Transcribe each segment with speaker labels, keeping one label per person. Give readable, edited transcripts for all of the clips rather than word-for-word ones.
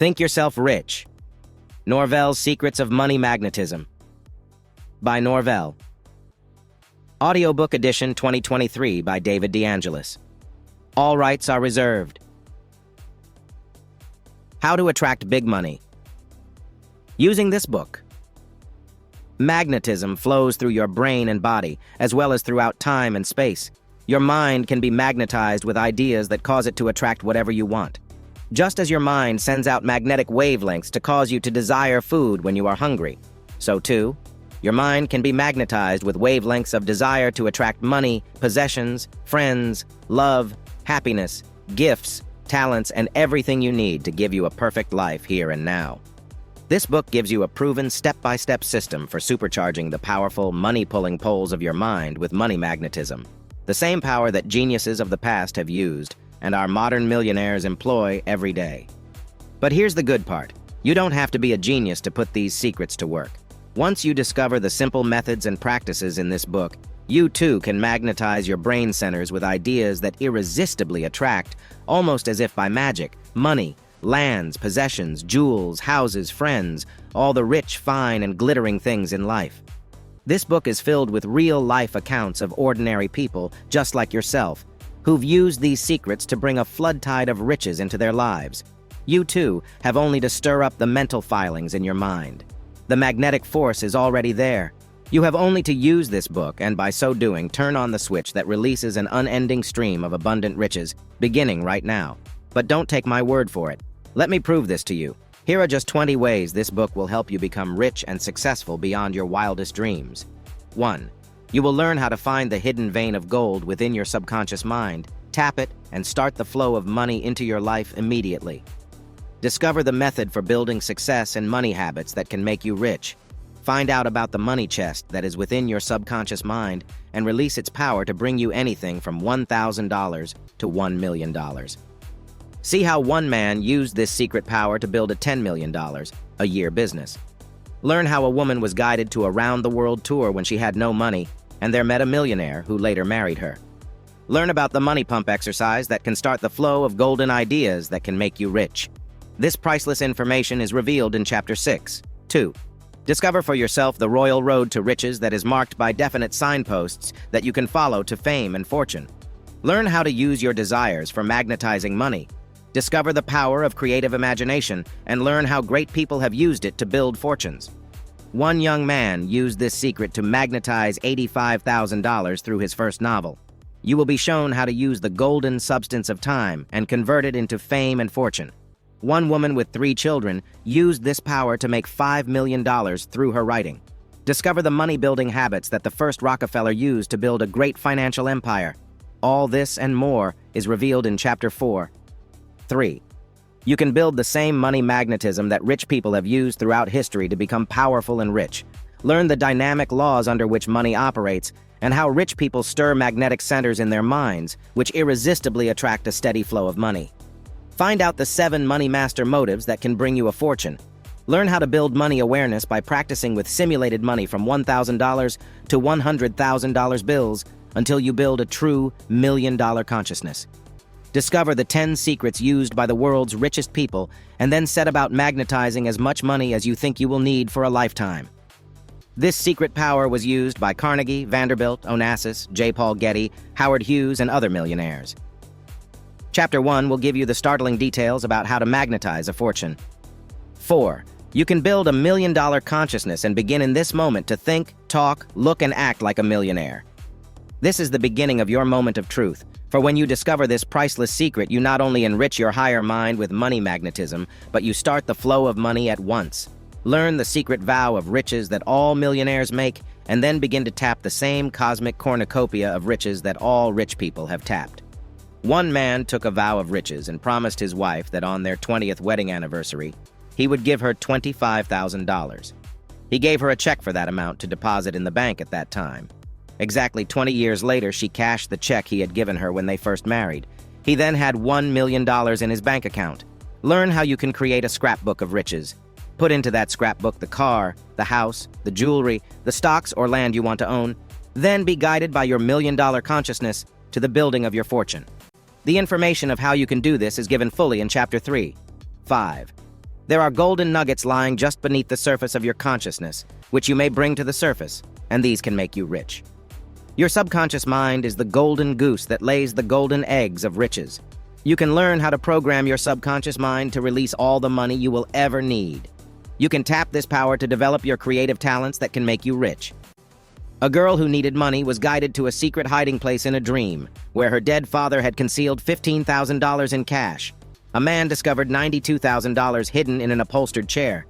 Speaker 1: Think Yourself Rich. Norvell's Secrets of Money Magnetism. By Norvell. Audiobook edition 2023 by David DeAngelis. All rights are reserved. How to Attract Big Money. Using this book. Magnetism flows through your brain and body, as well as throughout time and space. Your mind can be magnetized with ideas that cause it to attract whatever you want. Just as your mind sends out magnetic wavelengths to cause you to desire food when you are hungry, so too, your mind can be magnetized with wavelengths of desire to attract money, possessions, friends, love, happiness, gifts, talents, and everything you need to give you a perfect life here and now. This book gives you a proven step-by-step system for supercharging the powerful, money-pulling poles of your mind with money magnetism, the same power that geniuses of the past have used and our modern millionaires employ every day. But here's the good part. You don't have to be a genius to put these secrets to work. Once you discover the simple methods and practices in this book, you too can magnetize your brain centers with ideas that irresistibly attract, almost as if by magic, money, lands, possessions, jewels, houses, friends, all the rich, fine, and glittering things in life. This book is filled with real-life accounts of ordinary people, just like yourself, who've used these secrets to bring a flood tide of riches into their lives. You too have only to stir up the mental filings in your mind. The magnetic force is already there. You have only to use this book and by so doing turn on the switch that releases an unending stream of abundant riches, beginning right now. But don't take my word for it. Let me prove this to you. Here are just 20 ways this book will help you become rich and successful beyond your wildest dreams. 1. You will learn how to find the hidden vein of gold within your subconscious mind, tap it, and start the flow of money into your life immediately. Discover the method for building success and money habits that can make you rich. Find out about the money chest that is within your subconscious mind and release its power to bring you anything from $1,000 to $1 million. See how one man used this secret power to build a $10 million a year business. Learn how a woman was guided to a round-the-world tour when she had no money, and there met a millionaire who later married her. Learn about the money pump exercise that can start the flow of golden ideas that can make you rich. This priceless information is revealed in Chapter 6. 2. Discover for yourself the royal road to riches that is marked by definite signposts that you can follow to fame and fortune. Learn how to use your desires for magnetizing money. Discover the power of creative imagination and learn how great people have used it to build fortunes. One young man used this secret to magnetize $85,000 through his first novel. You will be shown how to use the golden substance of time and convert it into fame and fortune. One woman with 3 children used this power to make $5 million through her writing. Discover the money-building habits that the first Rockefeller used to build a great financial empire. All this and more is revealed in Chapter 4. 3. You can build the same money magnetism that rich people have used throughout history to become powerful and rich. Learn the dynamic laws under which money operates and how rich people stir magnetic centers in their minds, which irresistibly attract a steady flow of money. Find out the 7 money master motives that can bring you a fortune. Learn how to build money awareness by practicing with simulated money from $1,000 to $100,000 bills until you build a true $1 million consciousness. Discover the 10 secrets used by the world's richest people, and then set about magnetizing as much money as you think you will need for a lifetime. This secret power was used by Carnegie, Vanderbilt, Onassis, J. Paul Getty, Howard Hughes, and other millionaires. Chapter 1 will give you the startling details about how to magnetize a fortune. 4. You can build $1 million consciousness and begin in this moment to think, talk, look, and act like a millionaire. This is the beginning of your moment of truth. For when you discover this priceless secret, you not only enrich your higher mind with money magnetism, but you start the flow of money at once. Learn the secret vow of riches that all millionaires make, and then begin to tap the same cosmic cornucopia of riches that all rich people have tapped. One man took a vow of riches and promised his wife that on their 20th wedding anniversary, he would give her $25,000. He gave her a check for that amount to deposit in the bank at that time. Exactly 20 years later, she cashed the check he had given her when they first married. He then had $1 million in his bank account. Learn how you can create a scrapbook of riches. Put into that scrapbook the car, the house, the jewelry, the stocks or land you want to own. Then be guided by your $1 million consciousness to the building of your fortune. The information of how you can do this is given fully in Chapter 3. 5. There are golden nuggets lying just beneath the surface of your consciousness, which you may bring to the surface, and these can make you rich. Your subconscious mind is the golden goose that lays the golden eggs of riches. You can learn how to program your subconscious mind to release all the money you will ever need. You can tap this power to develop your creative talents that can make you rich. A girl who needed money was guided to a secret hiding place in a dream, where her dead father had concealed $15,000 in cash. A man discovered $92,000 hidden in an upholstered chair.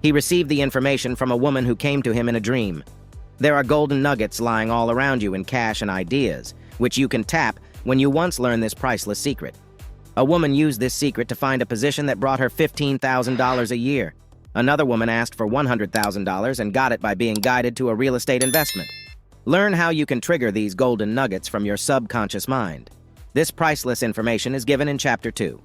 Speaker 1: He received the information from a woman who came to him in a dream. There are golden nuggets lying all around you in cash and ideas, which you can tap when you once learn this priceless secret. A woman used this secret to find a position that brought her $15,000 a year. Another woman asked for $100,000 and got it by being guided to a real estate investment. Learn how you can trigger these golden nuggets from your subconscious mind. This priceless information is given in Chapter 2.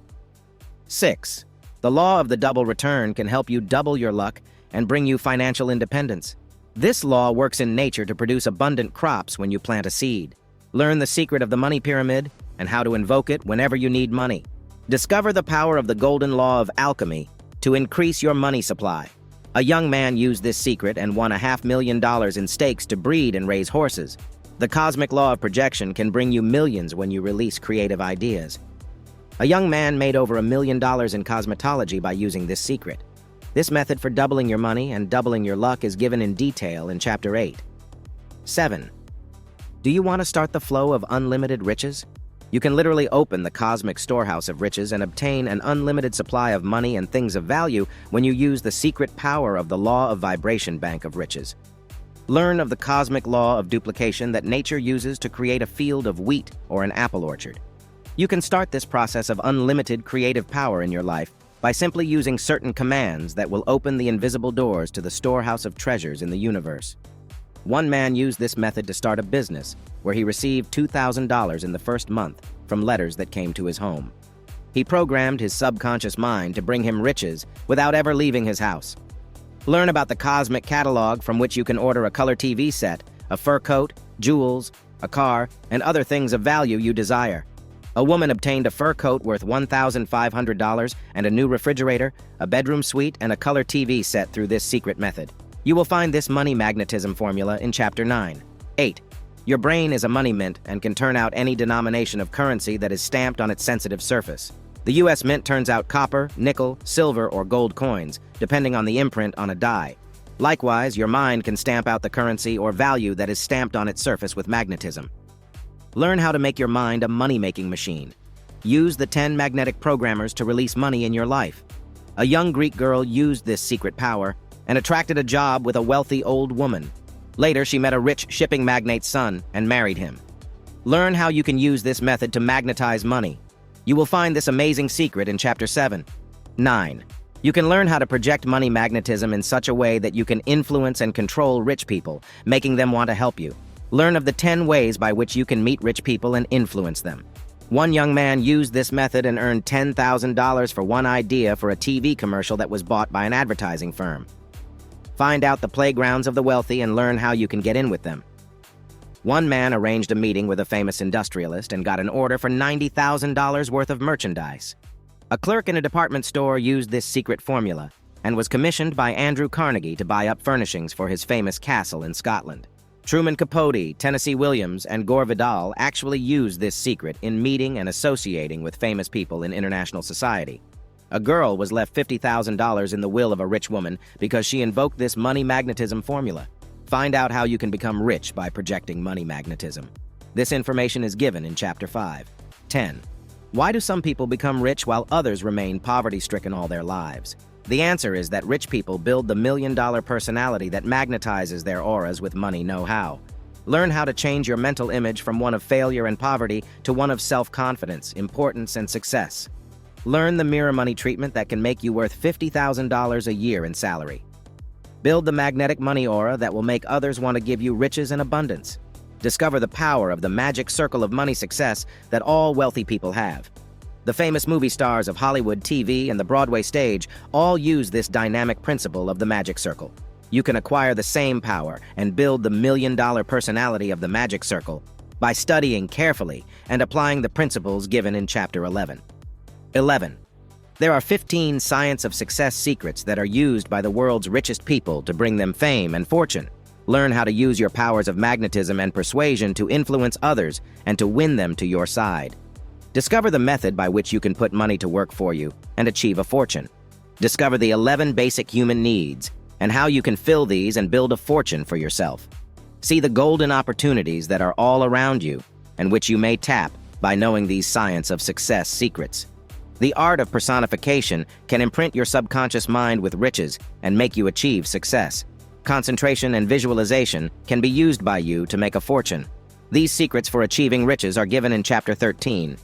Speaker 1: 6. The law of the double return can help you double your luck and bring you financial independence. This law works in nature to produce abundant crops when you plant a seed. Learn the secret of the money pyramid and how to invoke it whenever you need money. Discover the power of the golden law of alchemy to increase your money supply. A young man used this secret and won $500,000 in stakes to breed and raise horses. The cosmic law of projection can bring you millions when you release creative ideas. A young man made over $1 million in cosmetology by using this secret. This method for doubling your money and doubling your luck is given in detail in Chapter 8. 7. Do you want to start the flow of unlimited riches? You can literally open the cosmic storehouse of riches and obtain an unlimited supply of money and things of value when you use the secret power of the law of vibration bank of riches. Learn of the cosmic law of duplication that nature uses to create a field of wheat or an apple orchard. You can start this process of unlimited creative power in your life by simply using certain commands that will open the invisible doors to the storehouse of treasures in the universe. One man used this method to start a business where he received $2,000 in the first month from letters that came to his home. He programmed his subconscious mind to bring him riches without ever leaving his house. Learn about the cosmic catalog from which you can order a color TV set, a fur coat, jewels, a car, and other things of value you desire. A woman obtained a fur coat worth $1,500 and a new refrigerator, a bedroom suite, and a color TV set through this secret method. You will find this money magnetism formula in Chapter 9. 8. Your brain is a money mint and can turn out any denomination of currency that is stamped on its sensitive surface. The U.S. Mint turns out copper, nickel, silver, or gold coins, depending on the imprint on a die. Likewise, your mind can stamp out the currency or value that is stamped on its surface with magnetism. Learn how to make your mind a money-making machine. Use the 10 magnetic programmers to release money in your life. A young Greek girl used this secret power and attracted a job with a wealthy old woman. Later, she met a rich shipping magnate's son and married him. Learn how you can use this method to magnetize money. You will find this amazing secret in Chapter 7. 9. You can learn how to project money magnetism in such a way that you can influence and control rich people, making them want to help you. Learn of the 10 ways by which you can meet rich people and influence them. One young man used this method and earned $10,000 for one idea for a TV commercial that was bought by an advertising firm. Find out the playgrounds of the wealthy and learn how you can get in with them. One man arranged a meeting with a famous industrialist and got an order for $90,000 worth of merchandise. A clerk in a department store used this secret formula and was commissioned by Andrew Carnegie to buy up furnishings for his famous castle in Scotland. Truman Capote, Tennessee Williams, and Gore Vidal actually used this secret in meeting and associating with famous people in international society. A girl was left $50,000 in the will of a rich woman because she invoked this money magnetism formula. Find out how you can become rich by projecting money magnetism. This information is given in Chapter 5. 10. Why do some people become rich while others remain poverty-stricken all their lives? The answer is that rich people build the million-dollar personality that magnetizes their auras with money know-how. Learn how to change your mental image from one of failure and poverty to one of self-confidence, importance, and success. Learn the mirror money treatment that can make you worth $50,000 a year in salary. Build the magnetic money aura that will make others want to give you riches and abundance. Discover the power of the magic circle of money success that all wealthy people have. The famous movie stars of Hollywood, TV, and the Broadway stage all use this dynamic principle of the magic circle. You can acquire the same power and build the million-dollar personality of the magic circle by studying carefully and applying the principles given in Chapter 11. 11. There are 15 science of success secrets that are used by the world's richest people to bring them fame and fortune. Learn how to use your powers of magnetism and persuasion to influence others and to win them to your side. Discover the method by which you can put money to work for you and achieve a fortune. Discover the 11 basic human needs and how you can fill these and build a fortune for yourself. See the golden opportunities that are all around you and which you may tap by knowing these science of success secrets. The art of personification can imprint your subconscious mind with riches and make you achieve success. Concentration and visualization can be used by you to make a fortune. These secrets for achieving riches are given in Chapter 13.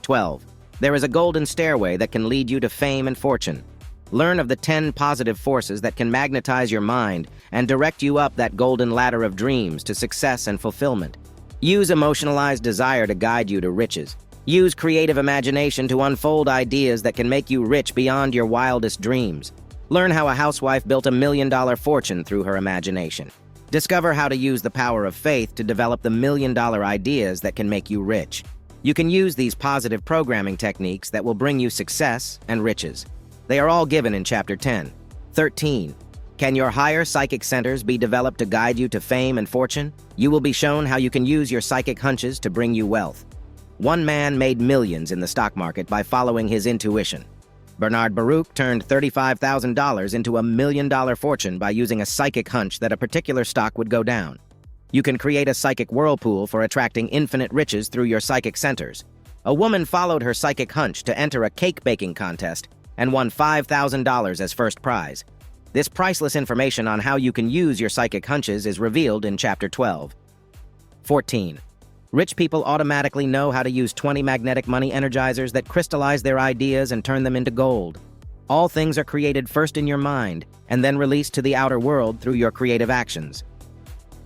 Speaker 1: 12. There is a golden stairway that can lead you to fame and fortune. Learn of the 10 positive forces that can magnetize your mind and direct you up that golden ladder of dreams to success and fulfillment. Use emotionalized desire to guide you to riches. Use creative imagination to unfold ideas that can make you rich beyond your wildest dreams. Learn how a housewife built $1 million fortune through her imagination. Discover how to use the power of faith to develop the $1 million ideas that can make you rich. You can use these positive programming techniques that will bring you success and riches. They are all given in Chapter 10. 13. Can your higher psychic centers be developed to guide you to fame and fortune? You will be shown how you can use your psychic hunches to bring you wealth. One man made millions in the stock market by following his intuition. Bernard Baruch turned $35,000 into $1 million fortune by using a psychic hunch that a particular stock would go down. You can create a psychic whirlpool for attracting infinite riches through your psychic centers. A woman followed her psychic hunch to enter a cake baking contest and won $5,000 as first prize. This priceless information on how you can use your psychic hunches is revealed in Chapter 12. 14. Rich people automatically know how to use 20 magnetic money energizers that crystallize their ideas and turn them into gold. All things are created first in your mind and then released to the outer world through your creative actions.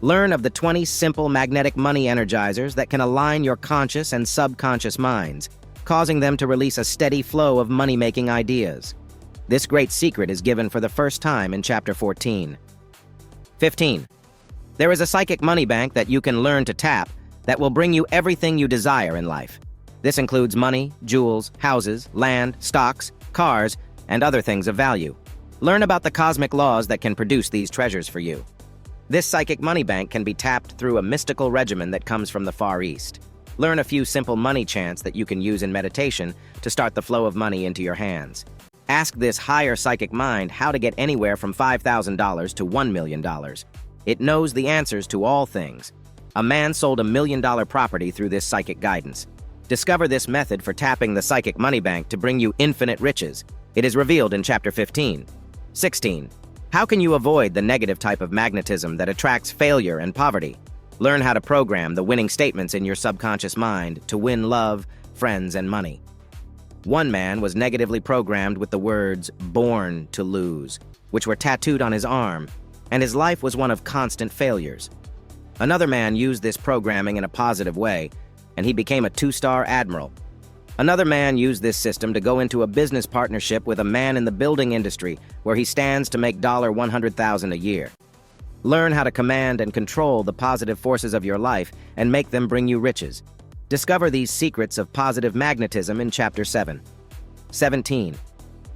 Speaker 1: Learn of the 20 simple magnetic money energizers that can align your conscious and subconscious minds, causing them to release a steady flow of money-making ideas. This great secret is given for the first time in Chapter 14. 15. There is a psychic money bank that you can learn to tap that will bring you everything you desire in life. This includes money, jewels, houses, land, stocks, cars, and other things of value. Learn about the cosmic laws that can produce these treasures for you. This psychic money bank can be tapped through a mystical regimen that comes from the Far East. Learn a few simple money chants that you can use in meditation to start the flow of money into your hands. Ask this higher psychic mind how to get anywhere from $5,000 to $1 million. It knows the answers to all things. A man sold $1 million property through this psychic guidance. Discover this method for tapping the psychic money bank to bring you infinite riches. It is revealed in Chapter 15. 16. How can you avoid the negative type of magnetism that attracts failure and poverty? Learn how to program the winning statements in your subconscious mind to win love, friends, and money. One man was negatively programmed with the words "born to lose," which were tattooed on his arm, and his life was one of constant failures. Another man used this programming in a positive way, and he became a 2-star admiral. Another man used this system to go into a business partnership with a man in the building industry where he stands to make $100,000 a year. Learn how to command and control the positive forces of your life and make them bring you riches. Discover these secrets of positive magnetism in Chapter 7. 17.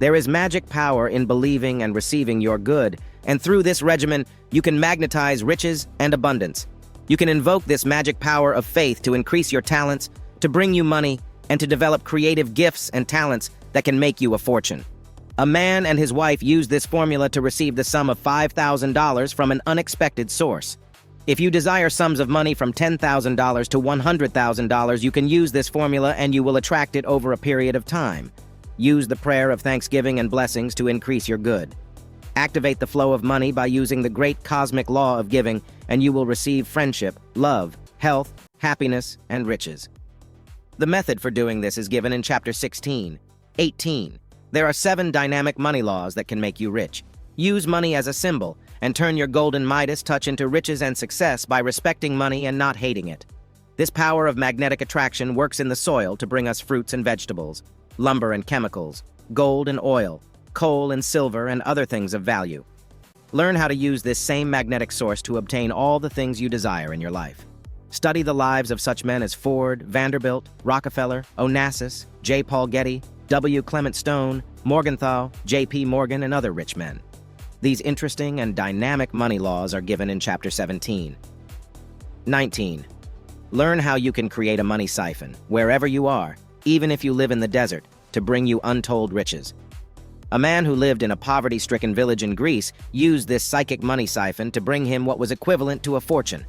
Speaker 1: There is magic power in believing and receiving your good, and through this regimen, you can magnetize riches and abundance. You can invoke this magic power of faith to increase your talents, to bring you money, and to develop creative gifts and talents that can make you a fortune. A man and his wife used this formula to receive the sum of $5,000 from an unexpected source. If you desire sums of money from $10,000 to $100,000, you can use this formula and you will attract it over a period of time. Use the prayer of thanksgiving and blessings to increase your good. Activate the flow of money by using the great cosmic law of giving, and you will receive friendship, love, health, happiness, and riches. The method for doing this is given in Chapter 16. 18. There are 7 dynamic money laws that can make you rich. Use money as a symbol, and turn your golden Midas touch into riches and success by respecting money and not hating it. This power of magnetic attraction works in the soil to bring us fruits and vegetables, lumber and chemicals, gold and oil, coal and silver, and other things of value. Learn how to use this same magnetic source to obtain all the things you desire in your life. Study the lives of such men as Ford, Vanderbilt, Rockefeller, Onassis, J. Paul Getty, W. Clement Stone, Morgenthau, J.P. Morgan, and other rich men. These interesting and dynamic money laws are given in Chapter 17. 19. Learn how you can create a money siphon, wherever you are, even if you live in the desert, to bring you untold riches. A man who lived in a poverty-stricken village in Greece used this psychic money siphon to bring him what was equivalent to a fortune.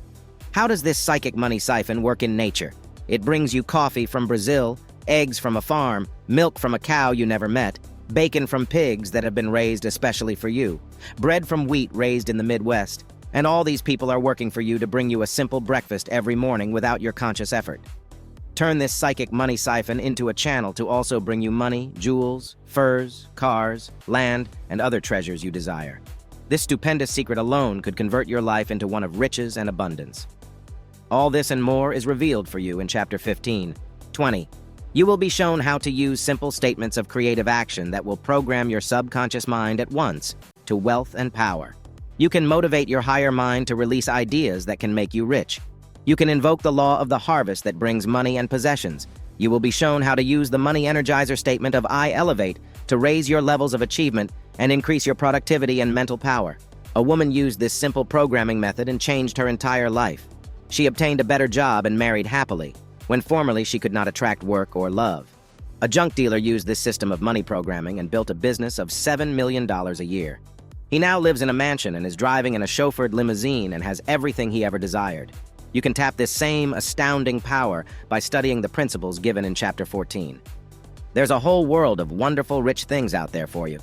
Speaker 1: How does this psychic money siphon work in nature? It brings you coffee from Brazil, eggs from a farm, milk from a cow you never met, bacon from pigs that have been raised especially for you, bread from wheat raised in the Midwest, and all these people are working for you to bring you a simple breakfast every morning without your conscious effort. Turn this psychic money siphon into a channel to also bring you money, jewels, furs, cars, land, and other treasures you desire. This stupendous secret alone could convert your life into one of riches and abundance. All this and more is revealed for you in Chapter 15. 20. You will be shown how to use simple statements of creative action that will program your subconscious mind at once to wealth and power. You can motivate your higher mind to release ideas that can make you rich. You can invoke the law of the harvest that brings money and possessions. You will be shown how to use the money energizer statement of I elevate to raise your levels of achievement and increase your productivity and mental power. A woman used this simple programming method and changed her entire life. She obtained a better job and married happily, when formerly she could not attract work or love. A junk dealer used this system of money programming and built a business of $7 million a year. He now lives in a mansion and is driving in a chauffeured limousine and has everything he ever desired. You can tap this same astounding power by studying the principles given in Chapter 14. There's a whole world of wonderful, rich things out there for you.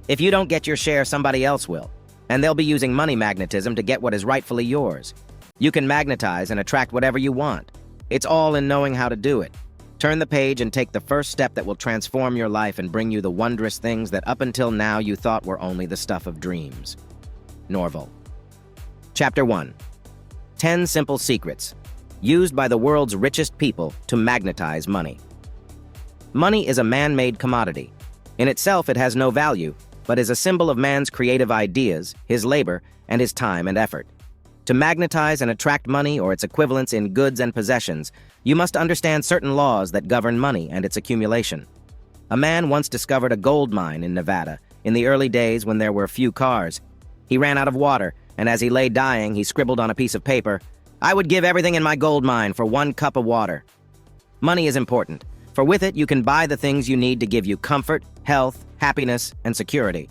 Speaker 1: If you don't get your share, somebody else will, and they'll be using money magnetism to get what is rightfully yours. You can magnetize and attract whatever you want. It's all in knowing how to do it. Turn the page and take the first step that will transform your life and bring you the wondrous things that up until now you thought were only the stuff of dreams. Norvell. Chapter 1. 10 Simple Secrets used by the world's richest people to magnetize money. Money is a man-made commodity. In itself, it has no value, but is a symbol of man's creative ideas, his labor, and his time and effort. To magnetize and attract money or its equivalents in goods and possessions, you must understand certain laws that govern money and its accumulation. A man once discovered a gold mine in Nevada in the early days when there were few cars. He ran out of water, and as he lay dying, he scribbled on a piece of paper, "I would give everything in my gold mine for 1 cup of water." Money is important, for with it you can buy the things you need to give you comfort, health, happiness, and security.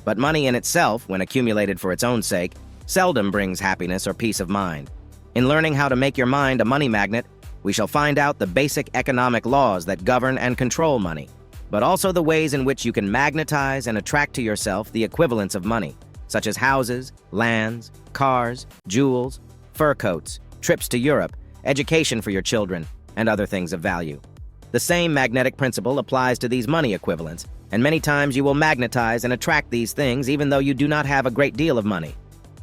Speaker 1: But money in itself, when accumulated for its own sake, seldom brings happiness or peace of mind. In learning how to make your mind a money magnet, we shall find out the basic economic laws that govern and control money, but also the ways in which you can magnetize and attract to yourself the equivalents of money, such as houses, lands, cars, jewels, fur coats, trips to Europe, education for your children, and other things of value. The same magnetic principle applies to these money equivalents, and many times you will magnetize and attract these things even though you do not have a great deal of money.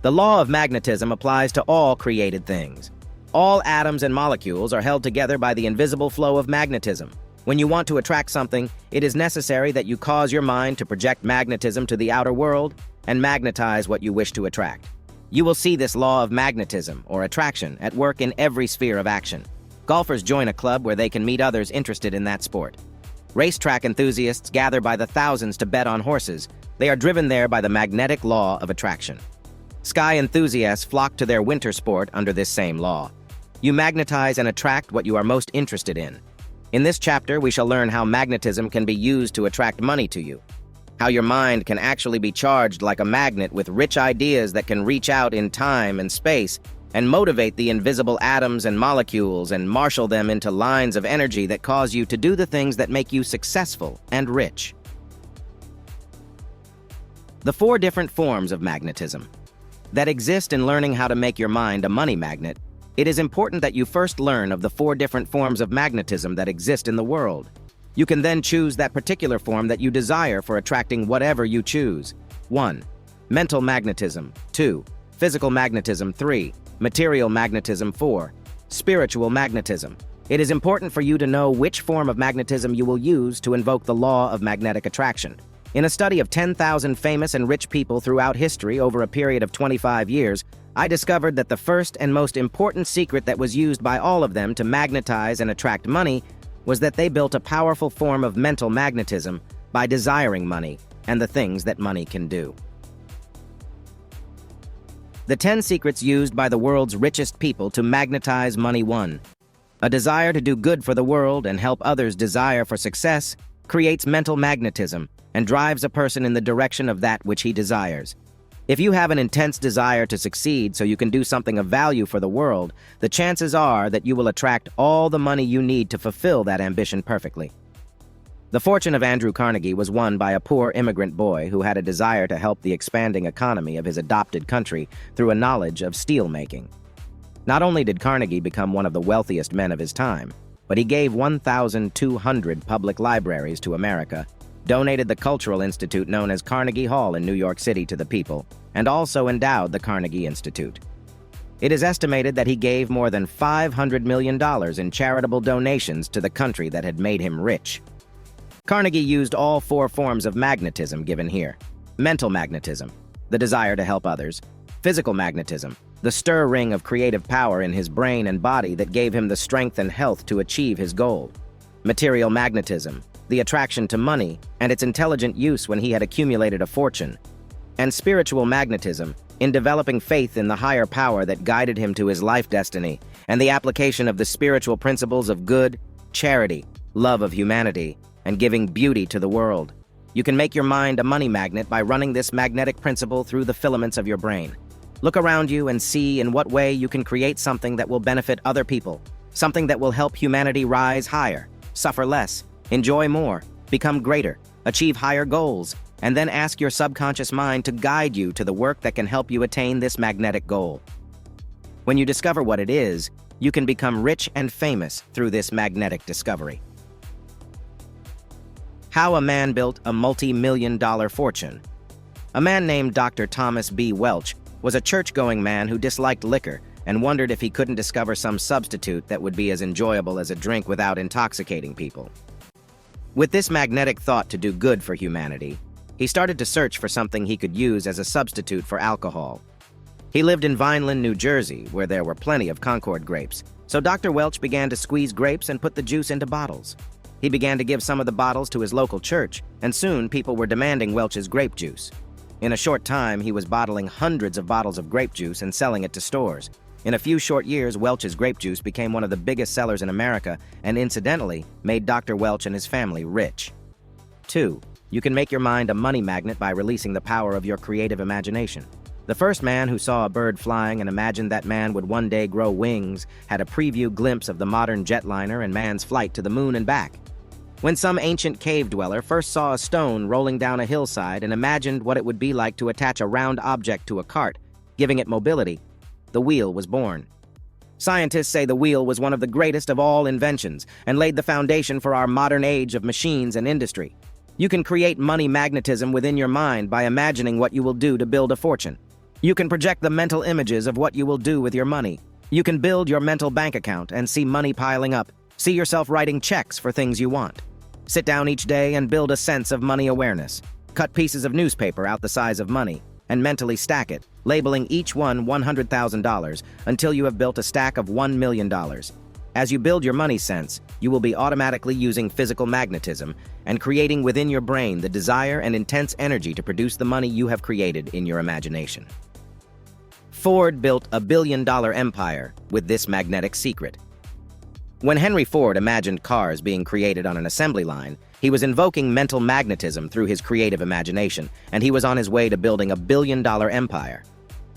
Speaker 1: The law of magnetism applies to all created things. All atoms and molecules are held together by the invisible flow of magnetism. When you want to attract something, it is necessary that you cause your mind to project magnetism to the outer world and magnetize what you wish to attract. You will see this law of magnetism, or attraction, at work in every sphere of action. Golfers join a club where they can meet others interested in that sport. Racetrack enthusiasts gather by the thousands to bet on horses. They are driven there by the magnetic law of attraction. Sky enthusiasts flock to their winter sport under this same law. You magnetize and attract what you are most interested in. In this chapter, we shall learn how magnetism can be used to attract money to you, how your mind can actually be charged like a magnet with rich ideas that can reach out in time and space and motivate the invisible atoms and molecules and marshal them into lines of energy that cause you to do the things that make you successful and rich. The 4 different forms of magnetism that exist in learning how to make your mind a money magnet. It is important that you first learn of the 4 different forms of magnetism that exist in the world. You can then choose that particular form that you desire for attracting whatever you choose. 1. Mental magnetism. 2. Physical magnetism. 3. Material magnetism. 4. Spiritual magnetism. It is important for you to know which form of magnetism you will use to invoke the law of magnetic attraction. In a study of 10,000 famous and rich people throughout history over a period of 25 years, I discovered that the first and most important secret that was used by all of them to magnetize and attract money was that they built a powerful form of mental magnetism by desiring money and the things that money can do. The 10 secrets used by the world's richest people to magnetize money. 1. A desire to do good for the world and help others' desire for success creates mental magnetism and drives a person in the direction of that which he desires. If you have an intense desire to succeed so you can do something of value for the world, the chances are that you will attract all the money you need to fulfill that ambition perfectly. The fortune of Andrew Carnegie was won by a poor immigrant boy who had a desire to help the expanding economy of his adopted country through a knowledge of steel-making. Not only did Carnegie become one of the wealthiest men of his time, but he gave 1,200 public libraries to America, donated the cultural institute known as Carnegie Hall in New York City to the people, and also endowed the Carnegie Institute. It is estimated that he gave more than $500 million in charitable donations to the country that had made him rich. Carnegie used all 4 forms of magnetism given here: mental magnetism, the desire to help others; physical magnetism, the stir-ring of creative power in his brain and body that gave him the strength and health to achieve his goal; material magnetism, the attraction to money and its intelligent use when he had accumulated a fortune; and spiritual magnetism, in developing faith in the higher power that guided him to his life destiny, and the application of the spiritual principles of good, charity, love of humanity, and giving beauty to the world. You can make your mind a money magnet by running this magnetic principle through the filaments of your brain. Look around you and see in what way you can create something that will benefit other people, something that will help humanity rise higher, suffer less, enjoy more, become greater, achieve higher goals, and then ask your subconscious mind to guide you to the work that can help you attain this magnetic goal. When you discover what it is, you can become rich and famous through this magnetic discovery. How a man built a multi-million-dollar fortune. A man named Dr. Thomas B. Welch was a church-going man who disliked liquor and wondered if he couldn't discover some substitute that would be as enjoyable as a drink without intoxicating people. With this magnetic thought to do good for humanity, he started to search for something he could use as a substitute for alcohol. He lived in Vineland, New Jersey, where there were plenty of Concord grapes, so Dr. Welch began to squeeze grapes and put the juice into bottles. He began to give some of the bottles to his local church, and soon people were demanding Welch's grape juice. In a short time, he was bottling hundreds of bottles of grape juice and selling it to stores. In a few short years, Welch's grape juice became one of the biggest sellers in America and incidentally made Dr. Welch and his family rich. 2. You can make your mind a money magnet by releasing the power of your creative imagination. The first man who saw a bird flying and imagined that man would one day grow wings had a preview glimpse of the modern jetliner and man's flight to the moon and back. When some ancient cave dweller first saw a stone rolling down a hillside and imagined what it would be like to attach a round object to a cart, giving it mobility, the wheel was born. Scientists say the wheel was one of the greatest of all inventions and laid the foundation for our modern age of machines and industry. You can create money magnetism within your mind by imagining what you will do to build a fortune. You can project the mental images of what you will do with your money. You can build your mental bank account and see money piling up. See yourself writing checks for things you want. Sit down each day and build a sense of money awareness. Cut pieces of newspaper out the size of money and mentally stack it, labeling each one $100,000 until you have built a stack of $1 million. As you build your money sense, you will be automatically using physical magnetism and creating within your brain the desire and intense energy to produce the money you have created in your imagination. Ford built a billion-dollar empire with this magnetic secret. When Henry Ford imagined cars being created on an assembly line, he was invoking mental magnetism through his creative imagination, and he was on his way to building a billion-dollar empire.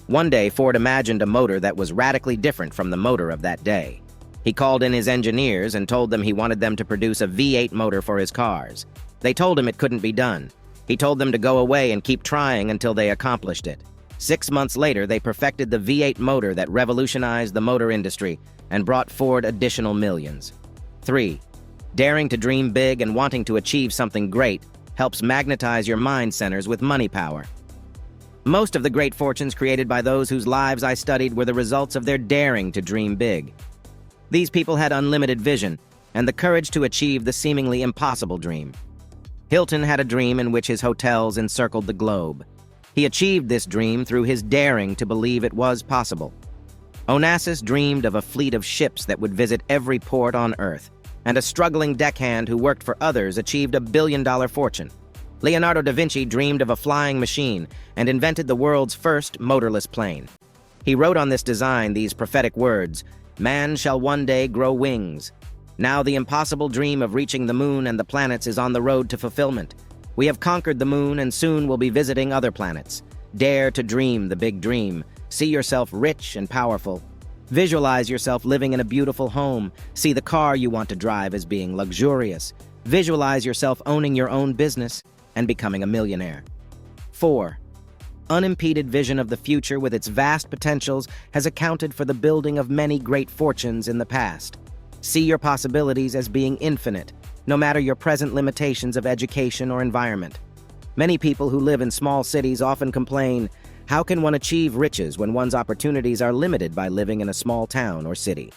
Speaker 1: One day, Ford imagined a motor that was radically different from the motor of that day. He called in his engineers and told them he wanted them to produce a V8 motor for his cars. They told him it couldn't be done. He told them to go away and keep trying until they accomplished it. 6 months later, they perfected the V8 motor that revolutionized the motor industry and brought Ford additional millions. 3. Daring to dream big and wanting to achieve something great helps magnetize your mind centers with money power. Most of the great fortunes created by those whose lives I studied were the results of their daring to dream big. These people had unlimited vision and the courage to achieve the seemingly impossible dream. Hilton had a dream in which his hotels encircled the globe. He achieved this dream through his daring to believe it was possible. Onassis dreamed of a fleet of ships that would visit every port on Earth, and a struggling deckhand who worked for others achieved a billion-dollar fortune. Leonardo da Vinci dreamed of a flying machine and invented the world's first motorless plane. He wrote on this design these prophetic words, "Man shall one day grow wings." Now the impossible dream of reaching the moon and the planets is on the road to fulfillment. We have conquered the moon and soon will be visiting other planets. Dare to dream the big dream. See yourself rich and powerful. Visualize yourself living in a beautiful home. See the car you want to drive as being luxurious. Visualize yourself owning your own business and becoming a millionaire. 4. Unimpeded vision of the future with its vast potentials has accounted for the building of many great fortunes in the past. See your possibilities as being infinite, no matter your present limitations of education or environment. Many people who live in small cities often complain, how can one achieve riches when one's opportunities are limited by living in a small town or city?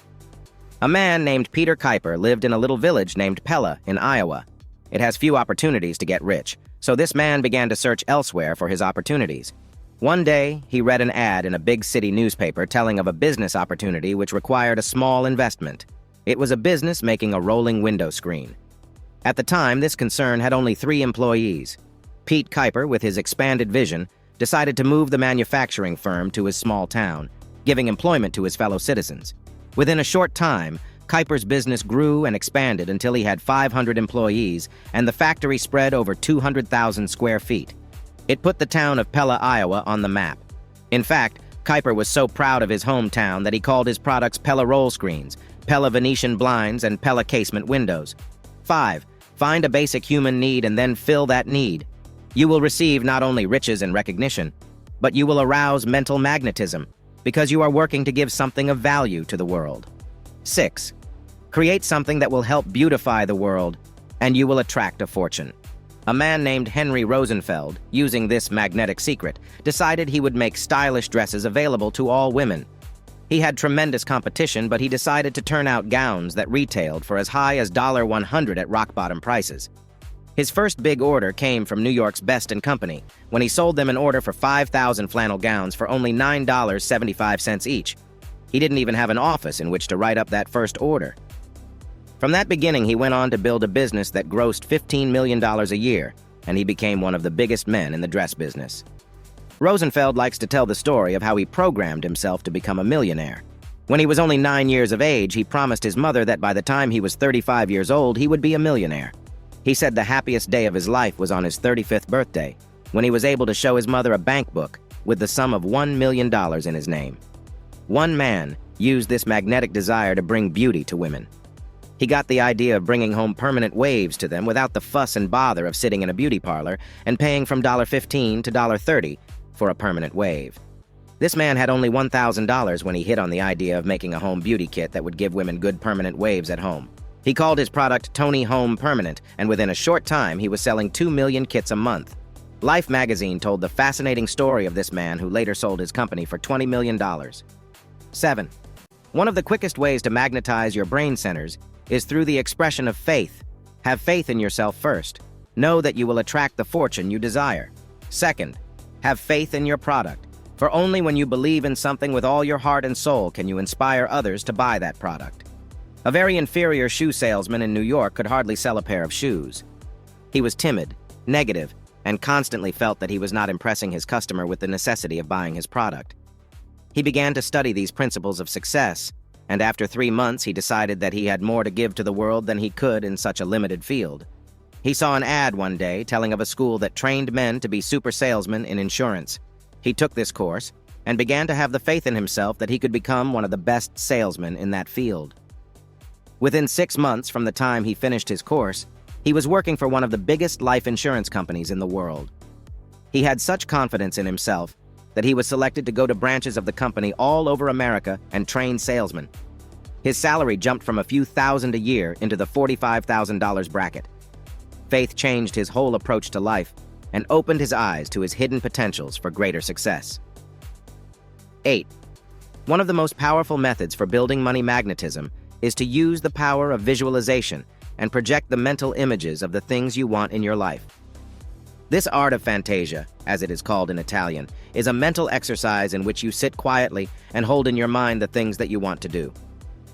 Speaker 1: A man named Peter Kuiper lived in a little village named Pella in Iowa. It has few opportunities to get rich, so this man began to search elsewhere for his opportunities. One day, he read an ad in a big city newspaper telling of a business opportunity which required a small investment. It was a business making a rolling window screen. At the time, this concern had only 3 employees. Pete Kuiper, with his expanded vision, decided to move the manufacturing firm to his small town, giving employment to his fellow citizens. Within a short time, Kuiper's business grew and expanded until he had 500 employees, and the factory spread over 200,000 square feet. It put the town of Pella, Iowa, on the map. In fact, Kuiper was so proud of his hometown that he called his products Pella roll screens, Pella Venetian blinds, and Pella casement windows. 5. Find a basic human need and then fill that need. You will receive not only riches and recognition, but you will arouse mental magnetism because you are working to give something of value to the world. 6. Create something that will help beautify the world, and you will attract a fortune. A man named Henry Rosenfeld, using this magnetic secret, decided he would make stylish dresses available to all women. He had tremendous competition, but he decided to turn out gowns that retailed for as high as $100 at rock-bottom prices. His first big order came from New York's Best & Company, when he sold them an order for 5,000 flannel gowns for only $9.75 each. He didn't even have an office in which to write up that first order. From that beginning, he went on to build a business that grossed $15 million a year, and he became one of the biggest men in the dress business. Rosenfeld likes to tell the story of how he programmed himself to become a millionaire. When he was only 9 years of age, he promised his mother that by the time he was 35 years old, he would be a millionaire. He said the happiest day of his life was on his 35th birthday, when he was able to show his mother a bank book with the sum of $1 million in his name. One man used this magnetic desire to bring beauty to women. He got the idea of bringing home permanent waves to them without the fuss and bother of sitting in a beauty parlor and paying from $15 to $30 for a permanent wave. This man had only $1,000 when he hit on the idea of making a home beauty kit that would give women good permanent waves at home. He called his product Tony Home Permanent, and within a short time, he was selling 2 million kits a month. Life magazine told the fascinating story of this man who later sold his company for $20 million. 7. One of the quickest ways to magnetize your brain centers is through the expression of faith. Have faith in yourself first. Know that you will attract the fortune you desire. Second, have faith in your product, for only when you believe in something with all your heart and soul can you inspire others to buy that product. A very inferior shoe salesman in New York could hardly sell a pair of shoes. He was timid, negative, and constantly felt that he was not impressing his customer with the necessity of buying his product. He began to study these principles of success, and after 3 months he decided that he had more to give to the world than he could in such a limited field. He saw an ad one day telling of a school that trained men to be super salesmen in insurance. He took this course and began to have the faith in himself that he could become one of the best salesmen in that field. Within 6 months from the time he finished his course, he was working for one of the biggest life insurance companies in the world. He had such confidence in himself that he was selected to go to branches of the company all over America and train salesmen. His salary jumped from a few thousand a year into the $45,000 bracket. Faith changed his whole approach to life and opened his eyes to his hidden potentials for greater success. 8. One of the most powerful methods for building money magnetism is to use the power of visualization and project the mental images of the things you want in your life. This art of fantasia, as it is called in Italian, is a mental exercise in which you sit quietly and hold in your mind the things that you want to do.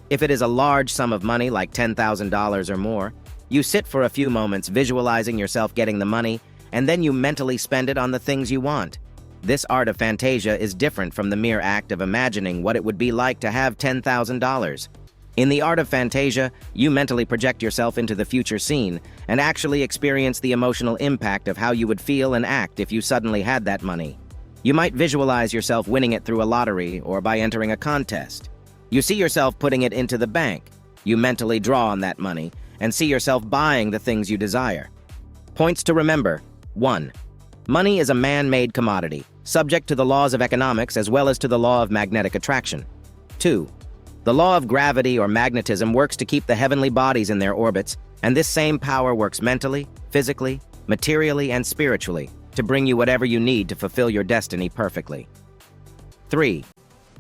Speaker 1: If it is a large sum of money like $10,000 or more, you sit for a few moments visualizing yourself getting the money, and then you mentally spend it on the things you want. This art of fantasia is different from the mere act of imagining what it would be like to have $10,000. In the art of fantasia, you mentally project yourself into the future scene and actually experience the emotional impact of how you would feel and act if you suddenly had that money. You might visualize yourself winning it through a lottery or by entering a contest. You see yourself putting it into the bank. You mentally draw on that money and see yourself buying the things you desire. Points to remember. 1. Money is a man-made commodity, subject to the laws of economics as well as to the law of magnetic attraction. 2. The law of gravity or magnetism works to keep the heavenly bodies in their orbits, and this same power works mentally, physically, materially, and spiritually to bring you whatever you need to fulfill your destiny perfectly. 3.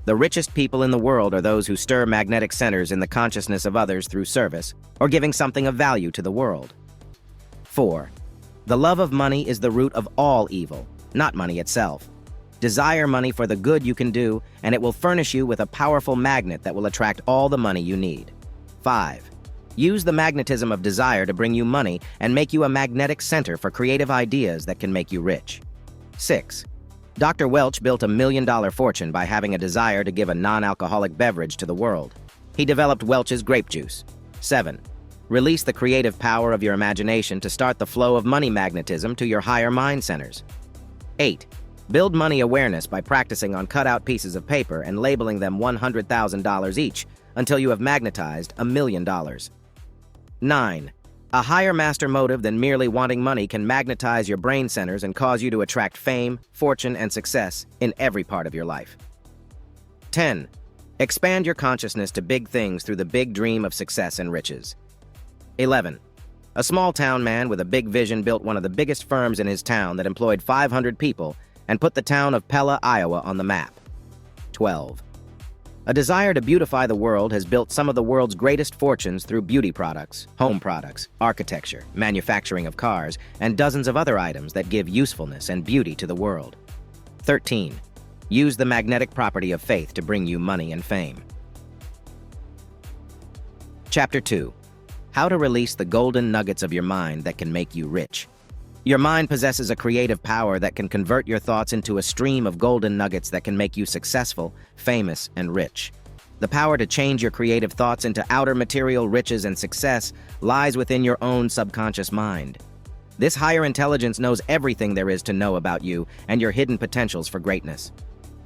Speaker 1: The richest people in the world are those who stir magnetic centers in the consciousness of others through service or giving something of value to the world. 4. The love of money is the root of all evil, not money itself. Desire money for the good you can do, and it will furnish you with a powerful magnet that will attract all the money you need. 5. Use the magnetism of desire to bring you money and make you a magnetic center for creative ideas that can make you rich. 6. Dr. Welch built a $1 million fortune by having a desire to give a non-alcoholic beverage to the world. He developed Welch's grape juice. 7. Release the creative power of your imagination to start the flow of money magnetism to your higher mind centers. 8. Build money awareness by practicing on cut-out pieces of paper and labeling them $100,000 each until you have magnetized $1 million. 9. A higher master motive than merely wanting money can magnetize your brain centers and cause you to attract fame, fortune, and success in every part of your life. 10. Expand your consciousness to big things through the big dream of success and riches. 11. A small-town man with a big vision built one of the biggest firms in his town that employed 500 people and put the town of Pella, Iowa on the map. 12. A desire to beautify the world has built some of the world's greatest fortunes through beauty products, home products, architecture, manufacturing of cars, and dozens of other items that give usefulness and beauty to the world. 13. Use the magnetic property of faith to bring you money and fame. Chapter 2. How to release the golden nuggets of your mind that can make you rich. Your mind possesses a creative power that can convert your thoughts into a stream of golden nuggets that can make you successful, famous, and rich. The power to change your creative thoughts into outer material riches and success lies within your own subconscious mind. This higher intelligence knows everything there is to know about you and your hidden potentials for greatness.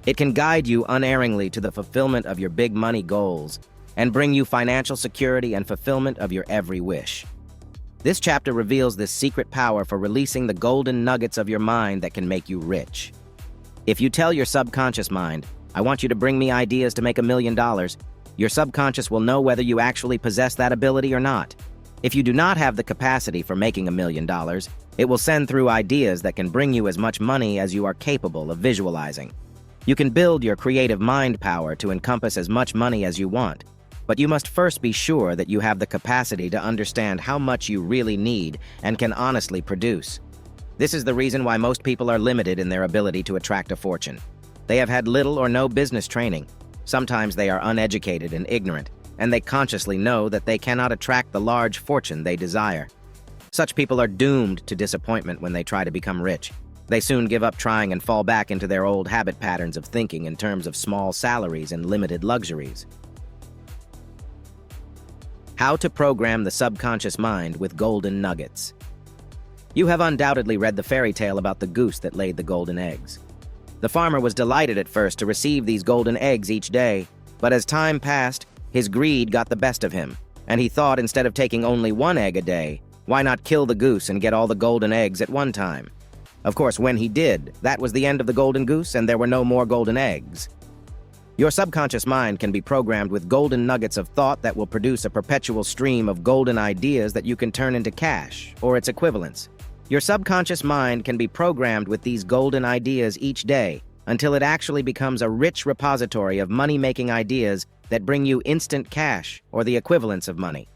Speaker 1: It can guide you unerringly to the fulfillment of your big money goals and bring you financial security and fulfillment of your every wish. This chapter reveals this secret power for releasing the golden nuggets of your mind that can make you rich. If you tell your subconscious mind, I want you to bring me ideas to make $1 million, your subconscious will know whether you actually possess that ability or not. If you do not have the capacity for making $1 million, it will send through ideas that can bring you as much money as you are capable of visualizing. You can build your creative mind power to encompass as much money as you want, but you must first be sure that you have the capacity to understand how much you really need and can honestly produce. This is the reason why most people are limited in their ability to attract a fortune. They have had little or no business training. Sometimes they are uneducated and ignorant, and they consciously know that they cannot attract the large fortune they desire. Such people are doomed to disappointment when they try to become rich. They soon give up trying and fall back into their old habit patterns of thinking in terms of small salaries and limited luxuries. How to program the subconscious mind with golden nuggets. You have undoubtedly read the fairy tale about the goose that laid the golden eggs. The farmer was delighted at first to receive these golden eggs each day, but as time passed, his greed got the best of him, and he thought instead of taking only one egg a day, why not kill the goose and get all the golden eggs at one time? Of course, when he did, that was the end of the golden goose and there were no more golden eggs. Your subconscious mind can be programmed with golden nuggets of thought that will produce a perpetual stream of golden ideas that you can turn into cash, or its equivalents. Your subconscious mind can be programmed with these golden ideas each day until it actually becomes a rich repository of money-making ideas that bring you instant cash, or the equivalents of money.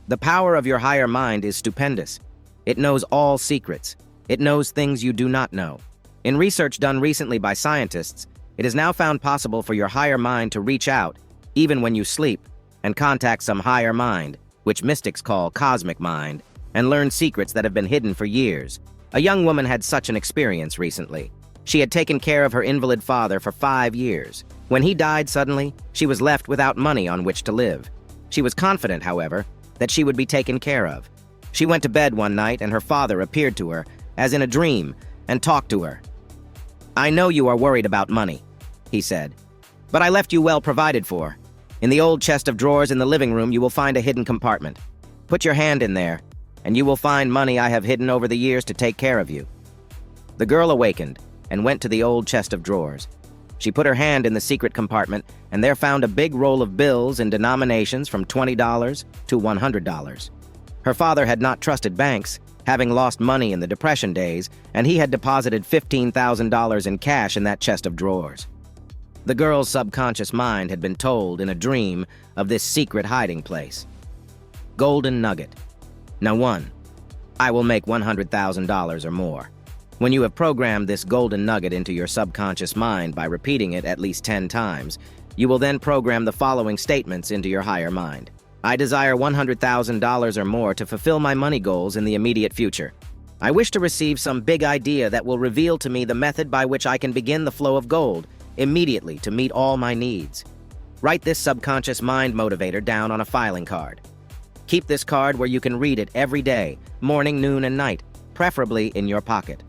Speaker 1: The power of your higher mind is stupendous. It knows all secrets. It knows things you do not know. In research done recently by scientists, it is now found possible for your higher mind to reach out, even when you sleep, and contact some higher mind, which mystics call cosmic mind, and learn secrets that have been hidden for years. A young woman had such an experience recently. She had taken care of her invalid father for 5 years. When he died suddenly, she was left without money on which to live. She was confident, however, that she would be taken care of. She went to bed one night and her father appeared to her, as in a dream, and talked to her. "I know you are worried about money," he said, "but I left you well provided for. In the old chest of drawers in the living room you will find a hidden compartment. Put your hand in there, and you will find money I have hidden over the years to take care of you." The girl awakened and went to the old chest of drawers. She put her hand in the secret compartment and there found a big roll of bills in denominations from $20 to $100. Her father had not trusted banks, having lost money in the Depression days, and he had deposited $15,000 in cash in that chest of drawers. The girl's subconscious mind had been told in a dream of this secret hiding place. Golden nugget. Now 1. I will make $100,000 or more. When you have programmed this golden nugget into your subconscious mind by repeating it at least 10 times, you will then program the following statements into your higher mind. I desire $100,000 or more to fulfill my money goals in the immediate future. I wish to receive some big idea that will reveal to me the method by which I can begin the flow of gold immediately to meet all my needs. Write this subconscious mind motivator down on a filing card. Keep this card where you can read it every day, morning, noon, and night, preferably in your pocket.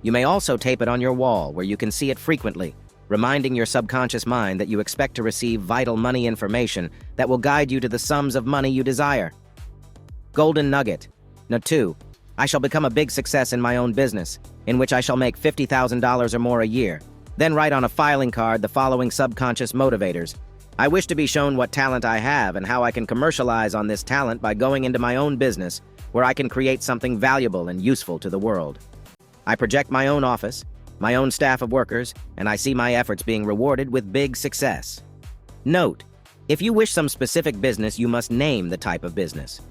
Speaker 1: You may also tape it on your wall where you can see it frequently, reminding your subconscious mind that you expect to receive vital money information that will guide you to the sums of money you desire. Golden nugget. Now 2. I shall become a big success in my own business, in which I shall make $50,000 or more a year. Then write on a filing card the following subconscious motivators. I wish to be shown what talent I have and how I can commercialize on this talent by going into my own business, where I can create something valuable and useful to the world. I project my own office, my own staff of workers, and I see my efforts being rewarded with big success. Note: if you wish some specific business, you must name the type of business.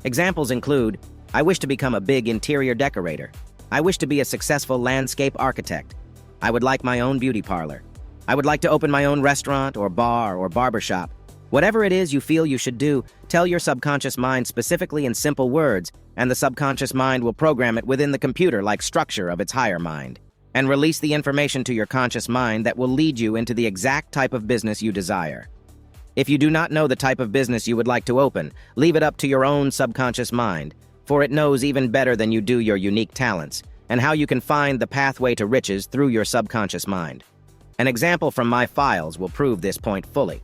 Speaker 1: Examples include, I wish to become a big interior decorator. I wish to be a successful landscape architect. I would like my own beauty parlor. I would like to open my own restaurant or bar or barbershop. Whatever it is you feel you should do, tell your subconscious mind specifically in simple words, and the subconscious mind will program it within the computer-like structure of its higher mind, and release the information to your conscious mind that will lead you into the exact type of business you desire. If you do not know the type of business you would like to open, leave it up to your own subconscious mind, for it knows even better than you do your unique talents, and how you can find the pathway to riches through your subconscious mind. An example from my files will prove this point fully.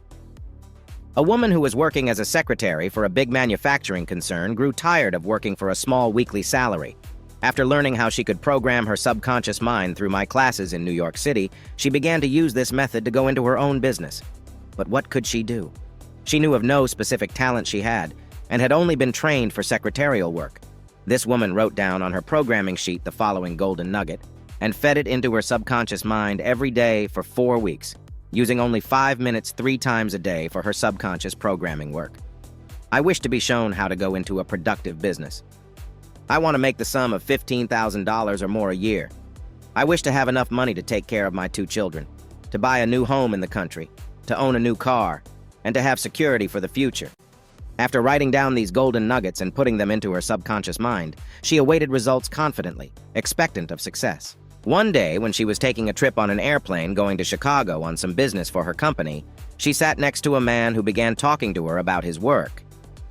Speaker 1: A woman who was working as a secretary for a big manufacturing concern grew tired of working for a small weekly salary. After learning how she could program her subconscious mind through my classes in New York City, she began to use this method to go into her own business. But what could she do? She knew of no specific talent she had, and had only been trained for secretarial work. This woman wrote down on her programming sheet the following golden nugget, and fed it into her subconscious mind every day for 4 weeks, using only 5 minutes 3 times a day for her subconscious programming work. I wish to be shown how to go into a productive business. I want to make the sum of $15,000 or more a year. I wish to have enough money to take care of my 2 children, to buy a new home in the country, to own a new car, and to have security for the future. After writing down these golden nuggets and putting them into her subconscious mind, she awaited results confidently, expectant of success. One day, when she was taking a trip on an airplane going to Chicago on some business for her company, she sat next to a man who began talking to her about his work.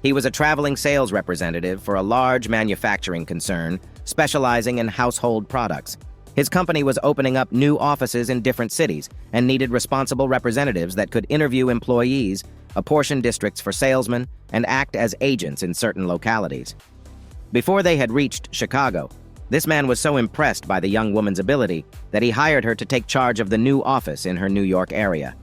Speaker 1: He was a traveling sales representative for a large manufacturing concern specializing in household products. His company was opening up new offices in different cities and needed responsible representatives that could interview employees, apportion districts for salesmen, and act as agents in certain localities. Before they had reached Chicago, this man was so impressed by the young woman's ability that he hired her to take charge of the new office in her New York area.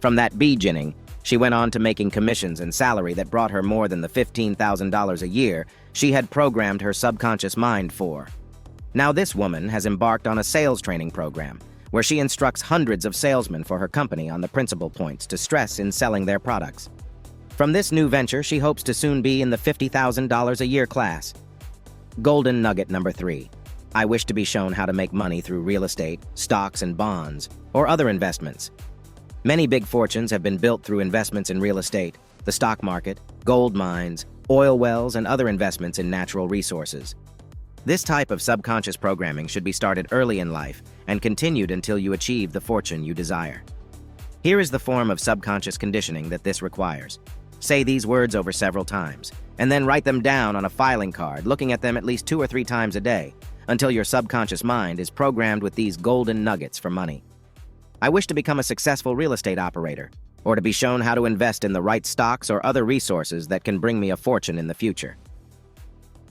Speaker 1: From that beginning, she went on to making commissions and salary that brought her more than the $15,000 a year she had programmed her subconscious mind for. Now this woman has embarked on a sales training program where she instructs hundreds of salesmen for her company on the principal points to stress in selling their products. From this new venture, she hopes to soon be in the $50,000 a year class. Golden nugget number 3. I wish to be shown how to make money through real estate, stocks and bonds, or other investments. Many big fortunes have been built through investments in real estate, the stock market, gold mines, oil wells, and other investments in natural resources. This type of subconscious programming should be started early in life and continued until you achieve the fortune you desire. Here is the form of subconscious conditioning that this requires. Say these words over several times, and then write them down on a filing card, looking at them at least 2 or 3 times a day, until your subconscious mind is programmed with these golden nuggets for money. I wish to become a successful real estate operator, or to be shown how to invest in the right stocks or other resources that can bring me a fortune in the future.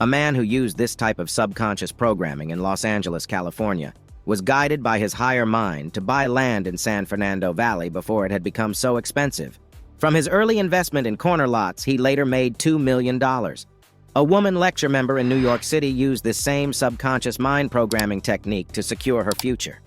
Speaker 1: A man who used this type of subconscious programming in Los Angeles, California, was guided by his higher mind to buy land in San Fernando Valley before it had become so expensive. From his early investment in corner lots, he later made $2 million. A woman lecture member in New York City used this same subconscious mind programming technique to secure her future.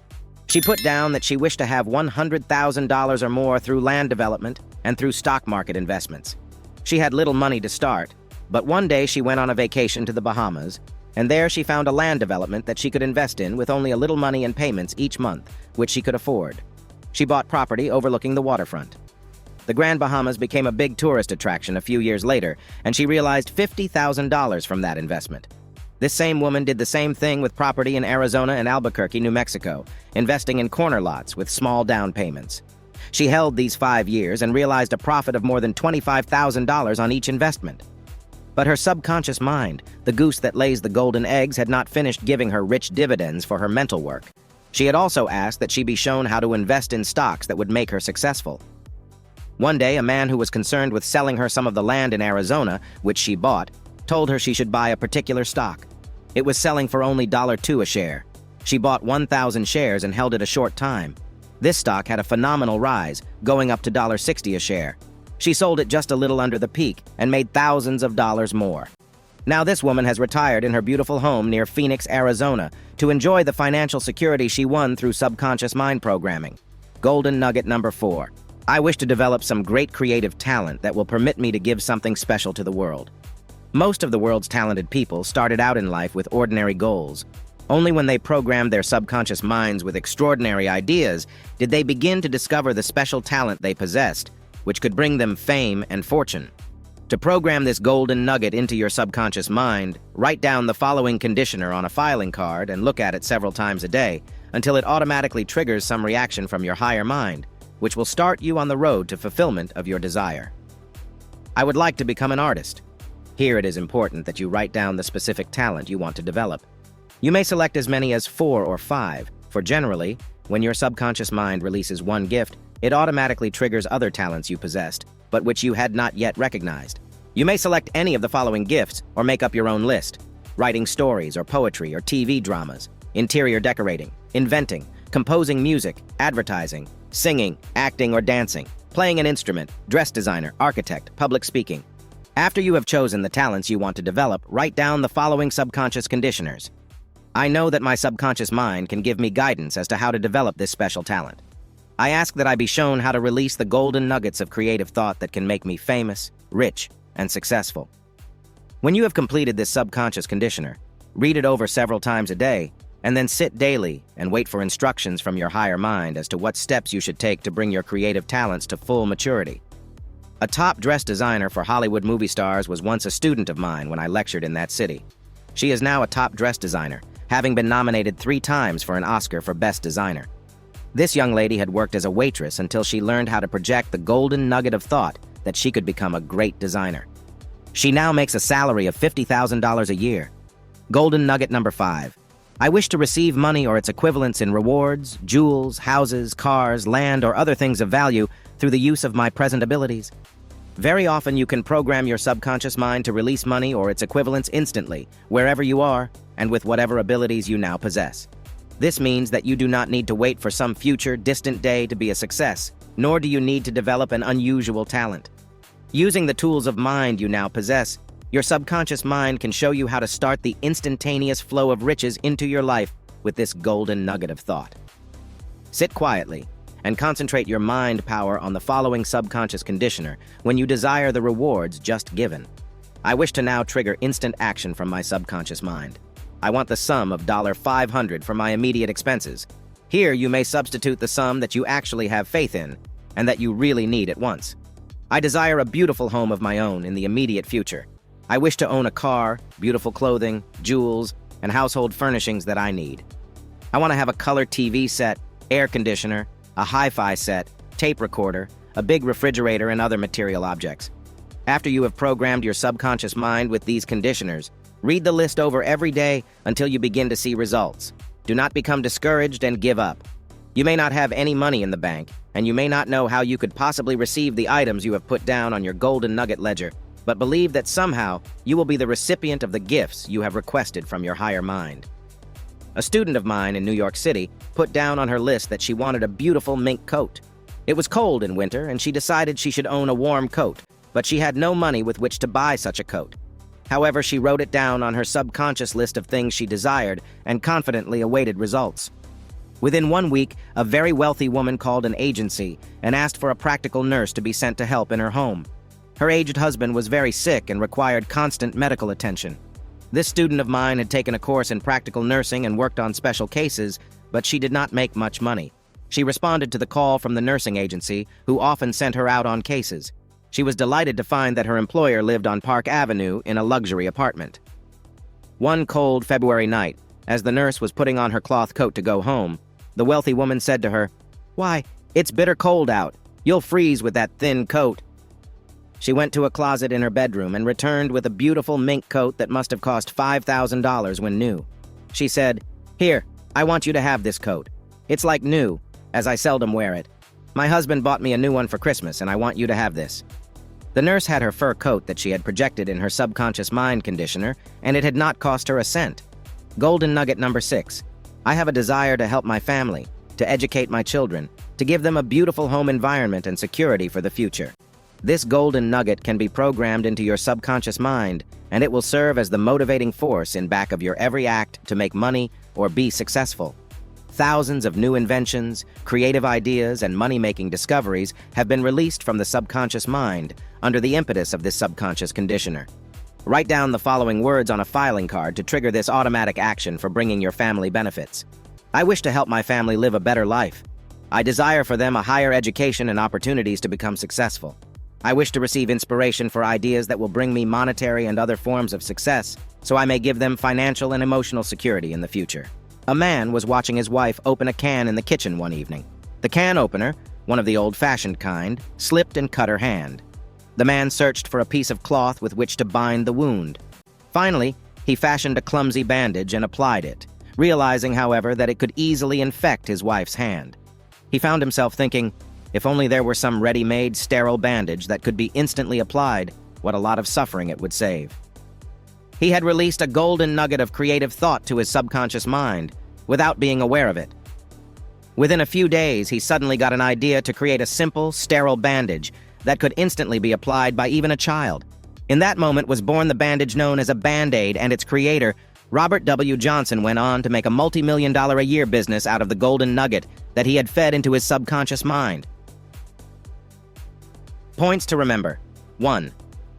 Speaker 1: She put down that she wished to have $100,000 or more through land development and through stock market investments. She had little money to start, but one day she went on a vacation to the Bahamas, and there she found a land development that she could invest in with only a little money in payments each month, which she could afford. She bought property overlooking the waterfront. The Grand Bahamas became a big tourist attraction a few years later, and she realized $50,000 from that investment. This same woman did the same thing with property in Arizona and Albuquerque, New Mexico, investing in corner lots with small down payments. She held these 5 years and realized a profit of more than $25,000 on each investment. But her subconscious mind, the goose that lays the golden eggs, had not finished giving her rich dividends for her mental work. She had also asked that she be shown how to invest in stocks that would make her successful. One day, a man who was concerned with selling her some of the land in Arizona, which she bought, told her she should buy a particular stock. It was selling for only $2 a share. She bought 1,000 shares and held it a short time. This stock had a phenomenal rise, going up to $60 a share. She sold it just a little under the peak and made thousands of dollars more. Now this woman has retired in her beautiful home near Phoenix, Arizona, to enjoy the financial security she won through subconscious mind programming. Golden nugget number 4. I wish to develop some great creative talent that will permit me to give something special to the world. Most of the world's talented people started out in life with ordinary goals. Only when they programmed their subconscious minds with extraordinary ideas did they begin to discover the special talent they possessed, which could bring them fame and fortune. To program this golden nugget into your subconscious mind, write down the following conditioner on a filing card and look at it several times a day until it automatically triggers some reaction from your higher mind, which will start you on the road to fulfillment of your desire. I would like to become an artist. Here it is important that you write down the specific talent you want to develop. You may select as many as 4 or 5, for generally, when your subconscious mind releases one gift, it automatically triggers other talents you possessed, but which you had not yet recognized. You may select any of the following gifts or make up your own list: writing stories or poetry or TV dramas, interior decorating, inventing, composing music, advertising, singing, acting or dancing, playing an instrument, dress designer, architect, public speaking. After you have chosen the talents you want to develop, write down the following subconscious conditioners. I know that my subconscious mind can give me guidance as to how to develop this special talent. I ask that I be shown how to release the golden nuggets of creative thought that can make me famous, rich, and successful. When you have completed this subconscious conditioner, read it over several times a day, and then sit daily and wait for instructions from your higher mind as to what steps you should take to bring your creative talents to full maturity. A top dress designer for Hollywood movie stars was once a student of mine when I lectured in that city. She is now a top dress designer, having been nominated 3 times for an Oscar for Best Designer. This young lady had worked as a waitress until she learned how to project the golden nugget of thought that she could become a great designer. She now makes a salary of $50,000 a year. Golden nugget number 5. I wish to receive money or its equivalents in rewards, jewels, houses, cars, land, or other things of value through the use of my present abilities. Very often you can program your subconscious mind to release money or its equivalents instantly, wherever you are, and with whatever abilities you now possess. This means that you do not need to wait for some future, distant day to be a success, nor do you need to develop an unusual talent. Using the tools of mind you now possess, your subconscious mind can show you how to start the instantaneous flow of riches into your life with this golden nugget of thought. Sit quietly and concentrate your mind power on the following subconscious conditioner when you desire the rewards just given. I wish to now trigger instant action from my subconscious mind. I want the sum of $500 for my immediate expenses. Here you may substitute the sum that you actually have faith in and that you really need at once. I desire a beautiful home of my own in the immediate future. I wish to own a car, beautiful clothing, jewels, and household furnishings that I need. I want to have a color TV set, air conditioner, a hi-fi set, tape recorder, a big refrigerator, and other material objects. After you have programmed your subconscious mind with these conditioners, read the list over every day until you begin to see results. Do not become discouraged and give up. You may not have any money in the bank, and you may not know how you could possibly receive the items you have put down on your golden nugget ledger, but believe that somehow you will be the recipient of the gifts you have requested from your higher mind. A student of mine in New York City put down on her list that she wanted a beautiful mink coat. It was cold in winter, and she decided she should own a warm coat, but she had no money with which to buy such a coat. However, she wrote it down on her subconscious list of things she desired and confidently awaited results. Within 1 week, a very wealthy woman called an agency and asked for a practical nurse to be sent to help in her home. Her aged husband was very sick and required constant medical attention. This student of mine had taken a course in practical nursing and worked on special cases, but she did not make much money. She responded to the call from the nursing agency, who often sent her out on cases. She was delighted to find that her employer lived on Park Avenue in a luxury apartment. One cold February night, as the nurse was putting on her cloth coat to go home, the wealthy woman said to her, "Why, it's bitter cold out. You'll freeze with that thin coat." She went to a closet in her bedroom and returned with a beautiful mink coat that must have cost $5,000 when new. She said, "Here, I want you to have this coat. It's like new, as I seldom wear it. My husband bought me a new one for Christmas, and I want you to have this." The nurse had her fur coat that she had projected in her subconscious mind conditioner, and it had not cost her a cent. Golden nugget number 6. I have a desire to help my family, to educate my children, to give them a beautiful home environment and security for the future. This golden nugget can be programmed into your subconscious mind, and it will serve as the motivating force in back of your every act to make money or be successful. Thousands of new inventions, creative ideas, and money-making discoveries have been released from the subconscious mind under the impetus of this subconscious conditioner. Write down the following words on a filing card to trigger this automatic action for bringing your family benefits. I wish to help my family live a better life. I desire for them a higher education and opportunities to become successful. I wish to receive inspiration for ideas that will bring me monetary and other forms of success, so I may give them financial and emotional security in the future. A man was watching his wife open a can in the kitchen one evening. The can opener, one of the old-fashioned kind, slipped and cut her hand. The man searched for a piece of cloth with which to bind the wound. Finally, he fashioned a clumsy bandage and applied it, realizing, however, that it could easily infect his wife's hand. He found himself thinking, if only there were some ready-made, sterile bandage that could be instantly applied, what a lot of suffering it would save. He had released a golden nugget of creative thought to his subconscious mind, without being aware of it. Within a few days, he suddenly got an idea to create a simple, sterile bandage that could instantly be applied by even a child. In that moment was born the bandage known as a Band-Aid, and its creator, Robert W. Johnson, went on to make a multi-million-dollar-a-year business out of the golden nugget that he had fed into his subconscious mind. Points to remember. 1.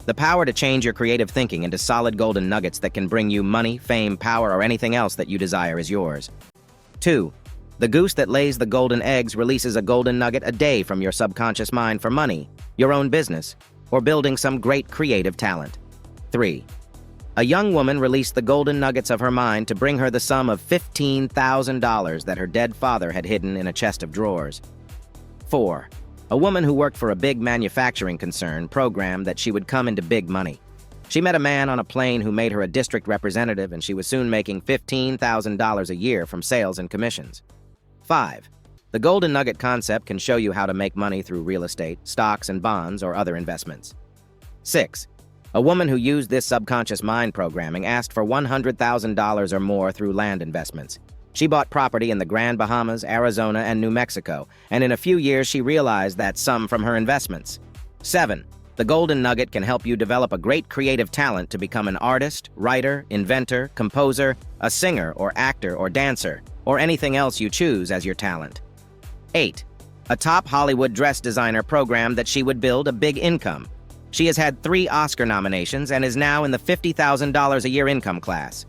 Speaker 1: The power to change your creative thinking into solid golden nuggets that can bring you money, fame, power, or anything else that you desire is yours. 2. The goose that lays the golden eggs releases a golden nugget a day from your subconscious mind for money, your own business, or building some great creative talent. 3. A young woman released the golden nuggets of her mind to bring her the sum of $15,000 that her dead father had hidden in a chest of drawers. 4. A woman who worked for a big manufacturing concern programmed that she would come into big money. She met a man on a plane who made her a district representative, and she was soon making $15,000 a year from sales and commissions. 5. The golden nugget concept can show you how to make money through real estate, stocks and bonds, or other investments. 6. A woman who used this subconscious mind programming asked for $100,000 or more through land investments. She bought property in the Grand Bahamas, Arizona, and New Mexico, and in a few years she realized that sum from her investments. 7. The golden nugget can help you develop a great creative talent to become an artist, writer, inventor, composer, a singer or actor or dancer, or anything else you choose as your talent. 8. A top Hollywood dress designer programmed that she would build a big income. She has had 3 Oscar nominations and is now in the $50,000 a year income class.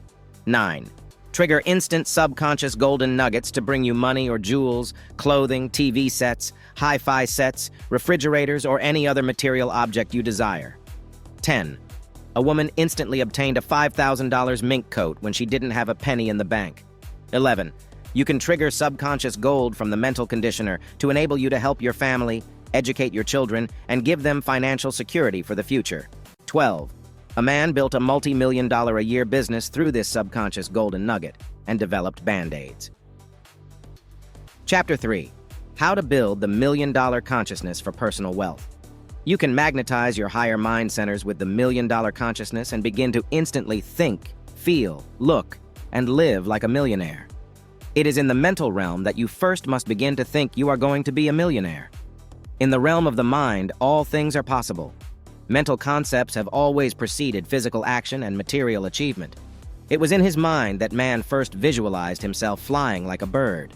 Speaker 1: 9. Trigger instant subconscious golden nuggets to bring you money or jewels, clothing, TV sets, hi-fi sets, refrigerators, or any other material object you desire. 10. A woman instantly obtained a $5,000 mink coat when she didn't have a penny in the bank. 11. You can trigger subconscious gold from the mental conditioner to enable you to help your family, educate your children, and give them financial security for the future. 12. A man built a multi-million-dollar-a-year business through this subconscious golden nugget and developed Band-Aids. Chapter 3. How to build the million-dollar consciousness for personal wealth. You can magnetize your higher mind centers with the million-dollar consciousness and begin to instantly think, feel, look, and live like a millionaire. It is in the mental realm that you first must begin to think you are going to be a millionaire. In the realm of the mind, all things are possible. Mental concepts have always preceded physical action and material achievement. It was in his mind that man first visualized himself flying like a bird.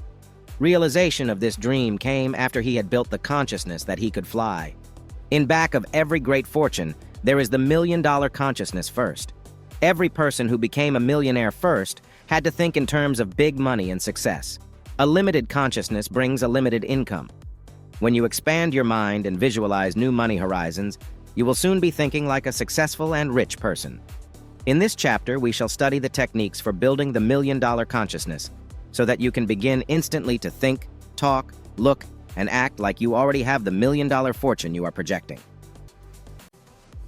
Speaker 1: Realization of this dream came after he had built the consciousness that he could fly. In back of every great fortune, there is the million-dollar consciousness first. Every person who became a millionaire first had to think in terms of big money and success. A limited consciousness brings a limited income. When you expand your mind and visualize new money horizons, you will soon be thinking like a successful and rich person. In this chapter, we shall study the techniques for building the million-dollar consciousness so that you can begin instantly to think, talk, look, and act like you already have the million-dollar fortune you are projecting.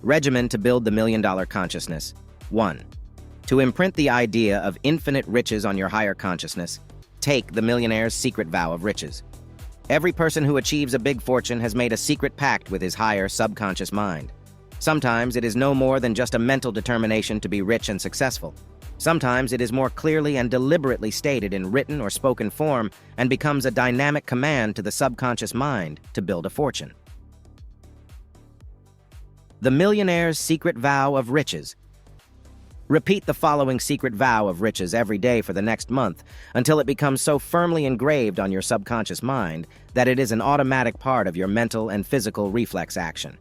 Speaker 1: Regimen to build the million-dollar consciousness. 1. To imprint the idea of infinite riches on your higher consciousness, take the millionaire's secret vow of riches. Every person who achieves a big fortune has made a secret pact with his higher subconscious mind. Sometimes it is no more than just a mental determination to be rich and successful. Sometimes it is more clearly and deliberately stated in written or spoken form and becomes a dynamic command to the subconscious mind to build a fortune. The millionaire's secret vow of riches. Repeat the following secret vow of riches every day for the next month until it becomes so firmly engraved on your subconscious mind that it is an automatic part of your mental and physical reflex action.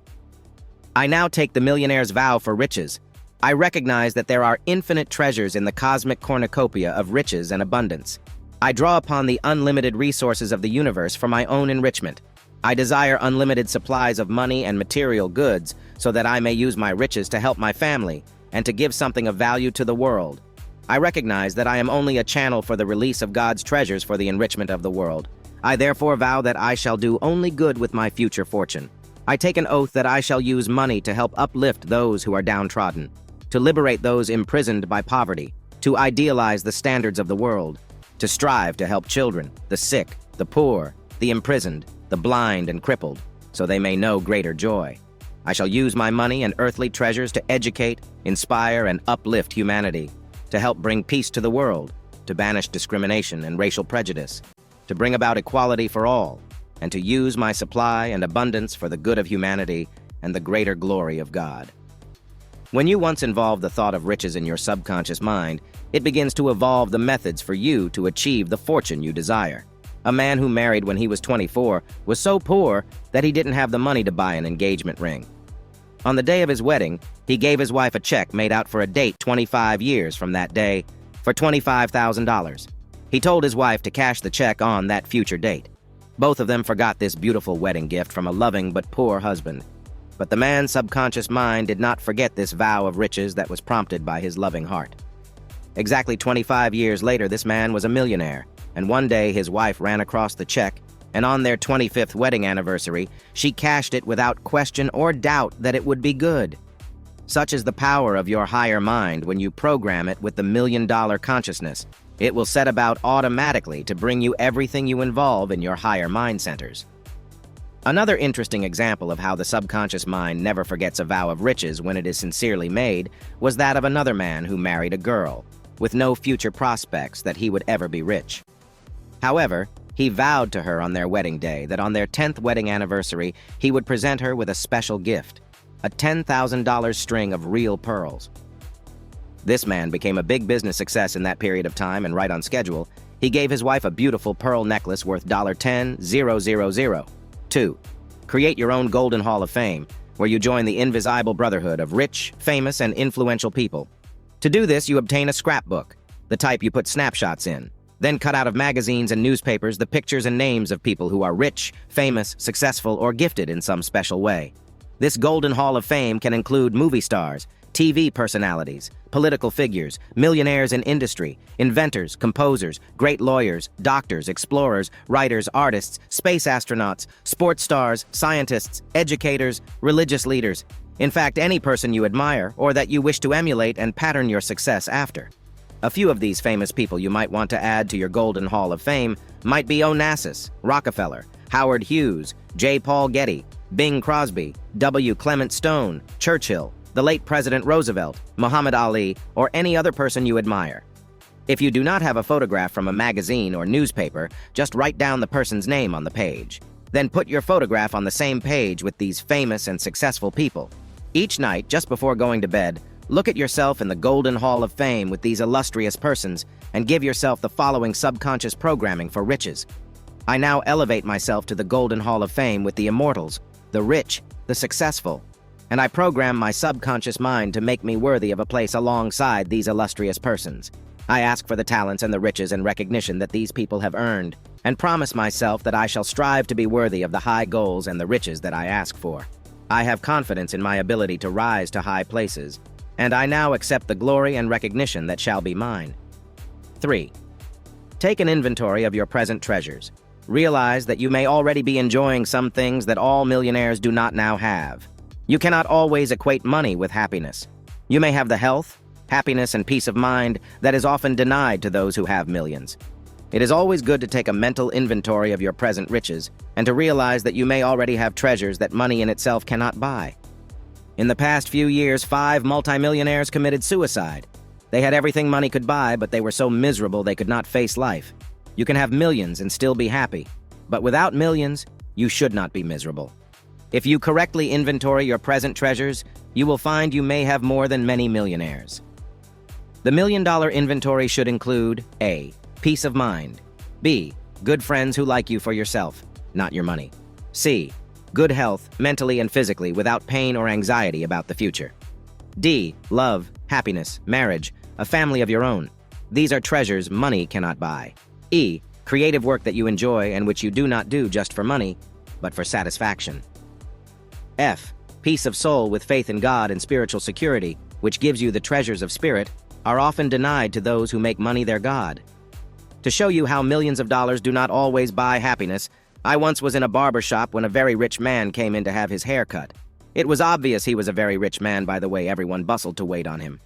Speaker 1: I now take the millionaire's vow for riches. I recognize that there are infinite treasures in the cosmic cornucopia of riches and abundance. I draw upon the unlimited resources of the universe for my own enrichment. I desire unlimited supplies of money and material goods so that I may use my riches to help my family and to give something of value to the world. I recognize that I am only a channel for the release of God's treasures for the enrichment of the world. I therefore vow that I shall do only good with my future fortune. I take an oath that I shall use money to help uplift those who are downtrodden, to liberate those imprisoned by poverty, to idealize the standards of the world, to strive to help children, the sick, the poor, the imprisoned, the blind and crippled, so they may know greater joy. I shall use my money and earthly treasures to educate, inspire, and uplift humanity, to help bring peace to the world, to banish discrimination and racial prejudice, to bring about equality for all, and to use my supply and abundance for the good of humanity and the greater glory of God. When you once involve the thought of riches in your subconscious mind, it begins to evolve the methods for you to achieve the fortune you desire. A man who married when he was 24 was so poor that he didn't have the money to buy an engagement ring. On the day of his wedding, he gave his wife a check made out for a date 25 years from that day for $25,000. He told his wife to cash the check on that future date. Both of them forgot this beautiful wedding gift from a loving but poor husband. But the man's subconscious mind did not forget this vow of riches that was prompted by his loving heart. Exactly 25 years later, this man was a millionaire, and one day his wife ran across the check, and on their 25th wedding anniversary, she cashed it without question or doubt that it would be good. Such is the power of your higher mind when you program it with the million-dollar consciousness. It will set about automatically to bring you everything you involve in your higher mind centers. Another interesting example of how the subconscious mind never forgets a vow of riches when it is sincerely made was that of another man who married a girl, with no future prospects that he would ever be rich. However, he vowed to her on their wedding day that on their 10th wedding anniversary, he would present her with a special gift, a $10,000 string of real pearls. This man became a big business success in that period of time, and right on schedule, he gave his wife a beautiful pearl necklace worth $10,000. 2. Create your own Golden Hall of Fame, where you join the invisible brotherhood of rich, famous, and influential people. To do this, you obtain a scrapbook. the type you put snapshots in, then cut out of magazines and newspapers the pictures and names of people who are rich, famous, successful, or gifted in some special way. This Golden Hall of Fame can include movie stars, TV personalities, political figures, millionaires in industry, inventors, composers, great lawyers, doctors, explorers, writers, artists, space astronauts, sports stars, scientists, educators, religious leaders. In fact, any person you admire or that you wish to emulate and pattern your success after. A few of these famous people you might want to add to your Golden Hall of Fame might be Onassis, Rockefeller, Howard Hughes, J. Paul Getty, Bing Crosby, W. Clement Stone, Churchill, the late President Roosevelt, Muhammad Ali, or any other person you admire. If you do not have a photograph from a magazine or newspaper, just write down the person's name on the page. Then put your photograph on the same page with these famous and successful people. Each night, just before going to bed, look at yourself in the Golden Hall of Fame with these illustrious persons and give yourself the following subconscious programming for riches. I now elevate myself to the Golden Hall of Fame with the immortals, the rich, the successful, and I program my subconscious mind to make me worthy of a place alongside these illustrious persons. I ask for the talents and the riches and recognition that these people have earned, and promise myself that I shall strive to be worthy of the high goals and the riches that I ask for. I have confidence in my ability to rise to high places, and I now accept the glory and recognition that shall be mine. 3. Take an inventory of your present treasures. Realize that you may already be enjoying some things that all millionaires do not now have. You cannot always equate money with happiness. You may have the health, happiness, and peace of mind that is often denied to those who have millions. It is always good to take a mental inventory of your present riches and to realize that you may already have treasures that money in itself cannot buy. In the past few years, 5 multimillionaires committed suicide. They had everything money could buy, but they were so miserable they could not face life. You can have millions and still be happy, but without millions, you should not be miserable. If you correctly inventory your present treasures, you will find you may have more than many millionaires. The $1 million inventory should include A. Peace of mind. B. Good friends who like you for yourself, not your money. C. Good health, mentally and physically, without pain or anxiety about the future. D. Love, happiness, marriage, a family of your own. These are treasures money cannot buy. E. Creative work that you enjoy and which you do not do just for money, but for satisfaction. F. Peace of soul with faith in God and spiritual security, which gives you the treasures of spirit, are often denied to those who make money their god. To show you how millions of dollars do not always buy happiness, I once was in a barber shop when a very rich man came in to have his hair cut. It was obvious he was a very rich man by the way everyone bustled to wait on him.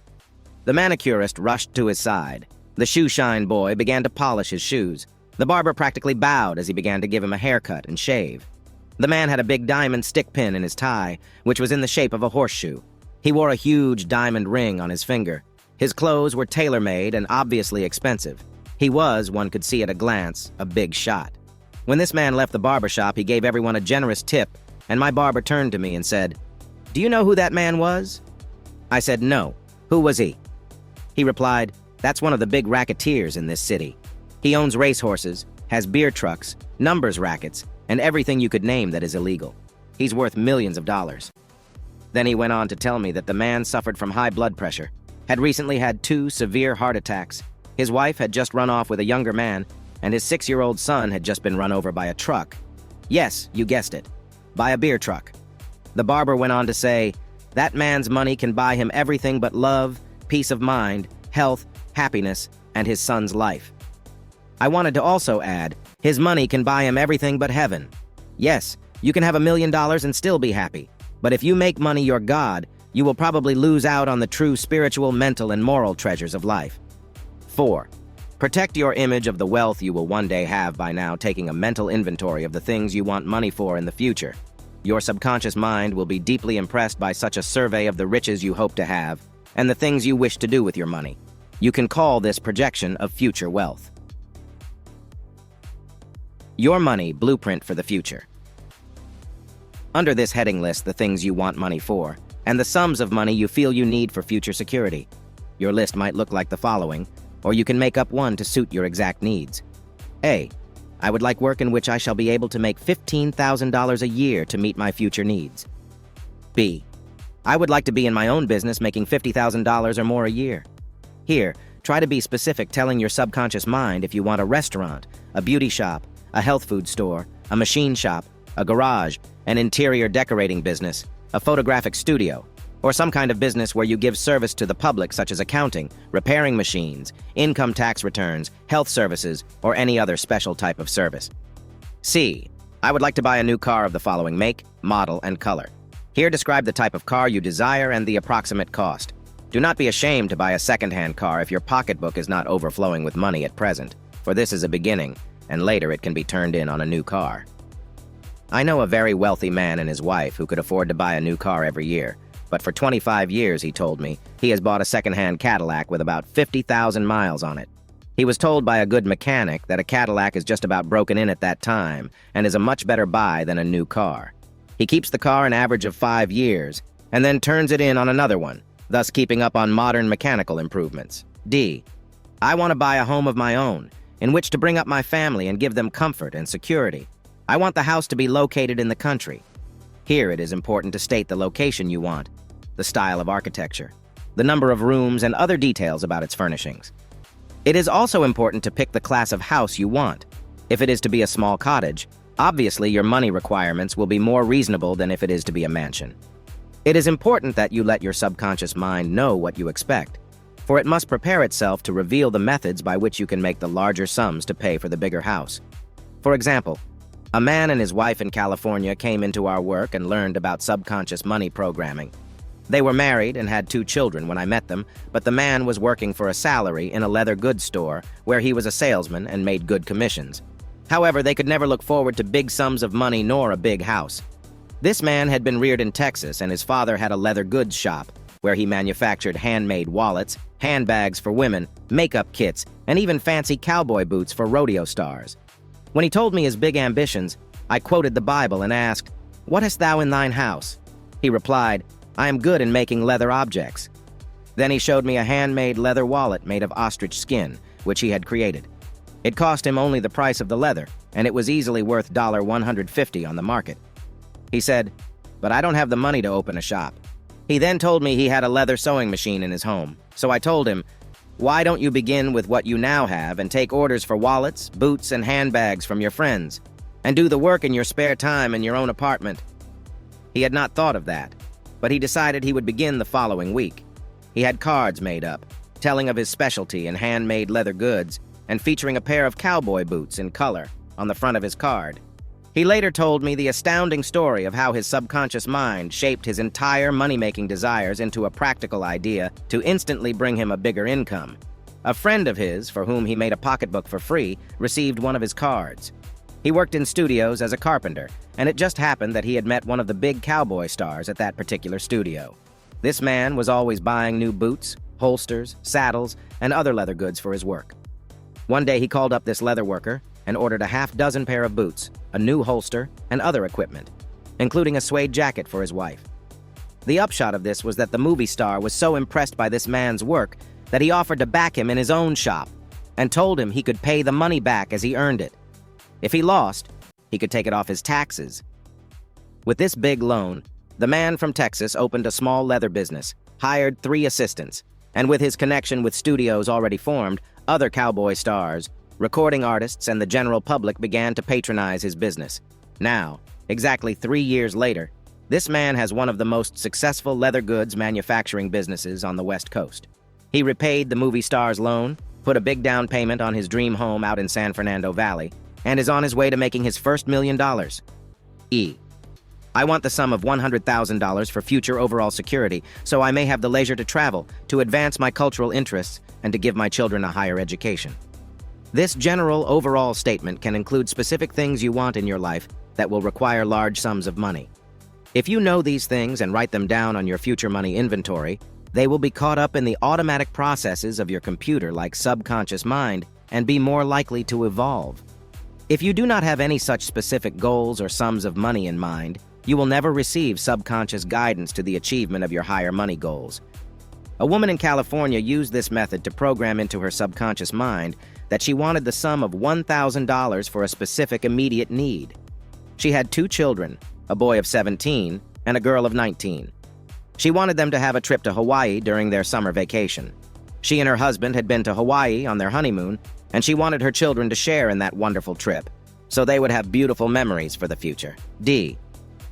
Speaker 1: The manicurist rushed to his side. The shoe-shine boy began to polish his shoes. The barber practically bowed as he began to give him a haircut and shave. The man had a big diamond stick pin in his tie, which was in the shape of a horseshoe. He wore a huge diamond ring on his finger. His clothes were tailor-made and obviously expensive. He was, one could see at a glance, a big shot. When this man left the barber shop, he gave everyone a generous tip, and my barber turned to me and said, "Do you know who that man was?" I said, "No. Who was he?" He replied, "That's one of the big racketeers in this city. He owns racehorses, has beer trucks, numbers rackets, and everything you could name that is illegal. He's worth millions of dollars." Then he went on to tell me that the man suffered from high blood pressure, had recently had 2 severe heart attacks, his wife had just run off with a younger man, and his 6-year-old son had just been run over by a truck. Yes, you guessed it, by a beer truck. The barber went on to say, that man's money can buy him everything but love, peace of mind, health, happiness, and his son's life. I wanted to also add, his money can buy him everything but heaven. Yes, you can have $1 million and still be happy, but if you make money your god, you will probably lose out on the true spiritual, mental, and moral treasures of life. 4. Protect your image of the wealth you will one day have by now taking a mental inventory of the things you want money for in the future. Your subconscious mind will be deeply impressed by such a survey of the riches you hope to have and the things you wish to do with your money. You can call this projection of future wealth. Your money blueprint for the future. Under this heading list the things you want money for and the sums of money you feel you need for future security. Your list might look like the following, or you can make up one to suit your exact needs. A. I would like work in which I shall be able to make $15,000 a year to meet my future needs. B. I would like to be in my own business making $50,000 or more a year. Here, Try to be specific, telling your subconscious mind if you want a restaurant, a beauty shop, a health food store, a machine shop, a garage, an interior decorating business, a photographic studio, or some kind of business where you give service to the public such as accounting, repairing machines, income tax returns, health services, or any other special type of service. C. I would like to buy a new car of the following make, model, and color. Here describe the type of car you desire and the approximate cost. Do not be ashamed to buy a second-hand car if your pocketbook is not overflowing with money at present, for this is a beginning, and later it can be turned in on a new car. I know a very wealthy man and his wife who could afford to buy a new car every year, but for 25 years, he told me, he has bought a second-hand Cadillac with about 50,000 miles on it. He was told by a good mechanic that a Cadillac is just about broken in at that time and is a much better buy than a new car. He keeps the car an average of 5 years and then turns it in on another one, thus keeping up on modern mechanical improvements. D. I want to buy a home of my own, in which to bring up my family and give them comfort and security. I want the house to be located in the country. Here it is important to state the location you want, the style of architecture, the number of rooms, and other details about its furnishings. It is also important to pick the class of house you want. If it is to be a small cottage, obviously your money requirements will be more reasonable than if it is to be a mansion. It is important that you let your subconscious mind know what you expect, for it must prepare itself to reveal the methods by which you can make the larger sums to pay for the bigger house. For example, a man and his wife in California came into our work and learned about subconscious money programming. They were married and had 2 children when I met them, but the man was working for a salary in a leather goods store where he was a salesman and made good commissions. However, they could never look forward to big sums of money nor a big house. This man had been reared in Texas, and his father had a leather goods shop where he manufactured handmade wallets, handbags for women, makeup kits, and even fancy cowboy boots for rodeo stars. When he told me his big ambitions, I quoted the Bible and asked, "What hast thou in thine house?" He replied, "I am good in making leather objects." Then he showed me a handmade leather wallet made of ostrich skin, which he had created. It cost him only the price of the leather, and it was easily worth $150 on the market. He said, "But I don't have the money to open a shop." He then told me he had a leather sewing machine in his home, so I told him, "Why don't you begin with what you now have and take orders for wallets, boots, and handbags from your friends, and do the work in your spare time in your own apartment?" He had not thought of that, but he decided he would begin the following week. He had cards made up, telling of his specialty in handmade leather goods and featuring a pair of cowboy boots in color on the front of his card. He later told me the astounding story of how his subconscious mind shaped his entire money-making desires into a practical idea to instantly bring him a bigger income. A friend of his, for whom he made a pocketbook for free, received one of his cards. He worked in studios as a carpenter, and it just happened that he had met one of the big cowboy stars at that particular studio. This man was always buying new boots, holsters, saddles, and other leather goods for his work. One day he called up this leather worker and ordered a half-dozen pair of boots, a new holster, and other equipment, including a suede jacket for his wife. The upshot of this was that the movie star was so impressed by this man's work that he offered to back him in his own shop and told him he could pay the money back as he earned it. If he lost, he could take it off his taxes. With this big loan, the man from Texas opened a small leather business, hired 3 assistants, and with his connection with studios already formed, other cowboy stars, recording artists, and the general public began to patronize his business. Now, exactly 3 years later, this man has one of the most successful leather goods manufacturing businesses on the West Coast. He repaid the movie star's loan, put a big down payment on his dream home out in San Fernando Valley, and is on his way to making his first $1 million. E. I want the sum of $100,000 for future overall security, so I may have the leisure to travel, to advance my cultural interests, and to give my children a higher education. This general overall statement can include specific things you want in your life that will require large sums of money. If you know these things and write them down on your future money inventory, they will be caught up in the automatic processes of your computer like subconscious mind and be more likely to evolve. If you do not have any such specific goals or sums of money in mind, you will never receive subconscious guidance to the achievement of your higher money goals. A woman in California used this method to program into her subconscious mind that she wanted the sum of $1,000 for a specific immediate need. She had 2 children, a boy of 17 and a girl of 19. She wanted them to have a trip to Hawaii during their summer vacation. She and her husband had been to Hawaii on their honeymoon, and she wanted her children to share in that wonderful trip, so they would have beautiful memories for the future. D.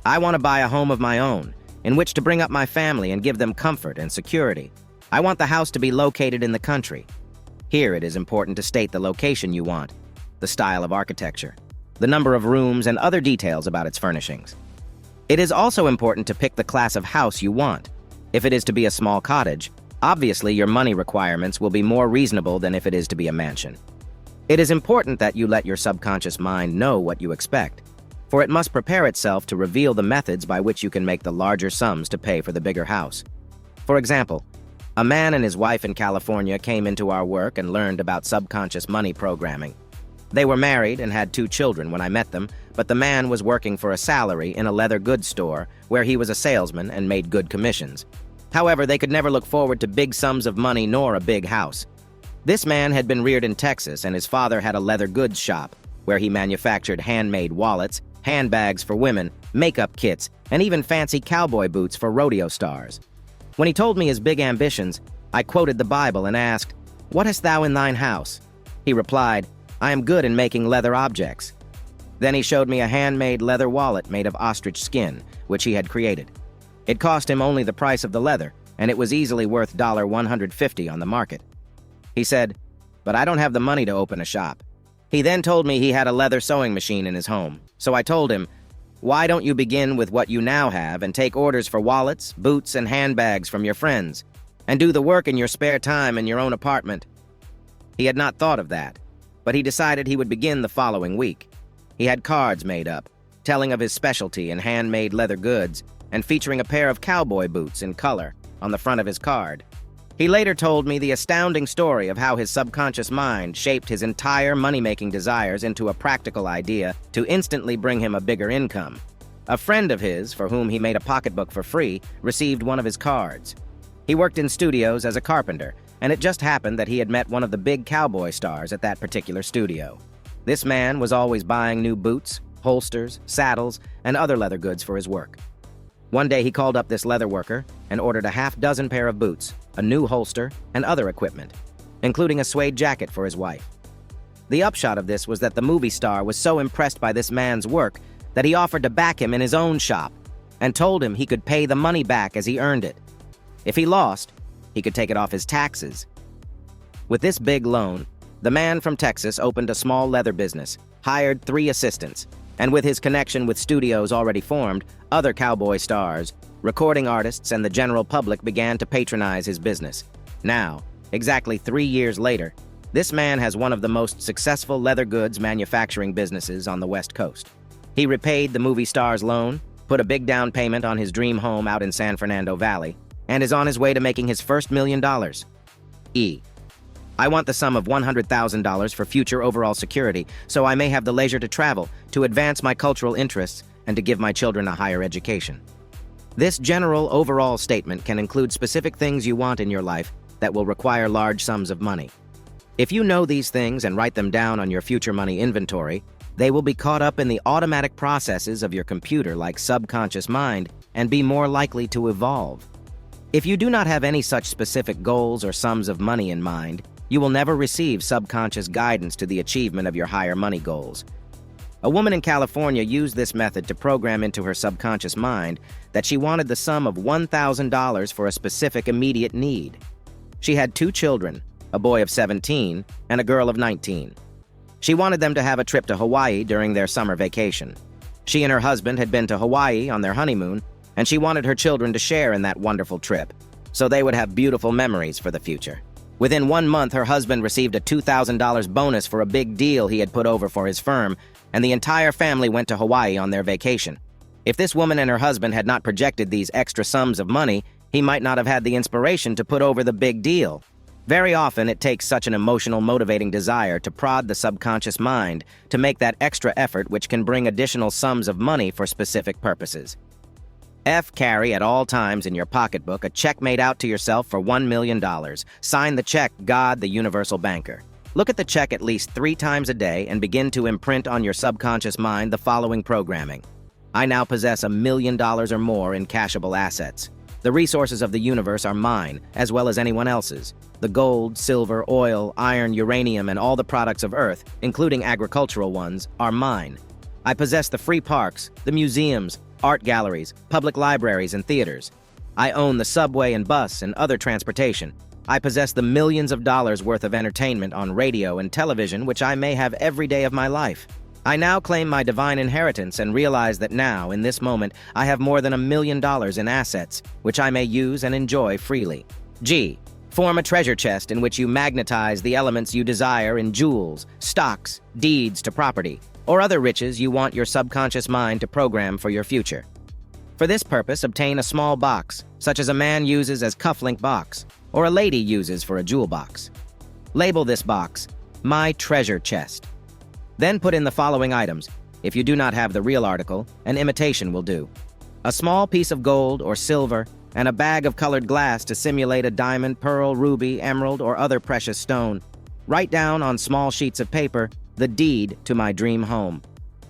Speaker 1: I want to buy a home of my own, in which to bring up my family and give them comfort and security. I want the house to be located in the country. Here it is important to state the location you want, the style of architecture, the number of rooms, and other details about its furnishings. It is also important to pick the class of house you want. If it is to be a small cottage, obviously your money requirements will be more reasonable than if it is to be a mansion. It is important that you let your subconscious mind know what you expect, for it must prepare itself to reveal the methods by which you can make the larger sums to pay for the bigger house. For example, a man and his wife in California came into our work and learned about subconscious money programming. They were married and had 2 children when I met them, but the man was working for a salary in a leather goods store where he was a salesman and made good commissions. However, they could never look forward to big sums of money nor a big house. This man had been reared in Texas, and his father had a leather goods shop where he manufactured handmade wallets, handbags for women, makeup kits, and even fancy cowboy boots for rodeo stars. When he told me his big ambitions, I quoted the Bible and asked, "What hast thou in thine house?" He replied, "I am good in making leather objects." Then he showed me a handmade leather wallet made of ostrich skin, which he had created. It cost him only the price of the leather, and it was easily worth $150 on the market. He said, "But I don't have the money to open a shop." He then told me he had a leather sewing machine in his home, so I told him, "Why don't you begin with what you now have and take orders for wallets, boots, and handbags from your friends, and do the work in your spare time in your own apartment?" He had not thought of that, but he decided he would begin the following week. He had cards made up, telling of his specialty in handmade leather goods and featuring a pair of cowboy boots in color on the front of his card. He later told me the astounding story of how his subconscious mind shaped his entire money-making desires into a practical idea to instantly bring him a bigger income. A friend of his, for whom he made a pocketbook for free, received one of his cards. He worked in studios as a carpenter, and it just happened that he had met one of the big cowboy stars at that particular studio. This man was always buying new boots, holsters, saddles, and other leather goods for his work. One day he called up this leather worker and ordered a half-dozen pair of boots, a new holster, and other equipment, including a suede jacket for his wife. The upshot of this was that the movie star was so impressed by this man's work that he offered to back him in his own shop and told him he could pay the money back as he earned it. If he lost, he could take it off his taxes. With this big loan, the man from Texas opened a small leather business, hired 3 assistants, and with his connection with studios already formed, other cowboy stars, recording artists, and the general public began to patronize his business. Now, exactly 3 years later, this man has one of the most successful leather goods manufacturing businesses on the West Coast. He repaid the movie star's loan, put a big down payment on his dream home out in San Fernando Valley, and is on his way to making his first $1 million. E. I want the sum of $100,000 for future overall security, so I may have the leisure to travel, to advance my cultural interests, and to give my children a higher education. This general overall statement can include specific things you want in your life that will require large sums of money. If you know these things and write them down on your future money inventory, they will be caught up in the automatic processes of your computer like subconscious mind and be more likely to evolve. If you do not have any such specific goals or sums of money in mind, you will never receive subconscious guidance to the achievement of your higher money goals. A woman in California used this method to program into her subconscious mind that she wanted the sum of $1,000 for a specific immediate need. She had 2 children, a boy of 17 and a girl of 19. She wanted them to have a trip to Hawaii during their summer vacation. She and her husband had been to Hawaii on their honeymoon, and she wanted her children to share in that wonderful trip, so they would have beautiful memories for the future. Within 1 month, her husband received a $2,000 bonus for a big deal he had put over for his firm, and the entire family went to Hawaii on their vacation. If this woman and her husband had not projected these extra sums of money, he might not have had the inspiration to put over the big deal. Very often, it takes such an emotional, motivating desire to prod the subconscious mind to make that extra effort which can bring additional sums of money for specific purposes. Carry at all times in your pocketbook a check made out to yourself for $1 million. Sign the check, God, the Universal Banker. Look at the check at least 3 times a day and begin to imprint on your subconscious mind the following programming. I now possess $1 million or more in cashable assets. The resources of the universe are mine, as well as anyone else's. The gold, silver, oil, iron, uranium, and all the products of Earth, including agricultural ones, are mine. I possess the free parks, the museums, art galleries, public libraries, and theaters. I own the subway and bus and other transportation. I possess the millions of dollars worth of entertainment on radio and television which I may have every day of my life. I now claim my divine inheritance and realize that now, in this moment, I have more than $1 million in assets, which I may use and enjoy freely. G. Form a treasure chest in which you magnetize the elements you desire in jewels, stocks, deeds to property, or other riches you want your subconscious mind to program for your future. For this purpose, obtain a small box, such as a man uses as cufflink box, or a lady uses for a jewel box. Label this box, My Treasure Chest. Then put in the following items. If you do not have the real article, an imitation will do. A small piece of gold or silver, and a bag of colored glass to simulate a diamond, pearl, ruby, emerald, or other precious stone. Write down on small sheets of paper the deed to my dream home.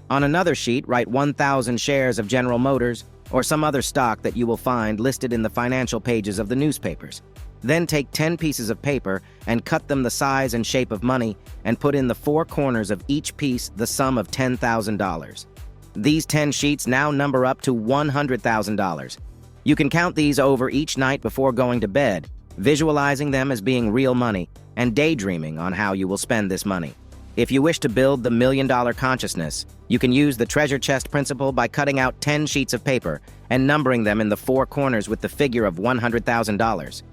Speaker 1: On another sheet, write 1,000 shares of General Motors or some other stock that you will find listed in the financial pages of the newspapers. Then take 10 pieces of paper and cut them the size and shape of money and put in the 4 corners of each piece the sum of $10,000. These 10 sheets now number up to $100,000. You can count these over each night before going to bed, visualizing them as being real money and daydreaming on how you will spend this money. If you wish to build the $1 million consciousness, you can use the treasure chest principle by cutting out 10 sheets of paper and numbering them in the 4 corners with the figure of $100,000.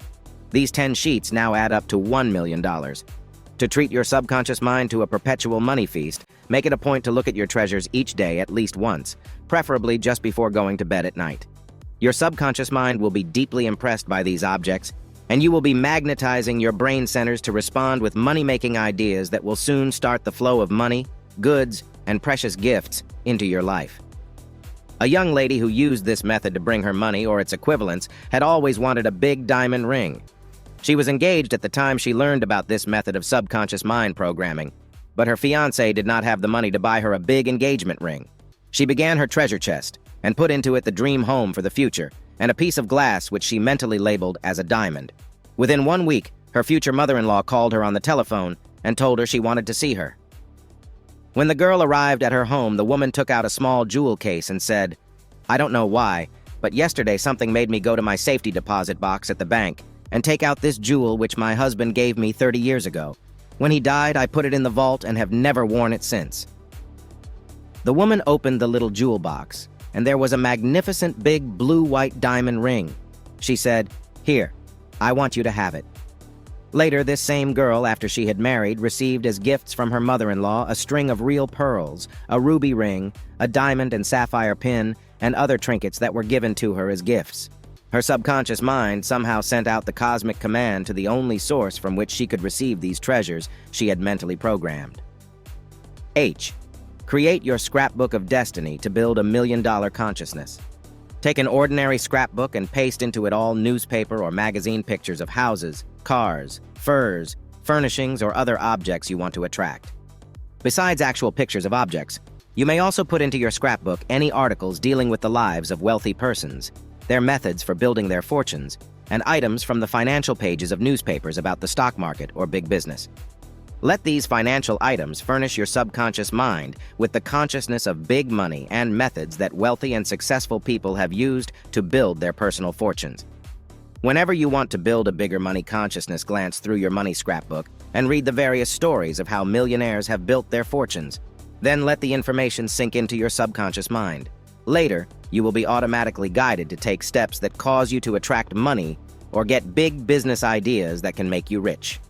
Speaker 1: These 10 sheets now add up to $1 million. To treat your subconscious mind to a perpetual money feast, make it a point to look at your treasures each day at least once, preferably just before going to bed at night. Your subconscious mind will be deeply impressed by these objects, and you will be magnetizing your brain centers to respond with money-making ideas that will soon start the flow of money, goods, and precious gifts into your life. A young lady who used this method to bring her money or its equivalents had always wanted a big diamond ring. She was engaged at the time she learned about this method of subconscious mind programming, but her fiancé did not have the money to buy her a big engagement ring. She began her treasure chest and put into it the dream home for the future and a piece of glass which she mentally labeled as a diamond. Within 1 week, her future mother-in-law called her on the telephone and told her she wanted to see her. When the girl arrived at her home, the woman took out a small jewel case and said, "I don't know why, but yesterday something made me go to my safety deposit box at the bank and take out this jewel which my husband gave me 30 years ago. When he died, I put it in the vault and have never worn it since." The woman opened the little jewel box, and there was a magnificent big blue-white diamond ring. She said, "Here, I want you to have it." Later, this same girl, after she had married, received as gifts from her mother-in-law a string of real pearls, a ruby ring, a diamond and sapphire pin, and other trinkets that were given to her as gifts. Her subconscious mind somehow sent out the cosmic command to the only source from which she could receive these treasures she had mentally programmed. H. Create your scrapbook of destiny to build $1 million consciousness. Take an ordinary scrapbook and paste into it all newspaper or magazine pictures of houses, cars, furs, furnishings, or other objects you want to attract. Besides actual pictures of objects, you may also put into your scrapbook any articles dealing with the lives of wealthy persons, their methods for building their fortunes, and items from the financial pages of newspapers about the stock market or big business. Let these financial items furnish your subconscious mind with the consciousness of big money and methods that wealthy and successful people have used to build their personal fortunes. Whenever you want to build a bigger money consciousness, glance through your money scrapbook and read the various stories of how millionaires have built their fortunes. Then let the information sink into your subconscious mind. Later, you will be automatically guided to take steps that cause you to attract money or get big business ideas that can make you rich.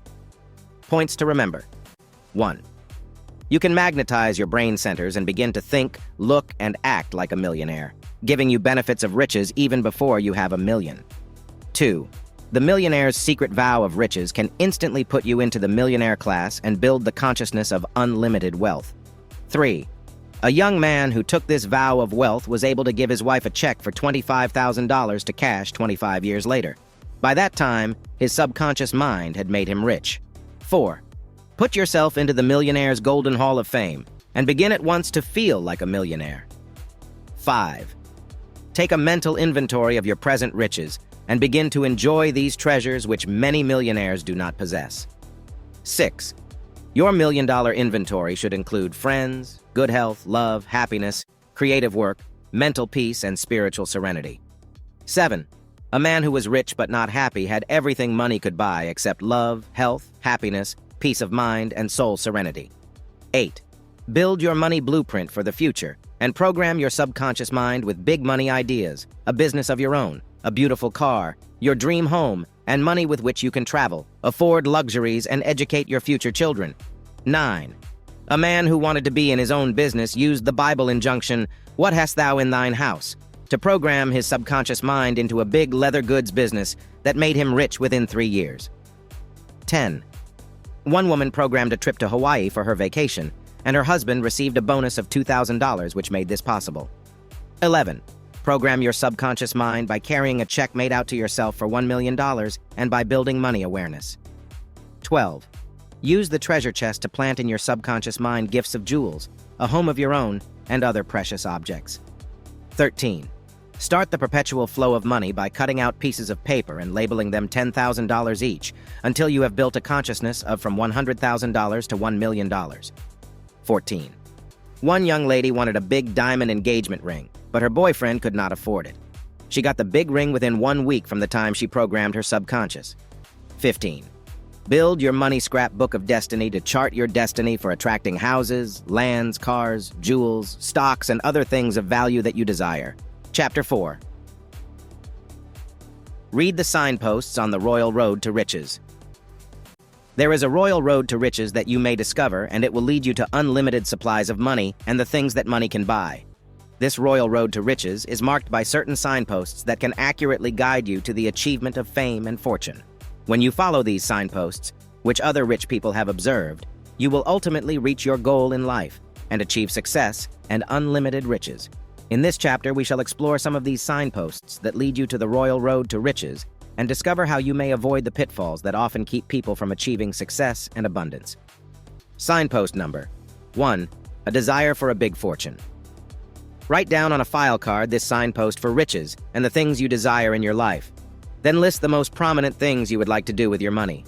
Speaker 1: Points to remember. 1. You can magnetize your brain centers and begin to think, look, and act like a millionaire, giving you benefits of riches even before you have $1 million. 2. The millionaire's secret vow of riches can instantly put you into the millionaire class and build the consciousness of unlimited wealth. 3. A young man who took this vow of wealth was able to give his wife a check for $25,000 to cash 25 years later. By that time, his subconscious mind had made him rich. 4. Put yourself into the millionaire's golden hall of fame and begin at once to feel like a millionaire. 5. Take a mental inventory of your present riches and begin to enjoy these treasures which many millionaires do not possess. 6. Your million-dollar inventory should include friends, good health, love, happiness, creative work, mental peace, and spiritual serenity. 7. A man who was rich but not happy had everything money could buy except love, health, happiness, peace of mind, and soul serenity. 8. Build your money blueprint for the future and program your subconscious mind with big money ideas, a business of your own, a beautiful car, your dream home, and money with which you can travel, afford luxuries, and educate your future children. 9. A man who wanted to be in his own business used the Bible injunction, "What hast thou in thine house?" to program his subconscious mind into a big leather goods business that made him rich within 3 years. 10. One woman programmed a trip to Hawaii for her vacation, and her husband received a bonus of $2,000, which made this possible. 11. Program your subconscious mind by carrying a check made out to yourself for $1 million and by building money awareness. 12. Use the treasure chest to plant in your subconscious mind gifts of jewels, a home of your own, and other precious objects. 13. Start the perpetual flow of money by cutting out pieces of paper and labeling them $10,000 each until you have built a consciousness of from $100,000 to $1 million. 14. One young lady wanted a big diamond engagement ring, but her boyfriend could not afford it. She got the big ring within 1 week from the time she programmed her subconscious. 15. Build your money scrapbook of destiny to chart your destiny for attracting houses, lands, cars, jewels, stocks, and other things of value that you desire. Chapter 4. Read the signposts on the royal road to riches. There is a royal road to riches that you may discover, and it will lead you to unlimited supplies of money and the things that money can buy. This royal road to riches is marked by certain signposts that can accurately guide you to the achievement of fame and fortune. When you follow these signposts, which other rich people have observed, you will ultimately reach your goal in life and achieve success and unlimited riches. In this chapter, we shall explore some of these signposts that lead you to the royal road to riches and discover how you may avoid the pitfalls that often keep people from achieving success and abundance. Signpost number 1. A desire for a big fortune. Write down on a file card this signpost for riches and the things you desire in your life. Then list the most prominent things you would like to do with your money.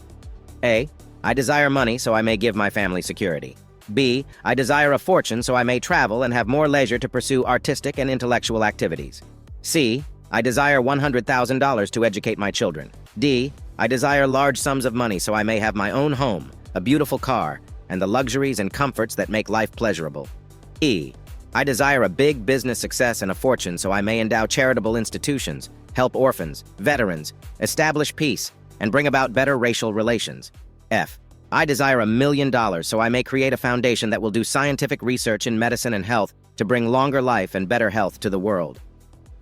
Speaker 1: A. I desire money so I may give my family security. B. I desire a fortune so I may travel and have more leisure to pursue artistic and intellectual activities. C. I desire $100,000 to educate my children. D. I desire large sums of money so I may have my own home, a beautiful car, and the luxuries and comforts that make life pleasurable. E. I desire a big business success and a fortune so I may endow charitable institutions, help orphans, veterans, establish peace, and bring about better racial relations. F. I desire $1 million so I may create a foundation that will do scientific research in medicine and health to bring longer life and better health to the world.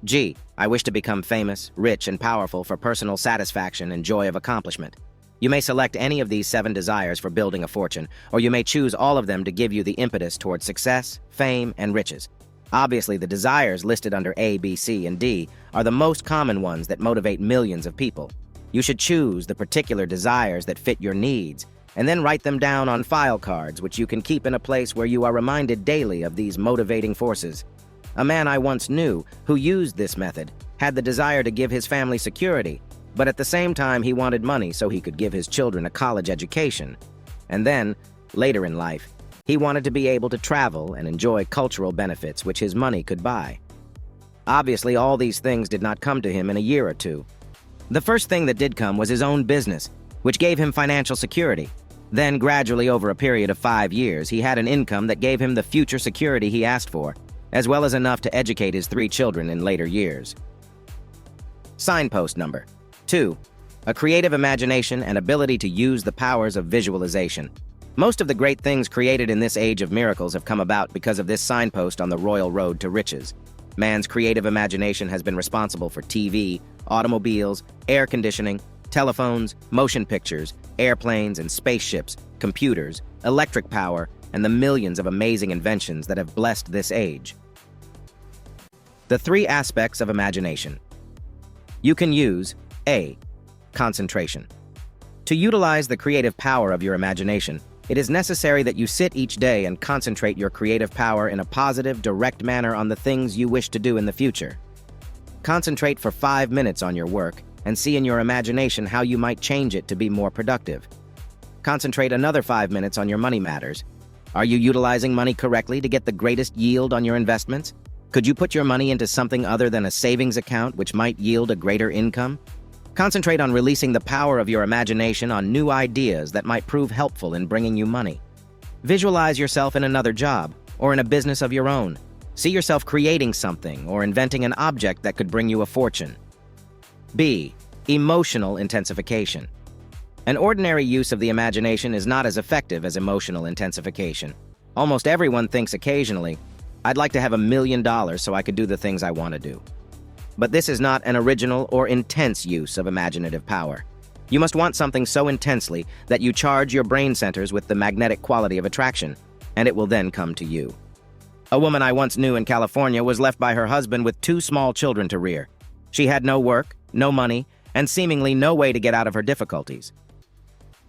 Speaker 1: G. I wish to become famous, rich, and powerful for personal satisfaction and joy of accomplishment. You may select any of these 7 desires for building a fortune, or you may choose all of them to give you the impetus towards success, fame, and riches. Obviously, the desires listed under A, B, C, and D are the most common ones that motivate millions of people. You should choose the particular desires that fit your needs, and then write them down on file cards, which you can keep in a place where you are reminded daily of these motivating forces. A man I once knew who used this method had the desire to give his family security, but at the same time he wanted money so he could give his children a college education. And then, later in life, he wanted to be able to travel and enjoy cultural benefits which his money could buy. Obviously, all these things did not come to him in a year or two. The first thing that did come was his own business, which gave him financial security. Then, gradually over a period of 5 years, he had an income that gave him the future security he asked for, as well as enough to educate his 3 children in later years. Signpost number 2. A creative imagination and ability to use the powers of visualization. Most of the great things created in this age of miracles have come about because of this signpost on the royal road to riches. Man's creative imagination has been responsible for TV, automobiles, air conditioning, telephones, motion pictures, airplanes and spaceships, computers, electric power, and the millions of amazing inventions that have blessed this age. The 3 aspects of imagination. You can use A. Concentration. To utilize the creative power of your imagination, it is necessary that you sit each day and concentrate your creative power in a positive, direct manner on the things you wish to do in the future. Concentrate for 5 minutes on your work and see in your imagination how you might change it to be more productive. Concentrate another 5 minutes on your money matters. Are you utilizing money correctly to get the greatest yield on your investments? Could you put your money into something other than a savings account which might yield a greater income? Concentrate on releasing the power of your imagination on new ideas that might prove helpful in bringing you money. Visualize yourself in another job or in a business of your own. See yourself creating something or inventing an object that could bring you a fortune. B. Emotional intensification. An ordinary use of the imagination is not as effective as emotional intensification. Almost everyone thinks occasionally, "I'd like to have $1 million so I could do the things I want to do." But this is not an original or intense use of imaginative power. You must want something so intensely that you charge your brain centers with the magnetic quality of attraction, and it will then come to you. A woman I once knew in California was left by her husband with 2 small children to rear. She had no work, no money, and seemingly no way to get out of her difficulties.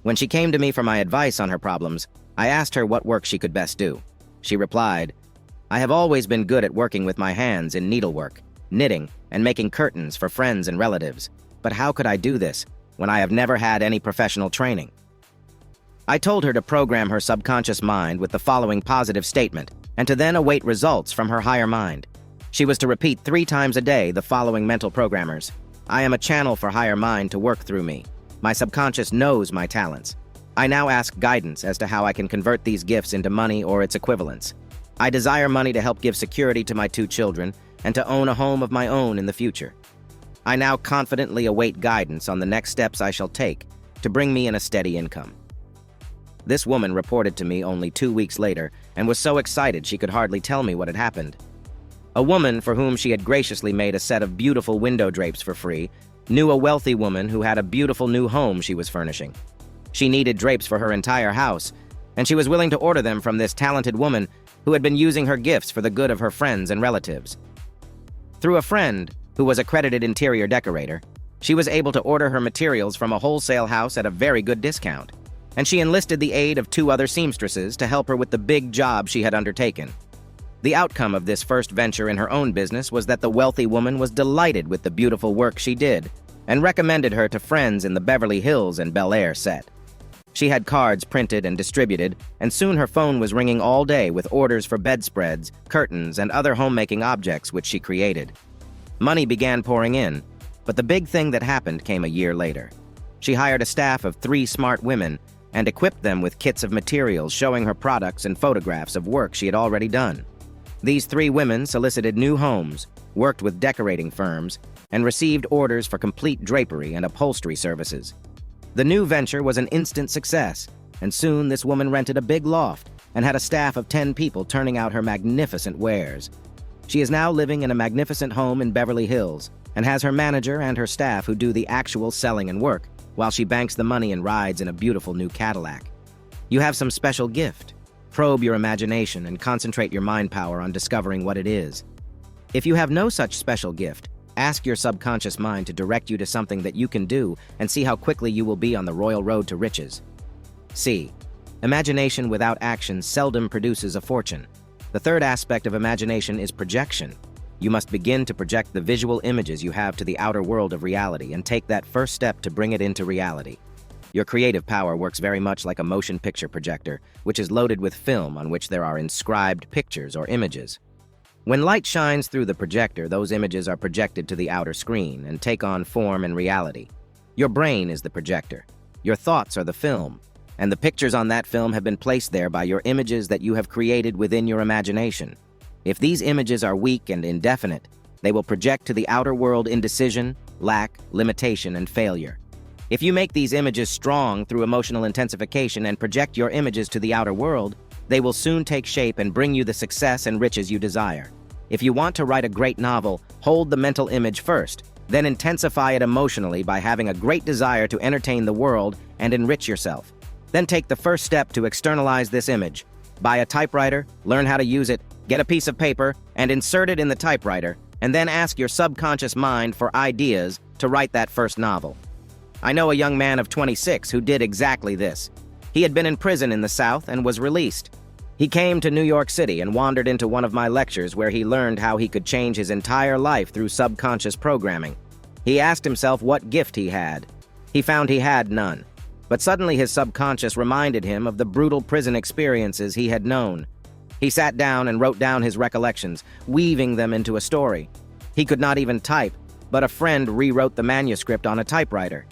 Speaker 1: When she came to me for my advice on her problems, I asked her what work she could best do. She replied, "I have always been good at working with my hands in needlework, knitting, and making curtains for friends and relatives. But how could I do this when I have never had any professional training?" I told her to program her subconscious mind with the following positive statement, and to then await results from her higher mind. She was to repeat 3 times a day the following mental programmers. "I am a channel for higher mind to work through me. My subconscious knows my talents. I now ask guidance as to how I can convert these gifts into money or its equivalents. I desire money to help give security to my 2 children and to own a home of my own in the future. I now confidently await guidance on the next steps I shall take to bring me in a steady income." This woman reported to me only 2 weeks later and was so excited she could hardly tell me what had happened. A woman for whom she had graciously made a set of beautiful window drapes for free knew a wealthy woman who had a beautiful new home she was furnishing. She needed drapes for her entire house, and she was willing to order them from this talented woman who had been using her gifts for the good of her friends and relatives. Through a friend who was a accredited interior decorator, she was able to order her materials from a wholesale house at a very good discount, and she enlisted the aid of 2 other seamstresses to help her with the big job she had undertaken. The outcome of this first venture in her own business was that the wealthy woman was delighted with the beautiful work she did and recommended her to friends in the Beverly Hills and Bel Air set. She had cards printed and distributed, and soon her phone was ringing all day with orders for bedspreads, curtains, and other homemaking objects which she created. Money began pouring in, but the big thing that happened came a year later. She hired a staff of 3 smart women and equipped them with kits of materials showing her products and photographs of work she had already done. These 3 women solicited new homes, worked with decorating firms, and received orders for complete drapery and upholstery services. The new venture was an instant success, and soon this woman rented a big loft and had a staff of 10 people turning out her magnificent wares. She is now living in a magnificent home in Beverly Hills and has her manager and her staff who do the actual selling and work, while she banks the money and rides in a beautiful new Cadillac. You have some special gift. Probe your imagination and concentrate your mind power on discovering what it is. If you have no such special gift, ask your subconscious mind to direct you to something that you can do and see how quickly you will be on the royal road to riches. C. Imagination without action seldom produces a fortune. The third aspect of imagination is projection. You must begin to project the visual images you have to the outer world of reality and take that first step to bring it into reality. Your creative power works very much like a motion picture projector, which is loaded with film on which there are inscribed pictures or images. When light shines through the projector, those images are projected to the outer screen and take on form and reality. Your brain is the projector. Your thoughts are the film, and the pictures on that film have been placed there by your images that you have created within your imagination. If these images are weak and indefinite, they will project to the outer world indecision, lack, limitation, and failure. If you make these images strong through emotional intensification and project your images to the outer world, they will soon take shape and bring you the success and riches you desire. If you want to write a great novel, hold the mental image first, then intensify it emotionally by having a great desire to entertain the world and enrich yourself. Then take the first step to externalize this image. Buy a typewriter, learn how to use it, get a piece of paper, and insert it in the typewriter, and then ask your subconscious mind for ideas to write that first novel. I know a young man of 26 who did exactly this. He had been in prison in the South and was released. He came to New York City and wandered into one of my lectures where he learned how he could change his entire life through subconscious programming. He asked himself what gift he had. He found he had none. But suddenly his subconscious reminded him of the brutal prison experiences he had known. He sat down and wrote down his recollections, weaving them into a story. He could not even type, but a friend rewrote the manuscript on a typewriter.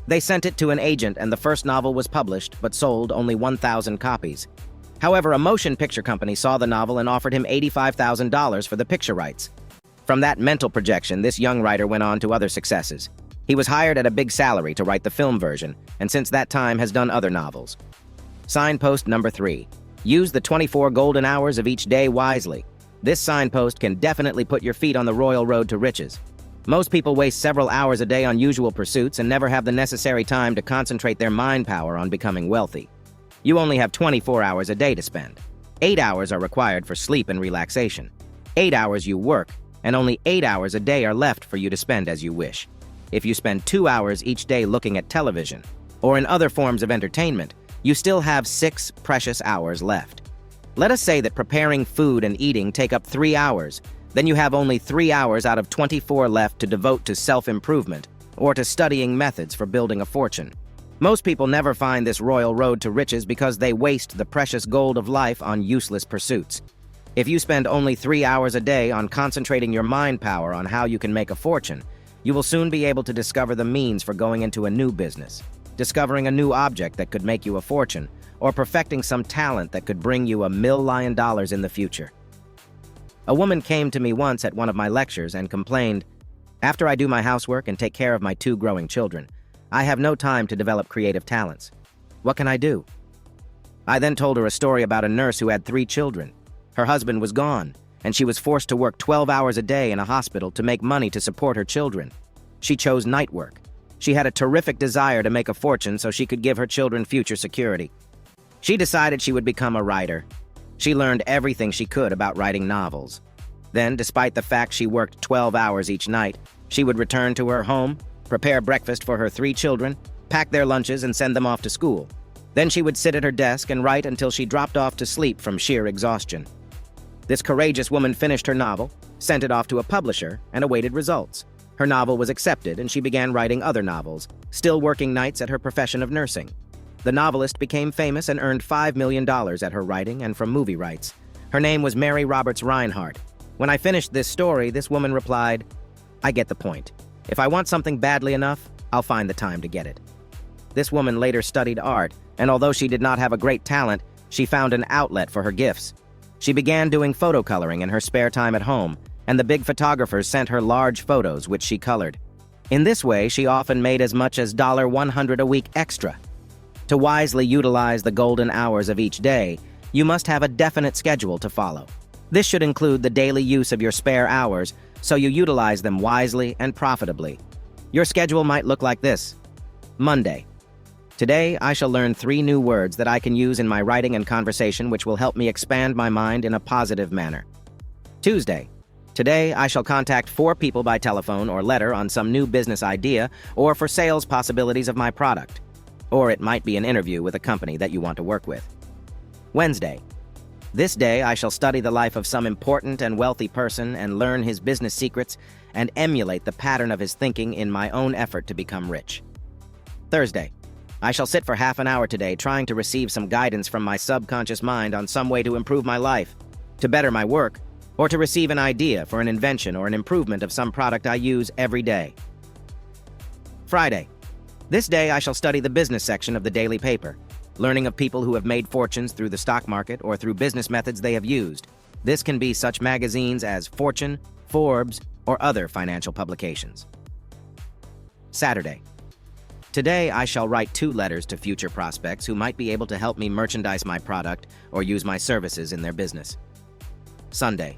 Speaker 1: They sent it to an agent and the first novel was published, but sold only 1,000 copies. However, a motion picture company saw the novel and offered him $85,000 for the picture rights. From that mental projection, this young writer went on to other successes. He was hired at a big salary to write the film version, and since that time has done other novels. Signpost number 3. Use the 24 golden hours of each day wisely. This signpost can definitely put your feet on the royal road to riches. Most people waste several hours a day on usual pursuits and never have the necessary time to concentrate their mind power on becoming wealthy. You only have 24 hours a day to spend. 8 hours are required for sleep and relaxation. 8 hours you work, and only 8 hours a day are left for you to spend as you wish. If you spend 2 hours each day looking at television, or in other forms of entertainment, you still have 6 precious hours left. Let us say that preparing food and eating take up 3 hours, then you have only 3 hours out of 24 left to devote to self-improvement or to studying methods for building a fortune. Most people never find this royal road to riches because they waste the precious gold of life on useless pursuits. If you spend only 3 hours a day on concentrating your mind power on how you can make a fortune, you will soon be able to discover the means for going into a new business, discovering a new object that could make you a fortune, or perfecting some talent that could bring you $1 million in the future. A woman came to me once at one of my lectures and complained, "After I do my housework and take care of my 2 growing children, I have no time to develop creative talents. What can I do?" I then told her a story about a nurse who had 3 children. Her husband was gone, and she was forced to work 12 hours a day in a hospital to make money to support her children. She chose night work. She had a terrific desire to make a fortune so she could give her children future security. She decided she would become a writer. She learned everything she could about writing novels. Then, despite the fact she worked 12 hours each night, she would return to her home, prepare breakfast for her 3 children, pack their lunches and send them off to school. Then she would sit at her desk and write until she dropped off to sleep from sheer exhaustion. This courageous woman finished her novel, sent it off to a publisher, and awaited results. Her novel was accepted and she began writing other novels, still working nights at her profession of nursing. The novelist became famous and earned $5 million at her writing and from movie rights. Her name was Mary Roberts Reinhardt. When I finished this story, this woman replied, "I get the point. If I want something badly enough, I'll find the time to get it." This woman later studied art, and although she did not have a great talent, she found an outlet for her gifts. She began doing photo coloring in her spare time at home, and the big photographers sent her large photos which she colored. In this way, she often made as much as $100 a week extra. To wisely utilize the golden hours of each day, you must have a definite schedule to follow. This should include the daily use of your spare hours, so you utilize them wisely and profitably. Your schedule might look like this. Monday. Today, I shall learn 3 new words that I can use in my writing and conversation which will help me expand my mind in a positive manner. Tuesday. Today, I shall contact 4 people by telephone or letter on some new business idea or for sales possibilities of my product. Or it might be an interview with a company that you want to work with. Wednesday. This day, I shall study the life of some important and wealthy person and learn his business secrets and emulate the pattern of his thinking in my own effort to become rich. Thursday. I shall sit for half an hour today trying to receive some guidance from my subconscious mind on some way to improve my life, to better my work, or to receive an idea for an invention or an improvement of some product I use every day. Friday. This day I shall study the business section of the daily paper, learning of people who have made fortunes through the stock market or through business methods they have used. This can be such magazines as Fortune, Forbes, or other financial publications. Saturday. Today, I shall write 2 letters to future prospects who might be able to help me merchandise my product or use my services in their business. Sunday.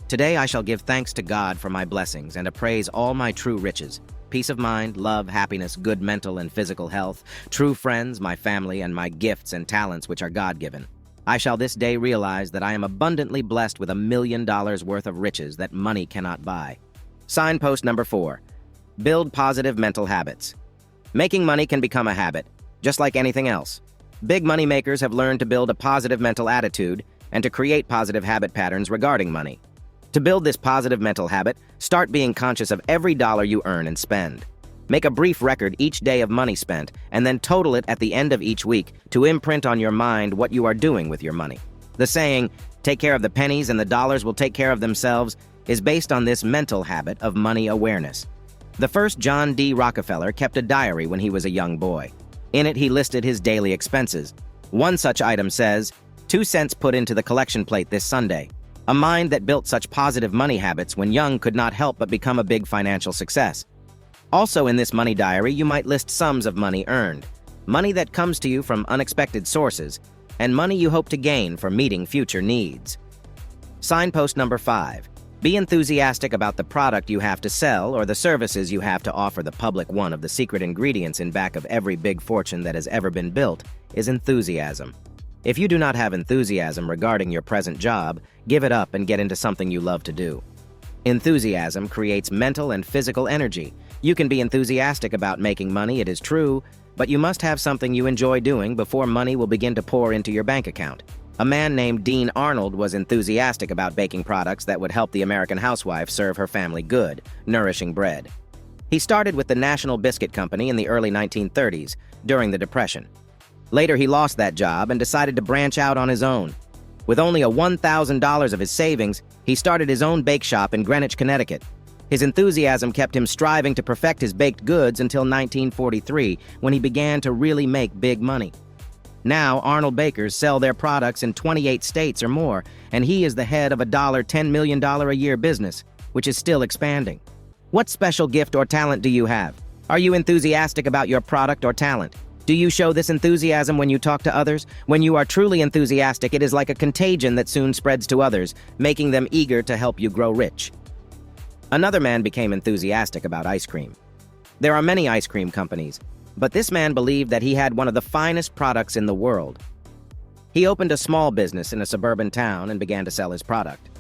Speaker 1: Today, I shall give thanks to God for my blessings and appraise all my true riches: peace of mind, love, happiness, good mental and physical health, true friends, my family, and my gifts and talents which are God-given. I shall this day realize that I am abundantly blessed with $1 million worth of riches that money cannot buy. Signpost number 4. Build positive mental habits. Making money can become a habit, just like anything else. Big money makers have learned to build a positive mental attitude and to create positive habit patterns regarding money. To build this positive mental habit, start being conscious of every dollar you earn and spend. Make a brief record each day of money spent, and then total it at the end of each week to imprint on your mind what you are doing with your money. The saying, "Take care of the pennies and the dollars will take care of themselves," is based on this mental habit of money awareness. The first John D. Rockefeller kept a diary when he was a young boy. In it, he listed his daily expenses. One such item says, 2 cents put into the collection plate this Sunday. A mind that built such positive money habits when young could not help but become a big financial success. Also in this money diary, you might list sums of money earned, money that comes to you from unexpected sources, and money you hope to gain for meeting future needs. Signpost number 5. Be enthusiastic about the product you have to sell or the services you have to offer the public. One of the secret ingredients in back of every big fortune that has ever been built is enthusiasm. If you do not have enthusiasm regarding your present job, give it up and get into something you love to do. Enthusiasm creates mental and physical energy. You can be enthusiastic about making money, it is true, but you must have something you enjoy doing before money will begin to pour into your bank account. A man named Dean Arnold was enthusiastic about baking products that would help the American housewife serve her family good, nourishing bread. He started with the National Biscuit Company in the early 1930s, during the Depression. Later, he lost that job and decided to branch out on his own. With only a $1,000 of his savings, he started his own bake shop in Greenwich, Connecticut. His enthusiasm kept him striving to perfect his baked goods until 1943, when he began to really make big money. Now, Arnold bakers sell their products in 28 states or more, and he is the head of a $10 million a year business, which is still expanding. What special gift or talent do you have? Are you enthusiastic about your product or talent? Do you show this enthusiasm when you talk to others? When you are truly enthusiastic, it is like a contagion that soon spreads to others, making them eager to help you grow rich. Another man became enthusiastic about ice cream. There are many ice cream companies, but this man believed that he had one of the finest products in the world. He opened a small business in a suburban town and began to sell his product.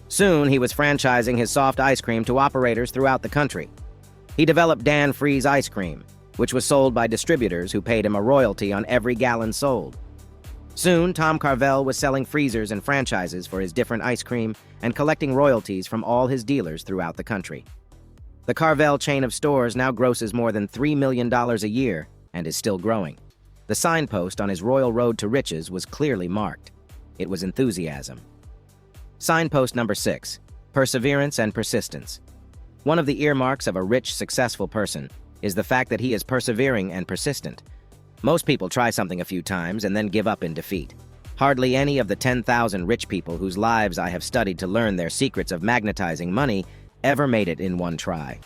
Speaker 1: Soon, he was franchising his soft ice cream to operators throughout the country. He developed Dan Freeze ice cream, which was sold by distributors who paid him a royalty on every gallon sold. Soon, Tom Carvel was selling freezers and franchises for his different ice cream and collecting royalties from all his dealers throughout the country. The Carvel chain of stores now grosses more than $3 million a year and is still growing. The signpost on his royal road to riches was clearly marked. It was enthusiasm. Signpost number 6. Perseverance and persistence. One of the earmarks of a rich, successful person is the fact that he is persevering and persistent. Most people try something a few times and then give up in defeat. Hardly any of the 10,000 rich people whose lives I have studied to learn their secrets of magnetizing money ever made it in one try.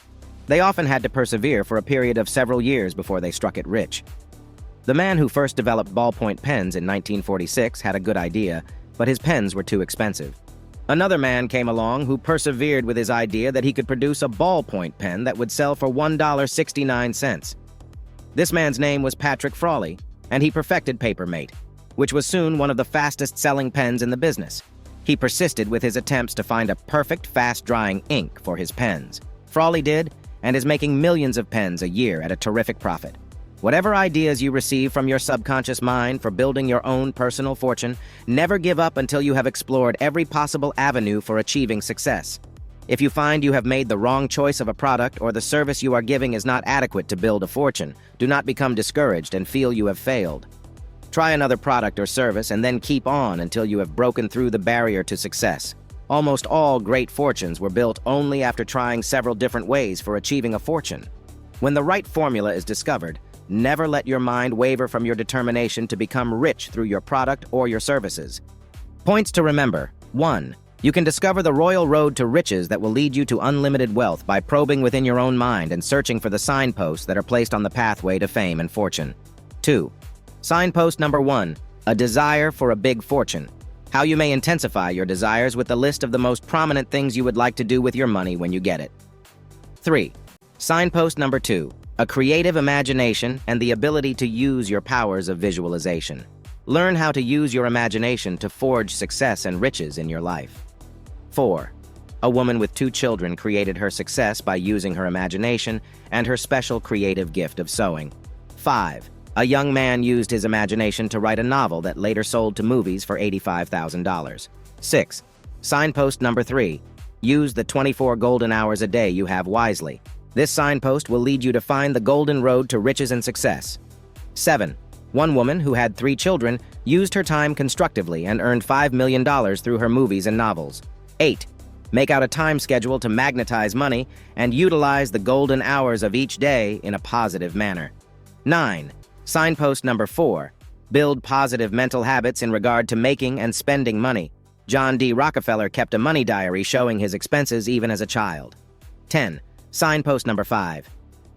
Speaker 1: They often had to persevere for a period of several years before they struck it rich. The man who first developed ballpoint pens in 1946 had a good idea, but his pens were too expensive. Another man came along who persevered with his idea that he could produce a ballpoint pen that would sell for $1.69. This man's name was Patrick Frawley, and he perfected Papermate, which was soon one of the fastest-selling pens in the business. He persisted with his attempts to find a perfect, fast-drying ink for his pens. Frawley did, and is making millions of pens a year at a terrific profit. Whatever ideas you receive from your subconscious mind for building your own personal fortune, never give up until you have explored every possible avenue for achieving success. If you find you have made the wrong choice of a product or the service you are giving is not adequate to build a fortune, do not become discouraged and feel you have failed. Try another product or service and then keep on until you have broken through the barrier to success. Almost all great fortunes were built only after trying several different ways for achieving a fortune. When the right formula is discovered, never let your mind waver from your determination to become rich through your product or your services. Points to remember. 1. You can discover the royal road to riches that will lead you to unlimited wealth by probing within your own mind and searching for the signposts that are placed on the pathway to fame and fortune. 2. Signpost number 1. A desire for a big fortune. How you may intensify your desires with the list of the most prominent things you would like to do with your money when you get it. 3. Signpost number 2. A creative imagination and the ability to use your powers of visualization. Learn how to use your imagination to forge success and riches in your life. 4. A woman with 2 children created her success by using her imagination and her special creative gift of sewing. 5. A young man used his imagination to write a novel that later sold to movies for $85,000. 6. Signpost number 3. Use the 24 golden hours a day you have wisely. This signpost will lead you to find the golden road to riches and success. 7. One woman who had 3 children used her time constructively and earned $5 million through her movies and novels. 8. Make out a time schedule to magnetize money and utilize the golden hours of each day in a positive manner. 9. Signpost number 4. Build positive mental habits in regard to making and spending money. John D. Rockefeller kept a money diary showing his expenses even as a child. 10. Signpost number 5.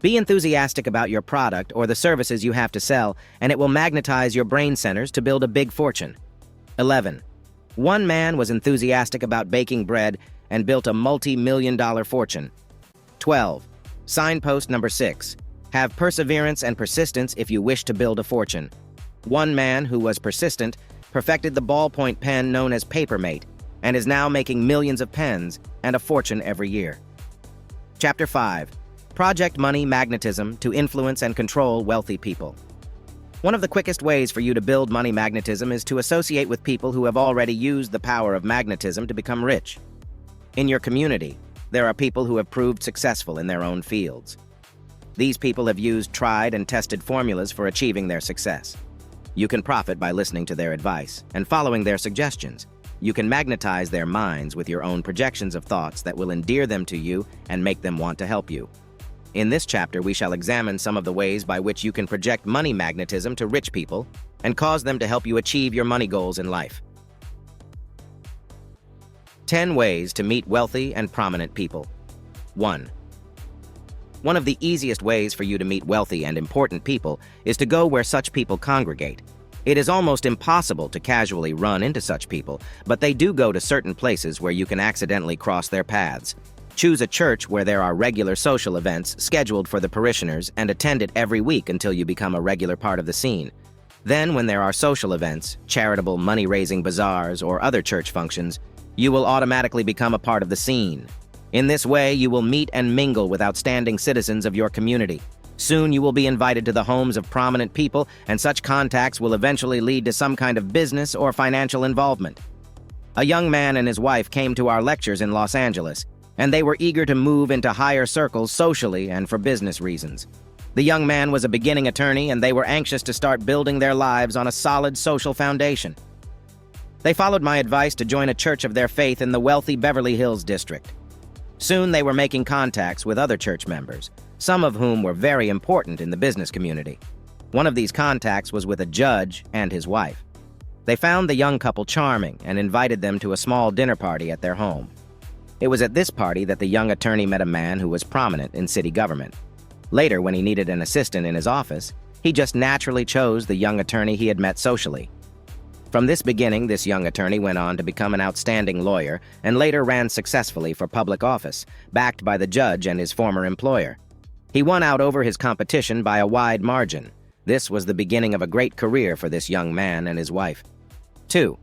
Speaker 1: Be enthusiastic about your product or the services you have to sell, and it will magnetize your brain centers to build a big fortune. 11. One man was enthusiastic about baking bread and built a multi-million-dollar fortune. 12. Signpost number 6. Have perseverance and persistence if you wish to build a fortune. One man who was persistent perfected the ballpoint pen known as Papermate and is now making millions of pens and a fortune every year. Chapter 5. Project Money Magnetism to Influence and Control Wealthy People. One of the quickest ways for you to build money magnetism is to associate with people who have already used the power of magnetism to become rich. In your community, there are people who have proved successful in their own fields. These people have used tried and tested formulas for achieving their success. You can profit by listening to their advice and following their suggestions. You can magnetize their minds with your own projections of thoughts that will endear them to you and make them want to help you. In this chapter, we shall examine some of the ways by which you can project money magnetism to rich people and cause them to help you achieve your money goals in life. 10 ways to meet wealthy and prominent people. 1. One of the easiest ways for you to meet wealthy and important people is to go where such people congregate. It is almost impossible to casually run into such people, but they do go to certain places where you can accidentally cross their paths. Choose a church where there are regular social events scheduled for the parishioners and attend it every week until you become a regular part of the scene. Then, when there are social events, charitable money-raising bazaars, or other church functions, you will automatically become a part of the scene. In this way, you will meet and mingle with outstanding citizens of your community. Soon you will be invited to the homes of prominent people, and such contacts will eventually lead to some kind of business or financial involvement. A young man and his wife came to our lectures in Los Angeles, and they were eager to move into higher circles socially and for business reasons. The young man was a beginning attorney, and they were anxious to start building their lives on a solid social foundation. They followed my advice to join a church of their faith in the wealthy Beverly Hills district. Soon they were making contacts with other church members, some of whom were very important in the business community. One of these contacts was with a judge and his wife. They found the young couple charming and invited them to a small dinner party at their home. It was at this party that the young attorney met a man who was prominent in city government. Later, when he needed an assistant in his office, he just naturally chose the young attorney he had met socially. From this beginning, this young attorney went on to become an outstanding lawyer and later ran successfully for public office, backed by the judge and his former employer. He won out over his competition by a wide margin. This was the beginning of a great career for this young man and his wife. 2.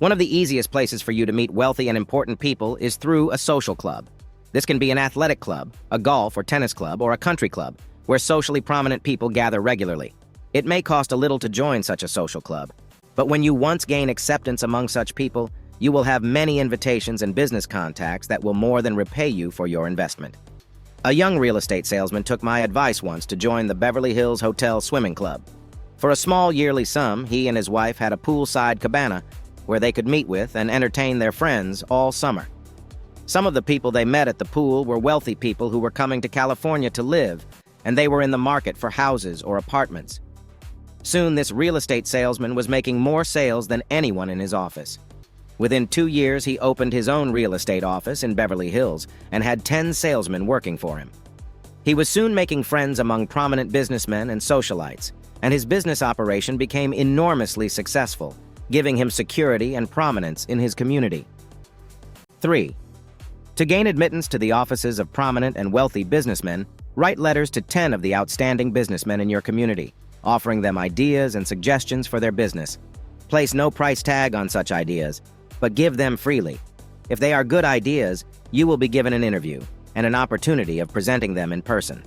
Speaker 1: One of the easiest places for you to meet wealthy and important people is through a social club. This can be an athletic club, a golf or tennis club, or a country club, where socially prominent people gather regularly. It may cost a little to join such a social club, but when you once gain acceptance among such people, you will have many invitations and business contacts that will more than repay you for your investment. A young real estate salesman took my advice once to join the Beverly Hills Hotel Swimming Club. For a small yearly sum, he and his wife had a poolside cabana where they could meet with and entertain their friends all summer. Some of the people they met at the pool were wealthy people who were coming to California to live, and they were in the market for houses or apartments. Soon, this real estate salesman was making more sales than anyone in his office. Within 2 years, he opened his own real estate office in Beverly Hills and had 10 salesmen working for him. He was soon making friends among prominent businessmen and socialites, and his business operation became enormously successful, giving him security and prominence in his community. 3. To gain admittance to the offices of prominent and wealthy businessmen, write letters to 10 of the outstanding businessmen in your community, offering them ideas and suggestions for their business. Place no price tag on such ideas, but give them freely. If they are good ideas, you will be given an interview and an opportunity of presenting them in person.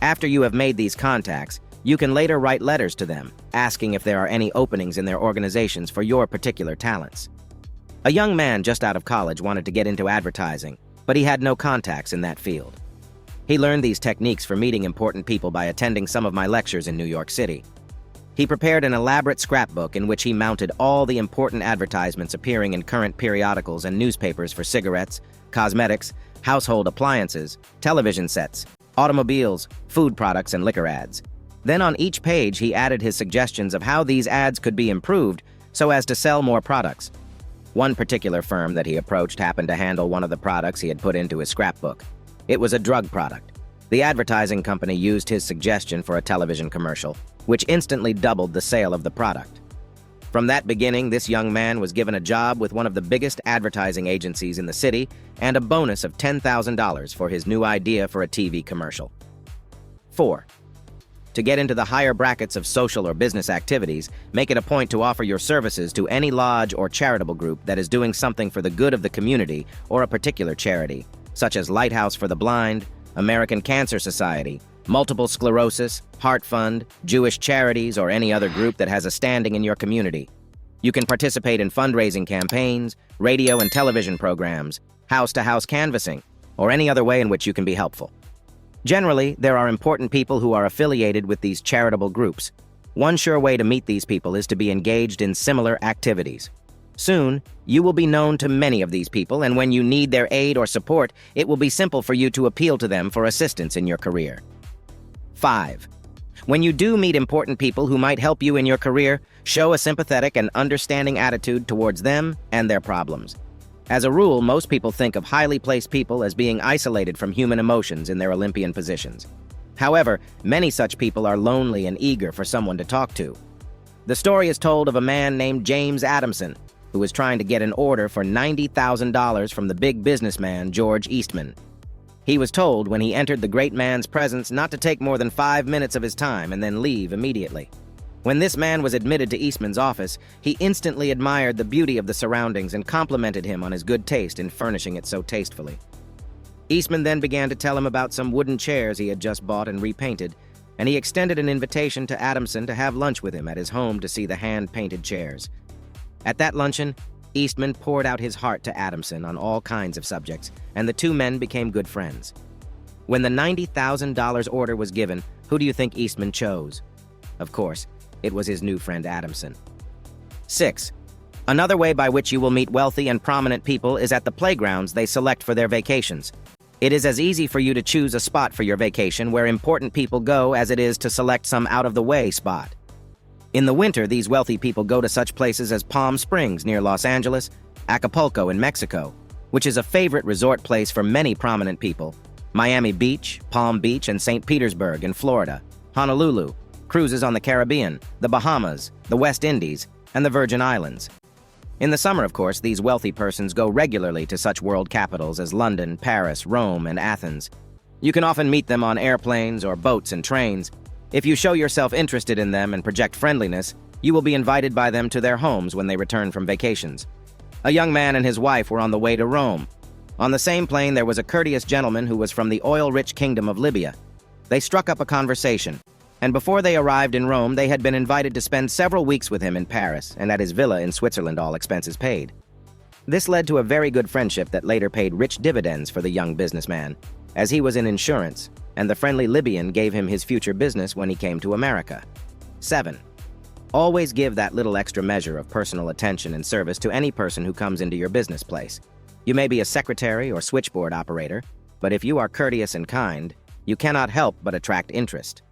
Speaker 1: After you have made these contacts, you can later write letters to them, asking if there are any openings in their organizations for your particular talents. A young man just out of college wanted to get into advertising, but he had no contacts in that field. He learned these techniques for meeting important people by attending some of my lectures in New York City. He prepared an elaborate scrapbook in which he mounted all the important advertisements appearing in current periodicals and newspapers for cigarettes, cosmetics, household appliances, television sets, automobiles, food products, and liquor ads. Then on each page he added his suggestions of how these ads could be improved so as to sell more products. One particular firm that he approached happened to handle one of the products he had put into his scrapbook. It was a drug product. The advertising company used his suggestion for a television commercial, which instantly doubled the sale of the product. From that beginning, this young man was given a job with one of the biggest advertising agencies in the city and a bonus of $10,000 for his new idea for a TV commercial. 4. To get into the higher brackets of social or business activities, make it a point to offer your services to any lodge or charitable group that is doing something for the good of the community or a particular charity, such as Lighthouse for the Blind, American Cancer Society, Multiple Sclerosis, Heart Fund, Jewish Charities, or any other group that has a standing in your community. You can participate in fundraising campaigns, radio and television programs, house-to-house canvassing, or any other way in which you can be helpful. Generally, there are important people who are affiliated with these charitable groups. One sure way to meet these people is to be engaged in similar activities. Soon, you will be known to many of these people, and when you need their aid or support, it will be simple for you to appeal to them for assistance in your career. 5. When you do meet important people who might help you in your career, show a sympathetic and understanding attitude towards them and their problems. As a rule, most people think of highly placed people as being isolated from human emotions in their Olympian positions. However, many such people are lonely and eager for someone to talk to. The story is told of a man named James Adamson, who was trying to get an order for $90,000 from the big businessman George Eastman. He was told when he entered the great man's presence not to take more than 5 minutes of his time and then leave immediately. When this man was admitted to Eastman's office, he instantly admired the beauty of the surroundings and complimented him on his good taste in furnishing it so tastefully. Eastman then began to tell him about some wooden chairs he had just bought and repainted, and he extended an invitation to Adamson to have lunch with him at his home to see the hand-painted chairs. At that luncheon, Eastman poured out his heart to Adamson on all kinds of subjects, and the two men became good friends. When the $90,000 order was given, who do you think Eastman chose? Of course, it was his new friend Adamson. 6. Another way by which you will meet wealthy and prominent people is at the playgrounds they select for their vacations. It is as easy for you to choose a spot for your vacation where important people go as it is to select some out-of-the-way spot. In the winter, these wealthy people go to such places as Palm Springs near Los Angeles, Acapulco in Mexico, which is a favorite resort place for many prominent people, Miami Beach, Palm Beach, and St. Petersburg in Florida, Honolulu, cruises on the Caribbean, the Bahamas, the West Indies, and the Virgin Islands. In the summer, of course, these wealthy persons go regularly to such world capitals as London, Paris, Rome, and Athens. You can often meet them on airplanes or boats and trains. If you show yourself interested in them and project friendliness, you will be invited by them to their homes when they return from vacations. A young man and his wife were on the way to Rome. On the same plane, there was a courteous gentleman who was from the oil-rich kingdom of Libya. They struck up a conversation, and before they arrived in Rome, they had been invited to spend several weeks with him in Paris and at his villa in Switzerland, all expenses paid. This led to a very good friendship that later paid rich dividends for the young businessman, as he was in insurance, and the friendly Libyan gave him his future business when he came to America. 7. Always give that little extra measure of personal attention and service to any person who comes into your business place. You may be a secretary or switchboard operator, but if you are courteous and kind, you cannot help but attract interest.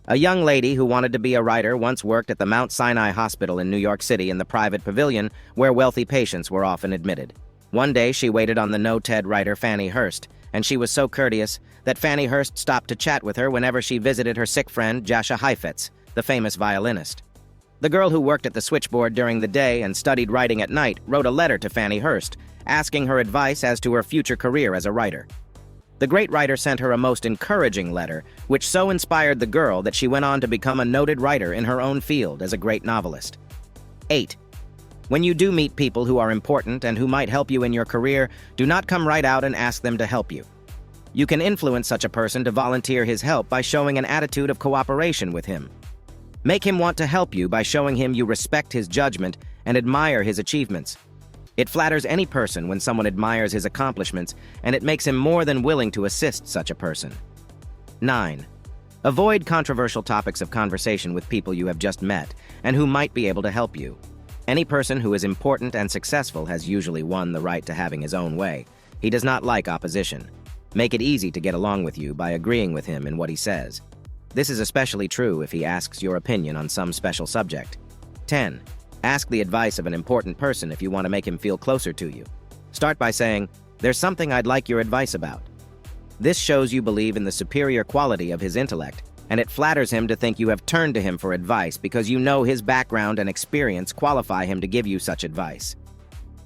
Speaker 1: A young lady who wanted to be a writer once worked at the Mount Sinai Hospital in New York City in the private pavilion where wealthy patients were often admitted. One day she waited on the no-TED writer Fanny Hurst, and she was so courteous that Fanny Hurst stopped to chat with her whenever she visited her sick friend Jascha Heifetz, the famous violinist. The girl who worked at the switchboard during the day and studied writing at night wrote a letter to Fanny Hurst, asking her advice as to her future career as a writer. The great writer sent her a most encouraging letter, which so inspired the girl that she went on to become a noted writer in her own field as a great novelist. 8. When you do meet people who are important and who might help you in your career, do not come right out and ask them to help you. You can influence such a person to volunteer his help by showing an attitude of cooperation with him. Make him want to help you by showing him you respect his judgment and admire his achievements. It flatters any person when someone admires his accomplishments, and it makes him more than willing to assist such a person. 9. Avoid controversial topics of conversation with people you have just met and who might be able to help you. Any person who is important and successful has usually won the right to having his own way. He does not like opposition. Make it easy to get along with you by agreeing with him in what he says. This is especially true if he asks your opinion on some special subject. 10. Ask the advice of an important person if you want to make him feel closer to you. Start by saying, "There's something I'd like your advice about." This shows you believe in the superior quality of his intellect, and it flatters him to think you have turned to him for advice because you know his background and experience qualify him to give you such advice.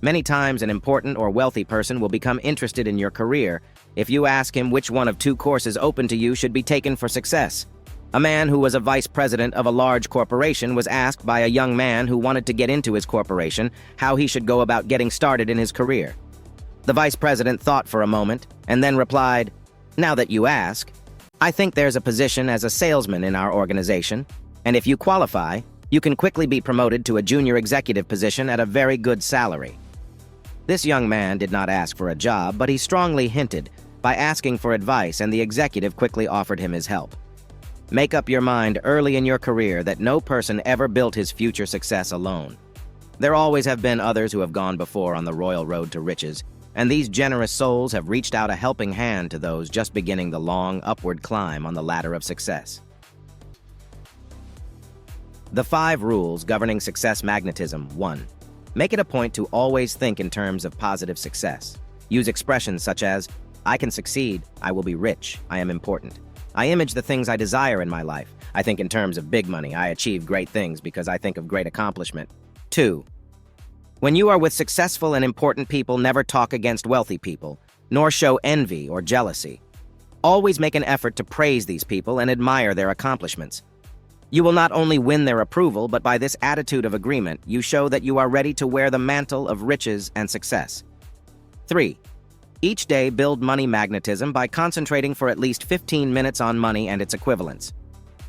Speaker 1: Many times an important or wealthy person will become interested in your career if you ask him which one of two courses open to you should be taken for success. A man who was a vice president of a large corporation was asked by a young man who wanted to get into his corporation how he should go about getting started in his career. The vice president thought for a moment and then replied, "Now that you ask, I think there's a position as a salesman in our organization, and if you qualify, you can quickly be promoted to a junior executive position at a very good salary." This young man did not ask for a job, but he strongly hinted by asking for advice, and the executive quickly offered him his help. Make up your mind early in your career that no person ever built his future success alone. There always have been others who have gone before on the royal road to riches, and these generous souls have reached out a helping hand to those just beginning the long, upward climb on the ladder of success. The 5 rules governing success magnetism. 1. Make it a point to always think in terms of positive success. Use expressions such as, "I can succeed, I will be rich, I am important. I image the things I desire in my life. I think in terms of big money. I achieve great things because I think of great accomplishment." 2. When you are with successful and important people, never talk against wealthy people, nor show envy or jealousy. Always make an effort to praise these people and admire their accomplishments. You will not only win their approval, but by this attitude of agreement, you show that you are ready to wear the mantle of riches and success. 3. Each day, build money magnetism by concentrating for at least 15 minutes on money and its equivalents.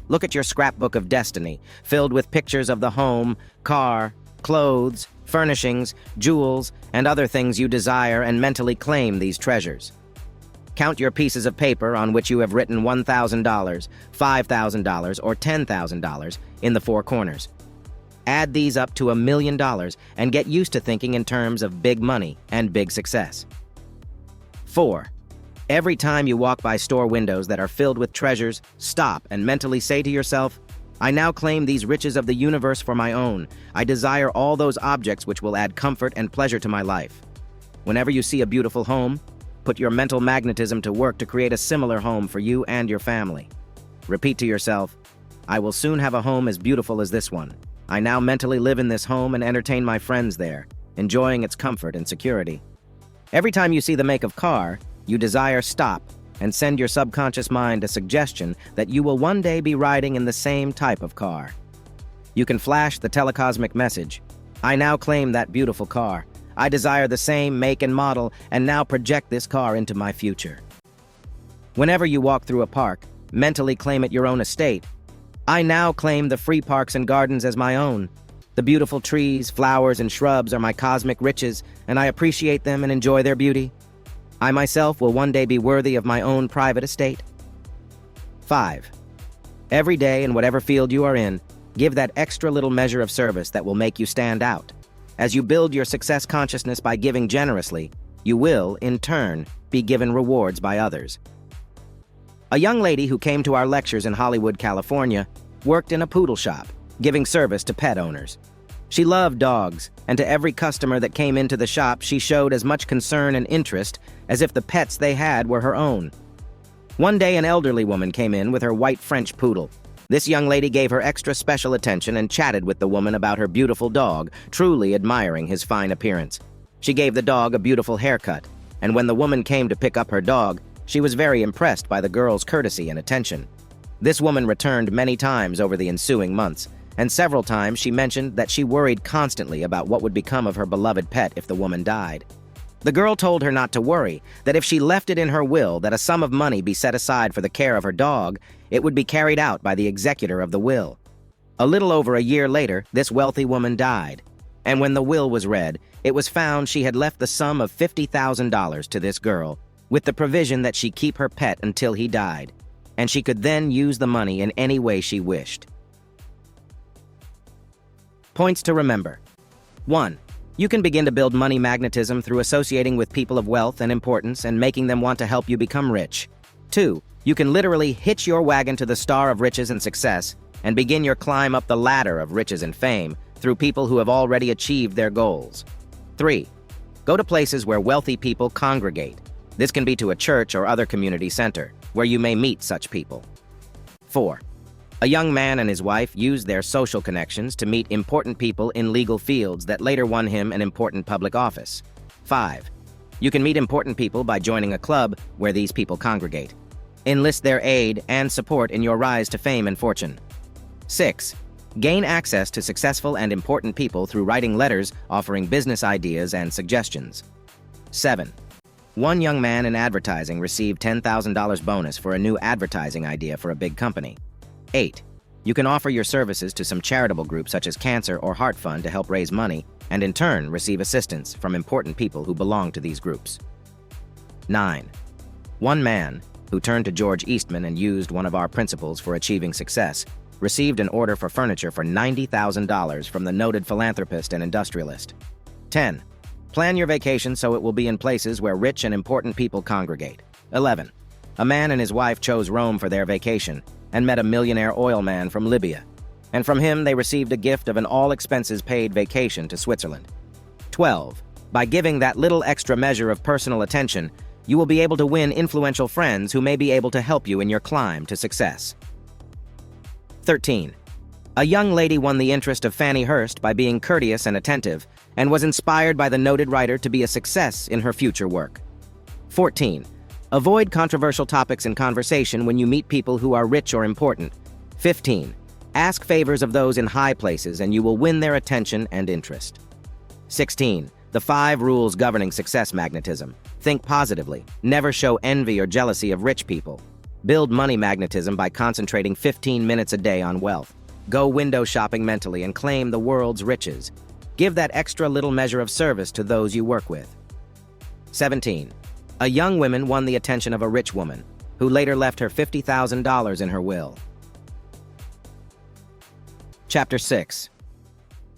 Speaker 1: Look at your scrapbook of destiny, filled with pictures of the home, car, clothes, furnishings, jewels, and other things you desire, and mentally claim these treasures. Count your pieces of paper on which you have written $1,000, $5,000, or $10,000 in the 4 corners. Add these up to $1 million and get used to thinking in terms of big money and big success. 4. Every time you walk by store windows that are filled with treasures, stop and mentally say to yourself, "I now claim these riches of the universe for my own. I desire all those objects which will add comfort and pleasure to my life." Whenever you see a beautiful home, put your mental magnetism to work to create a similar home for you and your family. Repeat to yourself, "I will soon have a home as beautiful as this one. I now mentally live in this home and entertain my friends there, enjoying its comfort and security." Every time you see the make of car you desire, stop and send your subconscious mind a suggestion that you will one day be riding in the same type of car. You can flash the telecosmic message, "I now claim that beautiful car. I desire the same make and model, and now project this car into my future." Whenever you walk through a park, mentally claim it your own estate. "I now claim the free parks and gardens as my own. The beautiful trees, flowers, and shrubs are my cosmic riches, and I appreciate them and enjoy their beauty. I myself will one day be worthy of my own private estate." 5. Every day, in whatever field you are in, give that extra little measure of service that will make you stand out. As you build your success consciousness by giving generously, you will, in turn, be given rewards by others. A young lady who came to our lectures in Hollywood, California, worked in a poodle shop, giving service to pet owners. She loved dogs, and to every customer that came into the shop, she showed as much concern and interest as if the pets they had were her own. One day, an elderly woman came in with her white French poodle. This young lady gave her extra special attention and chatted with the woman about her beautiful dog, truly admiring his fine appearance. She gave the dog a beautiful haircut, and when the woman came to pick up her dog, she was very impressed by the girl's courtesy and attention. This woman returned many times over the ensuing months, and several times she mentioned that she worried constantly about what would become of her beloved pet if the woman died. The girl told her not to worry, that if she left it in her will that a sum of money be set aside for the care of her dog, it would be carried out by the executor of the will. A little over a year later, this wealthy woman died, and when the will was read, it was found she had left the sum of $50,000 to this girl, with the provision that she keep her pet until he died, and she could then use the money in any way she wished. Points to remember. 1. You can begin to build money magnetism through associating with people of wealth and importance and making them want to help you become rich. 2. You can literally hitch your wagon to the star of riches and success and begin your climb up the ladder of riches and fame through people who have already achieved their goals. 3. Go to places where wealthy people congregate. This can be to a church or other community center, where you may meet such people. 4. A young man and his wife used their social connections to meet important people in legal fields that later won him an important public office. 5. You can meet important people by joining a club where these people congregate. Enlist their aid and support in your rise to fame and fortune. 6. Gain access to successful and important people through writing letters offering business ideas and suggestions. 7. One young man in advertising received $10,000 bonus for a new advertising idea for a big company. 8. You can offer your services to some charitable groups such as Cancer or Heart Fund to help raise money and in turn receive assistance from important people who belong to these groups. 9. One man, who turned to George Eastman and used one of our principles for achieving success, received an order for furniture for $90,000 from the noted philanthropist and industrialist. 10. Plan your vacation so it will be in places where rich and important people congregate. 11. A man and his wife chose Rome for their vacation and met a millionaire oil man from Libya, and from him they received a gift of an all-expenses-paid vacation to Switzerland. 12. By giving that little extra measure of personal attention, you will be able to win influential friends who may be able to help you in your climb to success. 13. A young lady won the interest of Fanny Hurst by being courteous and attentive, and was inspired by the noted writer to be a success in her future work. 14. Avoid controversial topics in conversation when you meet people who are rich or important. 15. Ask favors of those in high places and you will win their attention and interest. 16. The 5 rules governing success magnetism. Think positively. Never show envy or jealousy of rich people. Build money magnetism by concentrating 15 minutes a day on wealth. Go window shopping mentally and claim the world's riches. Give that extra little measure of service to those you work with. 17. A young woman won the attention of a rich woman, who later left her $50,000 in her will. Chapter 6.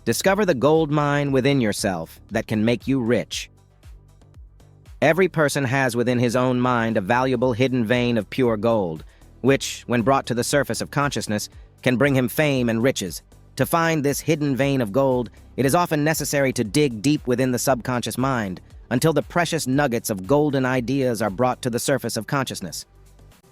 Speaker 1: Discover the gold mine within yourself that can make you rich. Every person has within his own mind a valuable hidden vein of pure gold, which, when brought to the surface of consciousness, can bring him fame and riches. To find this hidden vein of gold, it is often necessary to dig deep within the subconscious mind, until the precious nuggets of golden ideas are brought to the surface of consciousness.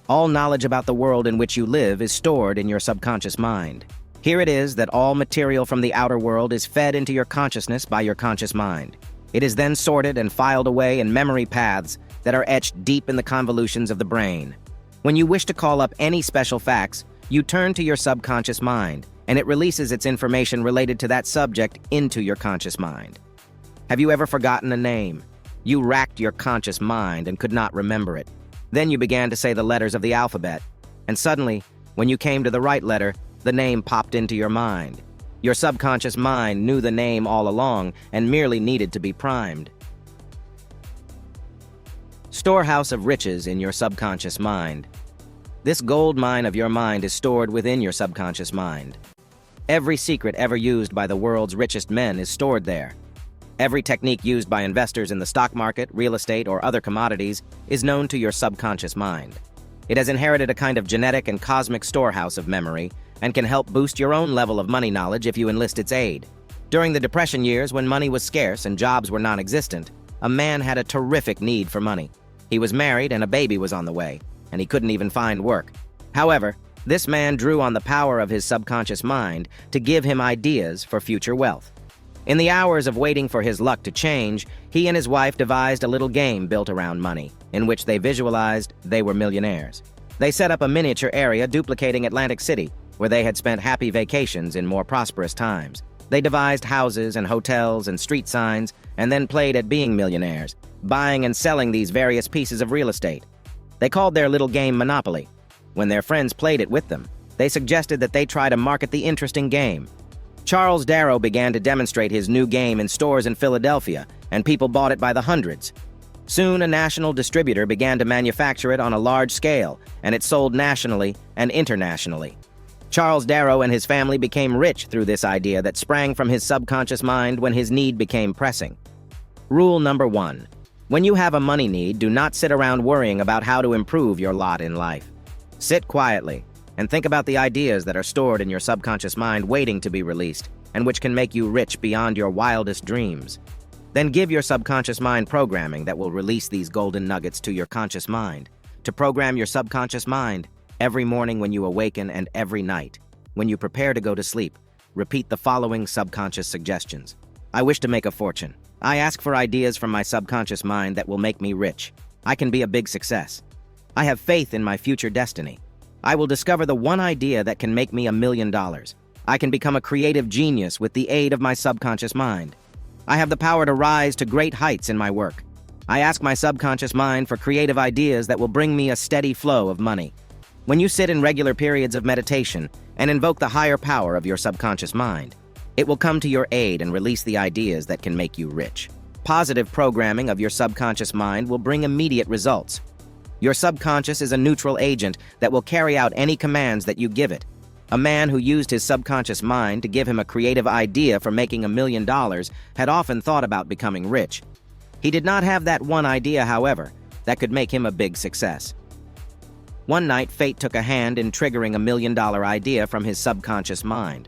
Speaker 1: All knowledge about the world in which you live is stored in your subconscious mind. Here it is that all material from the outer world is fed into your consciousness by your conscious mind. It is then sorted and filed away in memory paths that are etched deep in the convolutions of the brain. When you wish to call up any special facts, you turn to your subconscious mind, and it releases its information related to that subject into your conscious mind. Have you ever forgotten a name? You racked your conscious mind and could not remember it. Then you began to say the letters of the alphabet, and suddenly, when you came to the right letter, the name popped into your mind. Your subconscious mind knew the name all along and merely needed to be primed. Storehouse of riches in your subconscious mind. This gold mine of your mind is stored within your subconscious mind. Every secret ever used by the world's richest men is stored there. Every technique used by investors in the stock market, real estate, or other commodities is known to your subconscious mind. It has inherited a kind of genetic and cosmic storehouse of memory and can help boost your own level of money knowledge if you enlist its aid. During the Depression years, when money was scarce and jobs were non-existent, a man had a terrific need for money. He was married and a baby was on the way, and he couldn't even find work. However, this man drew on the power of his subconscious mind to give him ideas for future wealth. In the hours of waiting for his luck to change, he and his wife devised a little game built around money, in which they visualized they were millionaires. They set up a miniature area duplicating Atlantic City, where they had spent happy vacations in more prosperous times. They devised houses and hotels and street signs, and then played at being millionaires, buying and selling these various pieces of real estate. They called their little game Monopoly. When their friends played it with them, they suggested that they try to market the interesting game. Charles Darrow began to demonstrate his new game in stores in Philadelphia, and people bought it by the hundreds. Soon, a national distributor began to manufacture it on a large scale, and it sold nationally and internationally. Charles Darrow and his family became rich through this idea that sprang from his subconscious mind when his need became pressing. Rule number 1. When you have a money need, do not sit around worrying about how to improve your lot in life. Sit quietly and think about the ideas that are stored in your subconscious mind waiting to be released, and which can make you rich beyond your wildest dreams. Then give your subconscious mind programming that will release these golden nuggets to your conscious mind. To program your subconscious mind, every morning when you awaken and every night, when you prepare to go to sleep, repeat the following subconscious suggestions. I wish to make a fortune. I ask for ideas from my subconscious mind that will make me rich. I can be a big success. I have faith in my future destiny. I will discover the one idea that can make me $1 million. I can become a creative genius with the aid of my subconscious mind. I have the power to rise to great heights in my work. I ask my subconscious mind for creative ideas that will bring me a steady flow of money. When you sit in regular periods of meditation and invoke the higher power of your subconscious mind, it will come to your aid and release the ideas that can make you rich. Positive programming of your subconscious mind will bring immediate results. Your subconscious is a neutral agent that will carry out any commands that you give it. A man who used his subconscious mind to give him a creative idea for making $1 million had often thought about becoming rich. He did not have that one idea, however, that could make him a big success. One night, fate took a hand in triggering $1 million idea from his subconscious mind.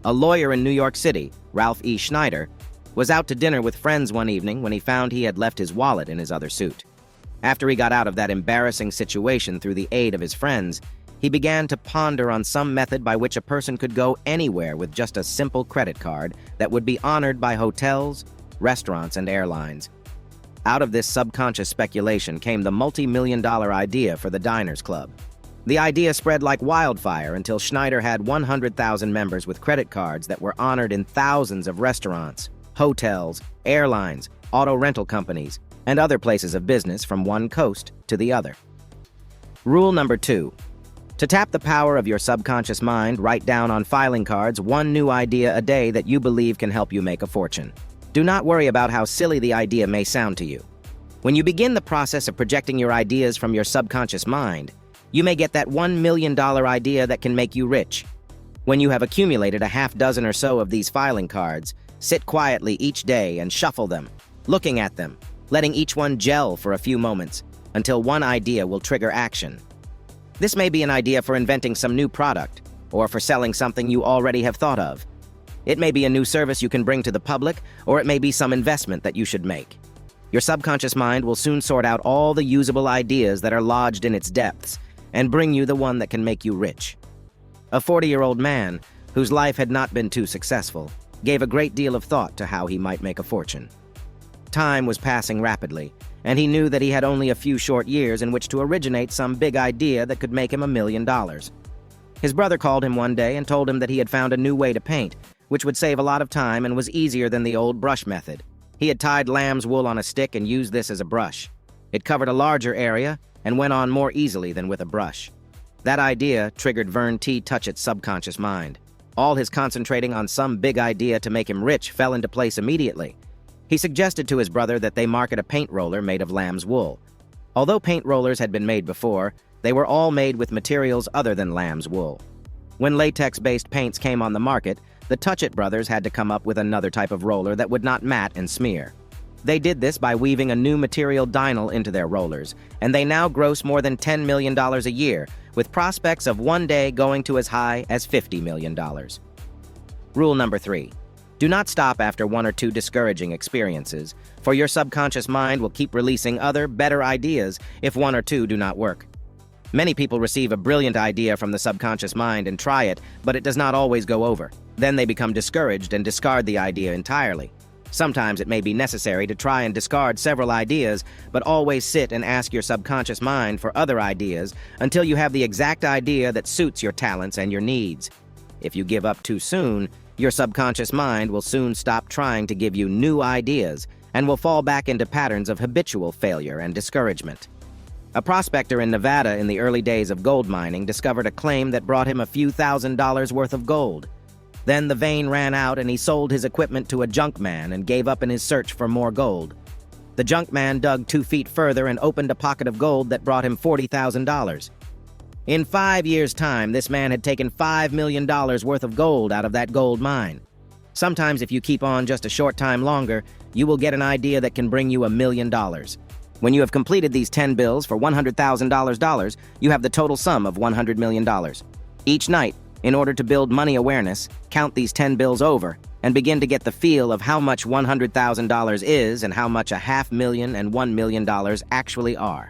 Speaker 1: A lawyer in New York City, Ralph E. Schneider, was out to dinner with friends one evening when he found he had left his wallet in his other suit. After he got out of that embarrassing situation through the aid of his friends, he began to ponder on some method by which a person could go anywhere with just a simple credit card that would be honored by hotels, restaurants, and airlines. Out of this subconscious speculation came the multi-million-dollar idea for the Diners Club. The idea spread like wildfire until Schneider had 100,000 members with credit cards that were honored in thousands of restaurants, hotels, airlines, auto rental companies, and other places of business from one coast to the other. Rule number 2. To tap the power of your subconscious mind, write down on filing cards one new idea a day that you believe can help you make a fortune. Do not worry about how silly the idea may sound to you. When you begin the process of projecting your ideas from your subconscious mind, you may get that $1 million idea that can make you rich. When you have accumulated a half dozen or so of these filing cards, sit quietly each day and shuffle them, looking at them, letting each one gel for a few moments until one idea will trigger action. This may be an idea for inventing some new product or for selling something you already have thought of. It may be a new service you can bring to the public, or it may be some investment that you should make. Your subconscious mind will soon sort out all the usable ideas that are lodged in its depths and bring you the one that can make you rich. A 40-year-old man, whose life had not been too successful, gave a great deal of thought to how he might make a fortune. Time was passing rapidly, and he knew that he had only a few short years in which to originate some big idea that could make him $1 million. His brother called him one day and told him that he had found a new way to paint, which would save a lot of time and was easier than the old brush method. He had tied lamb's wool on a stick and used this as a brush. It covered a larger area and went on more easily than with a brush. That idea triggered Vern T. Touchett's subconscious mind. All his concentrating on some big idea to make him rich fell into place immediately. He suggested to his brother that they market a paint roller made of lamb's wool. Although paint rollers had been made before, they were all made with materials other than lamb's wool. When latex-based paints came on the market, the Touchett brothers had to come up with another type of roller that would not mat and smear. They did this by weaving a new material dinyl into their rollers, and they now gross more than $10 million a year, with prospects of one day going to as high as $50 million. Rule number 3. Do not stop after one or two discouraging experiences, for your subconscious mind will keep releasing other, better ideas if one or two do not work. Many people receive a brilliant idea from the subconscious mind and try it, but it does not always go over. Then they become discouraged and discard the idea entirely. Sometimes it may be necessary to try and discard several ideas, but always sit and ask your subconscious mind for other ideas until you have the exact idea that suits your talents and your needs. If you give up too soon, your subconscious mind will soon stop trying to give you new ideas and will fall back into patterns of habitual failure and discouragement. A prospector in Nevada in the early days of gold mining discovered a claim that brought him a few $1,000s worth of gold. Then the vein ran out and he sold his equipment to a junk man and gave up in his search for more gold. The junk man dug 2 feet further and opened a pocket of gold that brought him $40,000. In 5 years' time, this man had taken $5 million worth of gold out of that gold mine. Sometimes if you keep on just a short time longer, you will get an idea that can bring you $1 million. When you have completed these 10 bills for $100,000, you have the total sum of $100 million. Each night, in order to build money awareness, count these 10 bills over and begin to get the feel of how much $100,000 is and how much $500,000 and $1 million actually are.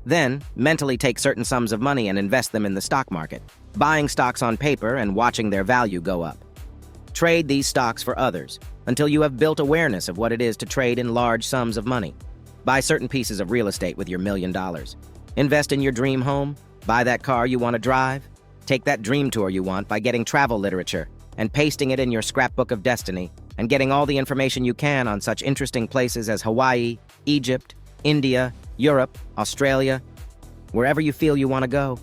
Speaker 1: Then, mentally take certain sums of money and invest them in the stock market, buying stocks on paper and watching their value go up. Trade these stocks for others until you have built awareness of what it is to trade in large sums of money. Buy certain pieces of real estate with your $1 million. Invest in your dream home. Buy that car you want to drive. Take that dream tour you want by getting travel literature and pasting it in your scrapbook of destiny and getting all the information you can on such interesting places as Hawaii, Egypt, India, Europe, Australia, wherever you feel you want to go.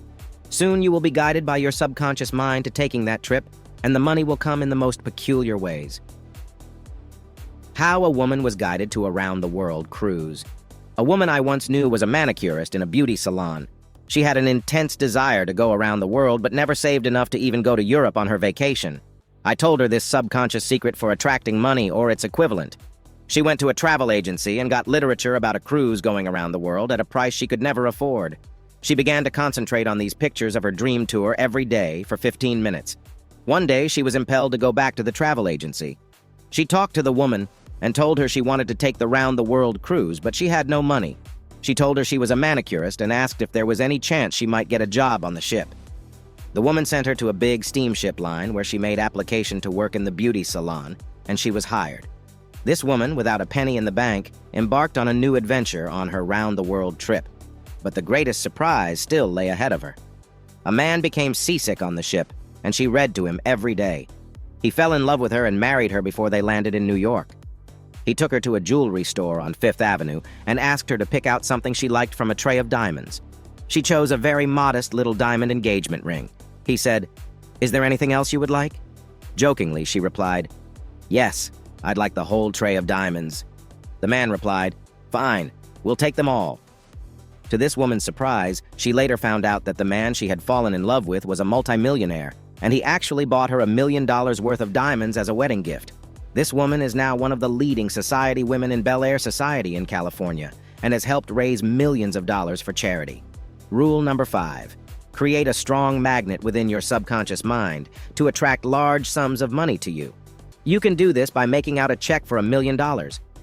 Speaker 1: Soon you will be guided by your subconscious mind to taking that trip, and the money will come in the most peculiar ways. How a woman was guided to a round-the-world cruise. A woman I once knew was a manicurist in a beauty salon. She had an intense desire to go around the world but never saved enough to even go to Europe on her vacation. I told her this subconscious secret for attracting money or its equivalent. She went to a travel agency and got literature about a cruise going around the world at a price she could never afford. She began to concentrate on these pictures of her dream tour every day for 15 minutes. One day, she was impelled to go back to the travel agency. She talked to the woman and told her she wanted to take the round-the-world cruise, but she had no money. She told her she was a manicurist and asked if there was any chance she might get a job on the ship. The woman sent her to a big steamship line where she made application to work in the beauty salon, and she was hired. This woman, without a penny in the bank, embarked on a new adventure on her round-the-world trip. But the greatest surprise still lay ahead of her. A man became seasick on the ship, and she read to him every day. He fell in love with her and married her before they landed in New York. He took her to a jewelry store on Fifth Avenue and asked her to pick out something she liked from a tray of diamonds. She chose a very modest little diamond engagement ring. He said, "Is there anything else you would like?" Jokingly, she replied, "Yes, I'd like the whole tray of diamonds." The man replied, "Fine, we'll take them all." To this woman's surprise, she later found out that the man she had fallen in love with was a multimillionaire, and he actually bought her $1 million worth of diamonds as a wedding gift. This woman is now one of the leading society women in Bel Air society in California and has helped raise millions of dollars for charity. Rule number 5. Create a strong magnet within your subconscious mind to attract large sums of money to you. You can do this by making out a check for $1 million,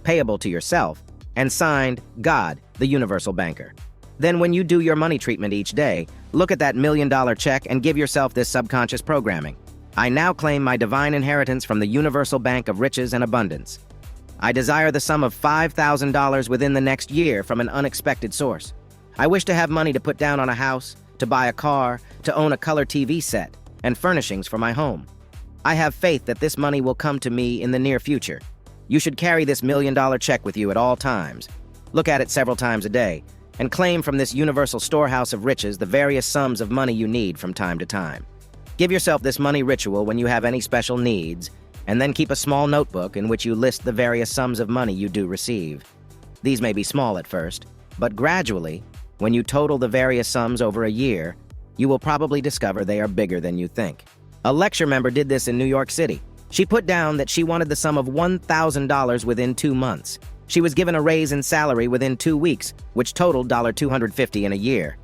Speaker 1: payable to yourself, and signed, God, the Universal Banker. Then when you do your money treatment each day, look at that $1 million check and give yourself this subconscious programming. I now claim my divine inheritance from the Universal Bank of Riches and Abundance. I desire the sum of $5,000 within the next year from an unexpected source. I wish to have money to put down on a house, to buy a car, to own a color TV set, and furnishings for my home. I have faith that this money will come to me in the near future. You should carry this $1 million check with you at all times. Look at it several times a day, and claim from this universal storehouse of riches the various sums of money you need from time to time. Give yourself this money ritual when you have any special needs, and then keep a small notebook in which you list the various sums of money you do receive. These may be small at first, but gradually, when you total the various sums over a year, you will probably discover they are bigger than you think. A lecture member did this in New York City. She put down that she wanted the sum of $1,000 within 2 months. She was given a raise in salary within 2 weeks, which totaled $250 in a year.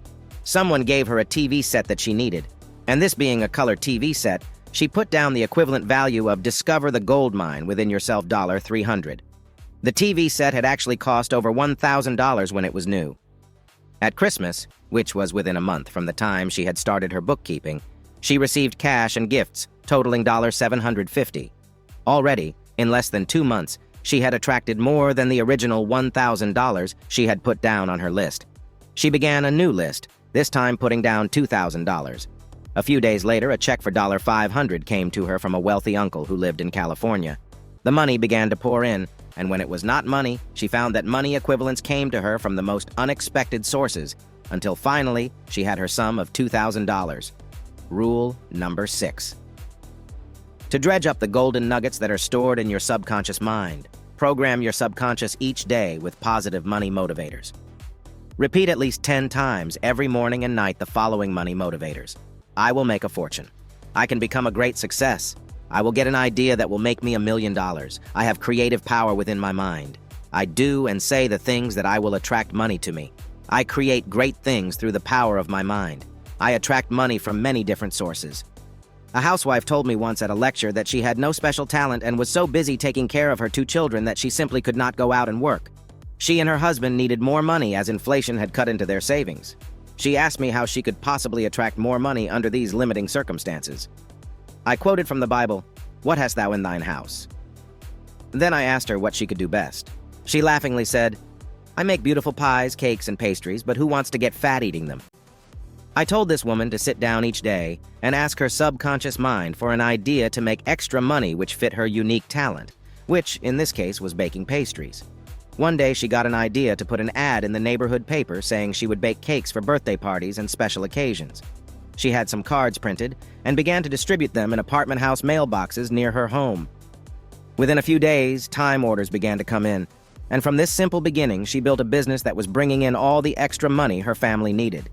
Speaker 1: Someone gave her a TV set that she needed, and this being a color TV set, she put down the equivalent value of Discover the Gold Mine within yourself $300. The TV set had actually cost over $1,000 when it was new. At Christmas, which was within a month from the time she had started her bookkeeping, she received cash and gifts totaling $750. Already, in less than 2 months, she had attracted more than the original $1,000 she had put down on her list. She began a new list, this time putting down $2,000. A few days later, a check for $500 came to her from a wealthy uncle who lived in California. The money began to pour in, and when it was not money, she found that money equivalents came to her from the most unexpected sources, until finally she had her sum of $2,000. Rule number 6. To dredge up the golden nuggets that are stored in your subconscious mind, program your subconscious each day with positive money motivators. Repeat at least 10 times every morning and night the following money motivators. I will make a fortune. I can become a great success. I will get an idea that will make me $1 million. I have creative power within my mind. I do and say the things that I will attract money to me. I create great things through the power of my mind. I attract money from many different sources. A housewife told me once at a lecture that she had no special talent and was so busy taking care of her 2 children that she simply could not go out and work. She and her husband needed more money as inflation had cut into their savings. She asked me how she could possibly attract more money under these limiting circumstances. I quoted from the Bible, "What hast thou in thine house?" Then I asked her what she could do best. She laughingly said, "I make beautiful pies, cakes, and pastries, but who wants to get fat eating them?" I told this woman to sit down each day and ask her subconscious mind for an idea to make extra money which fit her unique talent, which, in this case, was baking pastries. One day she got an idea to put an ad in the neighborhood paper saying she would bake cakes for birthday parties and special occasions. She had some cards printed and began to distribute them in apartment house mailboxes near her home. Within a few days, time orders began to come in, and from this simple beginning, she built a business that was bringing in all the extra money her family needed.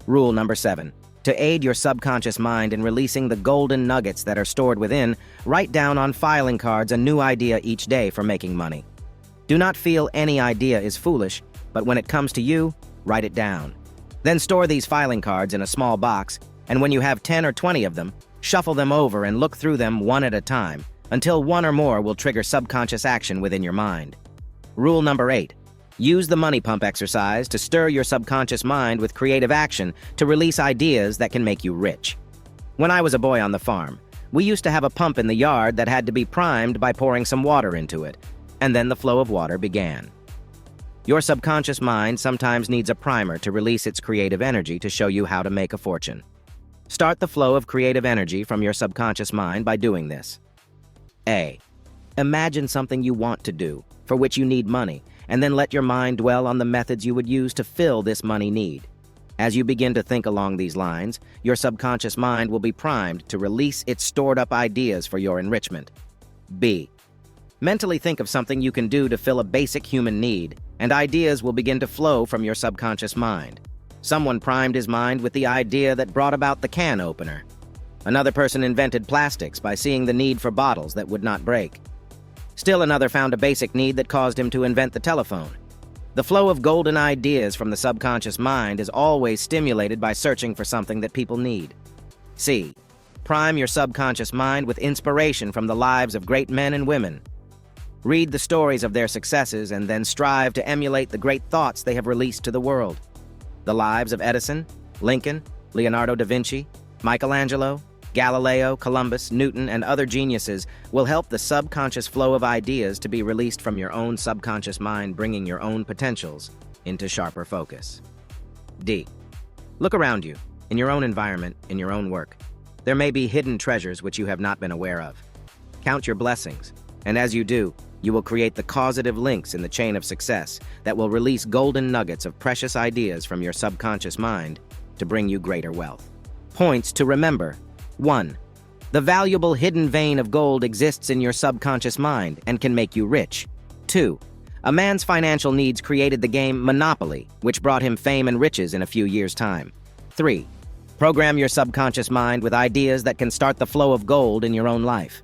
Speaker 1: Rule number 7. To aid your subconscious mind in releasing the golden nuggets that are stored within, write down on filing cards a new idea each day for making money. Do not feel any idea is foolish, but when it comes to you, write it down. Then store these filing cards in a small box, and when you have 10 or 20 of them, shuffle them over and look through them one at a time, until one or more will trigger subconscious action within your mind. Rule number 8. Use the money pump exercise to stir your subconscious mind with creative action to release ideas that can make you rich. When I was a boy on the farm, we used to have a pump in the yard that had to be primed by pouring some water into it, and then the flow of water began. Your subconscious mind sometimes needs a primer to release its creative energy to show you how to make a fortune. Start the flow of creative energy from your subconscious mind by doing this. A. Imagine something you want to do, for which you need money, and then let your mind dwell on the methods you would use to fill this money need. As you begin to think along these lines, your subconscious mind will be primed to release its stored-up ideas for your enrichment. B. Mentally think of something you can do to fill a basic human need, and ideas will begin to flow from your subconscious mind. Someone primed his mind with the idea that brought about the can opener. Another person invented plastics by seeing the need for bottles that would not break. Still another found a basic need that caused him to invent the telephone. The flow of golden ideas from the subconscious mind is always stimulated by searching for something that people need. C. Prime your subconscious mind with inspiration from the lives of great men and women. Read the stories of their successes and then strive to emulate the great thoughts they have released to the world. The lives of Edison, Lincoln, Leonardo da Vinci, Michelangelo, Galileo, Columbus, Newton, and other geniuses will help the subconscious flow of ideas to be released from your own subconscious mind, bringing your own potentials into sharper focus. D. Look around you, in your own environment, in your own work. There may be hidden treasures which you have not been aware of. Count your blessings, and as you do, you will create the causative links in the chain of success that will release golden nuggets of precious ideas from your subconscious mind to bring you greater wealth. Points to remember. 1. The valuable hidden vein of gold exists in your subconscious mind and can make you rich. 2. A man's financial needs created the game Monopoly, which brought him fame and riches in a few years' time. 3. Program your subconscious mind with ideas that can start the flow of gold in your own life.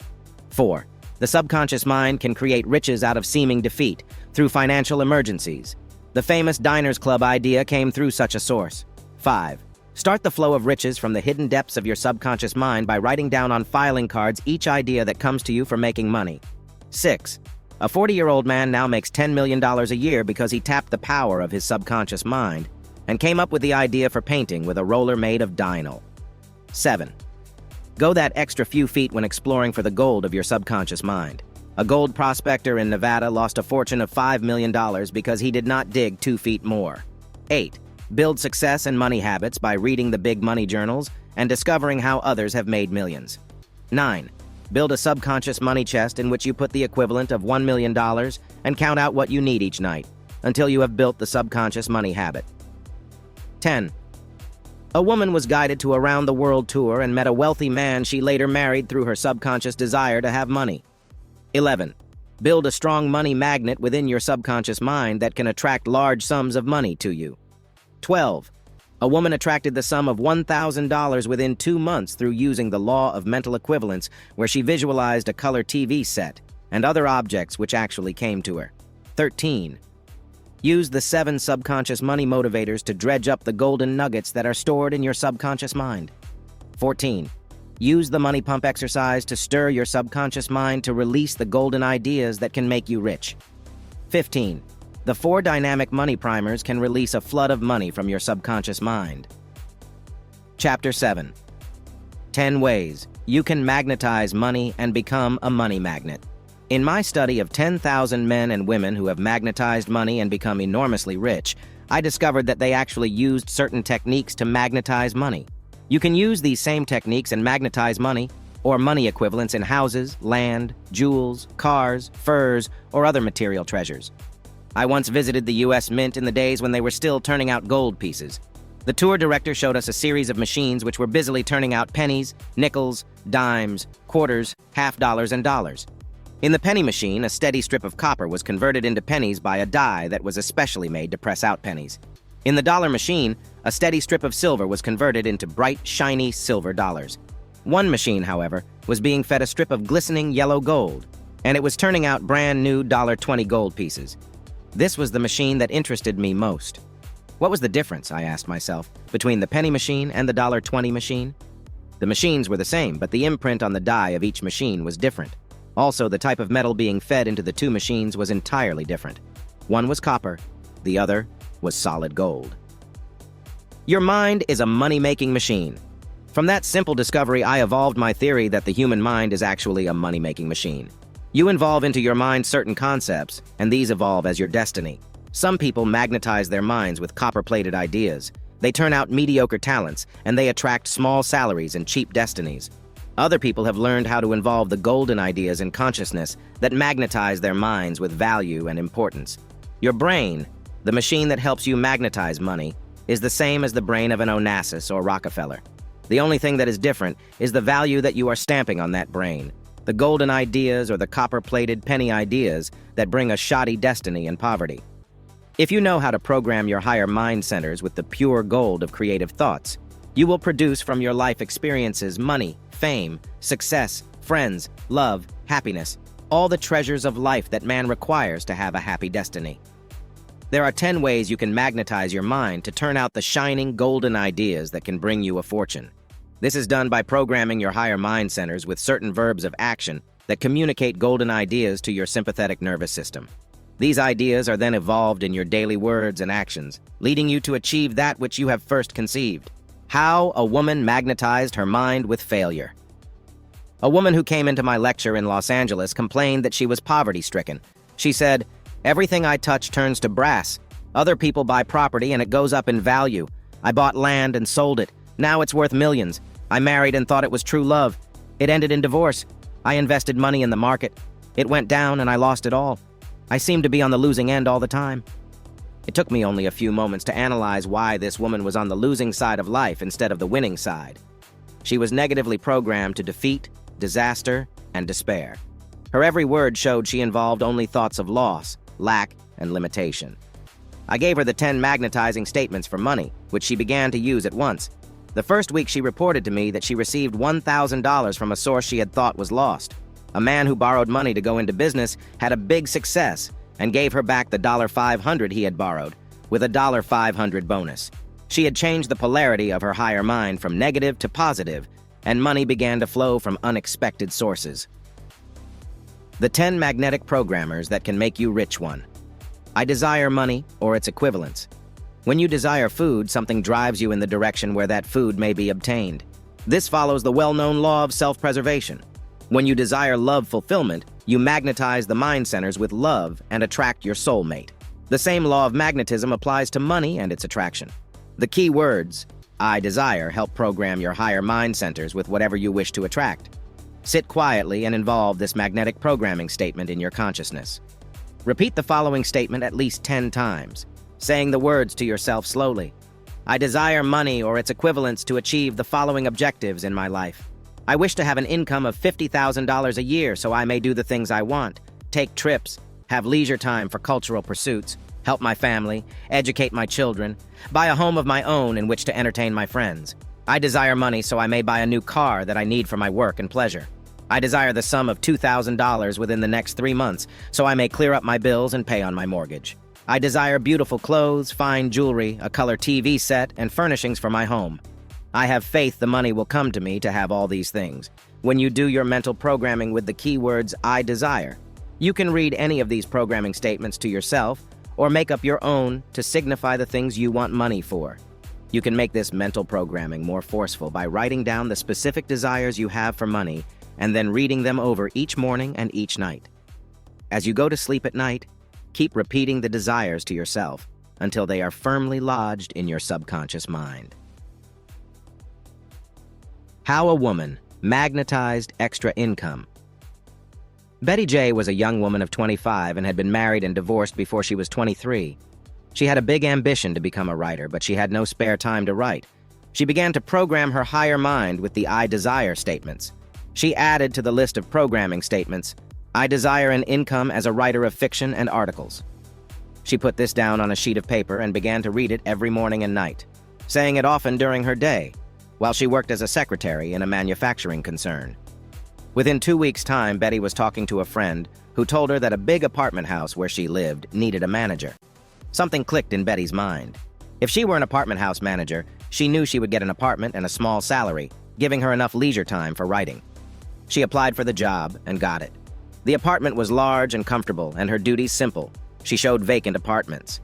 Speaker 1: 4. The subconscious mind can create riches out of seeming defeat through financial emergencies. The famous Diners Club idea came through such a source. 5. Start the flow of riches from the hidden depths of your subconscious mind by writing down on filing cards each idea that comes to you for making money. 6. A 40-year-old man now makes $10 million a year because he tapped the power of his subconscious mind and came up with the idea for painting with a roller made of vinyl. 7. Go that extra few feet when exploring for the gold of your subconscious mind. A gold prospector in Nevada lost a fortune of $5 million because he did not dig 2 feet more. 8. Build success and money habits by reading the big money journals and discovering how others have made millions. 9. Build a subconscious money chest in which you put the equivalent of $1 million and count out what you need each night until you have built the subconscious money habit. 10. A woman was guided to a round-the-world tour and met a wealthy man she later married through her subconscious desire to have money. 11. Build a strong money magnet within your subconscious mind that can attract large sums of money to you. 12. A woman attracted the sum of $1,000 within 2 months through using the law of mental equivalence, where she visualized a color TV set and other objects which actually came to her. 13. Use the 7 subconscious money motivators to dredge up the golden nuggets that are stored in your subconscious mind. 14. Use the money pump exercise to stir your subconscious mind to release the golden ideas that can make you rich. 15. The 4 dynamic money primers can release a flood of money from your subconscious mind. Chapter 7. 10 ways you can magnetize money and become a money magnet. In my study of 10,000 men and women who have magnetized money and become enormously rich, I discovered that they actually used certain techniques to magnetize money. You can use these same techniques and magnetize money, or money equivalents in houses, land, jewels, cars, furs, or other material treasures. I once visited the U.S. Mint in the days when they were still turning out gold pieces. The tour director showed us a series of machines which were busily turning out pennies, nickels, dimes, quarters, half-dollars, and dollars. In the penny machine, a steady strip of copper was converted into pennies by a die that was especially made to press out pennies. In the dollar machine, a steady strip of silver was converted into bright, shiny silver dollars. One machine, however, was being fed a strip of glistening yellow gold, and it was turning out brand new $20 gold pieces. This was the machine that interested me most. What was the difference, I asked myself, between the penny machine and the $20 machine? The machines were the same, but the imprint on the die of each machine was different. Also, the type of metal being fed into the 2 machines was entirely different. One was copper, the other was solid gold. Your mind is a money-making machine. From that simple discovery, I evolved my theory that the human mind is actually a money-making machine. You involve into your mind certain concepts, and these evolve as your destiny. Some people magnetize their minds with copper-plated ideas. They turn out mediocre talents, and they attract small salaries and cheap destinies. Other people have learned how to involve the golden ideas in consciousness that magnetize their minds with value and importance. Your brain, the machine that helps you magnetize money, is the same as the brain of an Onassis or Rockefeller. The only thing that is different is the value that you are stamping on that brain, the golden ideas or the copper-plated penny ideas that bring a shoddy destiny and poverty. If you know how to program your higher mind centers with the pure gold of creative thoughts, you will produce from your life experiences money, fame, success, friends, love, happiness, all the treasures of life that man requires to have a happy destiny. There are 10 ways you can magnetize your mind to turn out the shining golden ideas that can bring you a fortune. This is done by programming your higher mind centers with certain verbs of action that communicate golden ideas to your sympathetic nervous system. These ideas are then evolved in your daily words and actions, leading you to achieve that which you have first conceived. How a woman magnetized her mind with failure. A woman who came into my lecture in Los Angeles complained that she was poverty-stricken. She said, "Everything I touch turns to brass. Other people buy property and it goes up in value. I bought land and sold it. Now it's worth millions. I married and thought it was true love. It ended in divorce. I invested money in the market. It went down and I lost it all. I seemed to be on the losing end all the time." It took me only a few moments to analyze why this woman was on the losing side of life instead of the winning side. She was negatively programmed to defeat, disaster, and despair. Her every word showed she involved only thoughts of loss, lack, and limitation. I gave her the 10 magnetizing statements for money, which she began to use at once. The first week she reported to me that she received $1,000 from a source she had thought was lost. A man who borrowed money to go into business had a big success and gave her back the $500 he had borrowed, with a $500 bonus. She had changed the polarity of her higher mind from negative to positive, and money began to flow from unexpected sources. The 10 magnetic programmers that can make you rich. 1. I desire money or its equivalents. When you desire food, something drives you in the direction where that food may be obtained. This follows the well-known law of self-preservation. When you desire love fulfillment, you magnetize the mind centers with love and attract your soulmate. The same law of magnetism applies to money and its attraction. The key words, I desire, help program your higher mind centers with whatever you wish to attract. Sit quietly and involve this magnetic programming statement in your consciousness. Repeat the following statement at least 10 times, saying the words to yourself slowly. I desire money or its equivalents to achieve the following objectives in my life. I wish to have an income of $50,000 a year so I may do the things I want, take trips, have leisure time for cultural pursuits, help my family, educate my children, buy a home of my own in which to entertain my friends. I desire money so I may buy a new car that I need for my work and pleasure. I desire the sum of $2,000 within the next 3 months so I may clear up my bills and pay on my mortgage. I desire beautiful clothes, fine jewelry, a color TV set, and furnishings for my home. I have faith the money will come to me to have all these things. When you do your mental programming with the keywords I desire, you can read any of these programming statements to yourself or make up your own to signify the things you want money for. You can make this mental programming more forceful by writing down the specific desires you have for money and then reading them over each morning and each night. As you go to sleep at night, keep repeating the desires to yourself until they are firmly lodged in your subconscious mind. How a woman magnetized extra income. Betty J was a young woman of 25 and had been married and divorced before she was 23. She had a big ambition to become a writer, but she had no spare time to write. She began to program her higher mind with the I desire statements. She added to the list of programming statements, I desire an income as a writer of fiction and articles. She put this down on a sheet of paper and began to read it every morning and night, saying it often during her day, while she worked as a secretary in a manufacturing concern. Within 2 weeks' time, Betty was talking to a friend who told her that a big apartment house where she lived needed a manager. Something clicked in Betty's mind. If she were an apartment house manager, she knew she would get an apartment and a small salary, giving her enough leisure time for writing. She applied for the job and got it. The apartment was large and comfortable, and her duties simple. She showed vacant apartments.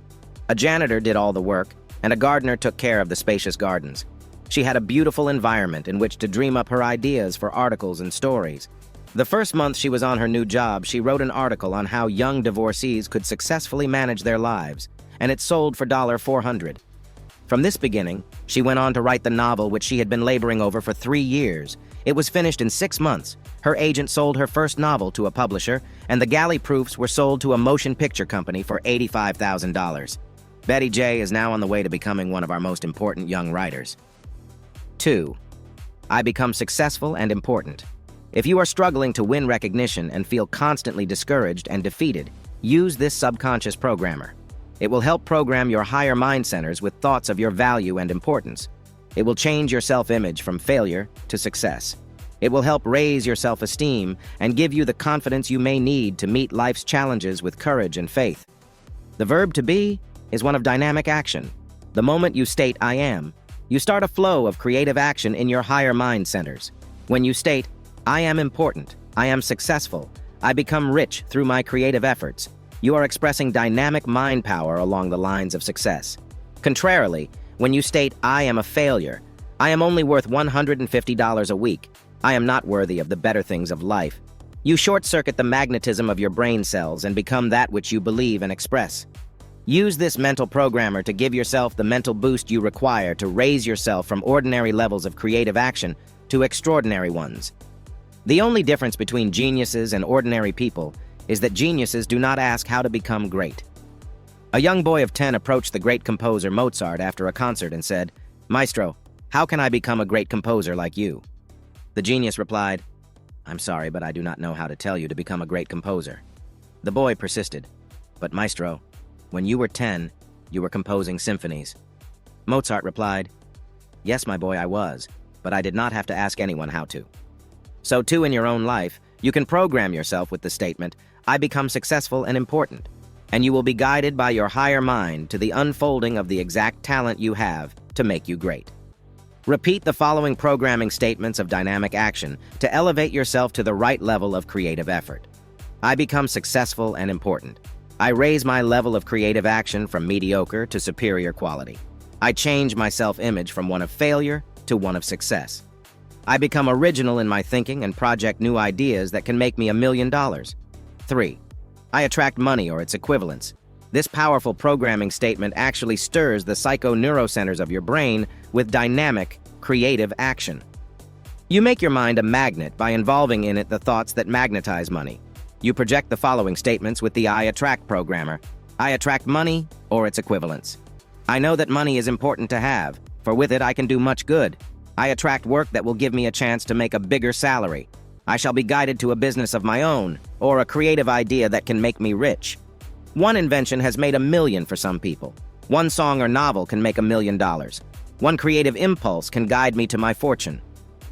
Speaker 1: A janitor did all the work, and a gardener took care of the spacious gardens. She had a beautiful environment in which to dream up her ideas for articles and stories. The first month she was on her new job, she wrote an article on how young divorcees could successfully manage their lives, and it sold for $400. From this beginning, she went on to write the novel which she had been laboring over for 3 years. It was finished in 6 months. Her agent sold her first novel to a publisher, and the galley proofs were sold to a motion picture company for $85,000. Betty J is now on the way to becoming one of our most important young writers. 2. I become successful and important. If you are struggling to win recognition and feel constantly discouraged and defeated, use this subconscious programmer. It will help program your higher mind centers with thoughts of your value and importance. It will change your self-image from failure to success. It will help raise your self-esteem and give you the confidence you may need to meet life's challenges with courage and faith. The verb to be is one of dynamic action. The moment you state I am, you start a flow of creative action in your higher mind centers. When you state, I am important, I am successful, I become rich through my creative efforts, you are expressing dynamic mind power along the lines of success. Contrarily, when you state, I am a failure, I am only worth $150 a week, I am not worthy of the better things of life, you short-circuit the magnetism of your brain cells and become that which you believe and express. Use this mental programmer to give yourself the mental boost you require to raise yourself from ordinary levels of creative action to extraordinary ones. The only difference between geniuses and ordinary people is that geniuses do not ask how to become great. A young boy of 10 approached the great composer Mozart after a concert and said, Maestro, how can I become a great composer like you? The genius replied, I'm sorry, but I do not know how to tell you to become a great composer. The boy persisted, but Maestro, when you were 10, you were composing symphonies. Mozart replied, Yes, my boy, I was, but I did not have to ask anyone how to. So too in your own life, you can program yourself with the statement, I become successful and important, and you will be guided by your higher mind to the unfolding of the exact talent you have to make you great. Repeat the following programming statements of dynamic action to elevate yourself to the right level of creative effort. I become successful and important. I raise my level of creative action from mediocre to superior quality. I change my self-image from one of failure to one of success. I become original in my thinking and project new ideas that can make me $1 million. 3. I attract money or its equivalents. This powerful programming statement actually stirs the psychoneurocentres of your brain with dynamic, creative action. You make your mind a magnet by involving in it the thoughts that magnetize money. You project the following statements with the I attract programmer. I attract money or its equivalents. I know that money is important to have, for with it I can do much good. I attract work that will give me a chance to make a bigger salary. I shall be guided to a business of my own, or a creative idea that can make me rich. One invention has made $1 million for some people. One song or novel can make $1 million. One creative impulse can guide me to my fortune.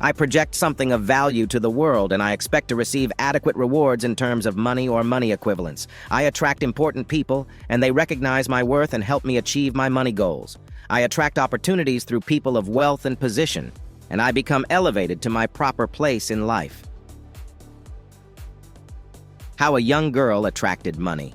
Speaker 1: I project something of value to the world, and I expect to receive adequate rewards in terms of money or money equivalents. I attract important people, and they recognize my worth and help me achieve my money goals. I attract opportunities through people of wealth and position, and I become elevated to my proper place in life. How a young girl attracted money.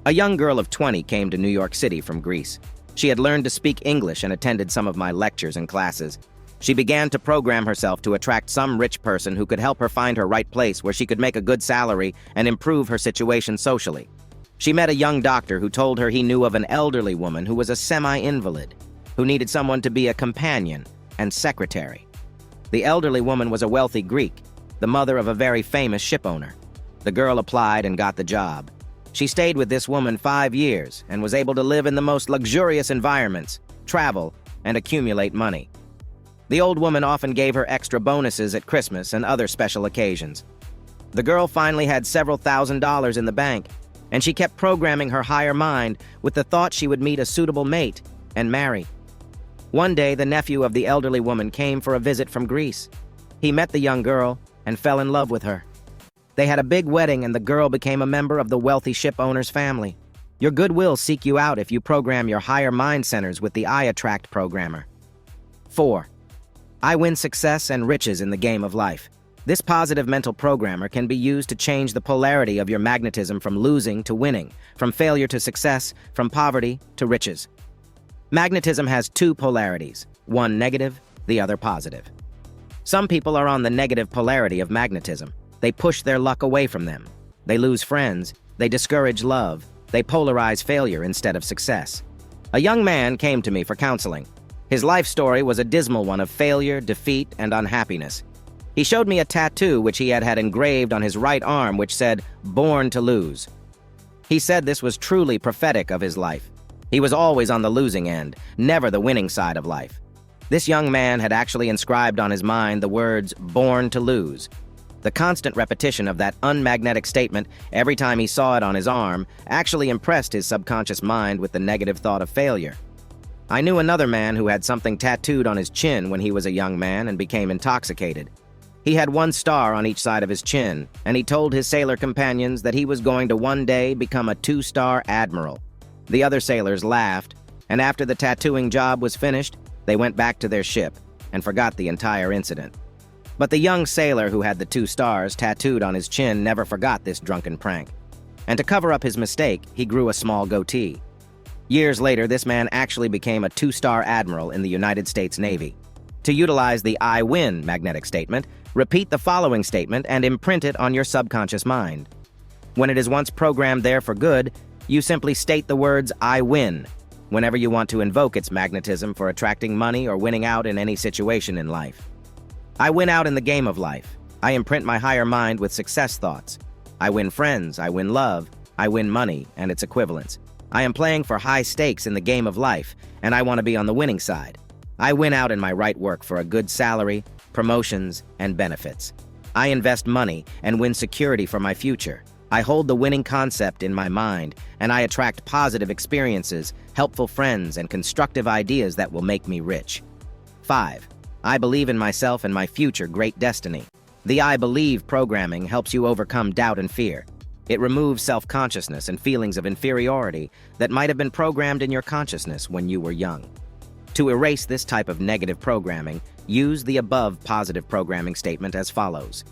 Speaker 1: A young girl of 20 came to New York City from Greece. She had learned to speak English and attended some of my lectures and classes. She began to program herself to attract some rich person who could help her find her right place where she could make a good salary and improve her situation socially. She met a young doctor who told her he knew of an elderly woman who was a semi-invalid, who needed someone to be a companion and secretary. The elderly woman was a wealthy Greek, the mother of a very famous ship owner. The girl applied and got the job. She stayed with this woman 5 years and was able to live in the most luxurious environments, travel, and accumulate money. The old woman often gave her extra bonuses at Christmas and other special occasions. The girl finally had several $1,000s in the bank, and she kept programming her higher mind with the thought she would meet a suitable mate and marry. One day, the nephew of the elderly woman came for a visit from Greece. He met the young girl and fell in love with her. They had a big wedding, and the girl became a member of the wealthy ship owner's family. Your good will seek you out if you program your higher mind centers with the I Attract programmer. 4. I win success and riches in the game of life. This positive mental programmer can be used to change the polarity of your magnetism from losing to winning, from failure to success, from poverty to riches. Magnetism has 2 polarities, one negative, the other positive. Some people are on the negative polarity of magnetism. They push their luck away from them. They lose friends. They discourage love. They polarize failure instead of success. A young man came to me for counseling. His life story was a dismal one of failure, defeat, and unhappiness. He showed me a tattoo which he had had engraved on his right arm which said, "Born to lose." He said this was truly prophetic of his life. He was always on the losing end, never the winning side of life. This young man had actually inscribed on his mind the words, "Born to lose." The constant repetition of that unmagnetic statement every time he saw it on his arm actually impressed his subconscious mind with the negative thought of failure. I knew another man who had something tattooed on his chin when he was a young man and became intoxicated. He had 1 star on each side of his chin, and he told his sailor companions that he was going to one day become a 2-star admiral. The other sailors laughed, and after the tattooing job was finished, they went back to their ship and forgot the entire incident. But the young sailor who had the 2 stars tattooed on his chin never forgot this drunken prank. And to cover up his mistake, he grew a small goatee. Years later, this man actually became a 2-star admiral in the United States Navy. To utilize the I win magnetic statement, repeat the following statement and imprint it on your subconscious mind. When it is once programmed there for good, you simply state the words I win whenever you want to invoke its magnetism for attracting money or winning out in any situation in life. I win out in the game of life. I imprint my higher mind with success thoughts. I win friends, I win love, I win money and its equivalents. I am playing for high stakes in the game of life, and I want to be on the winning side. I win out in my right work for a good salary, promotions, and benefits. I invest money and win security for my future. I hold the winning concept in my mind, and I attract positive experiences, helpful friends, and constructive ideas that will make me rich. 5. I believe in myself and my future great destiny. The I believe programming helps you overcome doubt and fear. It removes self-consciousness and feelings of inferiority that might have been programmed in your consciousness when you were young. To erase this type of negative programming, use the above positive programming statement as follows.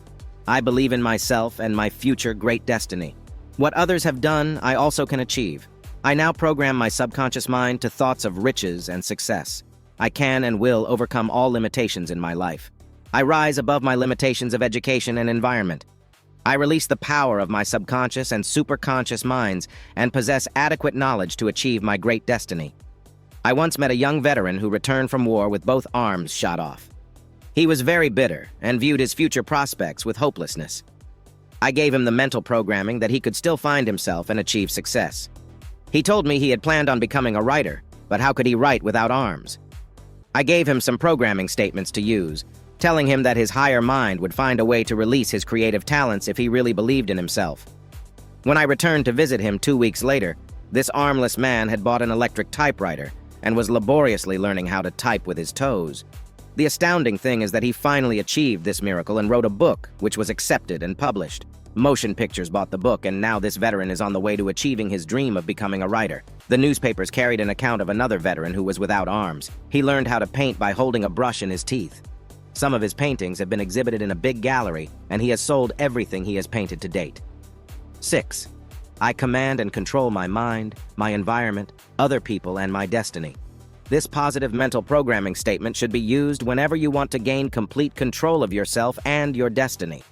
Speaker 1: I believe in myself and my future great destiny. What others have done, I also can achieve. I now program my subconscious mind to thoughts of riches and success. I can and will overcome all limitations in my life. I rise above my limitations of education and environment. I release the power of my subconscious and superconscious minds and possess adequate knowledge to achieve my great destiny. I once met a young veteran who returned from war with both arms shot off. He was very bitter and viewed his future prospects with hopelessness. I gave him the mental programming that he could still find himself and achieve success. He told me he had planned on becoming a writer, but how could he write without arms? I gave him some programming statements to use, telling him that his higher mind would find a way to release his creative talents if he really believed in himself. When I returned to visit him 2 weeks later, this armless man had bought an electric typewriter and was laboriously learning how to type with his toes. The astounding thing is that he finally achieved this miracle and wrote a book, which was accepted and published. Motion Pictures bought the book, and now this veteran is on the way to achieving his dream of becoming a writer. The newspapers carried an account of another veteran who was without arms. He learned how to paint by holding a brush in his teeth. Some of his paintings have been exhibited in a big gallery, and he has sold everything he has painted to date. 6. I command and control my mind, my environment, other people, and my destiny. This positive mental programming statement should be used whenever you want to gain complete control of yourself and your destiny.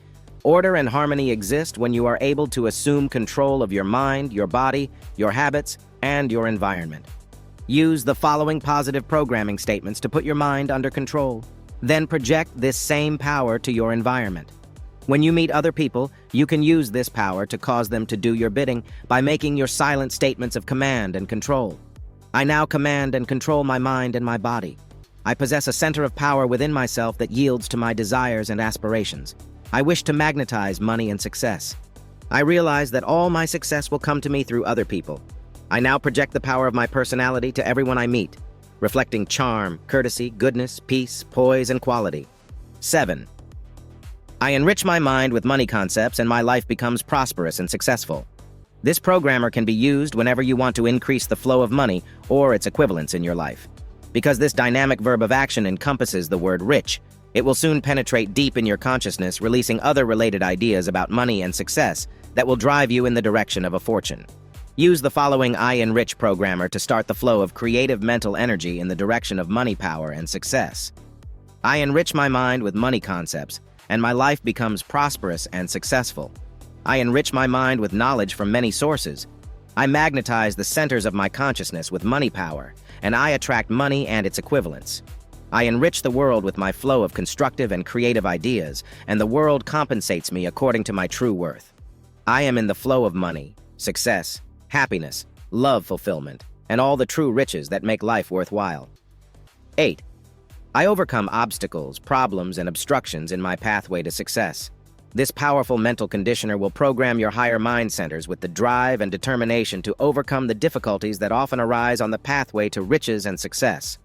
Speaker 1: Order and harmony exist when you are able to assume control of your mind, your body, your habits, and your environment. Use the following positive programming statements to put your mind under control. Then project this same power to your environment. When you meet other people, you can use this power to cause them to do your bidding by making your silent statements of command and control. I now command and control my mind and my body. I possess a center of power within myself that yields to my desires and aspirations. I wish to magnetize money and success. I realize that all my success will come to me through other people. I now project the power of my personality to everyone I meet, reflecting charm, courtesy, goodness, peace, poise, and quality. 7. I enrich my mind with money concepts and my life becomes prosperous and successful. This programmer can be used whenever you want to increase the flow of money or its equivalents in your life. Because this dynamic verb of action encompasses the word rich, it will soon penetrate deep in your consciousness, releasing other related ideas about money and success that will drive you in the direction of a fortune. Use the following I Enrich programmer to start the flow of creative mental energy in the direction of money power and success. I enrich my mind with money concepts, and my life becomes prosperous and successful. I enrich my mind with knowledge from many sources. I magnetize the centers of my consciousness with money power, and I attract money and its equivalents. I enrich the world with my flow of constructive and creative ideas, and the world compensates me according to my true worth. I am in the flow of money, success, happiness, love fulfillment, and all the true riches that make life worthwhile. 8. I overcome obstacles, problems, and obstructions in my pathway to success. This powerful mental conditioner will program your higher mind centers with the drive and determination to overcome the difficulties that often arise on the pathway to riches and success.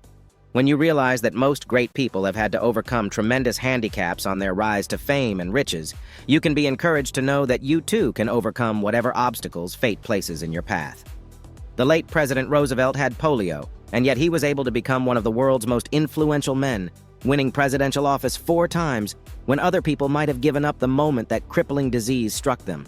Speaker 1: When you realize that most great people have had to overcome tremendous handicaps on their rise to fame and riches, you can be encouraged to know that you too can overcome whatever obstacles fate places in your path. The late President Roosevelt had polio, and yet he was able to become one of the world's most influential men, winning presidential office 4 times when other people might have given up the moment that crippling disease struck them.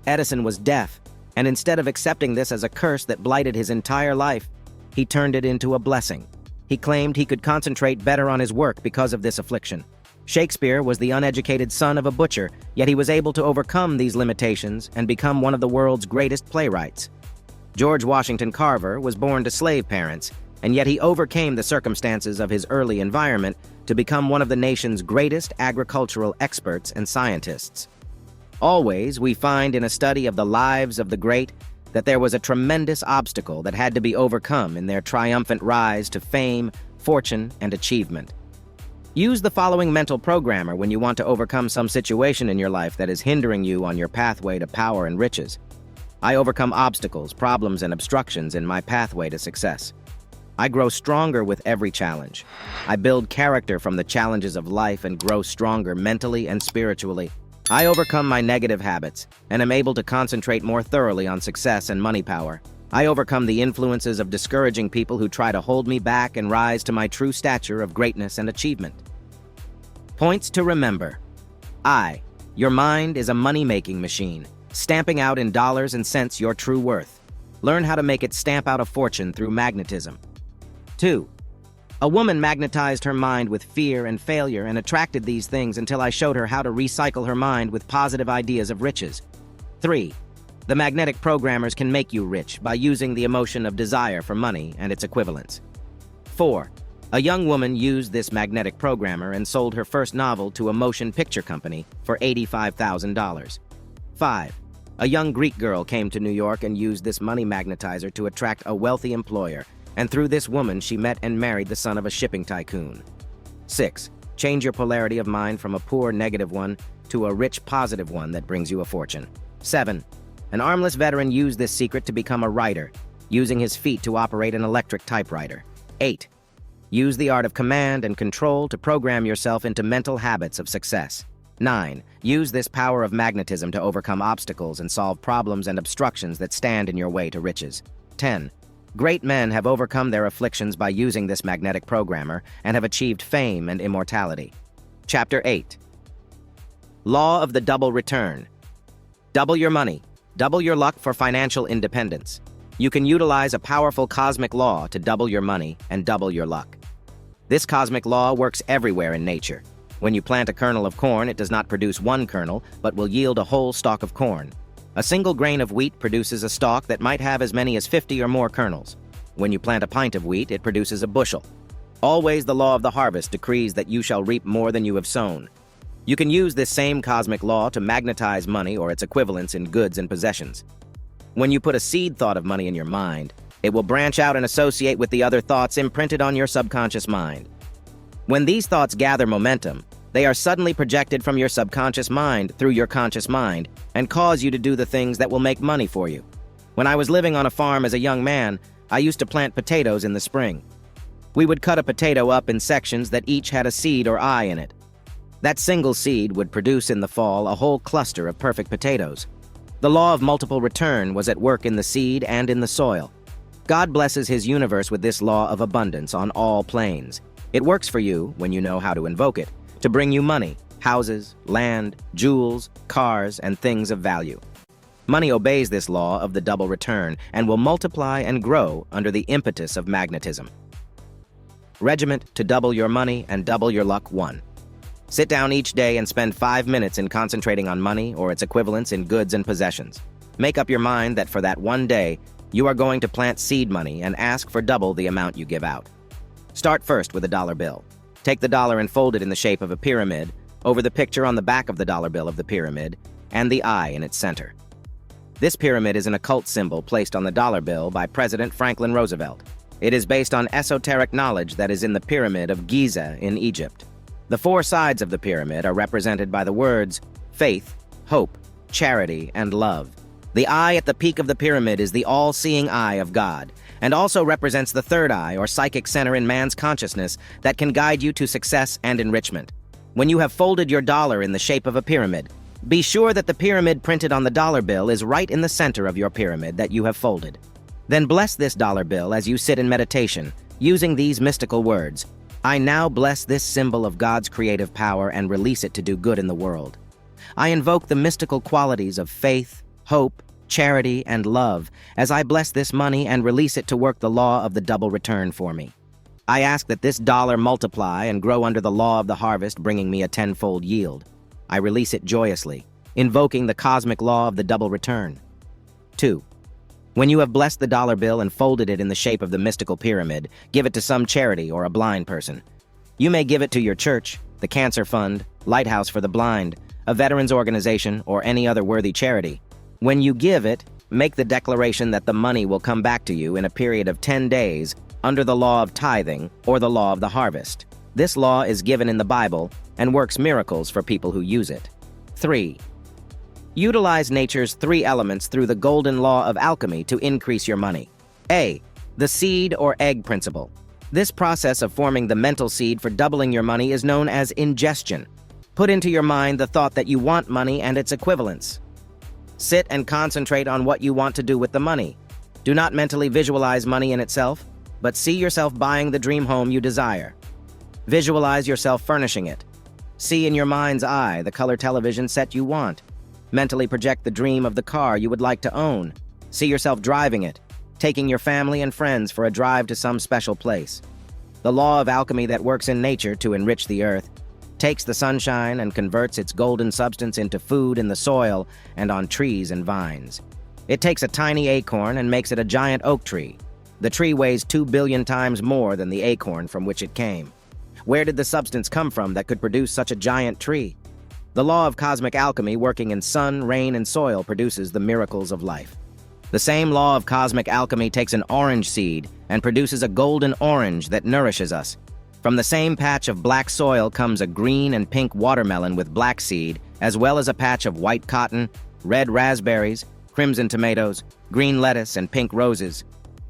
Speaker 1: Edison was deaf, and instead of accepting this as a curse that blighted his entire life, he turned it into a blessing. He claimed he could concentrate better on his work because of this affliction. Shakespeare was the uneducated son of a butcher, yet he was able to overcome these limitations and become one of the world's greatest playwrights. George Washington Carver was born to slave parents, and yet he overcame the circumstances of his early environment to become one of the nation's greatest agricultural experts and scientists. Always, we find in a study of the lives of the great that there was a tremendous obstacle that had to be overcome in their triumphant rise to fame, fortune, and achievement. Use the following mental programmer when you want to overcome some situation in your life that is hindering you on your pathway to power and riches. I overcome obstacles, problems, and obstructions in my pathway to success. I grow stronger with every challenge. I build character from the challenges of life and grow stronger mentally and spiritually. I overcome my negative habits and am able to concentrate more thoroughly on success and money power. I overcome the influences of discouraging people who try to hold me back and rise to my true stature of greatness and achievement. Points to remember. Your mind is a money-making machine, stamping out in dollars and cents your true worth. Learn how to make it stamp out a fortune through magnetism. 2. A woman magnetized her mind with fear and failure and attracted these things until I showed her how to recycle her mind with positive ideas of riches. 3. The magnetic programmers can make you rich by using the emotion of desire for money and its equivalents. 4. A young woman used this magnetic programmer and sold her first novel to a motion picture company for $85,000. 5. A young Greek girl came to New York and used this money magnetizer to attract a wealthy employer, and through this woman she met and married the son of a shipping tycoon. 6. Change your polarity of mind from a poor negative one to a rich positive one that brings you a fortune. 7. An armless veteran used this secret to become a writer, using his feet to operate an electric typewriter. 8. Use the art of command and control to program yourself into mental habits of success. 9. Use this power of magnetism to overcome obstacles and solve problems and obstructions that stand in your way to riches. 10. Great men have overcome their afflictions by using this magnetic programmer and have achieved fame and immortality. Chapter 8. Law of the Double Return. Double your money. Double your luck for financial independence. You can utilize a powerful cosmic law to double your money and double your luck. This cosmic law works everywhere in nature. When you plant a kernel of corn, it does not produce one kernel, but will yield a whole stalk of corn. A single grain of wheat produces a stalk that might have as many as 50 or more kernels. When you plant a pint of wheat, it produces a bushel. Always the law of the harvest decrees that you shall reap more than you have sown. You can use this same cosmic law to magnetize money or its equivalents in goods and possessions. When you put a seed thought of money in your mind, it will branch out and associate with the other thoughts imprinted on your subconscious mind. When these thoughts gather momentum, they are suddenly projected from your subconscious mind through your conscious mind and cause you to do the things that will make money for you. When I was living on a farm as a young man, I used to plant potatoes in the spring. We would cut a potato up in sections that each had a seed or eye in it. That single seed would produce in the fall a whole cluster of perfect potatoes. The law of multiple return was at work in the seed and in the soil. God blesses his universe with this law of abundance on all planes. It works for you, when you know how to invoke it, to bring you money, houses, land, jewels, cars, and things of value. Money obeys this law of the double return and will multiply and grow under the impetus of magnetism. Regiment to double your money and double your luck 1. Sit down each day and spend 5 minutes in concentrating on money or its equivalents in goods and possessions. Make up your mind that for that one day, you are going to plant seed money and ask for double the amount you give out. Start first with a dollar bill. Take the dollar and fold it in the shape of a pyramid over the picture on the back of the dollar bill of the pyramid and the eye in its center. This pyramid is an occult symbol placed on the dollar bill by President Franklin Roosevelt. It is based on esoteric knowledge that is in the Pyramid of Giza in Egypt. The 4 sides of the pyramid are represented by the words faith, hope, charity, and love. The eye at the peak of the pyramid is the all-seeing eye of God, and also represents the third eye or psychic center in man's consciousness that can guide you to success and enrichment. When you have folded your dollar in the shape of a pyramid, be sure that the pyramid printed on the dollar bill is right in the center of your pyramid that you have folded. Then bless this dollar bill as you sit in meditation, using these mystical words. I now bless this symbol of God's creative power and release it to do good in the world. I invoke the mystical qualities of faith, hope, charity, and love as I bless this money and release it to work the law of the double return for me. I ask that this dollar multiply and grow under the law of the harvest, bringing me a 10-fold yield. I release it joyously, invoking the cosmic law of the double return. 2. When you have blessed the dollar bill and folded it in the shape of the mystical pyramid, give it to some charity or a blind person. You may give it to your church, the Cancer Fund, Lighthouse for the Blind, a veterans organization, or any other worthy charity. When you give it, make the declaration that the money will come back to you in a period of 10 days under the law of tithing or the law of the harvest. This law is given in the Bible and works miracles for people who use it. 3. Utilize nature's 3 elements through the golden law of alchemy to increase your money. A. The seed or egg principle. This process of forming the mental seed for doubling your money is known as ingestion. Put into your mind the thought that you want money and its equivalents. Sit and concentrate on what you want to do with the money. Do not mentally visualize money in itself, but see yourself buying the dream home you desire. Visualize yourself furnishing it. See in your mind's eye the color television set you want. Mentally project the dream of the car you would like to own. See yourself driving it, taking your family and friends for a drive to some special place. The law of alchemy that works in nature to enrich the earth takes the sunshine and converts its golden substance into food in the soil and on trees and vines. It takes a tiny acorn and makes it a giant oak tree. The tree weighs 2 billion times more than the acorn from which it came. Where did the substance come from that could produce such a giant tree? The law of cosmic alchemy working in sun, rain, and soil produces the miracles of life. The same law of cosmic alchemy takes an orange seed and produces a golden orange that nourishes us. From the same patch of black soil comes a green and pink watermelon with black seed, as well as a patch of white cotton, red raspberries, crimson tomatoes, green lettuce, and pink roses.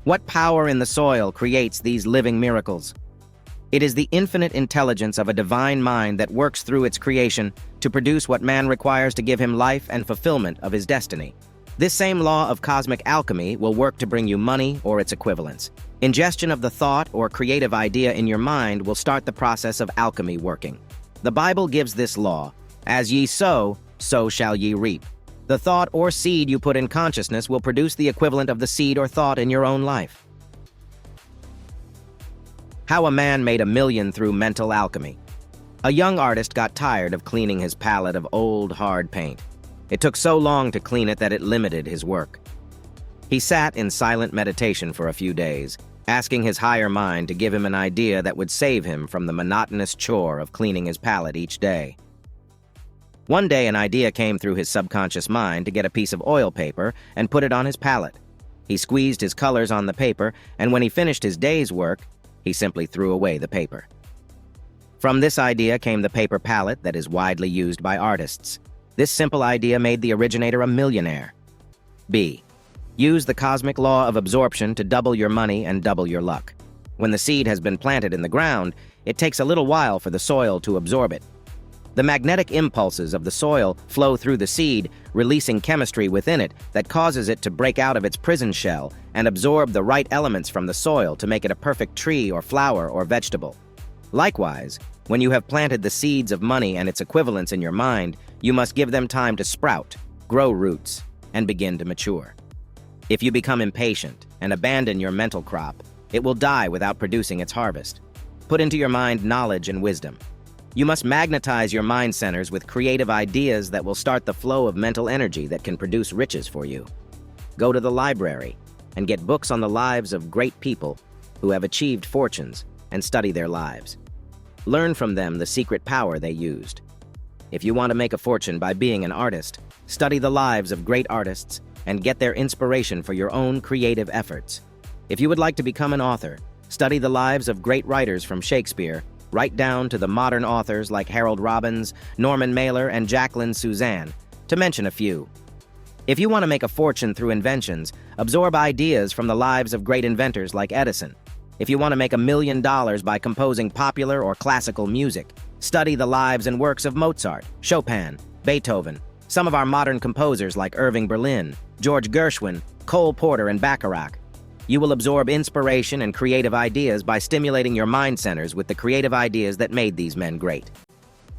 Speaker 1: What power in the soil creates these living miracles? It is the infinite intelligence of a divine mind that works through its creation to produce what man requires to give him life and fulfillment of his destiny. This same law of cosmic alchemy will work to bring you money or its equivalents. Ingestion of the thought or creative idea in your mind will start the process of alchemy working. The Bible gives this law: as ye sow, so shall ye reap. The thought or seed you put in consciousness will produce the equivalent of the seed or thought in your own life. How a man made $1 million through mental alchemy. A young artist got tired of cleaning his palette of old, hard paint. It took so long to clean it that it limited his work. He sat in silent meditation for a few days, asking his higher mind to give him an idea that would save him from the monotonous chore of cleaning his palette each day. One day, an idea came through his subconscious mind to get a piece of oil paper and put it on his palette. He squeezed his colors on the paper, and when he finished his day's work, he simply threw away the paper. From this idea came the paper palette that is widely used by artists. This simple idea made the originator a millionaire. B. Use the cosmic law of absorption to double your money and double your luck. When the seed has been planted in the ground, it takes a little while for the soil to absorb it. The magnetic impulses of the soil flow through the seed, releasing chemistry within it that causes it to break out of its prison shell and absorb the right elements from the soil to make it a perfect tree or flower or vegetable. Likewise, when you have planted the seeds of money and its equivalents in your mind, you must give them time to sprout, grow roots, and begin to mature. If you become impatient and abandon your mental crop, it will die without producing its harvest. Put into your mind knowledge and wisdom. You must magnetize your mind centers with creative ideas that will start the flow of mental energy that can produce riches for you. Go to the library and get books on the lives of great people who have achieved fortunes and study their lives. Learn from them the secret power they used. If you want to make a fortune by being an artist, study the lives of great artists and get their inspiration for your own creative efforts. If you would like to become an author, study the lives of great writers from Shakespeare right down to the modern authors like Harold Robbins, Norman Mailer, and Jacqueline Suzanne, to mention a few. If you want to make a fortune through inventions, absorb ideas from the lives of great inventors like Edison. If you want to make $1 million by composing popular or classical music, study the lives and works of Mozart, Chopin, Beethoven, some of our modern composers like Irving Berlin, George Gershwin, Cole Porter, and Bacharach. You will absorb inspiration and creative ideas by stimulating your mind centers with the creative ideas that made these men great.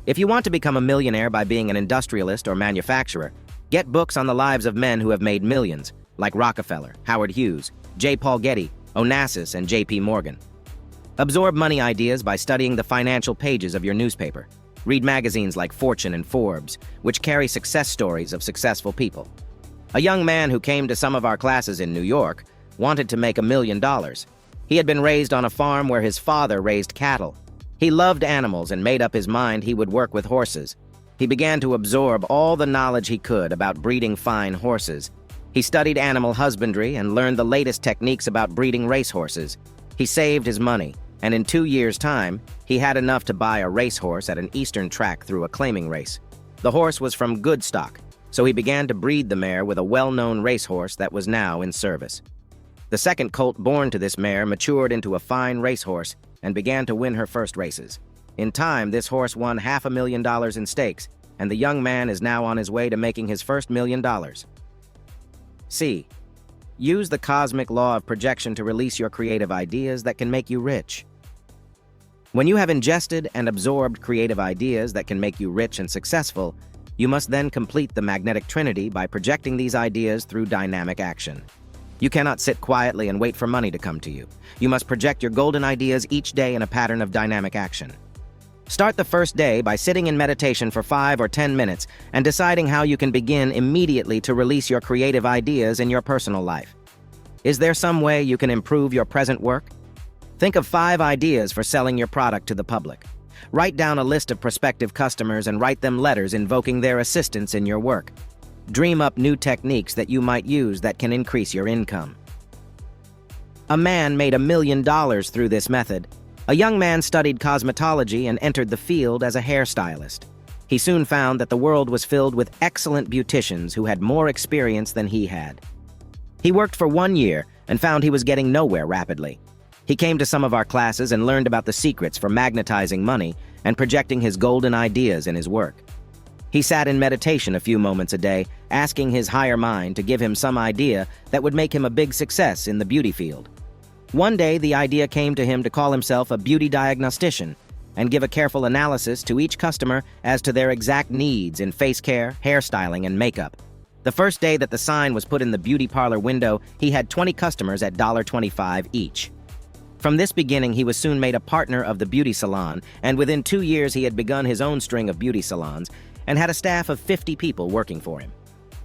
Speaker 1: If you want to become a millionaire by being an industrialist or manufacturer, get books on the lives of men who have made millions, like Rockefeller, Howard Hughes, J. Paul Getty, Onassis, and J.P. Morgan. Absorb money ideas by studying the financial pages of your newspaper. Read magazines like Fortune and Forbes, which carry success stories of successful people. A young man who came to some of our classes in New York wanted to make $1 million. He had been raised on a farm where his father raised cattle. He loved animals and made up his mind he would work with horses. He began to absorb all the knowledge he could about breeding fine horses. He studied animal husbandry and learned the latest techniques about breeding racehorses. He saved his money, and in 2 years' time, he had enough to buy a racehorse at an eastern track through a claiming race. The horse was from good stock, so he began to breed the mare with a well-known racehorse that was now in service. The second colt born to this mare matured into a fine racehorse and began to win her first races. In time, this horse won $500,000 in stakes, and the young man is now on his way to making his first $1 million. C. Use the cosmic law of projection to release your creative ideas that can make you rich. When you have ingested and absorbed creative ideas that can make you rich and successful, you must then complete the magnetic trinity by projecting these ideas through dynamic action. You cannot sit quietly and wait for money to come to you. You must project your golden ideas each day in a pattern of dynamic action. Start the first day by sitting in meditation for 5 or 10 minutes and deciding how you can begin immediately to release your creative ideas in your personal life. Is there some way you can improve your present work? Think of 5 ideas for selling your product to the public. Write down a list of prospective customers and write them letters invoking their assistance in your work. Dream up new techniques that you might use that can increase your income. A man made $1 million through this method. A young man studied cosmetology and entered the field as a hairstylist. He soon found that the world was filled with excellent beauticians who had more experience than he had. He worked for 1 year and found he was getting nowhere rapidly. He came to some of our classes and learned about the secrets for magnetizing money and projecting his golden ideas in his work. He sat in meditation a few moments a day, asking his higher mind to give him some idea that would make him a big success in the beauty field. One day, the idea came to him to call himself a beauty diagnostician and give a careful analysis to each customer as to their exact needs in face care, hairstyling, and makeup. The first day that the sign was put in the beauty parlor window, he had 20 customers at $1.25 each. From this beginning, he was soon made a partner of the beauty salon, and within 2 years he had begun his own string of beauty salons and had a staff of 50 people working for him.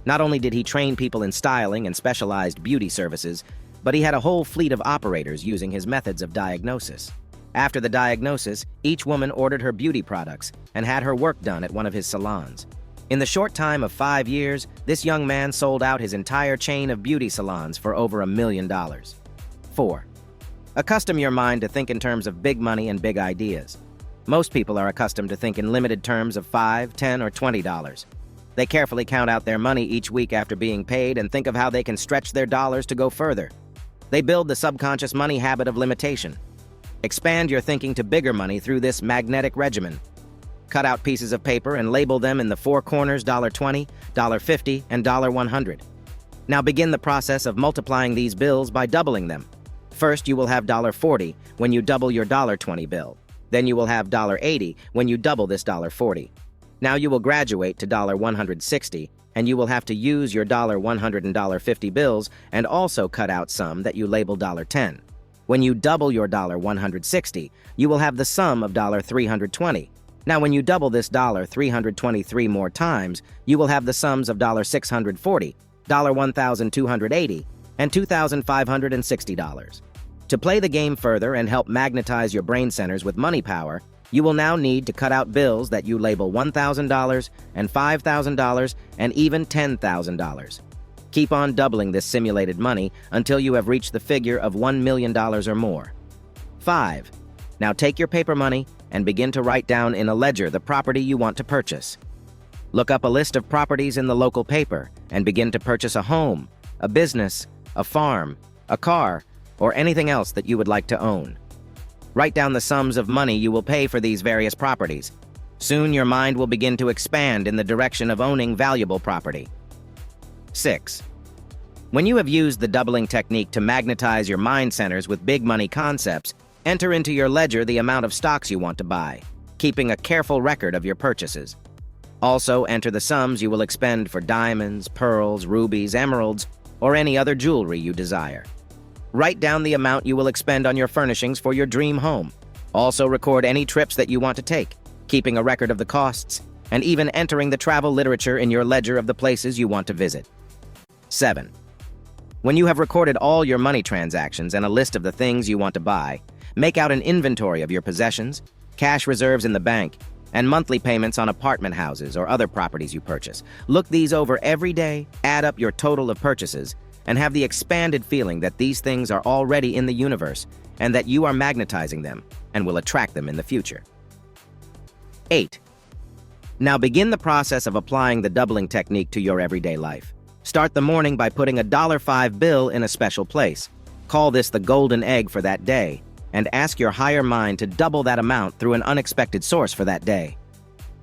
Speaker 1: Not only did he train people in styling and specialized beauty services, but he had a whole fleet of operators using his methods of diagnosis. After the diagnosis, each woman ordered her beauty products and had her work done at one of his salons. In the short time of 5 years, this young man sold out his entire chain of beauty salons for over $1 million. 4. Accustom your mind to think in terms of big money and big ideas. Most people are accustomed to think in limited terms of $5, $10, or $20. They carefully count out their money each week after being paid and think of how they can stretch their dollars to go further. They build the subconscious money habit of limitation. Expand your thinking to bigger money through this magnetic regimen. Cut out pieces of paper and label them in the 4 corners $20, $50, and $100. Now begin the process of multiplying these bills by doubling them. First, you will have $40 when you double your $20 bill. Then you will have $80 when you double this $40. Now you will graduate to $160, and you will have to use your $100 and $50 bills and also cut out some that you label $10. When you double your $160, you will have the sum of $320. Now when you double this $323 more times, you will have the sums of $640, $1,280, and $2,560. To play the game further and help magnetize your brain centers with money power, you will now need to cut out bills that you label $1,000 and $5,000 and even $10,000. Keep on doubling this simulated money until you have reached the figure of $1 million or more. 5. Now take your paper money and begin to write down in a ledger the property you want to purchase. Look up a list of properties in the local paper and begin to purchase a home, a business, a farm, a car, or anything else that you would like to own. Write down the sums of money you will pay for these various properties. Soon your mind will begin to expand in the direction of owning valuable property. 6. When you have used the doubling technique to magnetize your mind centers with big money concepts, enter into your ledger the amount of stocks you want to buy, keeping a careful record of your purchases. Also enter the sums you will expend for diamonds, pearls, rubies, emeralds, or any other jewelry you desire. Write down the amount you will expend on your furnishings for your dream home. Also record any trips that you want to take, keeping a record of the costs, and even entering the travel literature in your ledger of the places you want to visit. 7. When you have recorded all your money transactions and a list of the things you want to buy, make out an inventory of your possessions, cash reserves in the bank, and monthly payments on apartment houses or other properties you purchase. Look these over every day, add up your total of purchases, and have the expanded feeling that these things are already in the universe and that you are magnetizing them and will attract them in the future. 8. Now begin the process of applying the doubling technique to your everyday life. Start the morning by putting a $5 bill in a special place. Call this the golden egg for that day, and ask your higher mind to double that amount through an unexpected source for that day.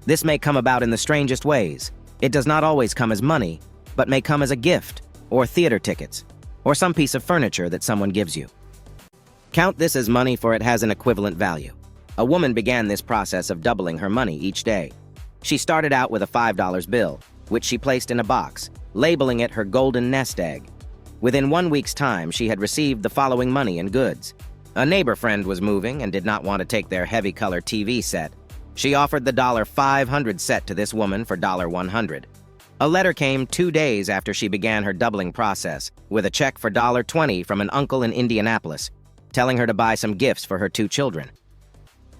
Speaker 1: This may come about in the strangest ways. It does not always come as money, but may come as a gift, or theater tickets, or some piece of furniture that someone gives you. Count this as money, for it has an equivalent value. A woman began this process of doubling her money each day. She started out with a $5 bill, which she placed in a box, labeling it her golden nest egg. Within 1 week's time, she had received the following money in goods. A neighbor friend was moving and did not want to take their heavy color TV set. She offered the $500 set to this woman for $100. A letter came 2 days after she began her doubling process, with a check for $20 from an uncle in Indianapolis, telling her to buy some gifts for her 2 children.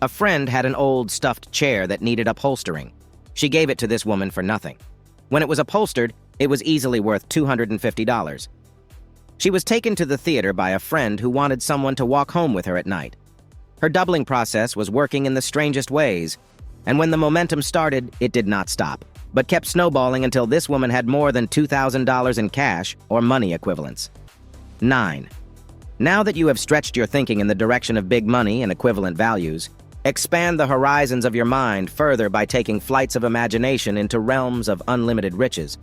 Speaker 1: A friend had an old stuffed chair that needed upholstering. She gave it to this woman for nothing. When it was upholstered, it was easily worth $250. She was taken to the theater by a friend who wanted someone to walk home with her at night. Her doubling process was working in the strangest ways, and when the momentum started, it did not stop, but kept snowballing until this woman had more than $2,000 in cash or money equivalents. 9. Now that you have stretched your thinking in the direction of big money and equivalent values, expand the horizons of your mind further by taking flights of imagination into realms of unlimited riches.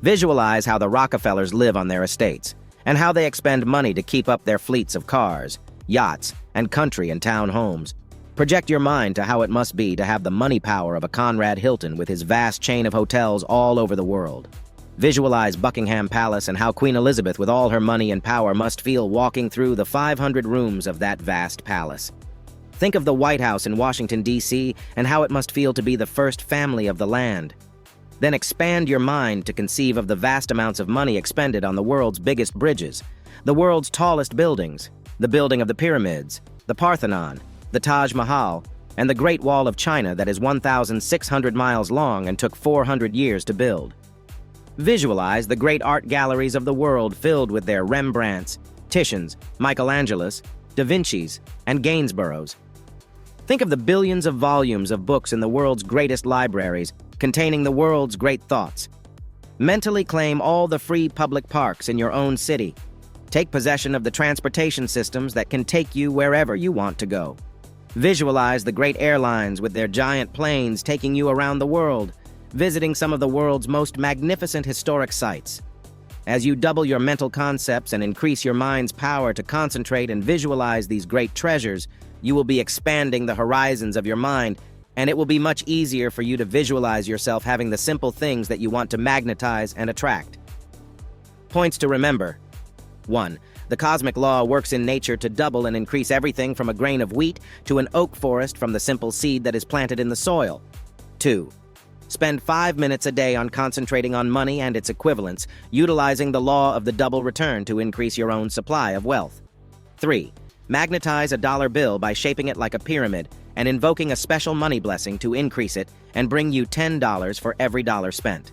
Speaker 1: Visualize how the Rockefellers live on their estates, and how they expend money to keep up their fleets of cars, yachts, and country and town homes. Project your mind to how it must be to have the money power of a Conrad Hilton with his vast chain of hotels all over the world. Visualize Buckingham Palace and how Queen Elizabeth with all her money and power must feel walking through the 500 rooms of that vast palace. Think of the White House in Washington, D.C., and how it must feel to be the first family of the land. Then expand your mind to conceive of the vast amounts of money expended on the world's biggest bridges, the world's tallest buildings, the building of the pyramids, the Parthenon, the Taj Mahal, and the Great Wall of China that is 1,600 miles long and took 400 years to build. Visualize the great art galleries of the world filled with their Rembrandts, Titians, Michelangelos, Da Vinci's, and Gainsboroughs. Think of the billions of volumes of books in the world's greatest libraries containing the world's great thoughts. Mentally claim all the free public parks in your own city. Take possession of the transportation systems that can take you wherever you want to go. Visualize the great airlines with their giant planes taking you around the world, visiting some of the world's most magnificent historic sites. As you double your mental concepts and increase your mind's power to concentrate and visualize these great treasures, you will be expanding the horizons of your mind, and it will be much easier for you to visualize yourself having the simple things that you want to magnetize and attract. Points to remember. 1. The cosmic law works in nature to double and increase everything from a grain of wheat to an oak forest from the simple seed that is planted in the soil. 2. Spend 5 minutes a day on concentrating on money and its equivalents, utilizing the law of the double return to increase your own supply of wealth. 3. Magnetize a dollar bill by shaping it like a pyramid and invoking a special money blessing to increase it and bring you $10 for every dollar spent.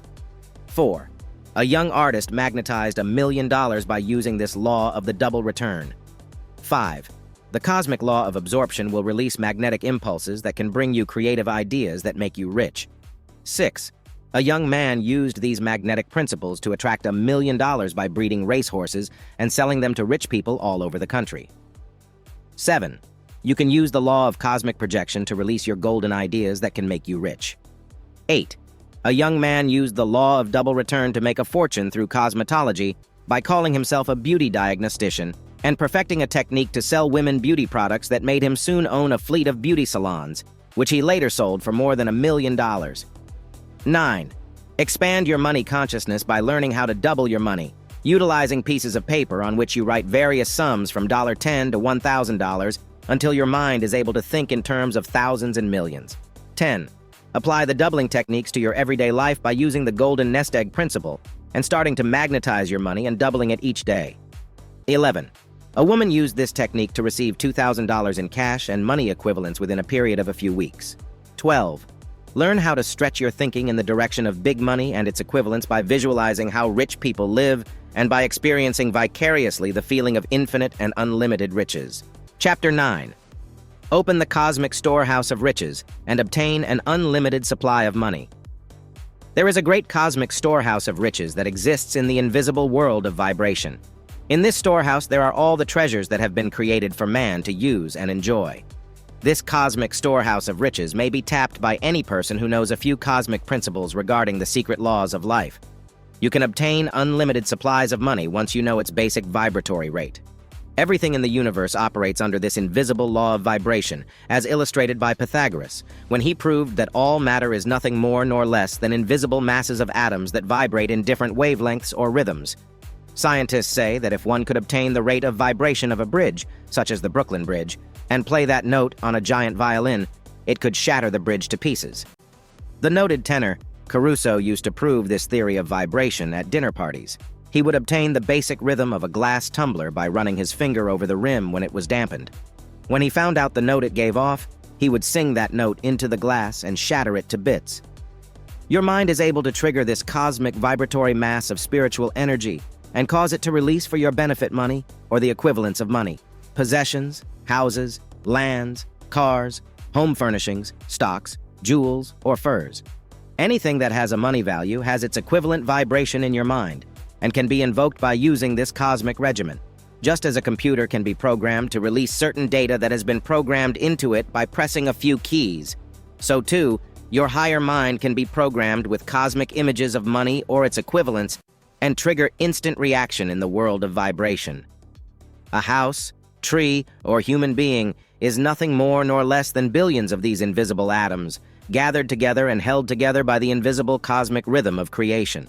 Speaker 1: 4. A young artist magnetized $1 million by using this law of the double return. 5. The cosmic law of absorption will release magnetic impulses that can bring you creative ideas that make you rich. 6. A young man used these magnetic principles to attract $1 million by breeding racehorses and selling them to rich people all over the country. 7. You can use the law of cosmic projection to release your golden ideas that can make you rich. 8. A young man used the law of double return to make a fortune through cosmetology by calling himself a beauty diagnostician and perfecting a technique to sell women beauty products that made him soon own a fleet of beauty salons, which he later sold for more than $1 million. 9. Expand your money consciousness by learning how to double your money, utilizing pieces of paper on which you write various sums from $10 to $1,000 until your mind is able to think in terms of thousands and millions. 10. Apply the doubling techniques to your everyday life by using the golden nest egg principle and starting to magnetize your money and doubling it each day. 11. A woman used this technique to receive $2,000 in cash and money equivalents within a period of a few weeks. 12. Learn how to stretch your thinking in the direction of big money and its equivalents by visualizing how rich people live and by experiencing vicariously the feeling of infinite and unlimited riches. Chapter 9. Open the cosmic storehouse of riches and obtain an unlimited supply of money. There is a great cosmic storehouse of riches that exists in the invisible world of vibration. In this storehouse, there are all the treasures that have been created for man to use and enjoy. This cosmic storehouse of riches may be tapped by any person who knows a few cosmic principles regarding the secret laws of life. You can obtain unlimited supplies of money once you know its basic vibratory rate. Everything in the universe operates under this invisible law of vibration, as illustrated by Pythagoras, when he proved that all matter is nothing more nor less than invisible masses of atoms that vibrate in different wavelengths or rhythms. Scientists say that if one could obtain the rate of vibration of a bridge, such as the Brooklyn Bridge, and play that note on a giant violin, it could shatter the bridge to pieces. The noted tenor, Caruso, used to prove this theory of vibration at dinner parties. He would obtain the basic rhythm of a glass tumbler by running his finger over the rim when it was dampened. When he found out the note it gave off, he would sing that note into the glass and shatter it to bits. Your mind is able to trigger this cosmic vibratory mass of spiritual energy and cause it to release for your benefit money or the equivalents of money, possessions, houses, lands, cars, home furnishings, stocks, jewels, or furs. Anything that has a money value has its equivalent vibration in your mind and can be invoked by using this cosmic regimen. Just as a computer can be programmed to release certain data that has been programmed into it by pressing a few keys, so too, your higher mind can be programmed with cosmic images of money or its equivalents and trigger instant reaction in the world of vibration. A house, tree, or human being is nothing more nor less than billions of these invisible atoms, gathered together and held together by the invisible cosmic rhythm of creation.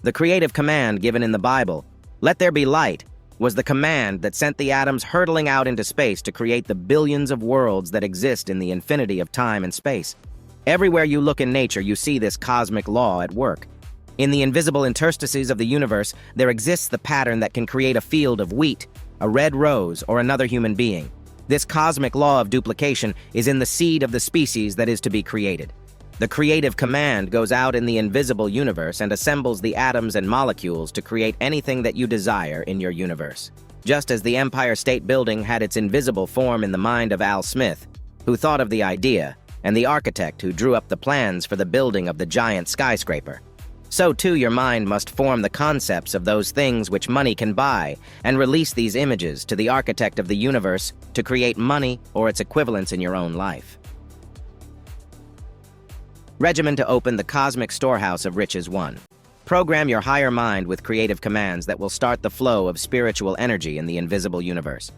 Speaker 1: The creative command given in the Bible, "Let there be light," was the command that sent the atoms hurtling out into space to create the billions of worlds that exist in the infinity of time and space. Everywhere you look in nature, you see this cosmic law at work. In the invisible interstices of the universe, there exists the pattern that can create a field of wheat, a red rose, or another human being. This cosmic law of duplication is in the seed of the species that is to be created. The creative command goes out in the invisible universe and assembles the atoms and molecules to create anything that you desire in your universe. Just as the Empire State Building had its invisible form in the mind of Al Smith, who thought of the idea, and the architect who drew up the plans for the building of the giant skyscraper. So too your mind must form the concepts of those things which money can buy and release these images to the architect of the universe to create money or its equivalents in your own life. Regimen to open the cosmic storehouse of riches 1. Program your higher mind with creative commands that will start the flow of spiritual energy in the invisible universe.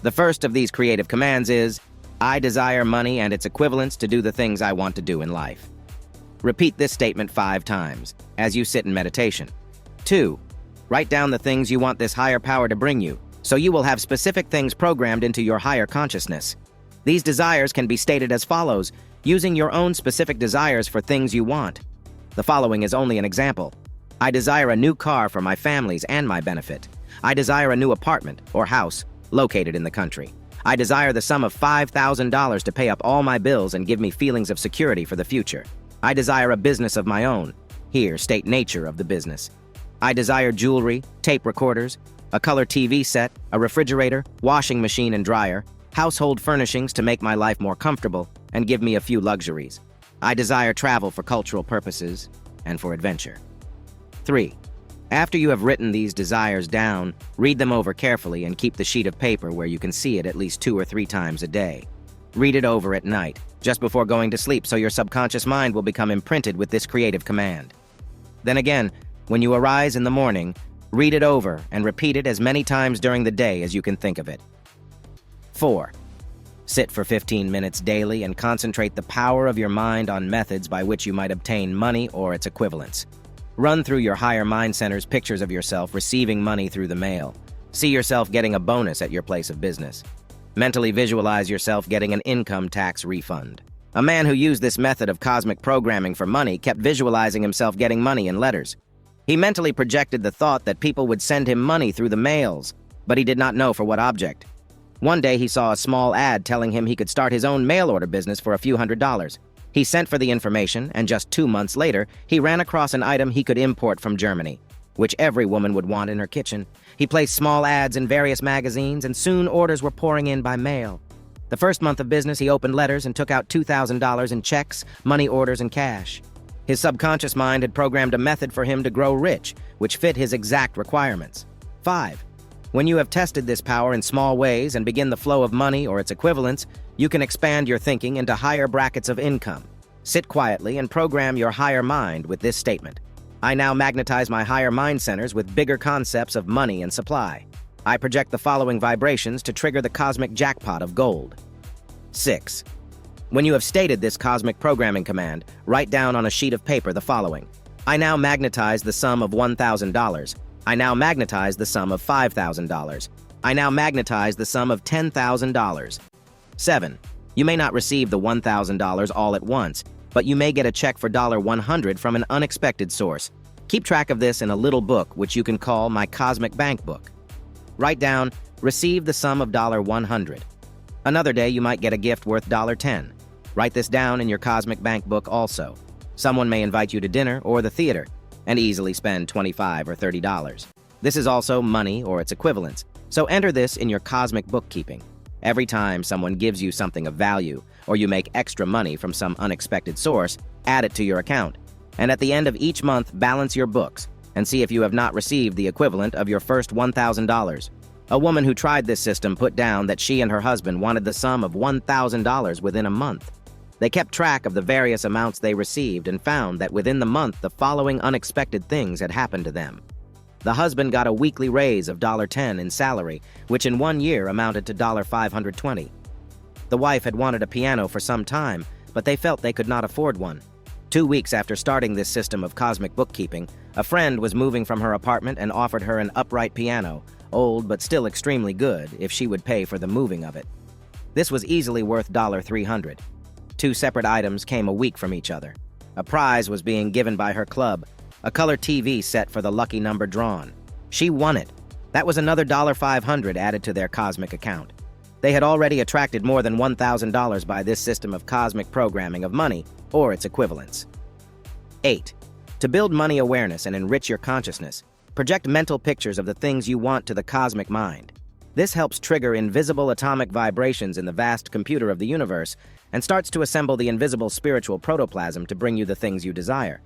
Speaker 1: The first of these creative commands is, "I desire money and its equivalents to do the things I want to do in life." Repeat this statement 5 times as you sit in meditation. 2. Write down the things you want this higher power to bring you, so you will have specific things programmed into your higher consciousness. These desires can be stated as follows, using your own specific desires for things you want. The following is only an example. I desire a new car for my family's and my benefit. I desire a new apartment or house located in the country. I desire the sum of $5,000 to pay up all my bills and give me feelings of security for the future. I desire a business of my own. Here, state nature of the business. I desire jewelry, tape recorders, a color TV set, a refrigerator, washing machine and dryer, household furnishings to make my life more comfortable and give me a few luxuries. I desire travel for cultural purposes and for adventure. 3. After you have written these desires down, read them over carefully and keep the sheet of paper where you can see it at least 2 or 3 times a day. Read it over at night, just before going to sleep, so your subconscious mind will become imprinted with this creative command. Then again, when you arise in the morning, read it over and repeat it as many times during the day as you can think of it. 4. Sit for 15 minutes daily and concentrate the power of your mind on methods by which you might obtain money or its equivalents. Run through your higher mind centers pictures of yourself receiving money through the mail. See yourself getting a bonus at your place of business. Mentally visualize yourself getting an income tax refund. A man who used this method of cosmic programming for money kept visualizing himself getting money in letters. He mentally projected the thought that people would send him money through the mails, but he did not know for what object. One day he saw a small ad telling him he could start his own mail order business for a few $100s. He sent for the information, and just 2 months later, he ran across an item he could import from Germany, which every woman would want in her kitchen. He placed small ads in various magazines, and soon orders were pouring in by mail. The first month of business, he opened letters and took out $2,000 in checks, money orders, and cash. His subconscious mind had programmed a method for him to grow rich, which fit his exact requirements. 5. When you have tested this power in small ways and begin the flow of money or its equivalents, you can expand your thinking into higher brackets of income. Sit quietly and program your higher mind with this statement. I now magnetize my higher mind centers with bigger concepts of money and supply. I project the following vibrations to trigger the cosmic jackpot of gold. 6. When you have stated this cosmic programming command, write down on a sheet of paper the following. I now magnetize the sum of $1,000. I now magnetize the sum of $5,000. I now magnetize the sum of $10,000. 7. You may not receive the $1,000 all at once, but you may get a check for $100 from an unexpected source. Keep track of this in a little book, which you can call My Cosmic Bank Book. Write down, receive the sum of $100. Another day, you might get a gift worth $10. Write this down in your cosmic bank book also. Someone may invite you to dinner or the theater and easily spend $25 or $30. This is also money or its equivalents, so enter this in your cosmic bookkeeping. Every time someone gives you something of value or you make extra money from some unexpected source, add it to your account. And at the end of each month, balance your books and see if you have not received the equivalent of your first $1,000. A woman who tried this system put down that she and her husband wanted the sum of $1,000 within a month. They kept track of the various amounts they received and found that within the month the following unexpected things had happened to them. The husband got a weekly raise of $10 in salary, which in 1 year amounted to $520. The wife had wanted a piano for some time, but they felt they could not afford one. 2 weeks after starting this system of cosmic bookkeeping, a friend was moving from her apartment and offered her an upright piano, old but still extremely good, if she would pay for the moving of it. This was easily worth $300. 2 separate items came a week from each other. A prize was being given by her club, a color TV set for the lucky number drawn. She won it. That was another $500 added to their cosmic account. They had already attracted more than $1,000 by this system of cosmic programming of money, or its equivalents. 8. To build money awareness and enrich your consciousness, project mental pictures of the things you want to the cosmic mind. This helps trigger invisible atomic vibrations in the vast computer of the universe and starts to assemble the invisible spiritual protoplasm to bring you the things you desire.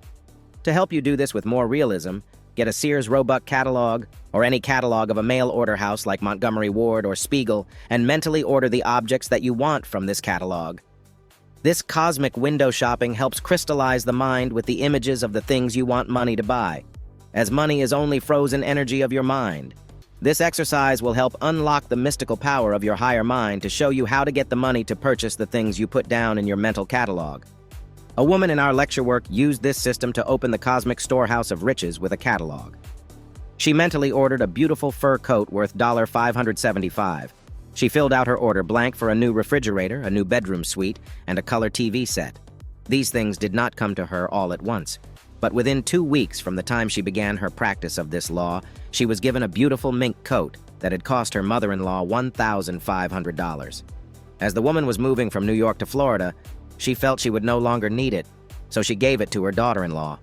Speaker 1: To help you do this with more realism, get a Sears Roebuck catalog or any catalog of a mail order house like Montgomery Ward or Spiegel and mentally order the objects that you want from this catalog. This cosmic window shopping helps crystallize the mind with the images of the things you want money to buy, as money is only frozen energy of your mind. This exercise will help unlock the mystical power of your higher mind to show you how to get the money to purchase the things you put down in your mental catalog. A woman in our lecture work used this system to open the cosmic storehouse of riches with a catalog. She mentally ordered a beautiful fur coat worth $575. She filled out her order blank for a new refrigerator, a new bedroom suite, and a color TV set. These things did not come to her all at once, but within 2 weeks from the time she began her practice of this law, she was given a beautiful mink coat that had cost her mother-in-law $1,500. As the woman was moving from New York to Florida, she felt she would no longer need it, so she gave it to her daughter-in-law.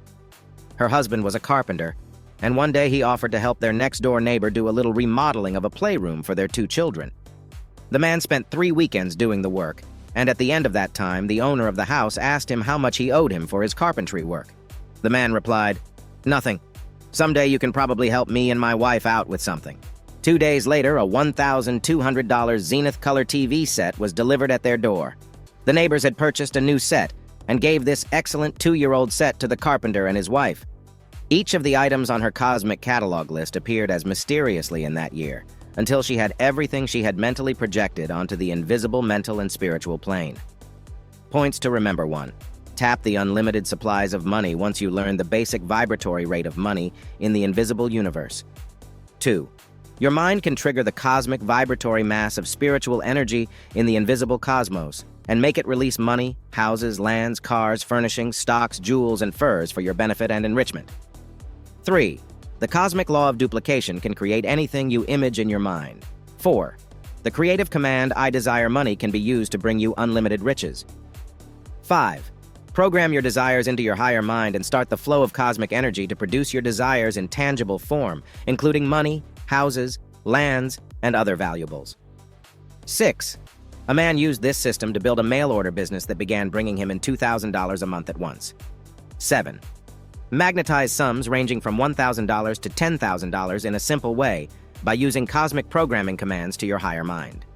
Speaker 1: Her husband was a carpenter, and one day he offered to help their next-door neighbor do a little remodeling of a playroom for their 2 children. The man spent 3 weekends doing the work, and at the end of that time, the owner of the house asked him how much he owed him for his carpentry work. The man replied, "Nothing. Someday you can probably help me and my wife out with something." 2 days later, a $1,200 Zenith color TV set was delivered at their door. The neighbors had purchased a new set and gave this excellent 2-year-old set to the carpenter and his wife. Each of the items on her cosmic catalog list appeared as mysteriously in that year, until she had everything she had mentally projected onto the invisible mental and spiritual plane. Points to remember: 1. Tap the unlimited supplies of money once you learn the basic vibratory rate of money in the invisible universe. 2. Your mind can trigger the cosmic vibratory mass of spiritual energy in the invisible cosmos and make it release money, houses, lands, cars, furnishings, stocks, jewels, and furs for your benefit and enrichment. 3. The cosmic law of duplication can create anything you image in your mind. 4. The creative command "I desire money" can be used to bring you unlimited riches. 5. Program your desires into your higher mind and start the flow of cosmic energy to produce your desires in tangible form, including money, houses, lands, and other valuables. 6. A man used this system to build a mail-order business that began bringing him in $2,000 a month at once. 7. Magnetize sums ranging from $1,000 to $10,000 in a simple way by using cosmic programming commands to your higher mind.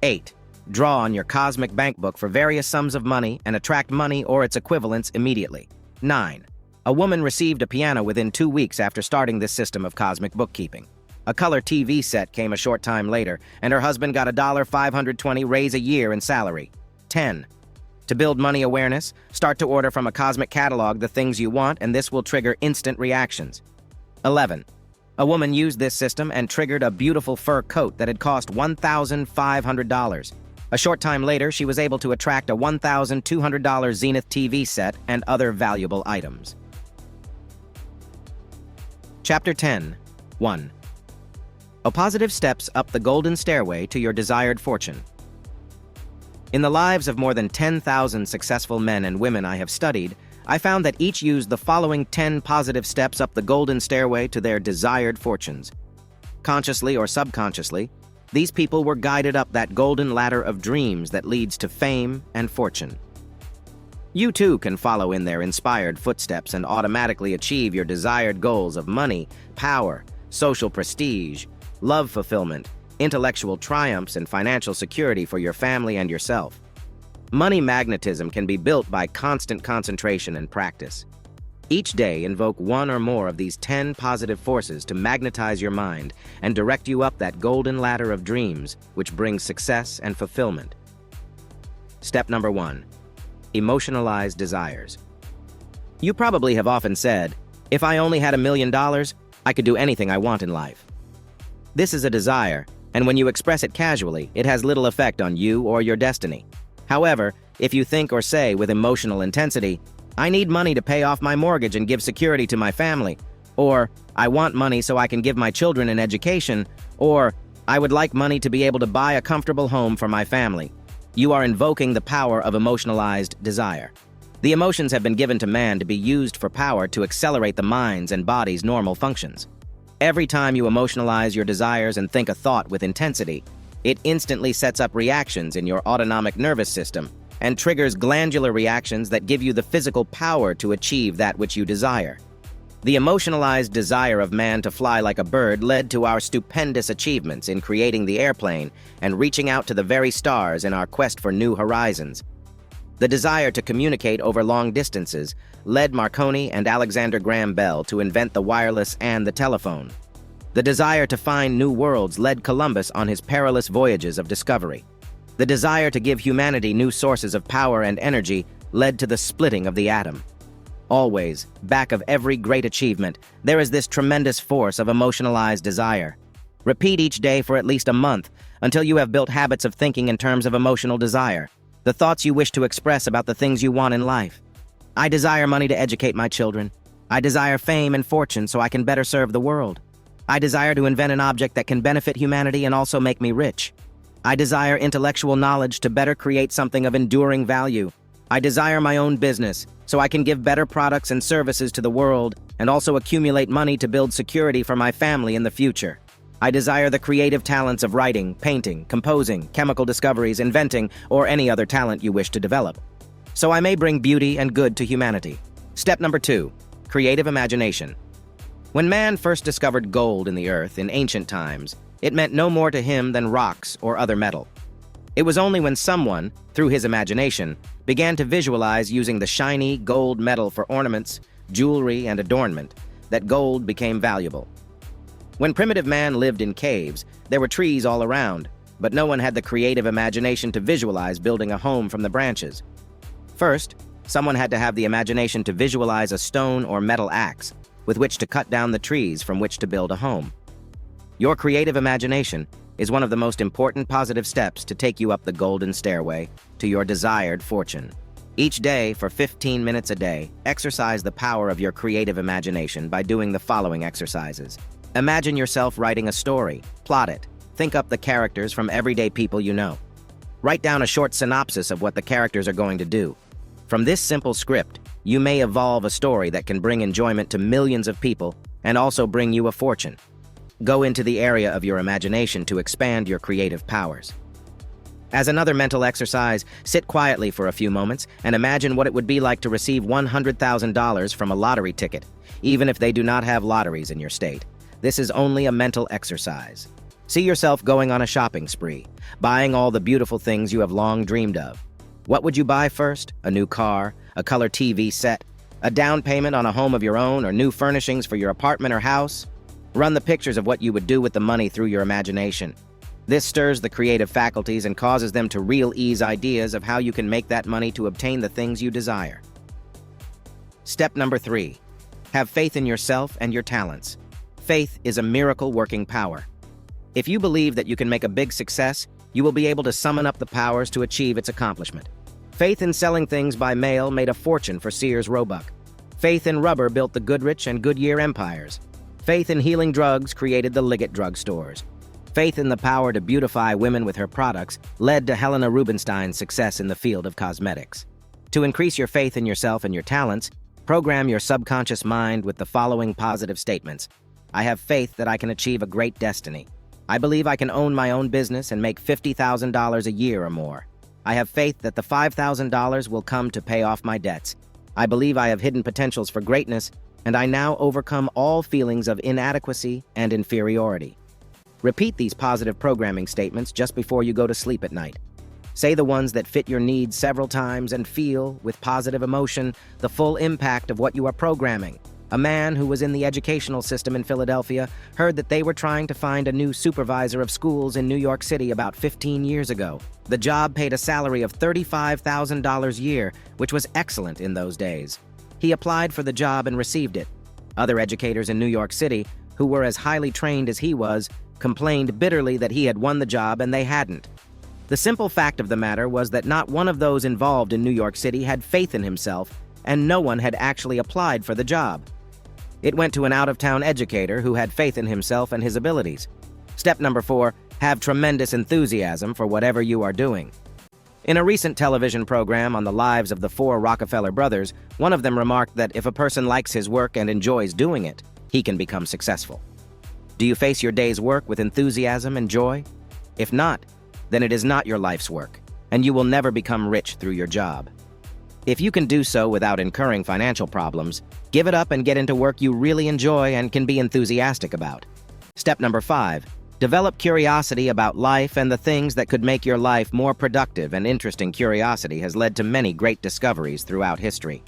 Speaker 1: 8. Draw on your cosmic bank book for various sums of money and attract money or its equivalents immediately. 9. A woman received a piano within 2 weeks after starting this system of cosmic bookkeeping. A color TV set came a short time later, and her husband got a $520 raise a year in salary. 10. To build money awareness, start to order from a cosmic catalog the things you want, and this will trigger instant reactions. 11. A woman used this system and triggered a beautiful fur coat that had cost $1,500. A short time later, she was able to attract a $1,200 Zenith TV set and other valuable items. Chapter 10. 1. A positive steps up the golden stairway to your desired fortune. In the lives of more than 10,000 successful men and women I have studied, I found that each used the following 10 positive steps up the golden stairway to their desired fortunes. Consciously or subconsciously, these people were guided up that golden ladder of dreams that leads to fame and fortune. You too can follow in their inspired footsteps and automatically achieve your desired goals of money, power, social prestige, love fulfillment, intellectual triumphs, and financial security for your family and yourself. Money magnetism can be built by constant concentration and practice. Each day, invoke one or more of these 10 positive forces to magnetize your mind and direct you up that golden ladder of dreams, which brings success and fulfillment. Step number 1. Emotionalize desires. You probably have often said, if I only had $1 million, I could do anything I want in life. This is a desire, and when you express it casually, it has little effect on you or your destiny. However, if you think or say with emotional intensity, I need money to pay off my mortgage and give security to my family, or I want money so I can give my children an education, or I would like money to be able to buy a comfortable home for my family, you are invoking the power of emotionalized desire. The emotions have been given to man to be used for power to accelerate the mind's and body's normal functions. Every time you emotionalize your desires and think a thought with intensity, it instantly sets up reactions in your autonomic nervous system and triggers glandular reactions that give you the physical power to achieve that which you desire. The emotionalized desire of man to fly like a bird led to our stupendous achievements in creating the airplane and reaching out to the very stars in our quest for new horizons. The desire to communicate over long distances led Marconi and Alexander Graham Bell to invent the wireless and the telephone. The desire to find new worlds led Columbus on his perilous voyages of discovery. The desire to give humanity new sources of power and energy led to the splitting of the atom. Always, back of every great achievement, there is this tremendous force of emotionalized desire. Repeat each day for at least a month until you have built habits of thinking in terms of emotional desire, the thoughts you wish to express about the things you want in life. I desire money to educate my children. I desire fame and fortune so I can better serve the world. I desire to invent an object that can benefit humanity and also make me rich. I desire intellectual knowledge to better create something of enduring value. I desire my own business so I can give better products and services to the world and also accumulate money to build security for my family in the future. I desire the creative talents of writing, painting, composing, chemical discoveries, inventing, or any other talent you wish to develop, so I may bring beauty and good to humanity. Step number 2. Creative imagination. When man first discovered gold in the earth in ancient times, it meant no more to him than rocks or other metal. It was only when someone, through his imagination, began to visualize using the shiny gold metal for ornaments, jewelry, and adornment, that gold became valuable. When primitive man lived in caves, there were trees all around, but no one had the creative imagination to visualize building a home from the branches. First, someone had to have the imagination to visualize a stone or metal axe with which to cut down the trees from which to build a home. Your creative imagination is one of the most important positive steps to take you up the golden stairway to your desired fortune. Each day, for 15 minutes a day, exercise the power of your creative imagination by doing the following exercises. Imagine yourself writing a story, plot it, think up the characters from everyday people you know. Write down a short synopsis of what the characters are going to do. From this simple script, you may evolve a story that can bring enjoyment to millions of people and also bring you a fortune. Go into the area of your imagination to expand your creative powers. As another mental exercise, sit quietly for a few moments and imagine what it would be like to receive $100,000 from a lottery ticket, even if they do not have lotteries in your state. This is only a mental exercise. See yourself going on a shopping spree, buying all the beautiful things you have long dreamed of. What would you buy first? A new car, a color TV set, a down payment on a home of your own, or new furnishings for your apartment or house? Run the pictures of what you would do with the money through your imagination. This stirs the creative faculties and causes them to reel ease ideas of how you can make that money to obtain the things you desire. Step number 3. Have faith in yourself and your talents. Faith is a miracle-working power. If you believe that you can make a big success, you will be able to summon up the powers to achieve its accomplishment. Faith in selling things by mail made a fortune for Sears Roebuck. Faith in rubber built the Goodrich and Goodyear empires. Faith in healing drugs created the Liggett drugstores. Faith in the power to beautify women with her products led to Helena Rubinstein's success in the field of cosmetics. To increase your faith in yourself and your talents, program your subconscious mind with the following positive statements. I have faith that I can achieve a great destiny. I believe I can own my own business and make $50,000 a year or more. I have faith that the $5,000 will come to pay off my debts. I believe I have hidden potentials for greatness, and I now overcome all feelings of inadequacy and inferiority. Repeat these positive programming statements just before you go to sleep at night. Say the ones that fit your needs several times and feel, with positive emotion, the full impact of what you are programming. A man who was in the educational system in Philadelphia heard that they were trying to find a new supervisor of schools in New York City about 15 years ago. The job paid a salary of $35,000 a year, which was excellent in those days. He applied for the job and received it. Other educators in New York City, who were as highly trained as he was, complained bitterly that he had won the job and they hadn't. The simple fact of the matter was that not one of those involved in New York City had faith in himself, and no one had actually applied for the job. It went to an out-of-town educator who had faith in himself and his abilities. Step number 4, have tremendous enthusiasm for whatever you are doing. In a recent television program on the lives of the 4 Rockefeller brothers, one of them remarked that if a person likes his work and enjoys doing it, he can become successful. Do you face your day's work with enthusiasm and joy? If not, then it is not your life's work, and you will never become rich through your job. If you can do so without incurring financial problems, give it up and get into work you really enjoy and can be enthusiastic about. Step number 5, develop curiosity about life and the things that could make your life more productive, and interesting curiosity has led to many great discoveries throughout history.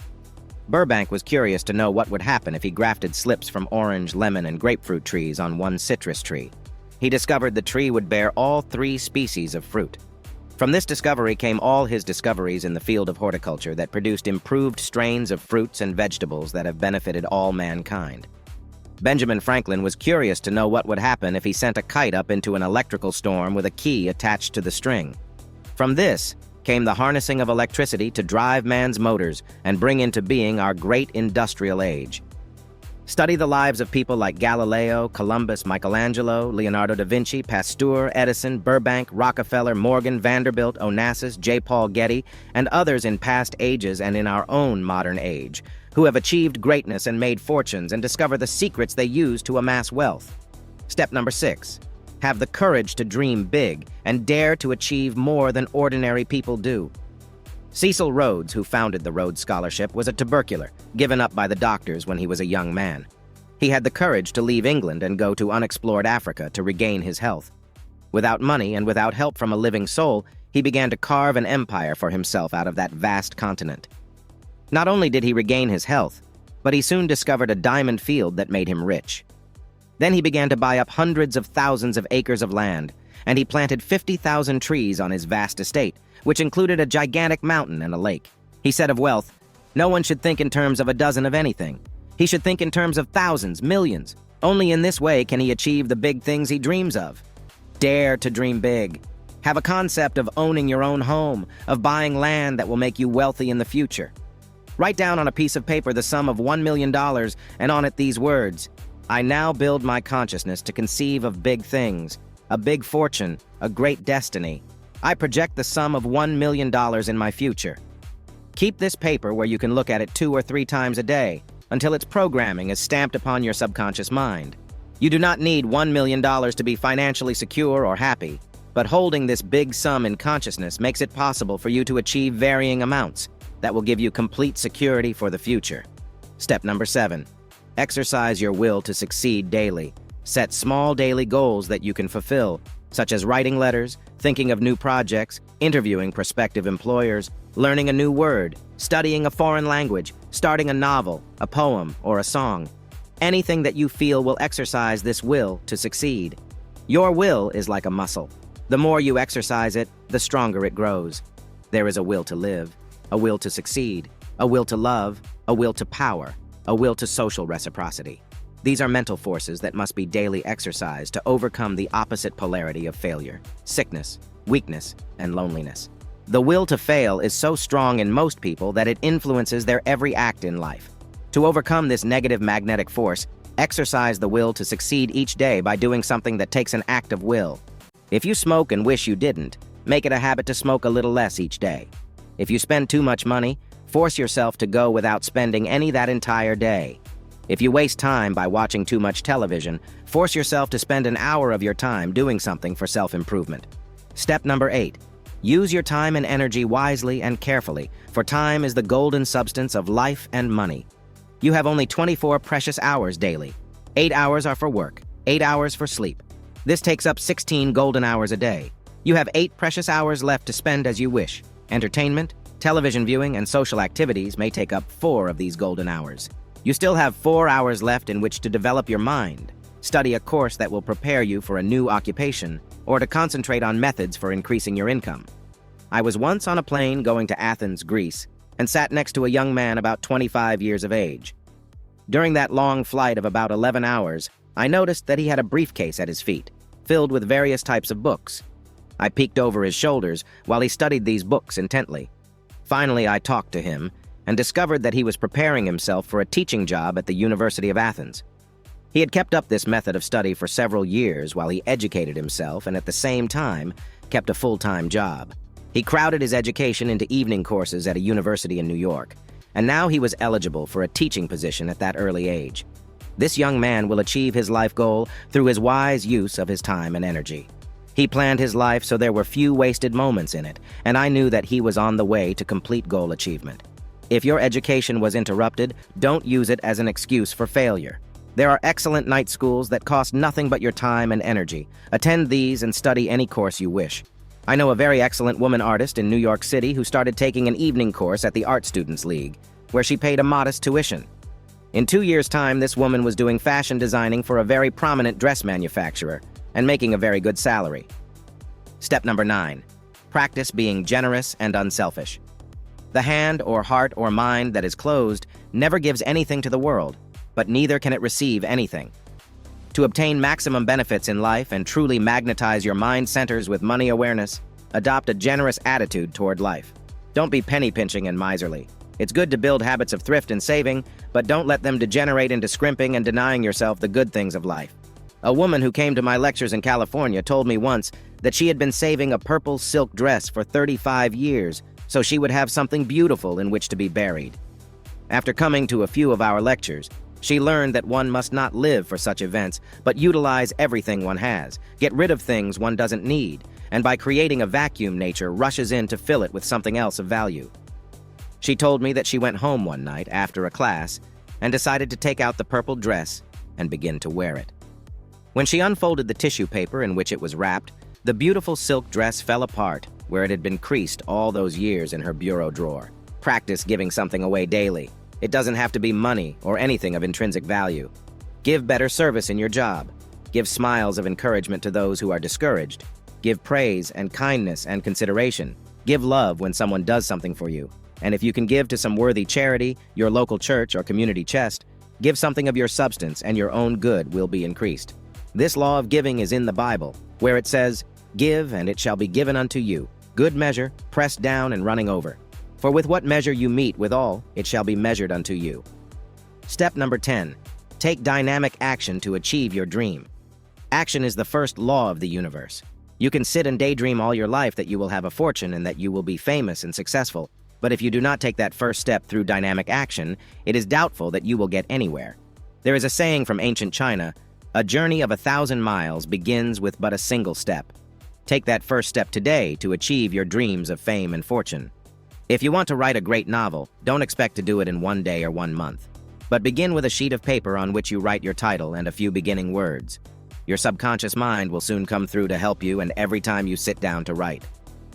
Speaker 1: Burbank was curious to know what would happen if he grafted slips from orange, lemon, and grapefruit trees on one citrus tree. He discovered the tree would bear all 3 species of fruit. From this discovery came all his discoveries in the field of horticulture that produced improved strains of fruits and vegetables that have benefited all mankind. Benjamin Franklin was curious to know what would happen if he sent a kite up into an electrical storm with a key attached to the string. From this came the harnessing of electricity to drive man's motors and bring into being our great industrial age. Study the lives of people like Galileo, Columbus, Michelangelo, Leonardo da Vinci, Pasteur, Edison, Burbank, Rockefeller, Morgan, Vanderbilt, Onassis, J. Paul Getty, and others in past ages and in our own modern age, who have achieved greatness and made fortunes, and discover the secrets they use to amass wealth. Step number 6, have the courage to dream big and dare to achieve more than ordinary people do. Cecil Rhodes, who founded the Rhodes Scholarship, was a tubercular, given up by the doctors when he was a young man. He had the courage to leave England and go to unexplored Africa to regain his health. Without money and without help from a living soul, he began to carve an empire for himself out of that vast continent. Not only did he regain his health, but he soon discovered a diamond field that made him rich. Then he began to buy up hundreds of thousands of acres of land, and he planted 50,000 trees on his vast estate, which included a gigantic mountain and a lake. He said of wealth, no one should think in terms of a dozen of anything. He should think in terms of thousands, millions. Only in this way can he achieve the big things he dreams of. Dare to dream big. Have a concept of owning your own home, of buying land that will make you wealthy in the future. Write down on a piece of paper the sum of $1 million and on it these words: I now build my consciousness to conceive of big things, a big fortune, a great destiny. I project the sum of $1 million in my future. Keep this paper where you can look at it 2 or 3 times a day until its programming is stamped upon your subconscious mind. You do not need $1 million to be financially secure or happy, but holding this big sum in consciousness makes it possible for you to achieve varying amounts that will give you complete security for the future. Step number 7. Exercise your will to succeed daily. Set small daily goals that you can fulfill, such as writing letters, thinking of new projects, interviewing prospective employers, learning a new word, studying a foreign language, starting a novel, a poem, or a song. Anything that you feel will exercise this will to succeed. Your will is like a muscle. The more you exercise it, the stronger it grows. There is a will to live, a will to succeed, a will to love, a will to power, a will to social reciprocity. These are mental forces that must be daily exercised to overcome the opposite polarity of failure, sickness, weakness, and loneliness. The will to fail is so strong in most people that it influences their every act in life. To overcome this negative magnetic force, Exercise the will to succeed each day by doing something that takes an act of will. If you smoke and wish you didn't, make it a habit to smoke a little less each day. If you spend too much money, force yourself to go without spending any that entire day. If you waste time by watching too much television, force yourself to spend an hour of your time doing something for self-improvement. Step number 8. Use your time and energy wisely and carefully, for time is the golden substance of life and money. You have only 24 precious hours daily. 8 hours are for work, 8 hours for sleep. This takes up 16 golden hours a day. You have 8 precious hours left to spend as you wish. Entertainment, television viewing, and social activities may take up 4 of these golden hours. You still have 4 hours left in which to develop your mind, study a course that will prepare you for a new occupation, or to concentrate on methods for increasing your income. I was once on a plane going to Athens, Greece, and sat next to a young man about 25 years of age. During that long flight of about 11 hours, I noticed that he had a briefcase at his feet, filled with various types of books. I peeked over his shoulders while he studied these books intently. Finally, I talked to him and discovered that he was preparing himself for a teaching job at the University of Athens. He had kept up this method of study for several years while he educated himself and at the same time kept a full-time job. He crowded his education into evening courses at a university in New York, and now he was eligible for a teaching position at that early age. This young man will achieve his life goal through his wise use of his time and energy. He planned his life so there were few wasted moments in it, and I knew that he was on the way to complete goal achievement. If your education was interrupted, don't use it as an excuse for failure. There are excellent night schools that cost nothing but your time and energy. Attend these and study any course you wish. I know a very excellent woman artist in New York City who started taking an evening course at the Art Students League, where she paid a modest tuition. In 2 years' time, this woman was doing fashion designing for a very prominent dress manufacturer and making a very good salary. Step number 9. Practice being generous and unselfish. The hand or heart or mind that is closed never gives anything to the world, but neither can it receive anything. To obtain maximum benefits in life and truly magnetize your mind centers with money awareness, adopt a generous attitude toward life. Don't be penny-pinching and miserly. It's good to build habits of thrift and saving, but don't let them degenerate into scrimping and denying yourself the good things of life. A woman who came to my lectures in California told me once that she had been saving a purple silk dress for 35 years so she would have something beautiful in which to be buried. After coming to a few of our lectures, she learned that one must not live for such events, but utilize everything one has, get rid of things one doesn't need, and by creating a vacuum, nature rushes in to fill it with something else of value. She told me that she went home one night after a class and decided to take out the purple dress and begin to wear it. When she unfolded the tissue paper in which it was wrapped, the beautiful silk dress fell apart where it had been creased all those years in her bureau drawer. Practice giving something away daily. It doesn't have to be money or anything of intrinsic value. Give better service in your job. Give smiles of encouragement to those who are discouraged. Give praise and kindness and consideration. Give love when someone does something for you. And if you can give to some worthy charity, your local church or community chest, give something of your substance and your own good will be increased. This law of giving is in the Bible, where it says, "Give, and it shall be given unto you, good measure, pressed down and running over. For with what measure you meet withal, it shall be measured unto you." Step number 10. Take dynamic action to achieve your dream. Action is the first law of the universe. You can sit and daydream all your life that you will have a fortune and that you will be famous and successful, but if you do not take that first step through dynamic action, it is doubtful that you will get anywhere. There is a saying from ancient China, "A journey of 1,000 miles begins with but a single step." Take that first step today to achieve your dreams of fame and fortune. If you want to write a great novel, don't expect to do it in one day or 1 month. But begin with a sheet of paper on which you write your title and a few beginning words. Your subconscious mind will soon come through to help you, and every time you sit down to write,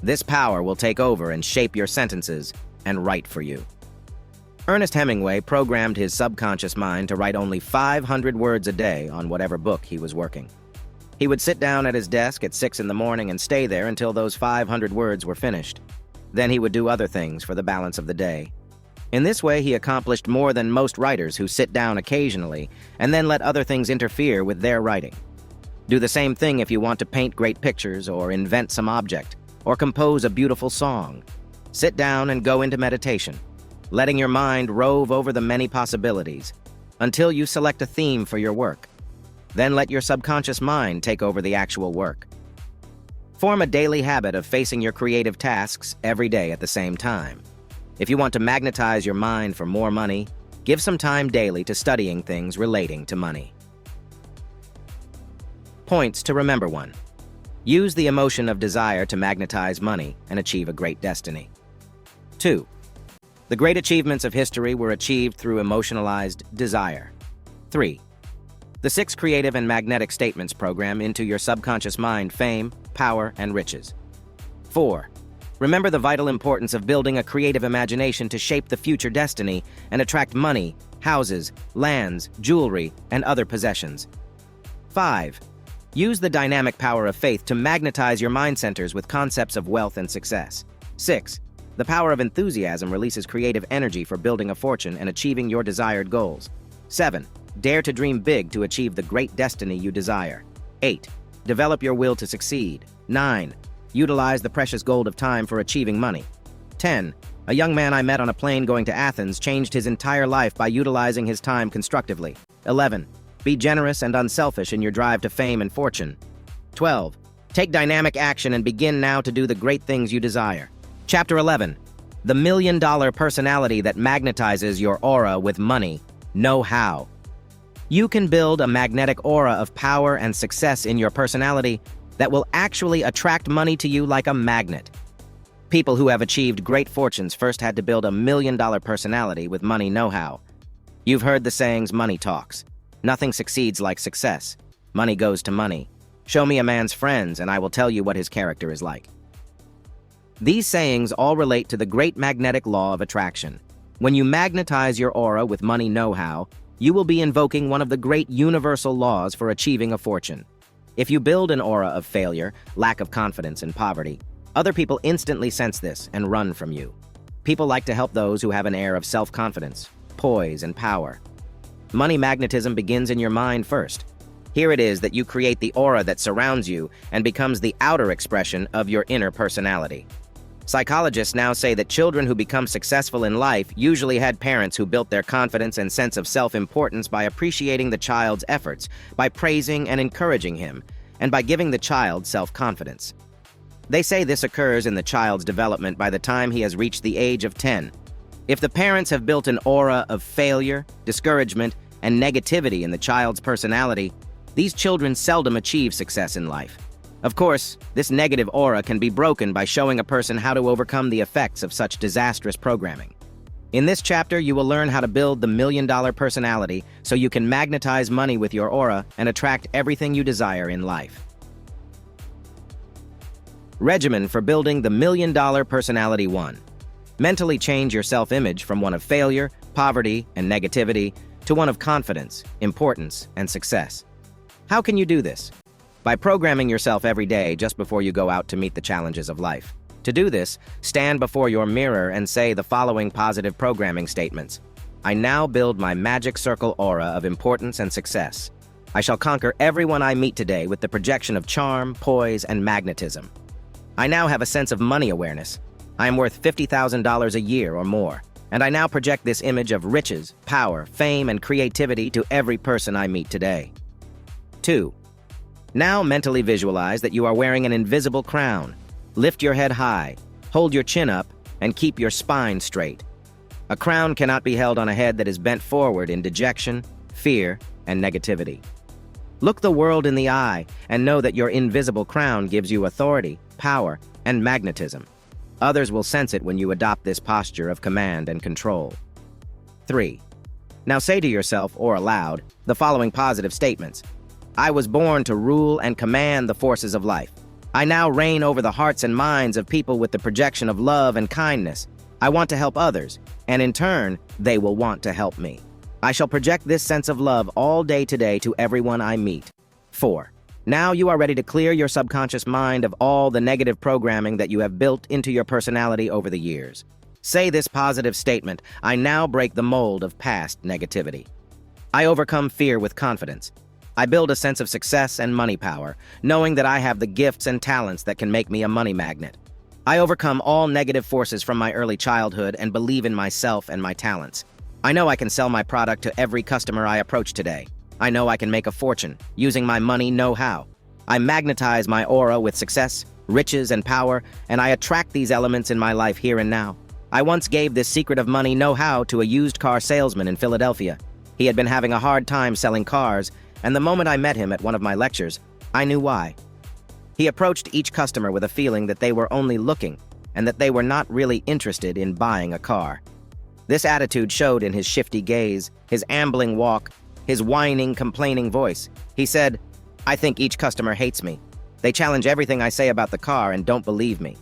Speaker 1: this power will take over and shape your sentences and write for you. Ernest Hemingway programmed his subconscious mind to write only 500 words a day on whatever book he was working. He would sit down at his desk at 6 in the morning and stay there until those 500 words were finished. Then he would do other things for the balance of the day. In this way, he accomplished more than most writers who sit down occasionally and then let other things interfere with their writing. Do the same thing if you want to paint great pictures or invent some object or compose a beautiful song. Sit down and go into meditation, letting your mind rove over the many possibilities. until you select a theme for your work. Then let your subconscious mind take over the actual work. Form a daily habit of facing your creative tasks every day at the same time. If you want to magnetize your mind for more money, give some time daily to studying things relating to money. Points to remember. 1. Use the emotion of desire to magnetize money and achieve a great destiny. 2. The great achievements of history were achieved through emotionalized desire. 3. The 6 creative and magnetic statements program into your subconscious mind fame, power, and riches. 4. Remember the vital importance of building a creative imagination to shape the future destiny and attract money, houses, lands, jewelry, and other possessions. 5. Use the dynamic power of faith to magnetize your mind centers with concepts of wealth and success. 6. The power of enthusiasm releases creative energy for building a fortune and achieving your desired goals. 7. Dare to dream big to achieve the great destiny you desire. 8. Develop your will to succeed. 9. Utilize the precious gold of time for achieving money. 10. A young man I met on a plane going to Athens changed his entire life by utilizing his time constructively. 11. Be generous and unselfish in your drive to fame and fortune. 12. Take dynamic action and begin now to do the great things you desire. Chapter 11. The $1 million personality that magnetizes your aura with money. Know how. You can build a magnetic aura of power and success in your personality that will actually attract money to you like a magnet. People who have achieved great fortunes first had to build a $1 million personality with money know-how. You've heard the sayings, money talks. Nothing succeeds like success. Money goes to money. Show me a man's friends and I will tell you what his character is like. These sayings all relate to the great magnetic law of attraction. When you magnetize your aura with money know-how, you will be invoking one of the great universal laws for achieving a fortune. If you build an aura of failure, lack of confidence, and poverty, other people instantly sense this and run from you. People like to help those who have an air of self-confidence, poise, and power. Money magnetism begins in your mind first. Here it is that you create the aura that surrounds you and becomes the outer expression of your inner personality. Psychologists now say that children who become successful in life usually had parents who built their confidence and sense of self-importance by appreciating the child's efforts, by praising and encouraging him, and by giving the child self-confidence. They say this occurs in the child's development by the time he has reached the age of 10. If the parents have built an aura of failure, discouragement, and negativity in the child's personality, these children seldom achieve success in life. Of course, this negative aura can be broken by showing a person how to overcome the effects of such disastrous programming. In this chapter, you will learn how to build the $1 million personality so you can magnetize money with your aura and attract everything you desire in life. Regimen for building the $1 million personality. 1. Mentally change your self-image from one of failure, poverty, and negativity to one of confidence, importance, and success. How can you do this? By programming yourself every day just before you go out to meet the challenges of life. To do this, stand before your mirror and say the following positive programming statements. I now build my magic circle aura of importance and success. I shall conquer everyone I meet today with the projection of charm, poise, and magnetism. I now have a sense of money awareness. I am worth $50,000 a year or more, and I now project this image of riches, power, fame, and creativity to every person I meet today. 2. Now mentally visualize that you are wearing an invisible crown. Lift your head high, hold your chin up, and keep your spine straight. A crown cannot be held on a head that is bent forward in dejection, fear, and negativity. Look the world in the eye and know that your invisible crown gives you authority, power, and magnetism. Others will sense it when you adopt this posture of command and control. 3. Now say to yourself or aloud the following positive statements. I was born to rule and command the forces of life. I now reign over the hearts and minds of people with the projection of love and kindness. I want to help others, and in turn, they will want to help me. I shall project this sense of love all day today to everyone I meet. 4. Now you are ready to clear your subconscious mind of all the negative programming that you have built into your personality over the years. Say this positive statement, I now break the mold of past negativity. I overcome fear with confidence. I build a sense of success and money power, knowing that I have the gifts and talents that can make me a money magnet. I overcome all negative forces from my early childhood and believe in myself and my talents. I know I can sell my product to every customer I approach today. I know I can make a fortune, using my money know-how. I magnetize my aura with success, riches, and power, and I attract these elements in my life here and now. I once gave this secret of money know-how to a used car salesman in Philadelphia. He had been having a hard time selling cars, and the moment I met him at one of my lectures, I knew why. He approached each customer with a feeling that they were only looking, and that they were not really interested in buying a car. This attitude showed in his shifty gaze, his ambling walk, his whining, complaining voice. He said, "I think each customer hates me. They challenge everything I say about the car and don't believe me."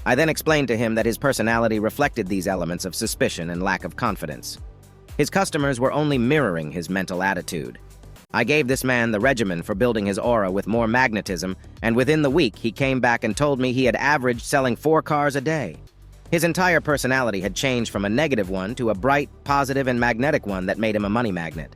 Speaker 1: I then explained to him that his personality reflected these elements of suspicion and lack of confidence. His customers were only mirroring his mental attitude. I gave this man the regimen for building his aura with more magnetism, and within the week he came back and told me he had averaged selling 4 cars a day. His entire personality had changed from a negative one to a bright, positive, and magnetic one that made him a money magnet.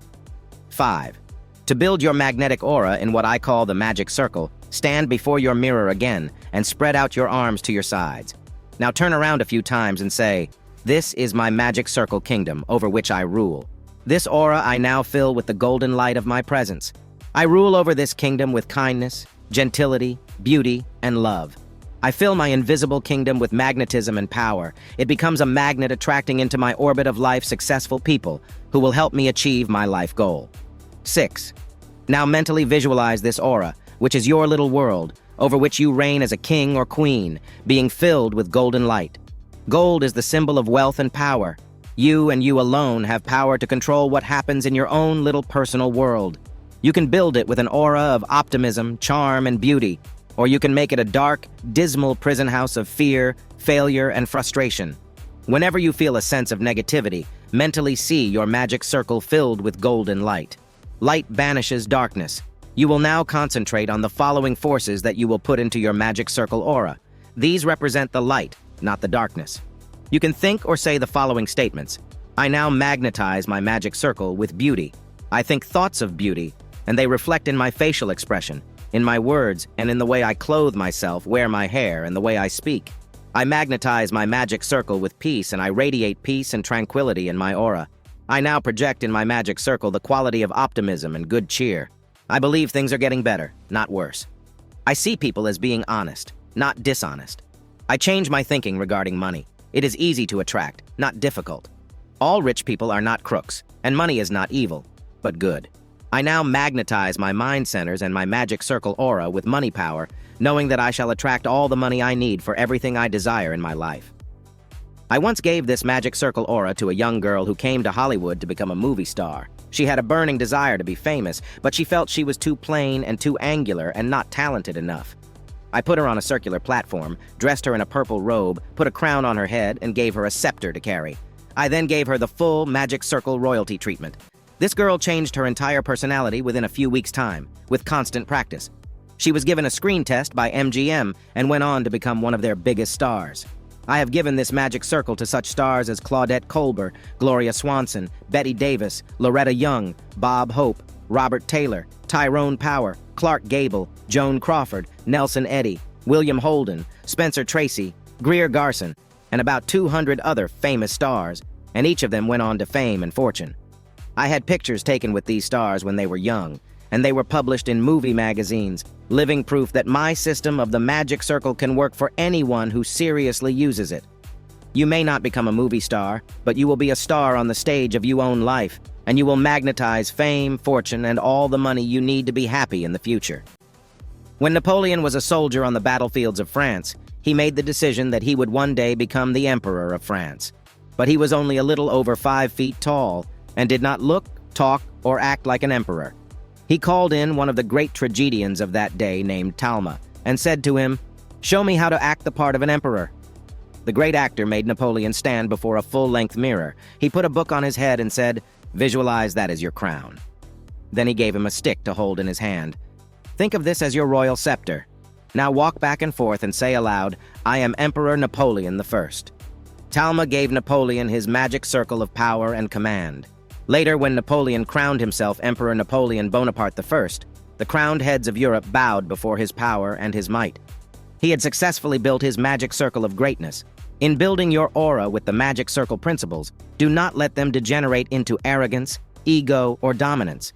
Speaker 1: 5. To build your magnetic aura in what I call the magic circle, stand before your mirror again and spread out your arms to your sides. Now turn around a few times and say, "This is my magic circle kingdom over which I rule. This aura I now fill with the golden light of my presence. I rule over this kingdom with kindness, gentility, beauty, and love. I fill my invisible kingdom with magnetism and power. It becomes a magnet attracting into my orbit of life successful people who will help me achieve my life goal." 6. Now mentally visualize this aura, which is your little world, over which you reign as a king or queen, being filled with golden light. Gold is the symbol of wealth and power. You and you alone have power to control what happens in your own little personal world. You can build it with an aura of optimism, charm, and beauty, or you can make it a dark, dismal prison house of fear, failure, and frustration. Whenever you feel a sense of negativity, mentally see your magic circle filled with golden light. Light banishes darkness. You will now concentrate on the following forces that you will put into your magic circle aura. These represent the light, not the darkness. You can think or say the following statements. I now magnetize my magic circle with beauty. I think thoughts of beauty, and they reflect in my facial expression, in my words, and in the way I clothe myself, wear my hair, and the way I speak. I magnetize my magic circle with peace, and I radiate peace and tranquility in my aura. I now project in my magic circle the quality of optimism and good cheer. I believe things are getting better, not worse. I see people as being honest, not dishonest. I change my thinking regarding money. It is easy to attract, not difficult. All rich people are not crooks, and money is not evil, but good. I now magnetize my mind centers and my magic circle aura with money power, knowing that I shall attract all the money I need for everything I desire in my life. I once gave this magic circle aura to a young girl who came to Hollywood to become a movie star. She had a burning desire to be famous, but she felt she was too plain and too angular and not talented enough. I put her on a circular platform, dressed her in a purple robe, put a crown on her head, and gave her a scepter to carry. I then gave her the full magic circle royalty treatment. This girl changed her entire personality within a few weeks' time, with constant practice. She was given a screen test by MGM and went on to become one of their biggest stars. I have given this magic circle to such stars as Claudette Colbert, Gloria Swanson, Betty Davis, Loretta Young, Bob Hope, Robert Taylor, Tyrone Power, Clark Gable, Joan Crawford, Nelson Eddy, William Holden, Spencer Tracy, Greer Garson, and about 200 other famous stars, and each of them went on to fame and fortune. I had pictures taken with these stars when they were young, and they were published in movie magazines, living proof that my system of the magic circle can work for anyone who seriously uses it. You may not become a movie star, but you will be a star on the stage of your own life, and you will magnetize fame, fortune, and all the money you need to be happy in the future. When Napoleon was a soldier on the battlefields of France, he made the decision that he would one day become the Emperor of France. But he was only a little over 5 feet tall, and did not look, talk, or act like an emperor. He called in one of the great tragedians of that day named Talma, and said to him, "Show me how to act the part of an emperor." The great actor made Napoleon stand before a full-length mirror. He put a book on his head and said, "Visualize that as your crown." Then he gave him a stick to hold in his hand. "Think of this as your royal scepter. Now walk back and forth and say aloud, 'I am Emperor Napoleon I.'" Talma gave Napoleon his magic circle of power and command. Later, when Napoleon crowned himself Emperor Napoleon Bonaparte I, the crowned heads of Europe bowed before his power and his might. He had successfully built his magic circle of greatness, In building your aura with the magic circle principles, do not let them degenerate into arrogance, ego, or dominance.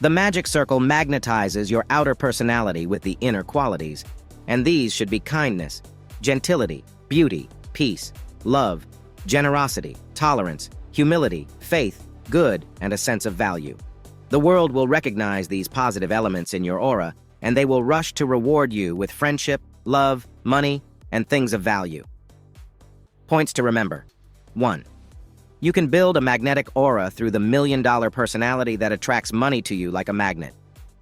Speaker 1: The magic circle magnetizes your outer personality with the inner qualities, and these should be kindness, gentility, beauty, peace, love, generosity, tolerance, humility, faith, good, and a sense of value. The world will recognize these positive elements in your aura, and they will rush to reward you with friendship, love, money, and things of value. Points to remember. 1. You can build a magnetic aura through the million-dollar personality that attracts money to you like a magnet.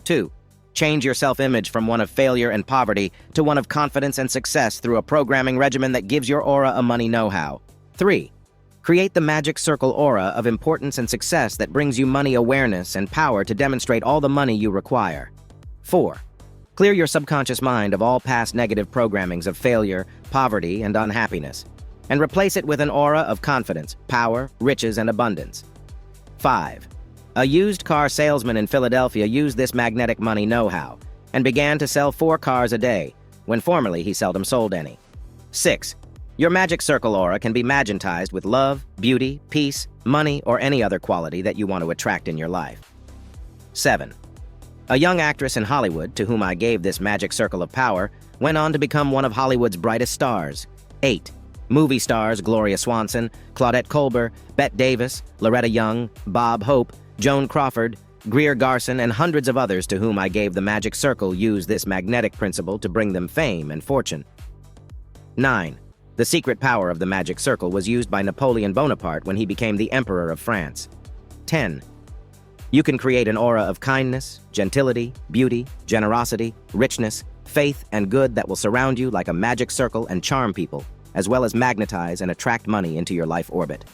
Speaker 1: 2. Change your self-image from one of failure and poverty to one of confidence and success through a programming regimen that gives your aura a money know-how. 3. Create the magic circle aura of importance and success that brings you money awareness and power to demonstrate all the money you require. 4. Clear your subconscious mind of all past negative programmings of failure, poverty, and unhappiness, and replace it with an aura of confidence, power, riches, and abundance. 5. A used car salesman in Philadelphia used this magnetic money know-how and began to sell 4 cars a day, when formerly he seldom sold any. 6. Your magic circle aura can be magentized with love, beauty, peace, money, or any other quality that you want to attract in your life. 7. A young actress in Hollywood, to whom I gave this magic circle of power, went on to become one of Hollywood's brightest stars. 8. Movie stars Gloria Swanson, Claudette Colbert, Bette Davis, Loretta Young, Bob Hope, Joan Crawford, Greer Garson, and hundreds of others to whom I gave the magic circle use this magnetic principle to bring them fame and fortune. 9. The secret power of the magic circle was used by Napoleon Bonaparte when he became the Emperor of France. 10. You can create an aura of kindness, gentility, beauty, generosity, richness, faith, and good that will surround you like a magic circle and charm people, as well as magnetize and attract money into your life orbit.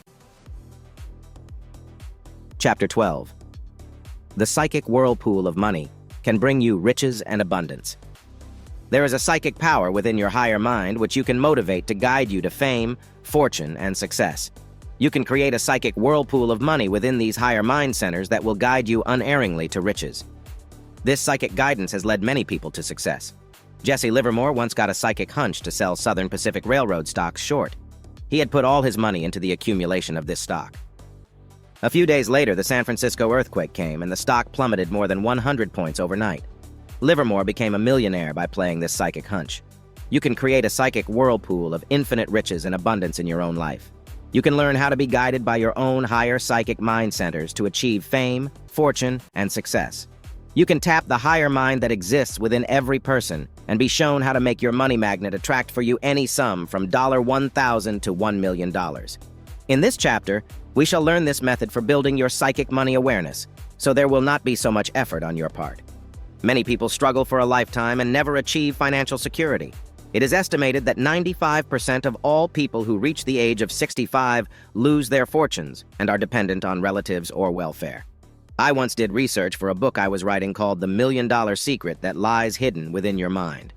Speaker 1: Chapter 12. The psychic whirlpool of money can bring you riches and abundance. There is a psychic power within your higher mind which you can motivate to guide you to fame, fortune, and success. You can create a psychic whirlpool of money within these higher mind centers that will guide you unerringly to riches. This psychic guidance has led many people to success. Jesse Livermore once got a psychic hunch to sell Southern Pacific Railroad stocks short. He had put all his money into the accumulation of this stock. A few days later, the San Francisco earthquake came and the stock plummeted more than 100 points overnight. Livermore became a millionaire by playing this psychic hunch. You can create a psychic whirlpool of infinite riches and abundance in your own life. You can learn how to be guided by your own higher psychic mind centers to achieve fame, fortune, and success. You can tap the higher mind that exists within every person and be shown how to make your money magnet attract for you any sum from $1,000 to $1 million. In this chapter, we shall learn this method for building your psychic money awareness, so there will not be so much effort on your part. Many people struggle for a lifetime and never achieve financial security. It is estimated that 95% of all people who reach the age of 65 lose their fortunes and are dependent on relatives or welfare. I once did research for a book I was writing called The $1 Million Secret That Lies Hidden Within Your Mind.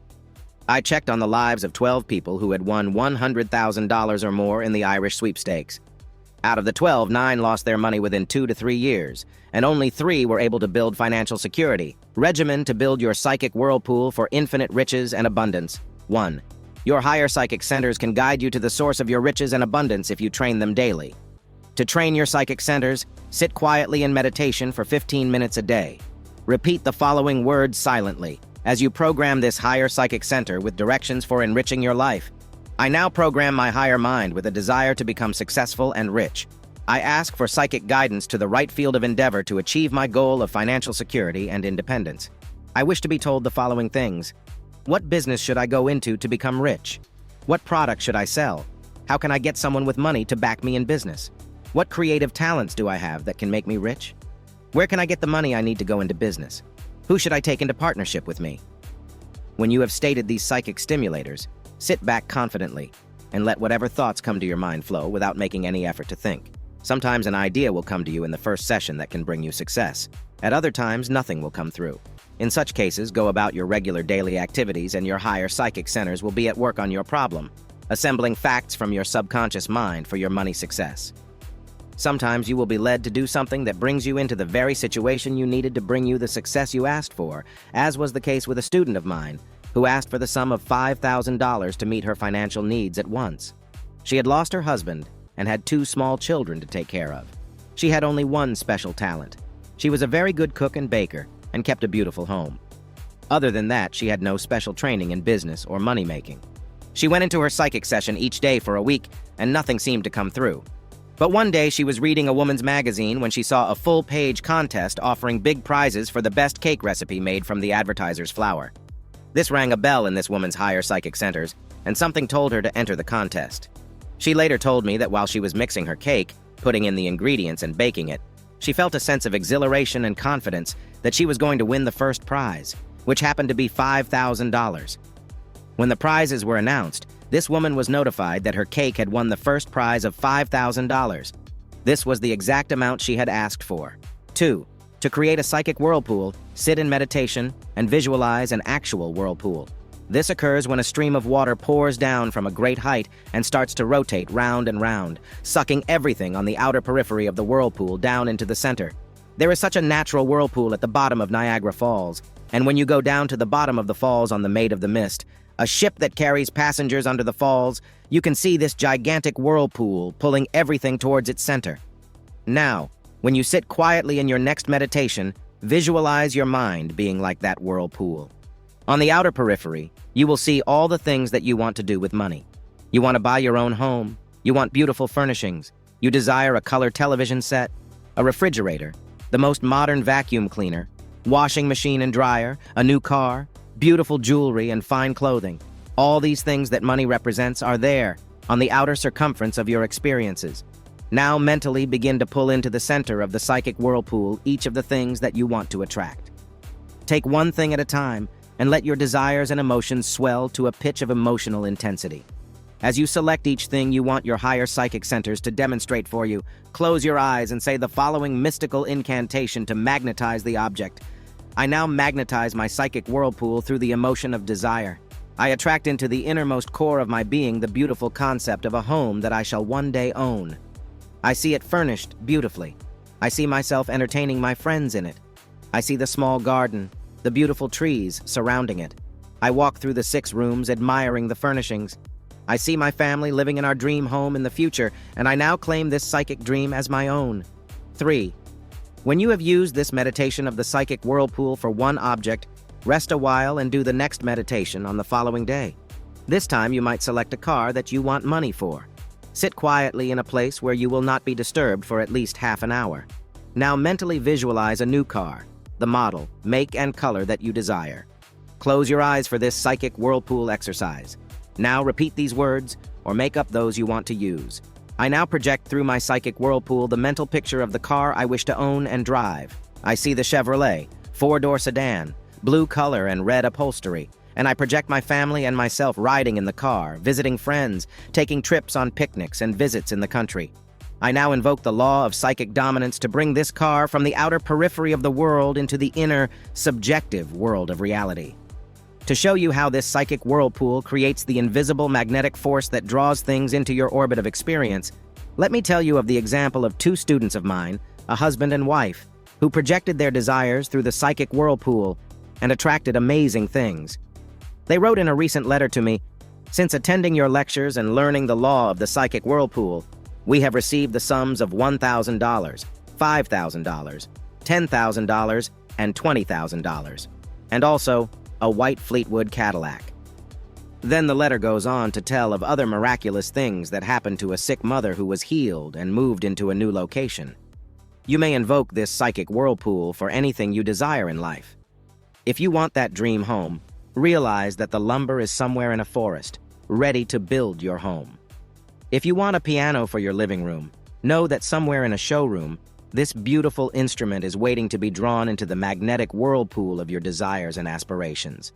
Speaker 1: I checked on the lives of 12 people who had won $100,000 or more in the Irish sweepstakes. Out of the 12, 9 lost their money within 2 to 3 years, and only 3 were able to build financial security. Regimen to build your psychic whirlpool for infinite riches and abundance. 1. Your higher psychic centers can guide you to the source of your riches and abundance if you train them daily. To train your psychic centers, sit quietly in meditation for 15 minutes a day. Repeat the following words silently as you program this higher psychic center with directions for enriching your life. I now program my higher mind with a desire to become successful and rich. I ask for psychic guidance to the right field of endeavor to achieve my goal of financial security and independence. I wish to be told the following things. What business should I go into to become rich? What product should I sell? How can I get someone with money to back me in business? What creative talents do I have that can make me rich? Where can I get the money I need to go into business? Who should I take into partnership with me? When you have stated these psychic stimulators, sit back confidently and let whatever thoughts come to your mind flow without making any effort to think. Sometimes an idea will come to you in the first session that can bring you success. At other times, nothing will come through. In such cases, go about your regular daily activities and your higher psychic centers will be at work on your problem, assembling facts from your subconscious mind for your money success. Sometimes you will be led to do something that brings you into the very situation you needed to bring you the success you asked for, as was the case with a student of mine who asked for the sum of $5,000 to meet her financial needs at once. She had lost her husband and had 2 small children to take care of. She had only one special talent. She was a very good cook and baker and kept a beautiful home. Other than that, she had no special training in business or money-making. She went into her psychic session each day for a week, and nothing seemed to come through. But one day, she was reading a woman's magazine when she saw a full-page contest offering big prizes for the best cake recipe made from the advertiser's flour. This rang a bell in this woman's higher psychic centers, and something told her to enter the contest. She later told me that while she was mixing her cake, putting in the ingredients and baking it, she felt a sense of exhilaration and confidence that she was going to win the first prize, which happened to be $5,000. When the prizes were announced, this woman was notified that her cake had won the first prize of $5,000. This was the exact amount she had asked for. 2. To create a psychic whirlpool, sit in meditation and visualize an actual whirlpool. This occurs when a stream of water pours down from a great height and starts to rotate round and round, sucking everything on the outer periphery of the whirlpool down into the center. There is such a natural whirlpool at the bottom of Niagara Falls, and when you go down to the bottom of the falls on the Maid of the Mist, a ship that carries passengers under the falls, you can see this gigantic whirlpool pulling everything towards its center. Now, when you sit quietly in your next meditation, visualize your mind being like that whirlpool. On the outer periphery, you will see all the things that you want to do with money. You want to buy your own home. You want beautiful furnishings. You desire a color television set, a refrigerator, the most modern vacuum cleaner, washing machine and dryer, a new car, beautiful jewelry and fine clothing. All these things that money represents are there, on the outer circumference of your experiences. Now mentally begin to pull into the center of the psychic whirlpool each of the things that you want to attract. Take one thing at a time, and let your desires and emotions swell to a pitch of emotional intensity. As you select each thing you want your higher psychic centers to demonstrate for you, close your eyes and say the following mystical incantation to magnetize the object. I now magnetize my psychic whirlpool through the emotion of desire. I attract into the innermost core of my being the beautiful concept of a home that I shall one day own. I see it furnished beautifully. I see myself entertaining my friends in it. I see the small garden, the beautiful trees surrounding it. I walk through the 6 rooms admiring the furnishings. I see my family living in our dream home in the future, and I now claim this psychic dream as my own. 3. When you have used this meditation of the psychic whirlpool for one object, rest a while and do the next meditation on the following day. This time you might select a car that you want money for. Sit quietly in a place where you will not be disturbed for at least half an hour. Now mentally visualize a new car, the model, make, and color that you desire. Close your eyes for this psychic whirlpool exercise. Now repeat these words, or make up those you want to use. I now project through my psychic whirlpool the mental picture of the car I wish to own and drive. I see the Chevrolet, 4-door sedan, blue color and red upholstery, and I project my family and myself riding in the car, visiting friends, taking trips on picnics and visits in the country. I now invoke the law of psychic dominance to bring this car from the outer periphery of the world into the inner, subjective world of reality. To show you how this psychic whirlpool creates the invisible magnetic force that draws things into your orbit of experience, let me tell you of the example of 2 students of mine, a husband and wife, who projected their desires through the psychic whirlpool and attracted amazing things. They wrote in a recent letter to me, "Since attending your lectures and learning the law of the psychic whirlpool, we have received the sums of $1,000, $5,000, $10,000, and $20,000, and also a white Fleetwood Cadillac." Then the letter goes on to tell of other miraculous things that happened to a sick mother who was healed and moved into a new location. You may invoke this psychic whirlpool for anything you desire in life. If you want that dream home, realize that the lumber is somewhere in a forest, ready to build your home. If you want a piano for your living room, know that somewhere in a showroom, this beautiful instrument is waiting to be drawn into the magnetic whirlpool of your desires and aspirations.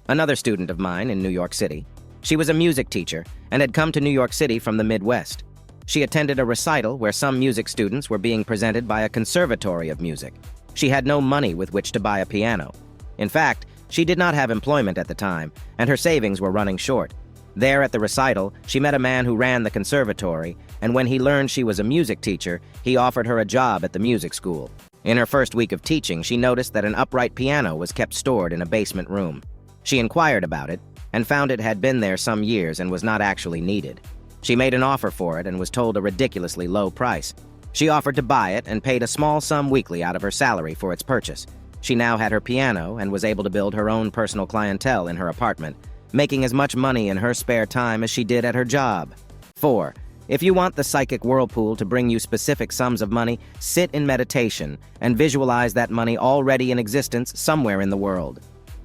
Speaker 1: Another student of mine in New York City. She was a music teacher and had come to New York City from the Midwest. She attended a recital where some music students were being presented by a conservatory of music. She had no money with which to buy a piano. In fact, she did not have employment at the time, and her savings were running short. There at the recital, she met a man who ran the conservatory, and when he learned she was a music teacher, he offered her a job at the music school. In her first week of teaching, she noticed that an upright piano was kept stored in a basement room. She inquired about it, and found it had been there some years and was not actually needed. She made an offer for it and was told a ridiculously low price. She offered to buy it and paid a small sum weekly out of her salary for its purchase. She now had her piano and was able to build her own personal clientele in her apartment, making as much money in her spare time as she did at her job. 4. If you want the psychic whirlpool to bring you specific sums of money, sit in meditation and visualize that money already in existence somewhere in the world.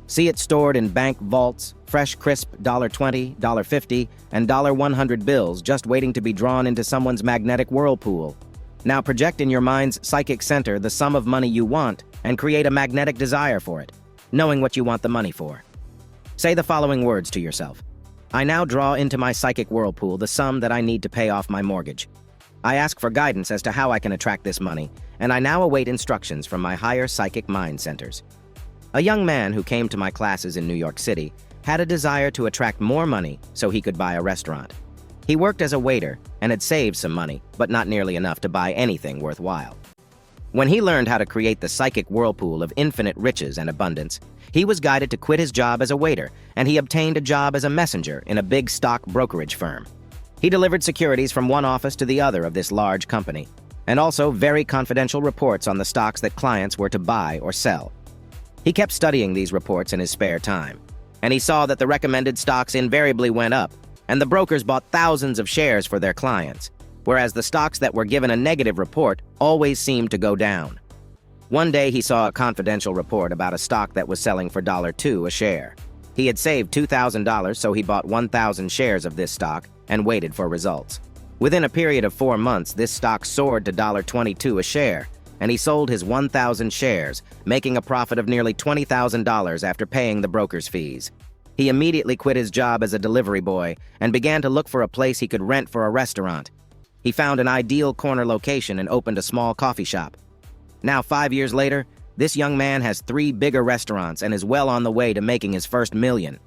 Speaker 1: See it stored in bank vaults, fresh crisp $20, $50, and $100 bills just waiting to be drawn into someone's magnetic whirlpool. Now project in your mind's psychic center the sum of money you want and create a magnetic desire for it, knowing what you want the money for. Say the following words to yourself. I now draw into my psychic whirlpool the sum that I need to pay off my mortgage. I ask for guidance as to how I can attract this money, and I now await instructions from my higher psychic mind centers. A young man who came to my classes in New York City had a desire to attract more money so he could buy a restaurant. He worked as a waiter and had saved some money, but not nearly enough to buy anything worthwhile. When he learned how to create the psychic whirlpool of infinite riches and abundance, he was guided to quit his job as a waiter, and he obtained a job as a messenger in a big stock brokerage firm. He delivered securities from one office to the other of this large company, and also very confidential reports on the stocks that clients were to buy or sell. He kept studying these reports in his spare time, and he saw that the recommended stocks invariably went up, and the brokers bought thousands of shares for their clients, whereas the stocks that were given a negative report always seemed to go down. One day he saw a confidential report about a stock that was selling for $2 a share. He had saved $2,000, so he bought 1,000 shares of this stock and waited for results. Within a period of 4 months, this stock soared to $22 a share, and he sold his 1,000 shares, making a profit of nearly $20,000 after paying the broker's fees. He immediately quit his job as a delivery boy and began to look for a place he could rent for a restaurant. He found an ideal corner location and opened a small coffee shop. Now, 5 years later, this young man has 3 bigger restaurants and is well on the way to making his first million.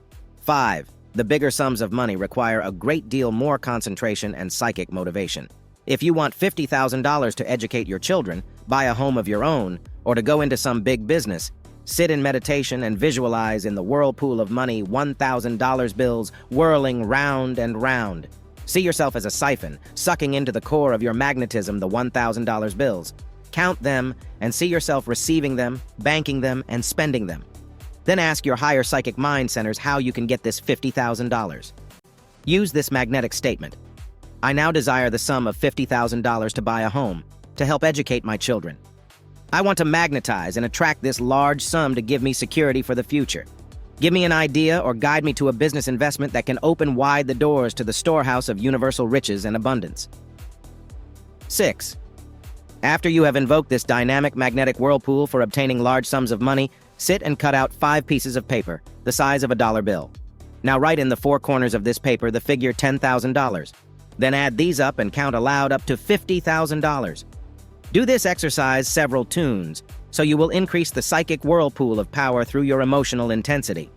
Speaker 1: 5. The bigger sums of money require a great deal more concentration and psychic motivation. If you want $50,000 to educate your children, buy a home of your own, or to go into some big business, sit in meditation and visualize in the whirlpool of money $1,000 bills whirling round and round. See yourself as a siphon, sucking into the core of your magnetism the $1,000 bills. Count them and see yourself receiving them, banking them, and spending them. Then ask your higher psychic mind centers how you can get this $50,000. Use this magnetic statement. I now desire the sum of $50,000 to buy a home, to help educate my children. I want to magnetize and attract this large sum to give me security for the future. Give me an idea or guide me to a business investment that can open wide the doors to the storehouse of universal riches and abundance. 6. After you have invoked this dynamic magnetic whirlpool for obtaining large sums of money, sit and cut out 5 pieces of paper, the size of a dollar bill. Now write in the 4 corners of this paper the figure $10,000. Then add these up and count aloud up to $50,000. Do this exercise several tunes, so you will increase the psychic whirlpool of power through your emotional intensity.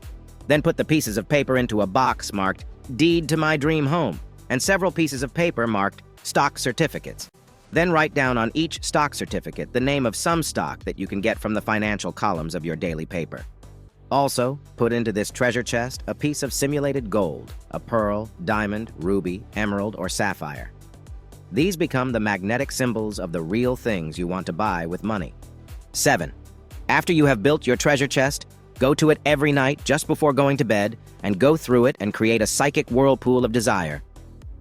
Speaker 1: Then put the pieces of paper into a box marked Deed to My Dream Home and several pieces of paper marked Stock Certificates. Then write down on each stock certificate the name of some stock that you can get from the financial columns of your daily paper. Also, put into this treasure chest a piece of simulated gold, a pearl, diamond, ruby, emerald, or sapphire. These become the magnetic symbols of the real things you want to buy with money. 7. After you have built your treasure chest, go to it every night just before going to bed and go through it and create a psychic whirlpool of desire.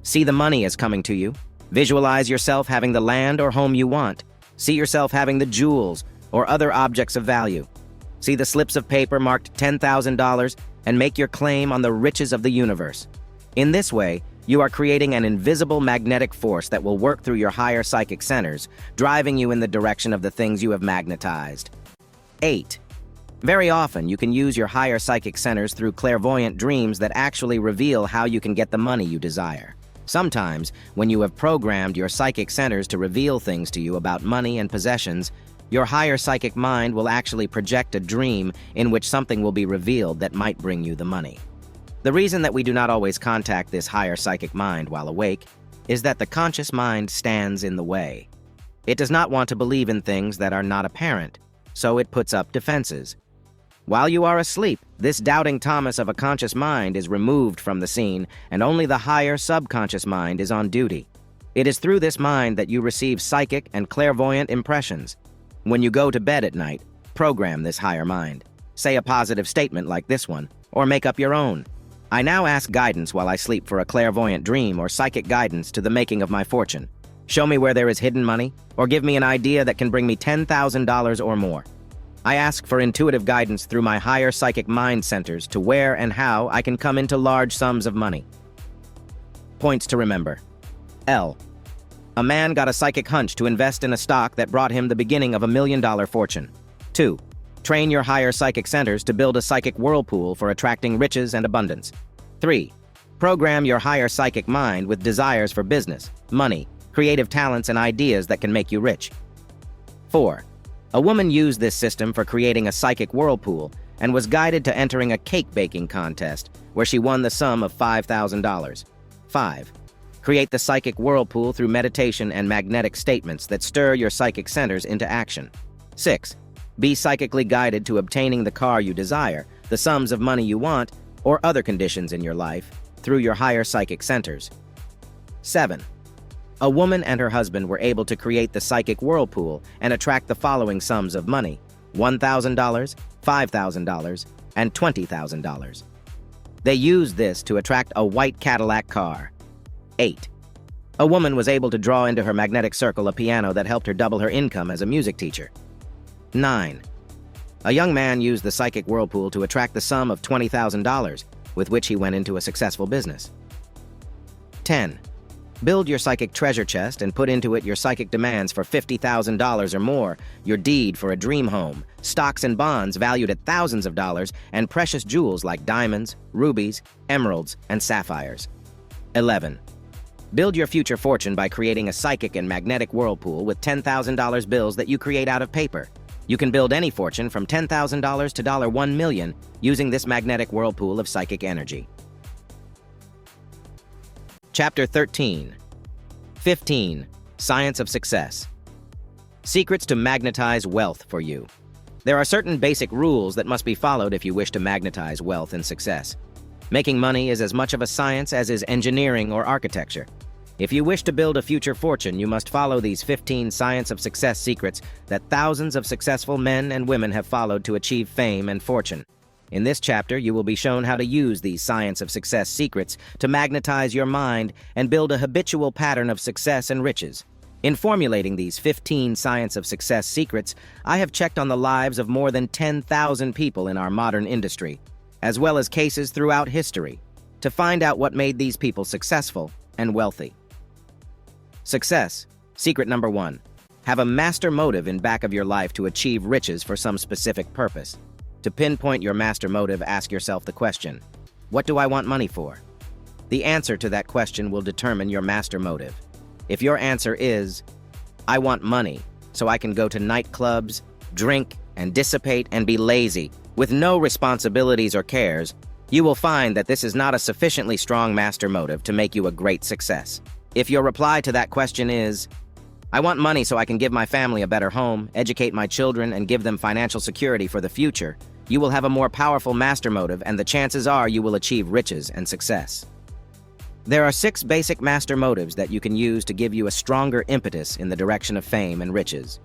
Speaker 1: See the money as coming to you. Visualize yourself having the land or home you want. See yourself having the jewels or other objects of value. See the slips of paper marked $10,000 and make your claim on the riches of the universe. In this way, you are creating an invisible magnetic force that will work through your higher psychic centers, driving you in the direction of the things you have magnetized. 8. Very often, you can use your higher psychic centers through clairvoyant dreams that actually reveal how you can get the money you desire. Sometimes, when you have programmed your psychic centers to reveal things to you about money and possessions, your higher psychic mind will actually project a dream in which something will be revealed that might bring you the money. The reason that we do not always contact this higher psychic mind while awake is that the conscious mind stands in the way. It does not want to believe in things that are not apparent, so it puts up defenses. While you are asleep, This doubting Thomas of a conscious mind is removed from the scene, and only the higher subconscious mind is on duty. It is through this mind that you receive psychic and clairvoyant impressions. When you go to bed at night, program this higher mind. Say a positive statement like this one, or make up your own. I now ask guidance while I sleep for a clairvoyant dream or psychic guidance to the making of my fortune. Show me where there is hidden money, or give me an idea that can bring me $10,000 or more. I ask for intuitive guidance through my higher psychic mind centers to where and how I can come into large sums of money. Points to remember. L. A man got a psychic hunch to invest in a stock that brought him the beginning of $1 million fortune. 2. Train your higher psychic centers to build a psychic whirlpool for attracting riches and abundance. 3. Program your higher psychic mind with desires for business, money, creative talents, and ideas that can make you rich. 4. A woman used this system for creating a psychic whirlpool and was guided to entering a cake baking contest where she won the sum of $5,000. 5. Create the psychic whirlpool through meditation and magnetic statements that stir your psychic centers into action. 6. Be psychically guided to obtaining the car you desire, the sums of money you want, or other conditions in your life through your higher psychic centers. 7. A woman and her husband were able to create the psychic whirlpool and attract the following sums of money: $1,000, $5,000, and $20,000. They used this to attract a white Cadillac car. 8. A woman was able to draw into her magnetic circle a piano that helped her double her income as a music teacher. 9. A young man used the psychic whirlpool to attract the sum of $20,000, with which he went into a successful business. 10. Build your psychic treasure chest and put into it your psychic demands for $50,000 or more, your deed for a dream home, stocks and bonds valued at thousands of dollars, and precious jewels like diamonds, rubies, emeralds, and sapphires. 11. Build your future fortune by creating a psychic and magnetic whirlpool with $10,000 bills that you create out of paper. You can build any fortune from $10,000 to $1 million using this magnetic whirlpool of psychic energy. Chapter 13. 15. Science of Success. Secrets to magnetize wealth for you. There are certain basic rules that must be followed if you wish to magnetize wealth and success. Making money is as much of a science as is engineering or architecture. If you wish to build a future fortune, you must follow these 15 science of success secrets that thousands of successful men and women have followed to achieve fame and fortune. In this chapter, you will be shown how to use these science of success secrets to magnetize your mind and build a habitual pattern of success and riches. In formulating these 15 science of success secrets, I have checked on the lives of more than 10,000 people in our modern industry, as well as cases throughout history, to find out what made these people successful and wealthy. Success. Secret number 1. Have a master motive in back of your life to achieve riches for some specific purpose. To pinpoint your master motive, ask yourself the question, what do I want money for? The answer to that question will determine your master motive. If your answer is, I want money so I can go to nightclubs, drink, and dissipate and be lazy, with no responsibilities or cares, you will find that this is not a sufficiently strong master motive to make you a great success. If your reply to that question is, I want money so I can give my family a better home, educate my children, and give them financial security for the future, you will have a more powerful master motive, and the chances are you will achieve riches and success. There are 6 basic master motives that you can use to give you a stronger impetus in the direction of fame and riches.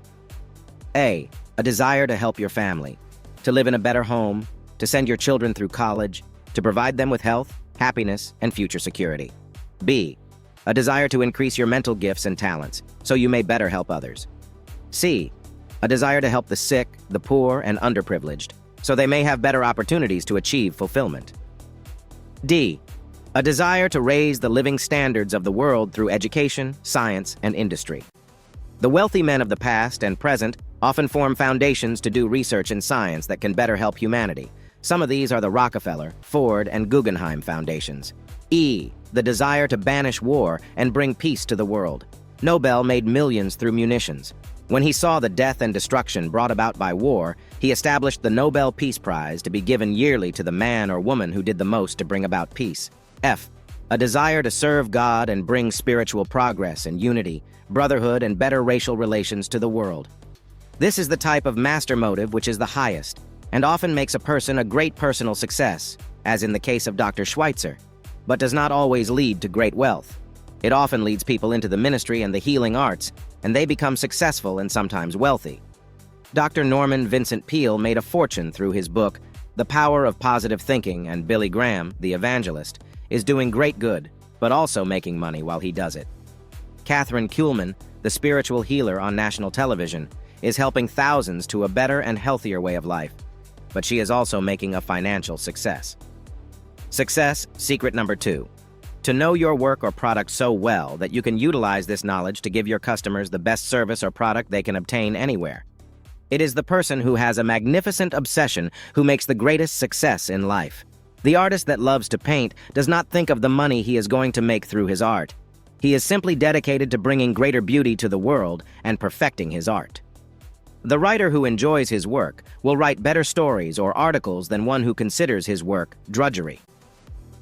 Speaker 1: A. A desire to help your family, to live in a better home, to send your children through college, to provide them with health, happiness, and future security. B. A desire to increase your mental gifts and talents, so you may better help others. C. A desire to help the sick, the poor, and underprivileged, so they may have better opportunities to achieve fulfillment. D. A desire to raise the living standards of the world through education, science, and industry. The wealthy men of the past and present often form foundations to do research in science that can better help humanity. Some of these are the Rockefeller, Ford, and Guggenheim foundations. E. The desire to banish war and bring peace to the world. Nobel made millions through munitions. When he saw the death and destruction brought about by war, he established the Nobel Peace Prize to be given yearly to the man or woman who did the most to bring about peace. F. A desire to serve God and bring spiritual progress and unity, brotherhood, and better racial relations to the world. This is the type of master motive which is the highest. and often makes a person a great personal success, as in the case of Dr. Schweitzer, but does not always lead to great wealth. It often leads people into the ministry and the healing arts, and they become successful and sometimes wealthy. Dr. Norman Vincent Peale made a fortune through his book, The Power of Positive Thinking, and Billy Graham, the evangelist, is doing great good, but also making money while he does it. Catherine Kuhlman, the spiritual healer on national television, is helping thousands to a better and healthier way of life, but she is also making a financial success. Success, secret number 2. To know your work or product so well that you can utilize this knowledge to give your customers the best service or product they can obtain anywhere. It is the person who has a magnificent obsession who makes the greatest success in life. The artist that loves to paint does not think of the money he is going to make through his art. He is simply dedicated to bringing greater beauty to the world and perfecting his art. The writer who enjoys his work will write better stories or articles than one who considers his work drudgery.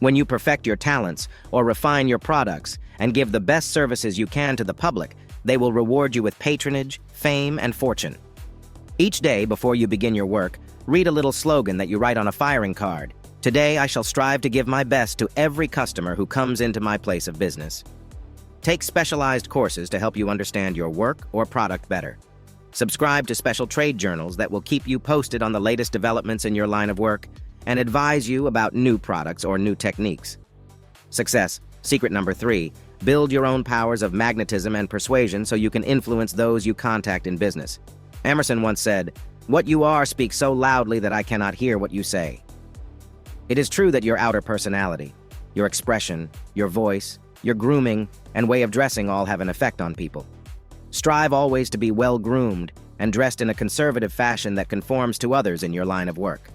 Speaker 1: When you perfect your talents or refine your products and give the best services you can to the public, they will reward you with patronage, fame, and fortune. Each day before you begin your work, read a little slogan that you write on a firing card. Today, I shall strive to give my best to every customer who comes into my place of business. Take specialized courses to help you understand your work or product better. Subscribe to special trade journals that will keep you posted on the latest developments in your line of work and advise you about new products or new techniques. Success, secret number 3, build your own powers of magnetism and persuasion so you can influence those you contact in business. Emerson once said, "What you are speaks so loudly that I cannot hear what you say." It is true that your outer personality, your expression, your voice, your grooming, and way of dressing all have an effect on people. Strive always to be well-groomed and dressed in a conservative fashion that conforms to others in your line of work.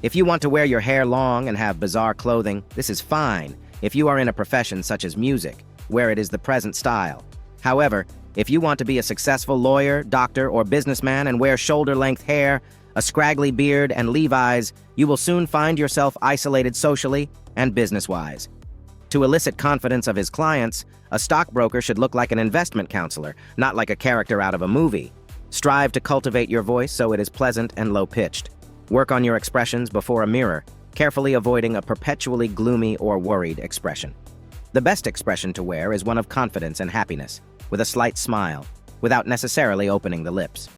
Speaker 1: If you want to wear your hair long and have bizarre clothing, this is fine. If you are in a profession such as music, where it is the present style. However, if you want to be a successful lawyer, doctor, or businessman and wear shoulder-length hair, a scraggly beard, and Levi's, you will soon find yourself isolated socially and business-wise. To elicit confidence of his clients, a stockbroker should look like an investment counselor, not like a character out of a movie. Strive to cultivate your voice so it is pleasant and low-pitched. Work on your expressions before a mirror, carefully avoiding a perpetually gloomy or worried expression. The best expression to wear is one of confidence and happiness, with a slight smile, without necessarily opening the lips.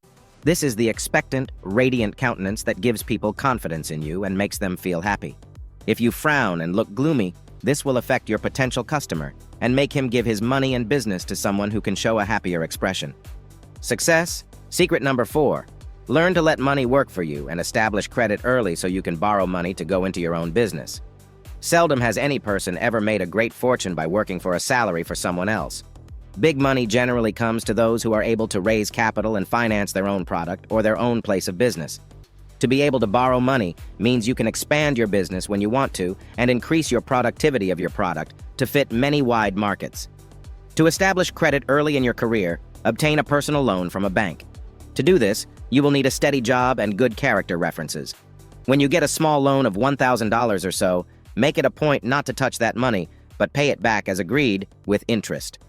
Speaker 1: This is the expectant, radiant countenance that gives people confidence in you and makes them feel happy. If you frown and look gloomy, this will affect your potential customer and make him give his money and business to someone who can show a happier expression. Success, secret number 4. Learn to let money work for you and establish credit early so you can borrow money to go into your own business. Seldom has any person ever made a great fortune by working for a salary for someone else. Big money generally comes to those who are able to raise capital and finance their own product or their own place of business. To be able to borrow money means you can expand your business when you want to and increase your productivity of your product to fit many wide markets. To establish credit early in your career, obtain a personal loan from a bank. To do this, you will need a steady job and good character references. When you get a small loan of $1,000 or so, make it a point not to touch that money, but pay it back as agreed with interest.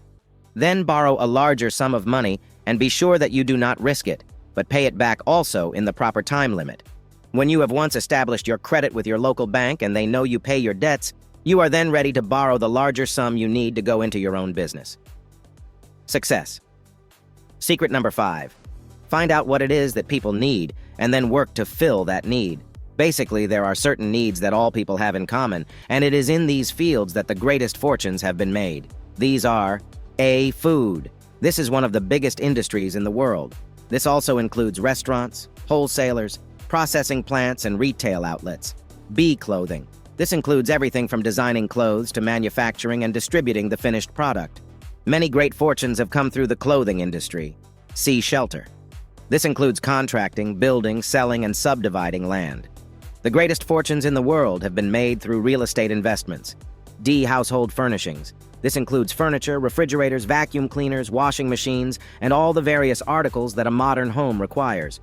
Speaker 1: Then borrow a larger sum of money and be sure that you do not risk it, but pay it back also in the proper time limit. When you have once established your credit with your local bank and they know you pay your debts, you are then ready to borrow the larger sum you need to go into your own business. Success. Secret number 5. Find out what it is that people need and then work to fill that need. Basically, there are certain needs that all people have in common, and it is in these fields that the greatest fortunes have been made. These are A. Food. This is one of the biggest industries in the world. This also includes restaurants, wholesalers, processing plants, and retail outlets. B. Clothing. This includes everything from designing clothes to manufacturing and distributing the finished product. Many great fortunes have come through the clothing industry. C. Shelter. This includes contracting, building, selling, and subdividing land. The greatest fortunes in the world have been made through real estate investments. D. Household furnishings. This includes furniture, refrigerators, vacuum cleaners, washing machines, and all the various articles that a modern home requires.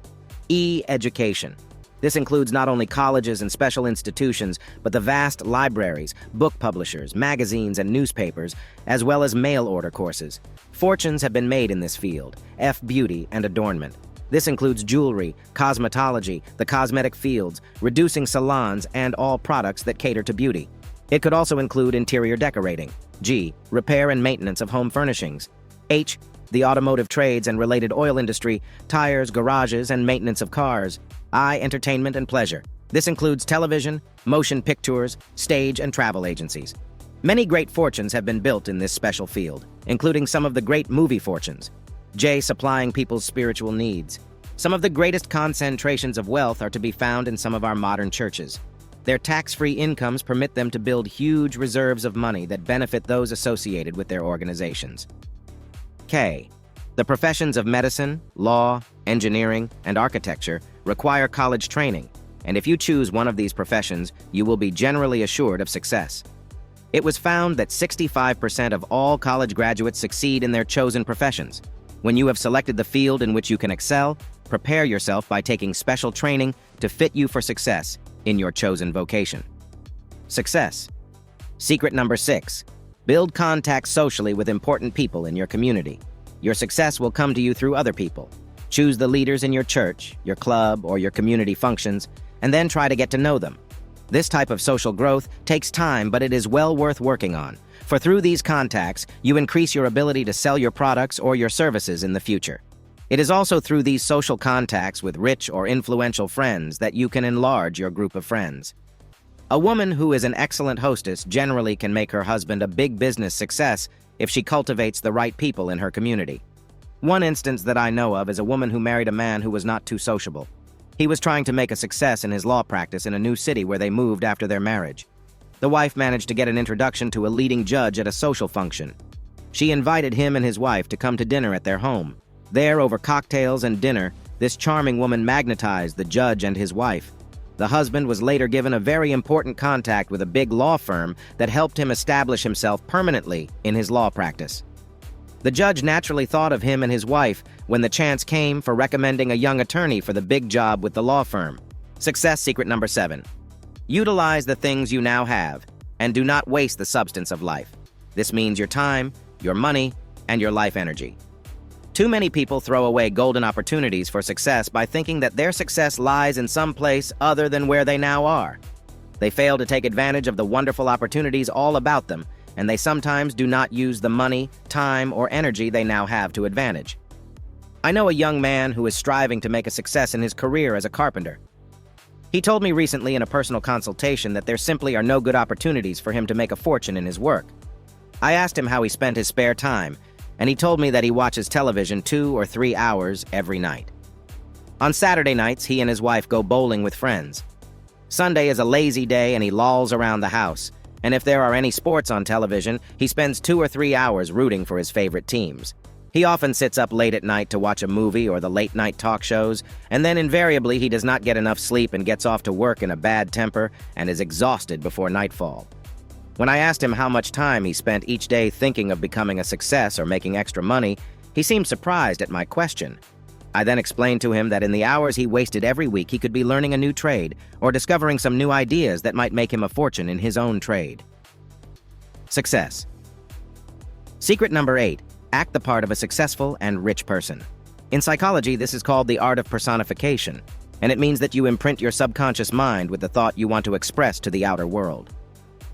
Speaker 1: E. Education. This includes not only colleges and special institutions, but the vast libraries, book publishers, magazines, and newspapers, as well as mail order courses. Fortunes have been made in this field. F. Beauty and adornment. This includes jewelry, cosmetology, the cosmetic fields, reducing salons, and all products that cater to beauty. It could also include interior decorating. G. Repair and maintenance of home furnishings. H. The automotive trades and related oil industry, tires, garages, and maintenance of cars. I. Entertainment and pleasure. This includes television, motion pictures, stage, and travel agencies. Many great fortunes have been built in this special field, including some of the great movie fortunes. J. Supplying people's spiritual needs. Some of the greatest concentrations of wealth are to be found in some of our modern churches. Their tax-free incomes permit them to build huge reserves of money that benefit those associated with their organizations. K. The professions of medicine, law, engineering, and architecture require college training, and if you choose one of these professions, you will be generally assured of success. It was found that 65% of all college graduates succeed in their chosen professions. When you have selected the field in which you can excel, prepare yourself by taking special training to fit you for success in your chosen vocation. Success. Secret number 6. Build contacts socially with important people in your community. Your success will come to you through other people. Choose the leaders in your church, your club, or your community functions, and then try to get to know them. This type of social growth takes time, but it is well worth working on, for through these contacts, you increase your ability to sell your products or your services in the future. It is also through these social contacts with rich or influential friends that you can enlarge your group of friends. A woman who is an excellent hostess generally can make her husband a big business success if she cultivates the right people in her community. One instance that I know of is a woman who married a man who was not too sociable. He was trying to make a success in his law practice in a new city where they moved after their marriage. The wife managed to get an introduction to a leading judge at a social function. She invited him and his wife to come to dinner at their home. There, over cocktails and dinner, this charming woman magnetized the judge and his wife. The husband was later given a very important contact with a big law firm that helped him establish himself permanently in his law practice. The judge naturally thought of him and his wife when the chance came for recommending a young attorney for the big job with the law firm. Success secret number 7. Utilize the things you now have, and do not waste the substance of life. This means your time, your money, and your life energy. Too many people throw away golden opportunities for success by thinking that their success lies in some place other than where they now are. They fail to take advantage of the wonderful opportunities all about them, and they sometimes do not use the money, time, or energy they now have to advantage. I know a young man who is striving to make a success in his career as a carpenter. He told me recently in a personal consultation that there simply are no good opportunities for him to make a fortune in his work. I asked him how he spent his spare time, and he told me that he watches television 2 or 3 hours every night. On Saturday nights, he and his wife go bowling with friends. Sunday is a lazy day and he lolls around the house, and if there are any sports on television, he spends 2 or 3 hours rooting for his favorite teams. He often sits up late at night to watch a movie or the late-night talk shows, and then invariably he does not get enough sleep and gets off to work in a bad temper and is exhausted before nightfall. When I asked him how much time he spent each day thinking of becoming a success or making extra money, he seemed surprised at my question. I then explained to him that in the hours he wasted every week he could be learning a new trade or discovering some new ideas that might make him a fortune in his own trade. Success. Secret number 8. Act the part of a successful and rich person. In psychology, this is called the art of personification, and it means that you imprint your subconscious mind with the thought you want to express to the outer world.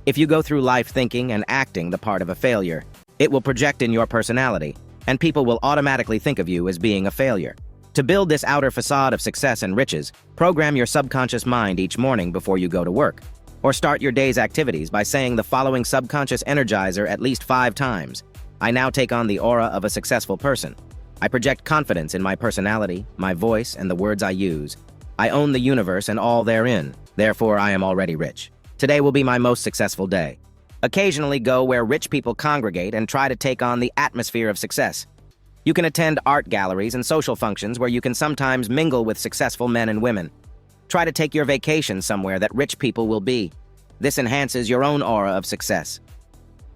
Speaker 1: If you go through life thinking and acting the part of a failure, it will project in your personality, and people will automatically think of you as being a failure. To build this outer facade of success and riches, program your subconscious mind each morning before you go to work, or start your day's activities by saying the following subconscious energizer at least 5 times. I now take on the aura of a successful person. I project confidence in my personality, my voice, and the words I use. I own the universe and all therein. Therefore, I am already rich. Today will be my most successful day. Occasionally go where rich people congregate and try to take on the atmosphere of success. You can attend art galleries and social functions where you can sometimes mingle with successful men and women. Try to take your vacation somewhere that rich people will be. This enhances your own aura of success.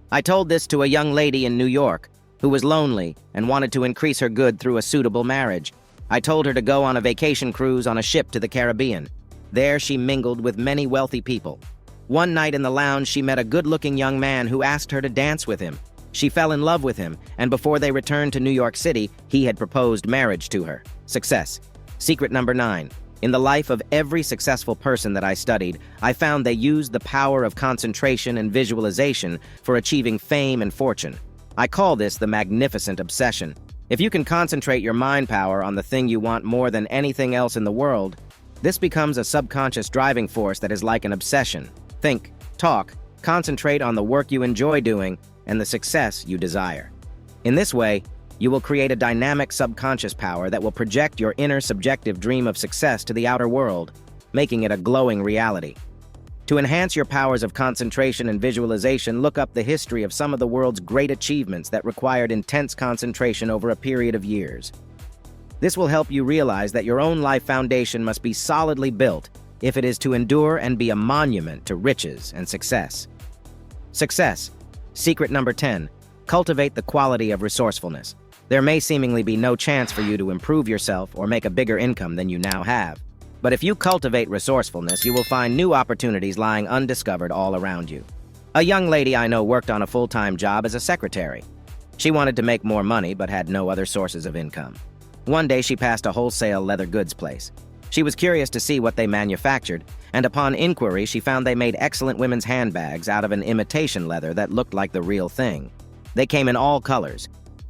Speaker 1: I told this to a young lady in New York who was lonely and wanted to increase her good through a suitable marriage. I told her to go on a vacation cruise on a ship to the Caribbean. There she mingled with many wealthy people. One night in the lounge, she met a good-looking young man who asked her to dance with him. She fell in love with him, and before they returned to New York City, he had proposed marriage to her. Success. Secret number 9. In the life of every successful person that I studied, I found they used the power of concentration and visualization for achieving fame and fortune. I call this the magnificent obsession. If you can concentrate your mind power on the thing you want more than anything else in the world, this becomes a subconscious driving force that is like an obsession. Think, talk, concentrate on the work you enjoy doing and the success you desire. In this way, you will create a dynamic subconscious power that will project your inner subjective dream of success to the outer world, making it a glowing reality. To enhance your powers of concentration and visualization, look up the history of some of the world's great achievements that required intense concentration over a period of years. This will help you realize that your own life foundation must be solidly built if it is to endure and be a monument to riches and success. Success. Secret number 10. Cultivate the quality of resourcefulness. There may seemingly be no chance for you to improve yourself or make a bigger income than you now have. But if you cultivate resourcefulness, you will find new opportunities lying undiscovered all around you. A young lady I know worked on a full-time job as a secretary. She wanted to make more money but had no other sources of income. One day she passed a wholesale leather goods place. She was curious to see what they manufactured, and upon inquiry she found they made excellent women's handbags out of an imitation leather that looked like the real thing. They came in all colors.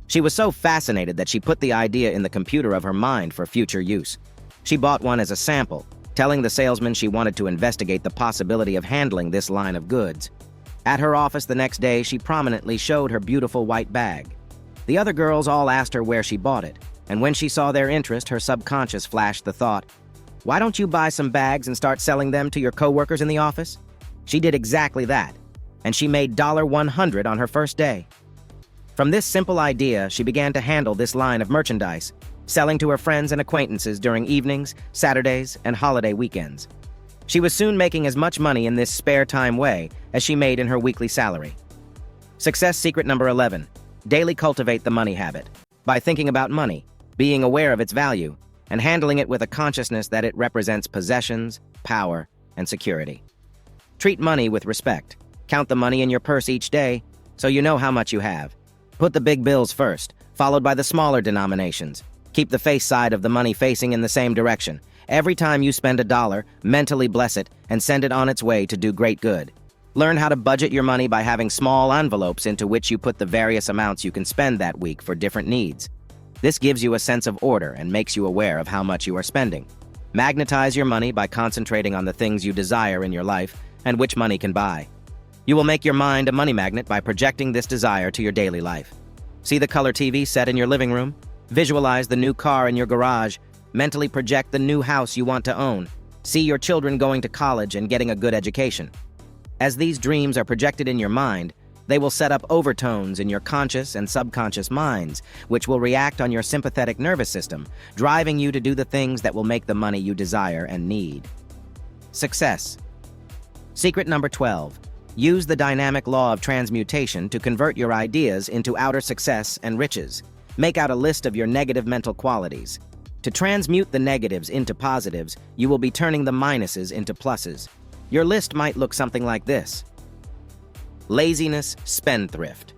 Speaker 1: She was so fascinated that she put the idea in the computer of her mind for future use. She bought one as a sample, telling the salesman she wanted to investigate the possibility of handling this line of goods. At her office the next day, she prominently showed her beautiful white bag. The other girls all asked her where she bought it, and when she saw their interest, her subconscious flashed the thought, "Why don't you buy some bags and start selling them to your coworkers in the office?" She did exactly that, and she made $100 on her first day. From this simple idea, she began to handle this line of merchandise, selling to her friends and acquaintances during evenings, Saturdays, and holiday weekends. She was soon making as much money in this spare time way as she made in her weekly salary. Success secret number 11. Daily cultivate the money habit. By thinking about money, being aware of its value, and handling it with a consciousness that it represents possessions, power, and security. Treat money with respect. Count the money in your purse each day so you know how much you have. Put the big bills first, followed by the smaller denominations. Keep the face side of the money facing in the same direction. Every time you spend $1, mentally bless it and send it on its way to do great good. Learn how to budget your money by having small envelopes into which you put the various amounts you can spend that week for different needs. This gives you a sense of order and makes you aware of how much you are spending. Magnetize your money by concentrating on the things you desire in your life and which money can buy. You will make your mind a money magnet by projecting this desire to your daily life. See the color TV set in your living room? Visualize the new car in your garage. Mentally project the new house you want to own. See your children going to college and getting a good education. As these dreams are projected in your mind, they will set up overtones in your conscious and subconscious minds, which will react on your sympathetic nervous system, driving you to do the things that will make the money you desire and need. Success. Secret number 12. Use the dynamic law of transmutation to convert your ideas into outer success and riches. Make out a list of your negative mental qualities. To transmute the negatives into positives, you will be turning the minuses into pluses. Your list might look something like this. Laziness, spendthrift.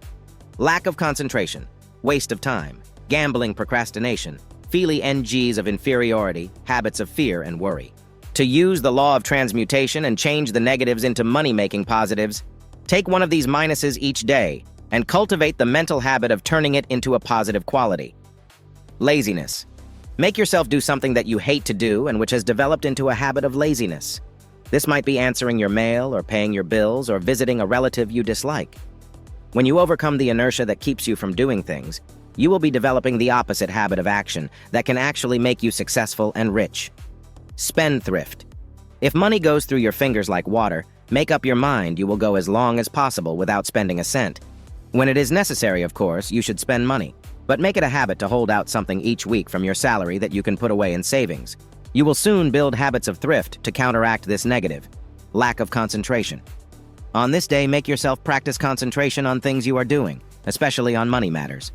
Speaker 1: Lack of concentration, waste of time, gambling, procrastination, feely NGs of inferiority, habits of fear and worry. To use the law of transmutation and change the negatives into money-making positives, take one of these minuses each day and cultivate the mental habit of turning it into a positive quality. Laziness. Make yourself do something that you hate to do and which has developed into a habit of laziness. This might be answering your mail or paying your bills or visiting a relative you dislike. When you overcome the inertia that keeps you from doing things, you will be developing the opposite habit of action that can actually make you successful and rich. Spendthrift. If money goes through your fingers like water, make up your mind you will go as long as possible without spending a cent. When it is necessary, of course, you should spend money, but make it a habit to hold out something each week from your salary that you can put away in savings. You will soon build habits of thrift to counteract this negative, lack of concentration. On this day, make yourself practice concentration on things you are doing, especially on money matters.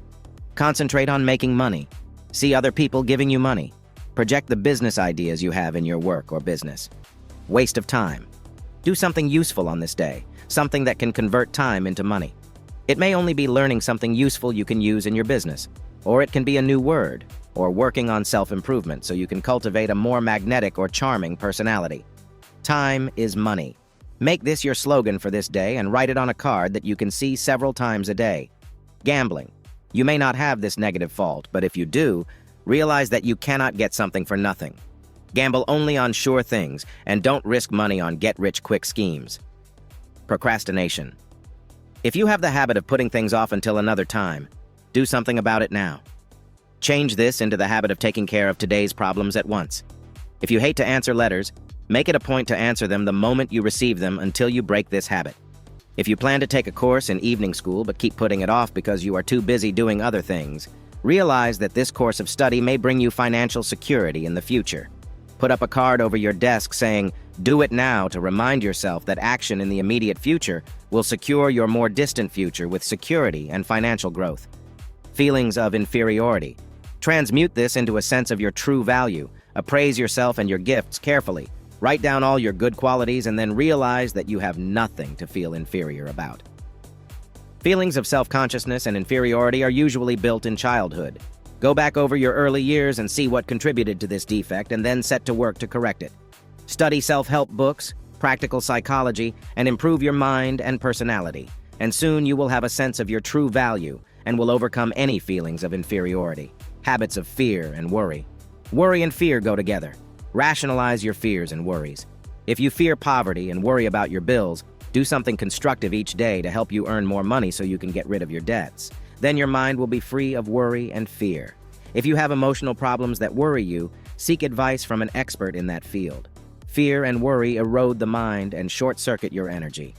Speaker 1: Concentrate on making money. See other people giving you money. Project the business ideas you have in your work or business. Waste of time. Do something useful on this day, something that can convert time into money. It may only be learning something useful you can use in your business, or it can be a new word, or working on self-improvement so you can cultivate a more magnetic or charming personality. Time is money. Make this your slogan for this day and write it on a card that you can see several times a day. Gambling. You may not have this negative fault, but if you do, realize that you cannot get something for nothing. Gamble only on sure things, and don't risk money on get-rich-quick schemes. Procrastination. If you have the habit of putting things off until another time, do something about it now. Change this into the habit of taking care of today's problems at once. If you hate to answer letters, make it a point to answer them the moment you receive them until you break this habit. If you plan to take a course in evening school but keep putting it off because you are too busy doing other things, realize that this course of study may bring you financial security in the future. Put up a card over your desk saying, "Do it now," to remind yourself that action in the immediate future will secure your more distant future with security and financial growth. Feelings of inferiority. Transmute this into a sense of your true value. Appraise yourself and your gifts carefully. Write down all your good qualities and then realize that you have nothing to feel inferior about. Feelings of self-consciousness and inferiority are usually built in childhood. Go back over your early years and see what contributed to this defect and then set to work to correct it. Study self-help books, practical psychology, and improve your mind and personality. And soon you will have a sense of your true value and will overcome any feelings of inferiority. Habits of fear and worry. Worry and fear go together. Rationalize your fears and worries. If you fear poverty and worry about your bills, do something constructive each day to help you earn more money so you can get rid of your debts. Then your mind will be free of worry and fear. If you have emotional problems that worry you, seek advice from an expert in that field. Fear and worry erode the mind and short-circuit your energy.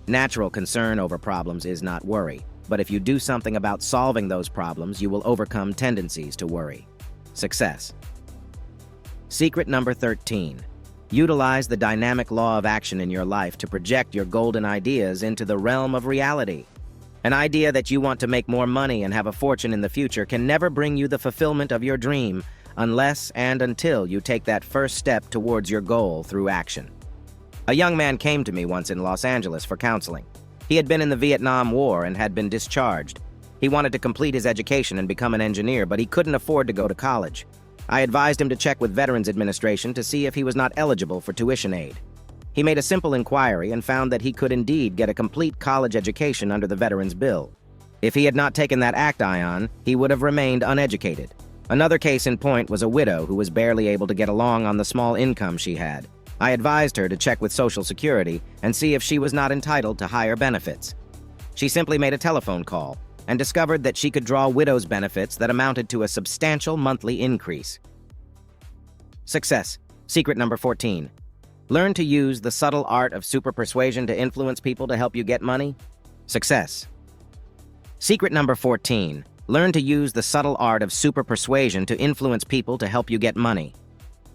Speaker 1: Natural concern over problems is not worry, but if you do something about solving those problems, you will overcome tendencies to worry. Success. Secret number 13. Utilize the dynamic law of action in your life to project your golden ideas into the realm of reality. An idea that you want to make more money and have a fortune in the future can never bring you the fulfillment of your dream unless and until you take that first step towards your goal through action. A young man came to me once in Los Angeles for counseling. He had been in the Vietnam War and had been discharged. He wanted to complete his education and become an engineer, but he couldn't afford to go to college. I advised him to check with Veterans Administration to see if he was not eligible for tuition aid. He made a simple inquiry and found that he could indeed get a complete college education under the Veterans Bill. If he had not taken that act ion, he would have remained uneducated. Another case in point was a widow who was barely able to get along on the small income she had. I advised her to check with Social Security and see if she was not entitled to higher benefits. She simply made a telephone call and discovered that she could draw widow's benefits that amounted to a substantial monthly increase. Success. Secret number 14. Learn to use the subtle art of super persuasion to influence people to help you get money. Success. Secret number 14. Learn to use the subtle art of super persuasion to influence people to help you get money.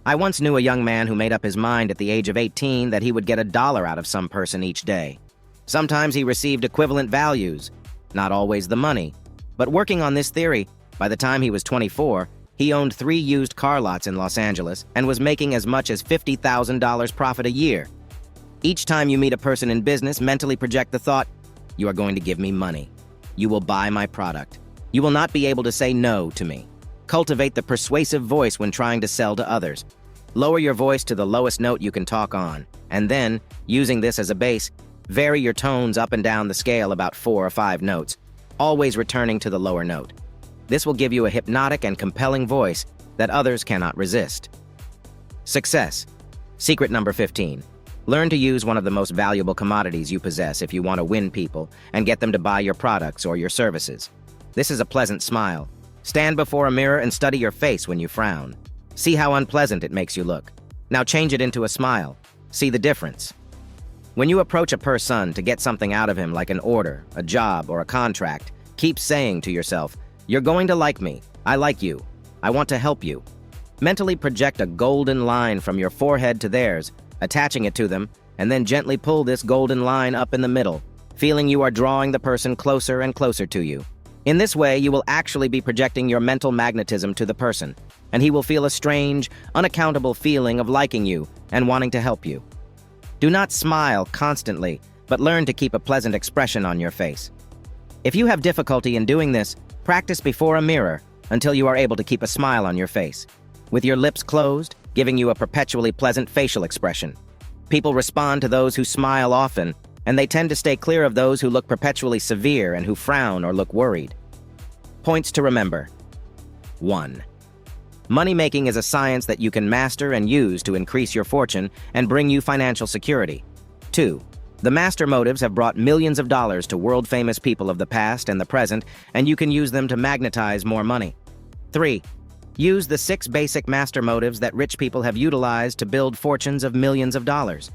Speaker 1: I once knew a young man who made up his mind at the age of 18 that he would get $1 out of some person each day. Sometimes he received equivalent values, not always the money. But working on this theory, by the time he was 24, he owned 3 used car lots in Los Angeles and was making as much as $50,000 profit a year. Each time you meet a person in business, mentally project the thought, "You are going to give me money. You will buy my product. You will not be able to say no to me." Cultivate the persuasive voice when trying to sell to others. Lower your voice to the lowest note you can talk on, and then, using this as a base, vary your tones up and down the scale about 4 or 5 notes, always returning to the lower note. This will give you a hypnotic and compelling voice that others cannot resist. Success. Secret number 15. Learn to use one of the most valuable commodities you possess if you want to win people and get them to buy your products or your services. This is a pleasant smile. Stand before a mirror and study your face when you frown. See how unpleasant it makes you look. Now change it into a smile. See the difference. When you approach a person to get something out of him like an order, a job, or a contract, keep saying to yourself, "You're going to like me. I like you. I want to help you." Mentally project a golden line from your forehead to theirs, attaching it to them, and then gently pull this golden line up in the middle, feeling you are drawing the person closer and closer to you. In this way, you will actually be projecting your mental magnetism to the person, and he will feel a strange, unaccountable feeling of liking you and wanting to help you. Do not smile constantly, but learn to keep a pleasant expression on your face. If you have difficulty in doing this, practice before a mirror until you are able to keep a smile on your face, with your lips closed, giving you a perpetually pleasant facial expression. People respond to those who smile often, and they tend to stay clear of those who look perpetually severe and who frown or look worried. Points to remember. 1. Money-making is a science that you can master and use to increase your fortune and bring you financial security. 2. The master motives have brought millions of dollars to world-famous people of the past and the present, and you can use them to magnetize more money. 3. Use the 6 basic master motives that rich people have utilized to build fortunes of millions of dollars.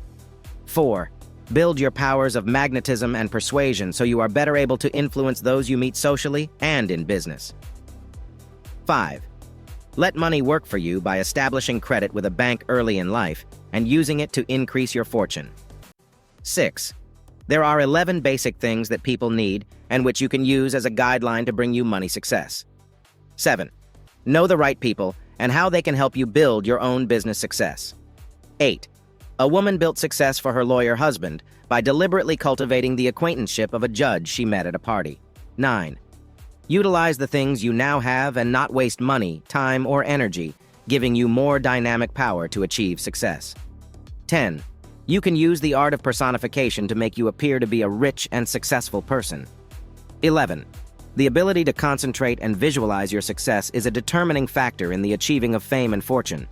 Speaker 1: 4. Build your powers of magnetism and persuasion so you are better able to influence those you meet socially and in business. 5. Let money work for you by establishing credit with a bank early in life and using it to increase your fortune. 6. There are 11 basic things that people need and which you can use as a guideline to bring you money success. 7. Know the right people and how they can help you build your own business success. 8. A woman built success for her lawyer husband by deliberately cultivating the acquaintanceship of a judge she met at a party. 9. Utilize the things you now have and not waste money, time, or energy, giving you more dynamic power to achieve success. 10. You can use the art of personification to make you appear to be a rich and successful person. 11. The ability to concentrate and visualize your success is a determining factor in the achieving of fame and fortune.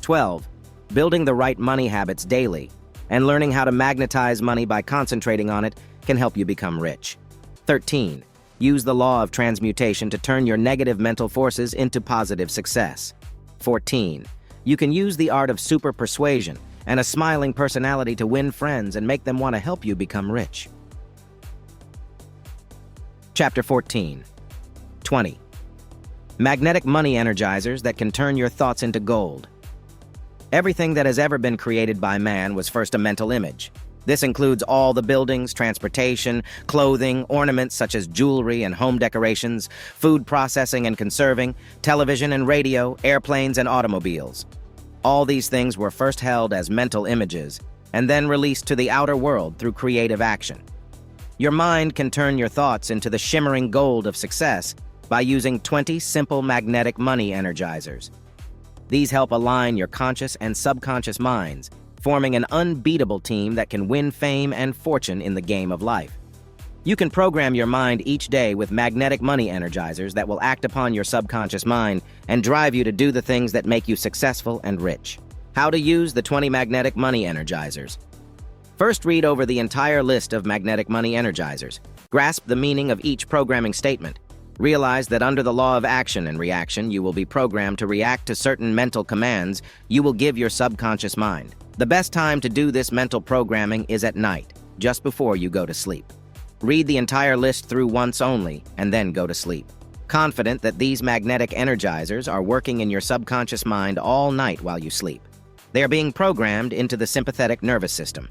Speaker 1: 12. Building the right money habits daily and learning how to magnetize money by concentrating on it can help you become rich. 13. Use the law of transmutation to turn your negative mental forces into positive success. 14. You can use the art of super persuasion and a smiling personality to win friends and make them want to help you become rich. Chapter 14. 20. Magnetic money energizers that can turn your thoughts into gold. Everything that has ever been created by man was first a mental image. This includes all the buildings, transportation, clothing, ornaments such as jewelry and home decorations, food processing and conserving, television and radio, airplanes and automobiles. All these things were first held as mental images and then released to the outer world through creative action. Your mind can turn your thoughts into the shimmering gold of success by using 20 simple magnetic money energizers. These help align your conscious and subconscious minds, forming an unbeatable team that can win fame and fortune in the game of life. You can program your mind each day with magnetic money energizers that will act upon your subconscious mind and drive you to do the things that make you successful and rich. How to use the 20 magnetic money energizers. First, read over the entire list of magnetic money energizers. Grasp the meaning of each programming statement. Realize that under the law of action and reaction, you will be programmed to react to certain mental commands you will give your subconscious mind. The best time to do this mental programming is at night, just before you go to sleep. Read the entire list through once only, and then go to sleep, confident that these magnetic energizers are working in your subconscious mind all night while you sleep. They are being programmed into the sympathetic nervous system.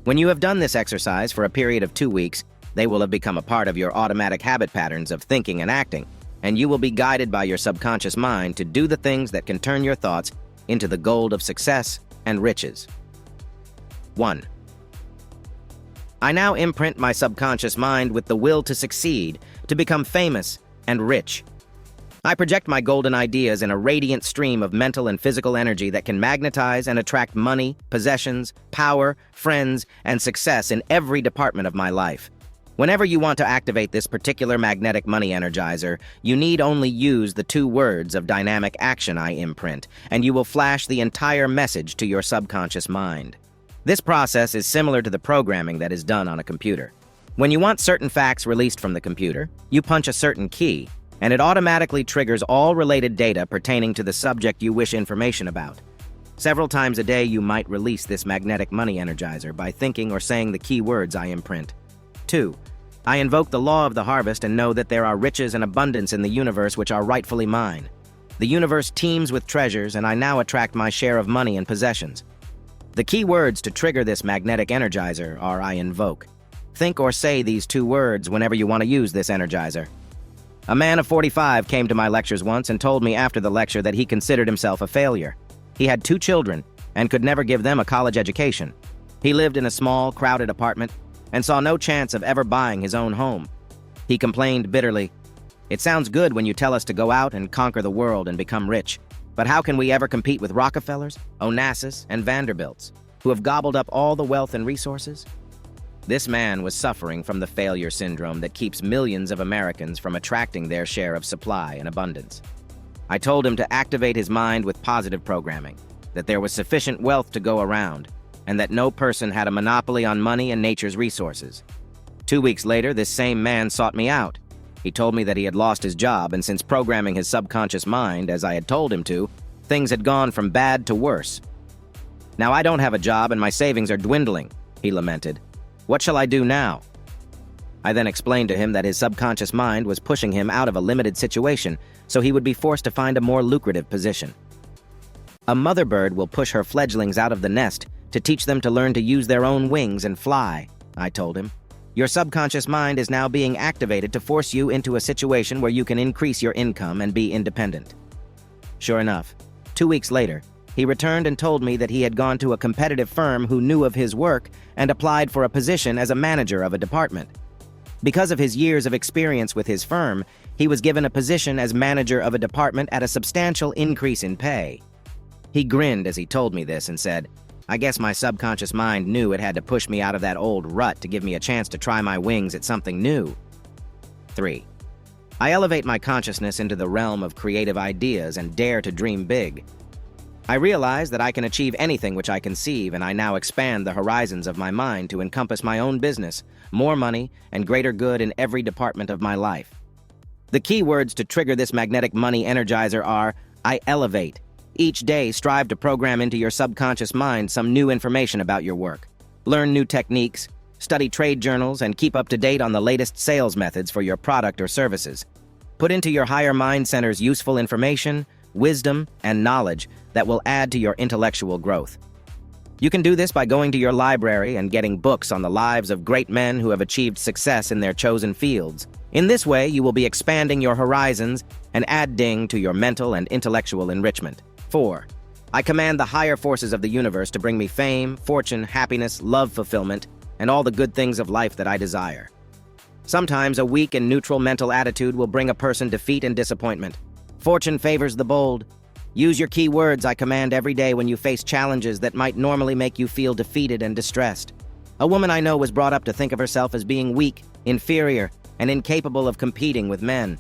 Speaker 1: When you have done this exercise for a period of 2 weeks, they will have become a part of your automatic habit patterns of thinking and acting, and you will be guided by your subconscious mind to do the things that can turn your thoughts into the gold of success and riches. 1. I now imprint my subconscious mind with the will to succeed, to become famous and rich. I project my golden ideas in a radiant stream of mental and physical energy that can magnetize and attract money, possessions, power, friends, and success in every department of my life. Whenever you want to activate this particular magnetic money energizer, you need only use the 2 words of dynamic action I imprint, and you will flash the entire message to your subconscious mind. This process is similar to the programming that is done on a computer. When you want certain facts released from the computer, you punch a certain key, and it automatically triggers all related data pertaining to the subject you wish information about. Several times a day, you might release this magnetic money energizer by thinking or saying the key words I imprint. 2. I invoke the law of the harvest and know that there are riches and abundance in the universe which are rightfully mine. The universe teems with treasures, and I now attract my share of money and possessions. The key words to trigger this magnetic energizer are I invoke. Think or say these 2 words whenever you want to use this energizer. A man of 45 came to my lectures once and told me after the lecture that he considered himself a failure. He had 2 children and could never give them a college education. He lived in a small, crowded apartment and saw no chance of ever buying his own home. He complained bitterly, It sounds good when you tell us to go out and conquer the world and become rich, but how can we ever compete with Rockefellers, Onassis, and Vanderbilts, who have gobbled up all the wealth and resources? This man was suffering from the failure syndrome that keeps millions of Americans from attracting their share of supply and abundance. I told him to activate his mind with positive programming, that there was sufficient wealth to go around, and that no person had a monopoly on money and nature's resources. 2 weeks later, this same man sought me out. He told me that he had lost his job, and since programming his subconscious mind, as I had told him to, things had gone from bad to worse. "Now I don't have a job and my savings are dwindling," he lamented. "What shall I do now?" I then explained to him that his subconscious mind was pushing him out of a limited situation, so he would be forced to find a more lucrative position. A mother bird will push her fledglings out of the nest to teach them to learn to use their own wings and fly, I told him. Your subconscious mind is now being activated to force you into a situation where you can increase your income and be independent. Sure enough, 2 weeks later, he returned and told me that he had gone to a competitive firm who knew of his work and applied for a position as a manager of a department. Because of his years of experience with his firm, he was given a position as manager of a department at a substantial increase in pay. He grinned as he told me this and said, "I guess my subconscious mind knew it had to push me out of that old rut to give me a chance to try my wings at something new." 3. I elevate my consciousness into the realm of creative ideas and dare to dream big. I realize that I can achieve anything which I conceive, and I now expand the horizons of my mind to encompass my own business, more money, and greater good in every department of my life. The key words to trigger this magnetic money energizer are, I elevate. Each day, strive to program into your subconscious mind some new information about your work. Learn new techniques, study trade journals, and keep up to date on the latest sales methods for your product or services. Put into your higher mind centers useful information, wisdom, and knowledge that will add to your intellectual growth. You can do this by going to your library and getting books on the lives of great men who have achieved success in their chosen fields. In this way, you will be expanding your horizons and adding to your mental and intellectual enrichment. 4. I command the higher forces of the universe to bring me fame, fortune, happiness, love fulfillment, and all the good things of life that I desire. Sometimes a weak and neutral mental attitude will bring a person defeat and disappointment. Fortune favors the bold. Use your key words I command every day when you face challenges that might normally make you feel defeated and distressed. A woman I know was brought up to think of herself as being weak, inferior, and incapable of competing with men.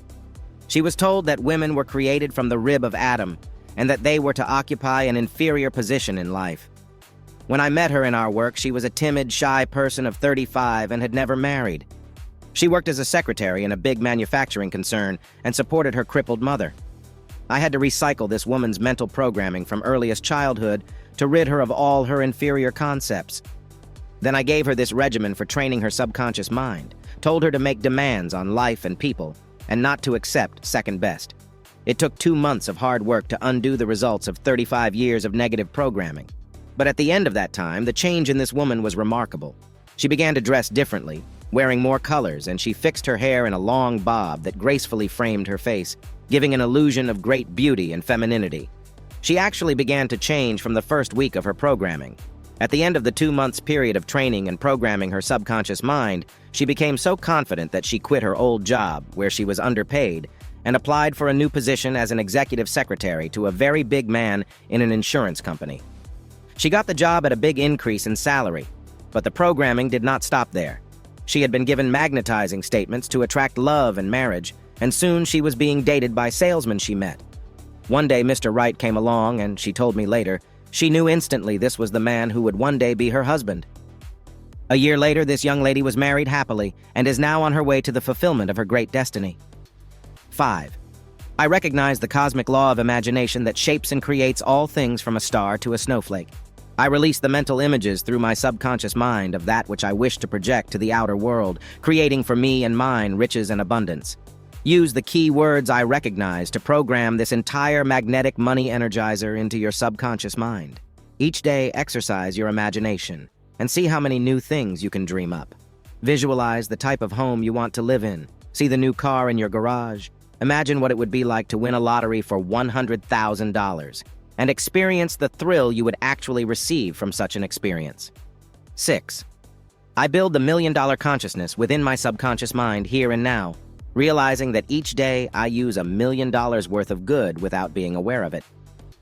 Speaker 1: She was told that women were created from the rib of Adam, and that they were to occupy an inferior position in life. When I met her in our work, she was a timid, shy person of 35 and had never married. She worked as a secretary in a big manufacturing concern and supported her crippled mother. I had to recycle this woman's mental programming from earliest childhood to rid her of all her inferior concepts. Then I gave her this regimen for training her subconscious mind, told her to make demands on life and people, and not to accept second best. It took 2 months of hard work to undo the results of 35 years of negative programming. But at the end of that time, the change in this woman was remarkable. She began to dress differently, wearing more colors, and she fixed her hair in a long bob that gracefully framed her face, giving an illusion of great beauty and femininity. She actually began to change from the first week of her programming. At the end of the 2 months period of training and programming her subconscious mind, she became so confident that she quit her old job, where she was underpaid, and applied for a new position as an executive secretary to a very big man in an insurance company. She got the job at a big increase in salary, but the programming did not stop there. She had been given magnetizing statements to attract love and marriage, and soon she was being dated by salesmen she met. One day Mr. Right came along, and she told me later, she knew instantly this was the man who would one day be her husband. A year later, this young lady was married happily and is now on her way to the fulfillment of her great destiny. 5. I recognize the cosmic law of imagination that shapes and creates all things from a star to a snowflake. I release the mental images through my subconscious mind of that which I wish to project to the outer world, creating for me and mine riches and abundance. Use the key words I recognize to program this entire magnetic money energizer into your subconscious mind. Each day, exercise your imagination and see how many new things you can dream up. Visualize the type of home you want to live in. See the new car in your garage. Imagine what it would be like to win a lottery for $100,000 and experience the thrill you would actually receive from such an experience. 6. I build the $1 million consciousness within my subconscious mind here and now. realizing that each day I use $1 million worth of good without being aware of it.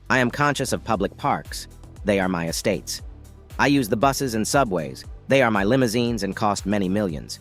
Speaker 1: I am conscious of public parks. They are my estates. I use the buses and subways. They are my limousines and cost many millions.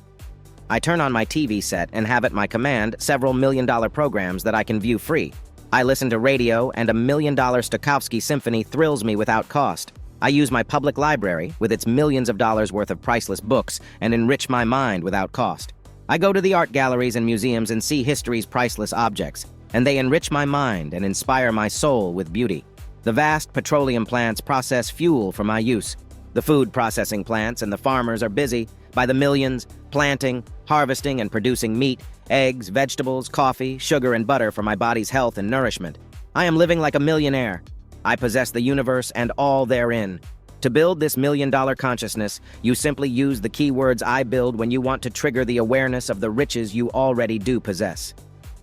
Speaker 1: I turn on my TV set and have at my command several million-dollar programs that I can view free. I listen to radio, and $1 million Stokowski symphony thrills me without cost. I use my public library, with its millions of dollars worth of priceless books, and enrich my mind without cost. I go to the art galleries and museums and see history's priceless objects, and they enrich my mind and inspire my soul with beauty. The vast petroleum plants process fuel for my use. The food processing plants and the farmers are busy, by the millions, planting, harvesting, and producing meat, eggs, vegetables, coffee, sugar, and butter for my body's health and nourishment. I am living like a millionaire. I possess the universe and all therein. To build this $1 million consciousness, you simply use the keywords I build when you want to trigger the awareness of the riches you already do possess.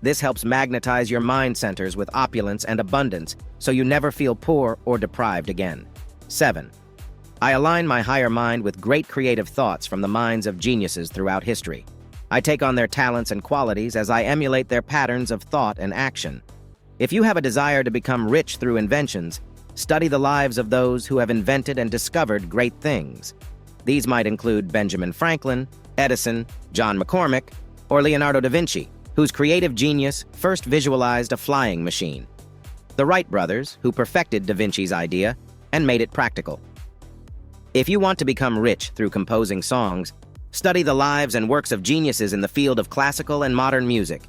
Speaker 1: This helps magnetize your mind centers with opulence and abundance, so you never feel poor or deprived again. 7. I align my higher mind with great creative thoughts from the minds of geniuses throughout history. I take on their talents and qualities as I emulate their patterns of thought and action. If you have a desire to become rich through inventions, study the lives of those who have invented and discovered great things. These might include Benjamin Franklin, Edison, John McCormick, or Leonardo da Vinci, whose creative genius first visualized a flying machine. The Wright brothers, who perfected da Vinci's idea and made it practical. If you want to become rich through composing songs, study the lives and works of geniuses in the field of classical and modern music.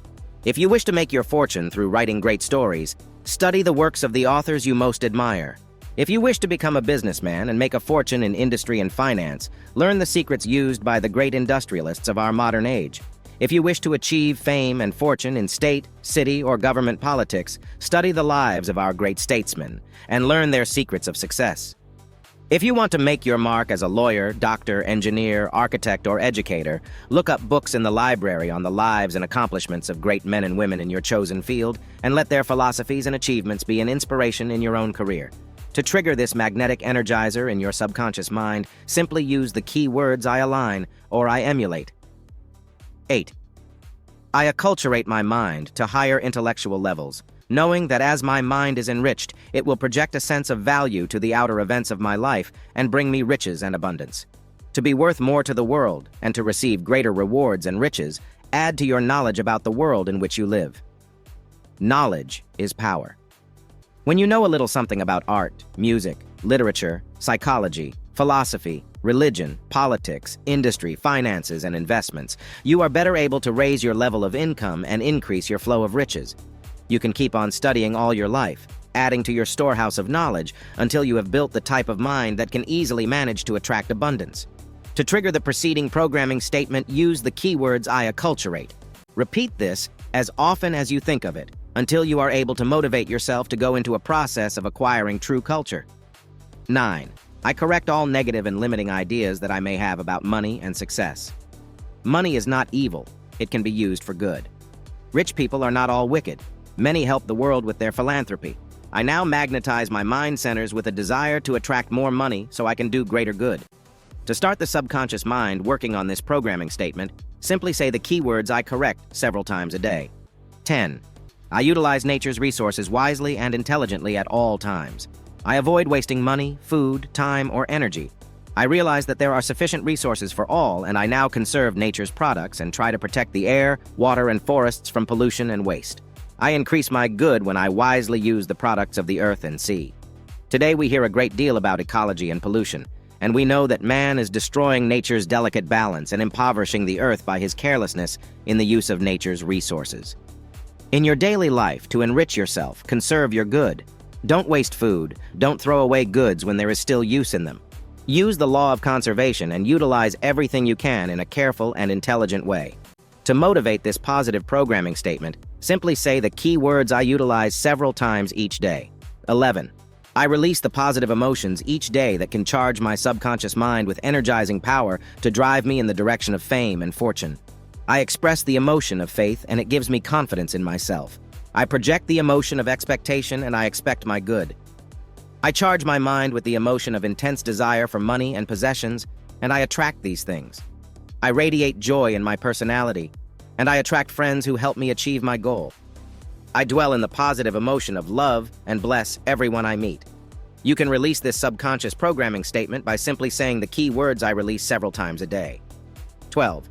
Speaker 1: If you wish to make your fortune through writing great stories, study the works of the authors you most admire. If you wish to become a businessman and make a fortune in industry and finance, learn the secrets used by the great industrialists of our modern age. If you wish to achieve fame and fortune in state, city, or government politics, study the lives of our great statesmen and learn their secrets of success. If you want to make your mark as a lawyer, doctor, engineer, architect, or educator, look up books in the library on the lives and accomplishments of great men and women in your chosen field, and let their philosophies and achievements be an inspiration in your own career. To trigger this magnetic energizer in your subconscious mind, simply use the key words I align or I emulate. 8. I acculturate my mind to higher intellectual levels, knowing that as my mind is enriched, it will project a sense of value to the outer events of my life and bring me riches and abundance. To be worth more to the world and to receive greater rewards and riches, add to your knowledge about the world in which you live. Knowledge is power. When you know a little something about art, music, literature, psychology, philosophy, religion, politics, industry, finances, and investments, you are better able to raise your level of income and increase your flow of riches. You can keep on studying all your life, adding to your storehouse of knowledge until you have built the type of mind that can easily manage to attract abundance. To trigger the preceding programming statement, use the keywords I acculturate. Repeat this as often as you think of it, until you are able to motivate yourself to go into a process of acquiring true culture. 9. I correct all negative and limiting ideas that I may have about money and success. Money is not evil. It can be used for good. Rich people are not all wicked. Many help the world with their philanthropy. I now magnetize my mind centers with a desire to attract more money so I can do greater good. To start the subconscious mind working on this programming statement, simply say the keywords I correct several times a day. 10. I utilize nature's resources wisely and intelligently at all times. I avoid wasting money, food, time, or energy. I realize that there are sufficient resources for all, and I now conserve nature's products and try to protect the air, water, and forests from pollution and waste. I increase my good when I wisely use the products of the earth and sea. Today we hear a great deal about ecology and pollution, and we know that man is destroying nature's delicate balance and impoverishing the earth by his carelessness in the use of nature's resources. In your daily life, to enrich yourself, conserve your good. Don't waste food. Don't throw away goods when there is still use in them. Use the law of conservation and utilize everything you can in a careful and intelligent way. To motivate this positive programming statement, simply say the key words I utilize several times each day. 11. I release the positive emotions each day that can charge my subconscious mind with energizing power to drive me in the direction of fame and fortune. I express the emotion of faith and it gives me confidence in myself. I project the emotion of expectation and I expect my good. I charge my mind with the emotion of intense desire for money and possessions, and I attract these things. I radiate joy in my personality. and I attract friends who help me achieve my goal. I dwell in the positive emotion of love and bless everyone I meet. You can release this subconscious programming statement by simply saying the key words I release several times a day. 12.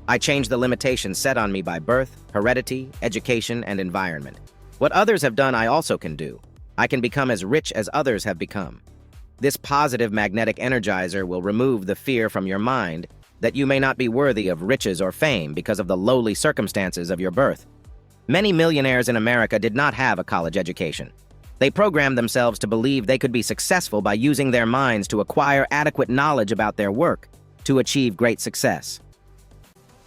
Speaker 1: I change the limitations set on me by birth, heredity, education, and environment. What others have done, I also can do. I can become as rich as others have become. This positive magnetic energizer will remove the fear from your mind that you may not be worthy of riches or fame because of the lowly circumstances of your birth. Many millionaires in America did not have a college education. They programmed themselves to believe they could be successful by using their minds to acquire adequate knowledge about their work to achieve great success.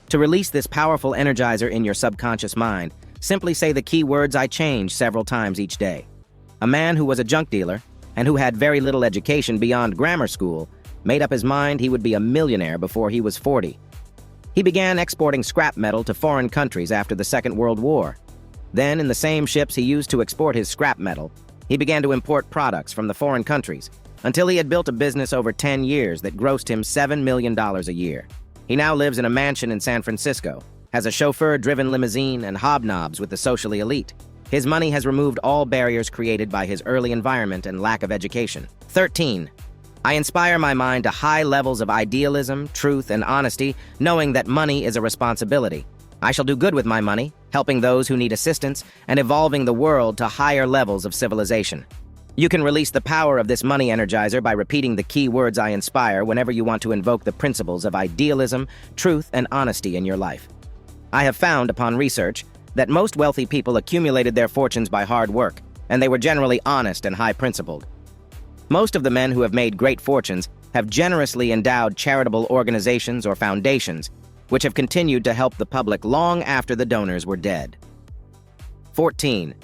Speaker 1: To release this powerful energizer in your subconscious mind, simply say the key words I change several times each day. A man who was a junk dealer and who had very little education beyond grammar school made up his mind he would be a millionaire before he was 40. He began exporting scrap metal to foreign countries after the Second World War. Then, in the same ships he used to export his scrap metal, he began to import products from the foreign countries until he had built a business over 10 years that grossed him $7 million a year. He now lives in a mansion in San Francisco, has a chauffeur-driven limousine, and hobnobs with the socially elite. His money has removed all barriers created by his early environment and lack of education. 13. I inspire my mind to high levels of idealism, truth, and honesty, knowing that money is a responsibility. I shall do good with my money, helping those who need assistance, and evolving the world to higher levels of civilization. You can release the power of this money energizer by repeating the key words I inspire whenever you want to invoke the principles of idealism, truth, and honesty in your life. I have found, upon research, that most wealthy people accumulated their fortunes by hard work, and they were generally honest and high-principled. Most of the men who have made great fortunes have generously endowed charitable organizations or foundations, which have continued to help the public long after the donors were dead. 14.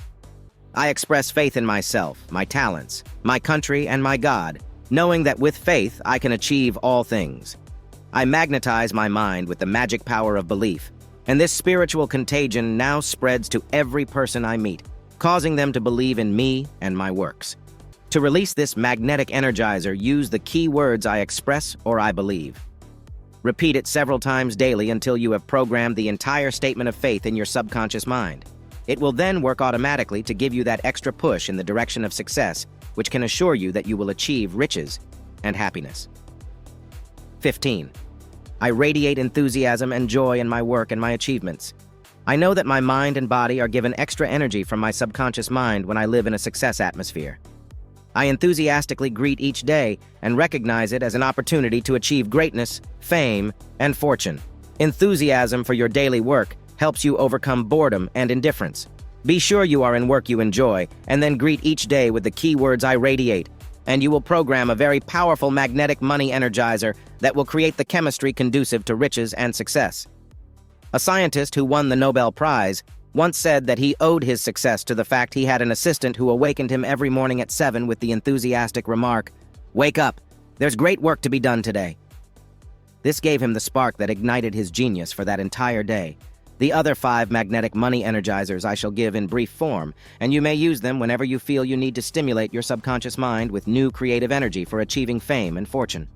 Speaker 1: I express faith in myself, my talents, my country, and my God, knowing that with faith I can achieve all things. I magnetize my mind with the magic power of belief, and this spiritual contagion now spreads to every person I meet, causing them to believe in me and my works. To release this magnetic energizer, use the key words I express or I believe. Repeat it several times daily until you have programmed the entire statement of faith in your subconscious mind. It will then work automatically to give you that extra push in the direction of success, which can assure you that you will achieve riches and happiness. 15. I radiate enthusiasm and joy in my work and my achievements. I know that my mind and body are given extra energy from my subconscious mind when I live in a success atmosphere. I enthusiastically greet each day and recognize it as an opportunity to achieve greatness, fame, and fortune. Enthusiasm for your daily work helps you overcome boredom and indifference. Be sure you are in work you enjoy, and then greet each day with the key words I radiate, and you will program a very powerful magnetic money energizer that will create the chemistry conducive to riches and success. A scientist who won the Nobel Prize once said that he owed his success to the fact he had an assistant who awakened him every morning at 7 with the enthusiastic remark, "Wake up, there's great work to be done today." This gave him the spark that ignited his genius for that entire day. The other 5 magnetic money energizers I shall give in brief form, and you may use them whenever you feel you need to stimulate your subconscious mind with new creative energy for achieving fame and fortune.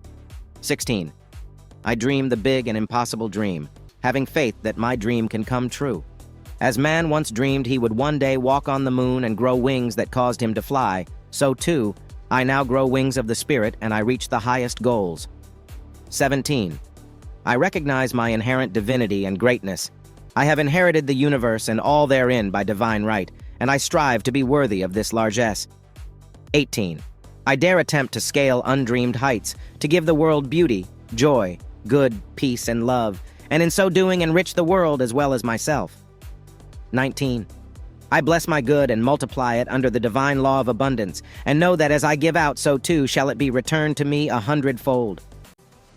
Speaker 1: 16. I dream the big and impossible dream, having faith that my dream can come true. As man once dreamed he would one day walk on the moon and grow wings that caused him to fly, so too, I now grow wings of the spirit and I reach the highest goals. 17. I recognize my inherent divinity and greatness. I have inherited the universe and all therein by divine right, and I strive to be worthy of this largesse. 18. I dare attempt to scale undreamed heights, to give the world beauty, joy, good, peace, and love, and in so doing enrich the world as well as myself. 19. I bless my good and multiply it under the divine law of abundance, and know that as I give out, so too shall it be returned to me 100-fold.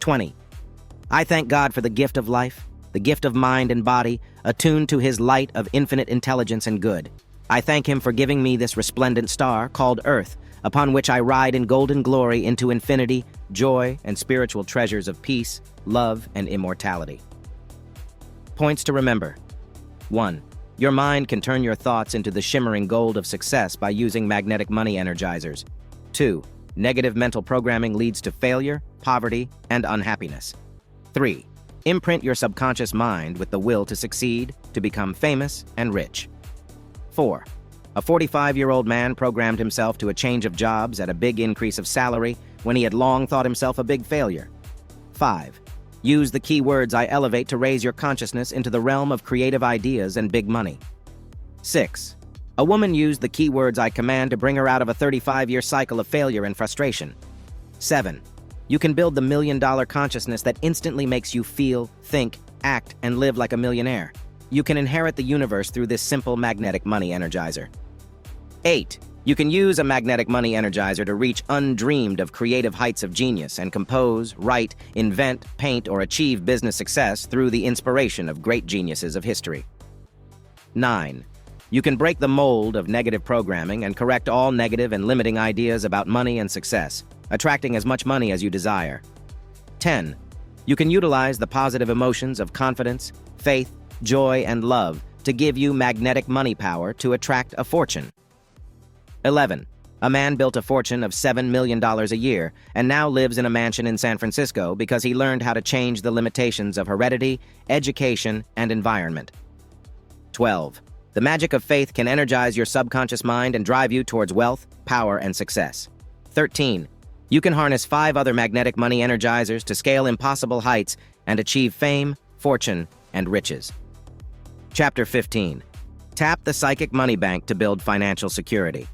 Speaker 1: 20. I thank God for the gift of life, the gift of mind and body, attuned to his light of infinite intelligence and good. I thank him for giving me this resplendent star called Earth, upon which I ride in golden glory into infinity, joy, and spiritual treasures of peace, love, and immortality. Points to remember. 1. Your mind can turn your thoughts into the shimmering gold of success by using magnetic money energizers. 2. Negative mental programming leads to failure, poverty, and unhappiness. 3. Imprint your subconscious mind with the will to succeed, to become famous and rich. 4. A 45-year-old man programmed himself to a change of jobs at a big increase of salary when he had long thought himself a big failure. 5. Use the keywords I elevate to raise your consciousness into the realm of creative ideas and big money. 6. A woman used the keywords I command to bring her out of a 35-year cycle of failure and frustration. 7. You can build the million-dollar consciousness that instantly makes you feel, think, act, and live like a millionaire. You can inherit the universe through this simple magnetic money energizer. 8. You can use a magnetic money energizer to reach undreamed of creative heights of genius and compose, write, invent, paint, or achieve business success through the inspiration of great geniuses of history. 9. You can break the mold of negative programming and correct all negative and limiting ideas about money and success, attracting as much money as you desire. 10. You can utilize the positive emotions of confidence, faith, joy, and love to give you magnetic money power to attract a fortune. 11. A man built a fortune of $7 million a year and now lives in a mansion in San Francisco because he learned how to change the limitations of heredity, education, and environment. 12. The magic of faith can energize your subconscious mind and drive you towards wealth, power, and success. 13. You can harness 5 other magnetic money energizers to scale impossible heights and achieve fame, fortune, and riches. Chapter 15. Tap the psychic money bank to build financial security.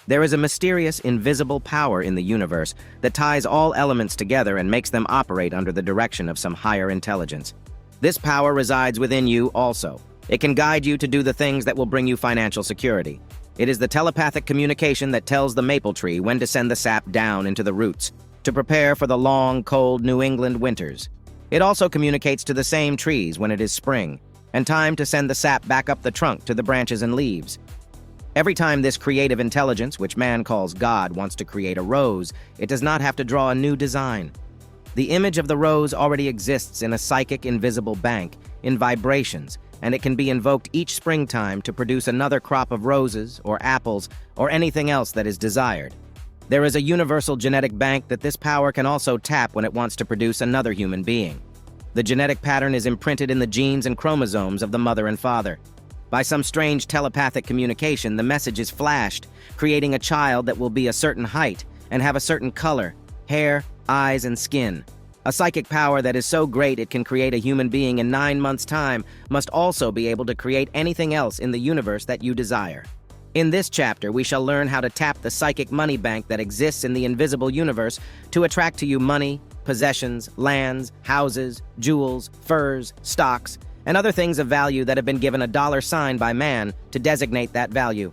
Speaker 1: There is a mysterious, invisible power in the universe that ties all elements together and makes them operate under the direction of some higher intelligence. This power resides within you also. It can guide you to do the things that will bring you financial security. It is the telepathic communication that tells the maple tree when to send the sap down into the roots, to prepare for the long, cold New England winters. It also communicates to the same trees when it is spring, and time to send the sap back up the trunk to the branches and leaves. Every time this creative intelligence, which man calls God, wants to create a rose, it does not have to draw a new design. The image of the rose already exists in a psychic invisible bank, in vibrations, and it can be invoked each springtime to produce another crop of roses or apples or anything else that is desired. There is a universal genetic bank that this power can also tap when it wants to produce another human being. The genetic pattern is imprinted in the genes and chromosomes of the mother and father. By some strange telepathic communication, the message is flashed, creating a child that will be a certain height and have a certain color, hair, eyes, and skin. A psychic power that is so great it can create a human being in 9 months' time must also be able to create anything else in the universe that you desire. In this chapter, we shall learn how to tap the psychic money bank that exists in the invisible universe to attract to you money, possessions, lands, houses, jewels, furs, stocks, and other things of value that have been given a dollar sign by man to designate that value.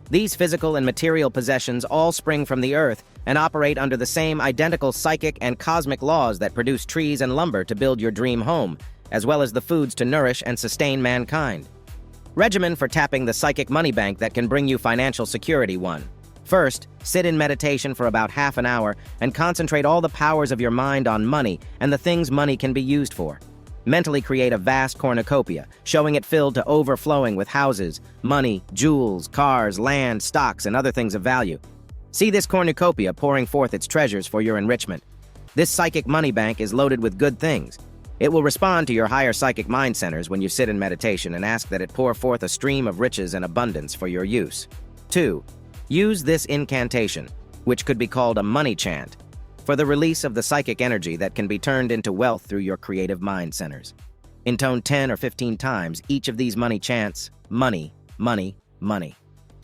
Speaker 1: These physical and material possessions all spring from the earth and operate under the same identical psychic and cosmic laws that produce trees and lumber to build your dream home, as well as the foods to nourish and sustain mankind. Regimen for tapping the psychic money bank that can bring you financial security. 1. First, sit in meditation for about half an hour and concentrate all the powers of your mind on money and the things money can be used for. Mentally create a vast cornucopia, showing it filled to overflowing with houses, money, jewels, cars, land, stocks, and other things of value. See this cornucopia pouring forth its treasures for your enrichment. This psychic money bank is loaded with good things. It will respond to your higher psychic mind centers when you sit in meditation and ask that it pour forth a stream of riches and abundance for your use. 2. Use this incantation, which could be called a money chant, for the release of the psychic energy that can be turned into wealth through your creative mind centers. Intone 10 or 15 times each of these money chants: money, money, money.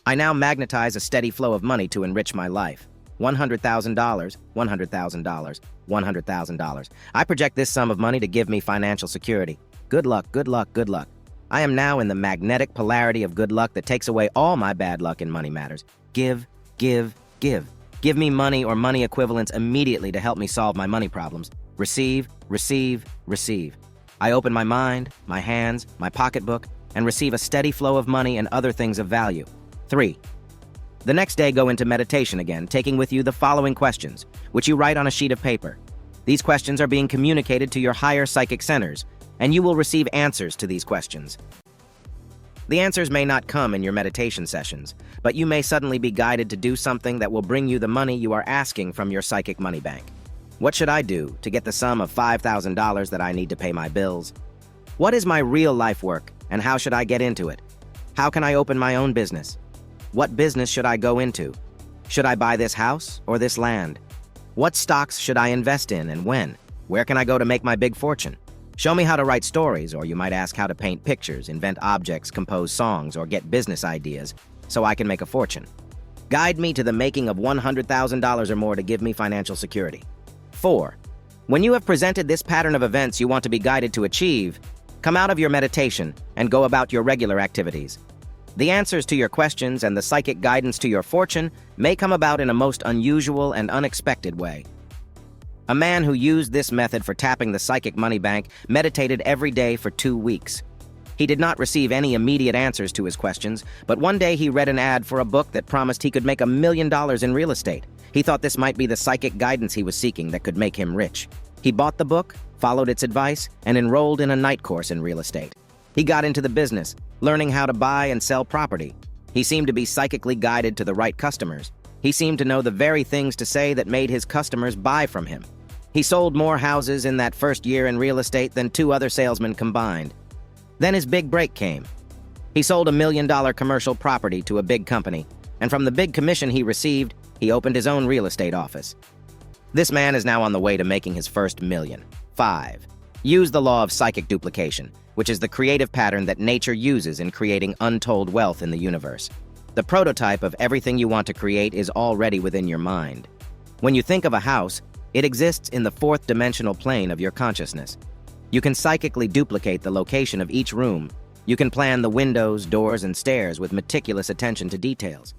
Speaker 1: I now magnetize a steady flow of money to enrich my life. $100,000, $100,000, $100,000. I project this sum of money to give me financial security. Good luck, good luck, good luck. I am now in the magnetic polarity of good luck that takes away all my bad luck in money matters. Give, give, give. Give me money or money equivalents immediately to help me solve my money problems. Receive, receive, receive. I open my mind, my hands, my pocketbook, and receive a steady flow of money and other things of value. 3. The next day, go into meditation again, taking with you the following questions, which you write on a sheet of paper. These questions are being communicated to your higher psychic centers, and you will receive answers to these questions. The answers may not come in your meditation sessions, but you may suddenly be guided to do something that will bring you the money you are asking from your psychic money bank. What should I do to get the sum of $5,000 that I need to pay my bills? What is my real-life work, and how should I get into it? How can I open my own business? What business should I go into? Should I buy this house or this land? What stocks should I invest in and when? Where can I go to make my big fortune? Show me how to write stories, or you might ask how to paint pictures, invent objects, compose songs, or get business ideas so I can make a fortune. Guide me to the making of $100,000 or more to give me financial security. 4. When you have presented this pattern of events you want to be guided to achieve, come out of your meditation and go about your regular activities. The answers to your questions and the psychic guidance to your fortune may come about in a most unusual and unexpected way. A man who used this method for tapping the psychic money bank meditated every day for 2 weeks. He did not receive any immediate answers to his questions, but one day he read an ad for a book that promised he could make $1 million in real estate. He thought this might be the psychic guidance he was seeking that could make him rich. He bought the book, followed its advice, and enrolled in a night course in real estate. He got into the business, learning how to buy and sell property. He seemed to be psychically guided to the right customers. He seemed to know the very things to say that made his customers buy from him. He sold more houses in that first year in real estate than 2 other salesmen combined. Then his big break came. He sold $1 million commercial property to a big company, and from the big commission he received, he opened his own real estate office. This man is now on the way to making his first $1 million. 5. Use the law of psychic duplication, which is the creative pattern that nature uses in creating untold wealth in the universe. The prototype of everything you want to create is already within your mind. When you think of a house, it exists in the 4th dimensional plane of your consciousness. You can psychically duplicate the location of each room. You can plan the windows, doors, and stairs with meticulous attention to details.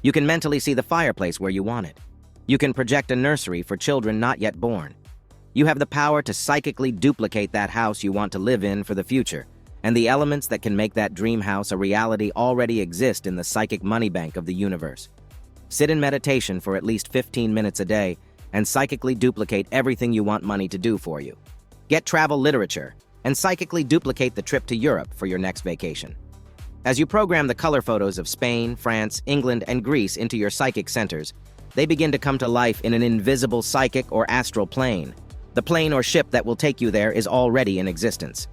Speaker 1: You can mentally see the fireplace where you want it. You can project a nursery for children not yet born. You have the power to psychically duplicate that house you want to live in for the future, and the elements that can make that dream house a reality already exist in the psychic money bank of the universe. Sit in meditation for at least 15 minutes a day and psychically duplicate everything you want money to do for you. Get travel literature and psychically duplicate the trip to Europe for your next vacation. As you program the color photos of Spain, France, England, and Greece into your psychic centers, they begin to come to life in an invisible psychic or astral plane. The plane or ship that will take you there is already in existence.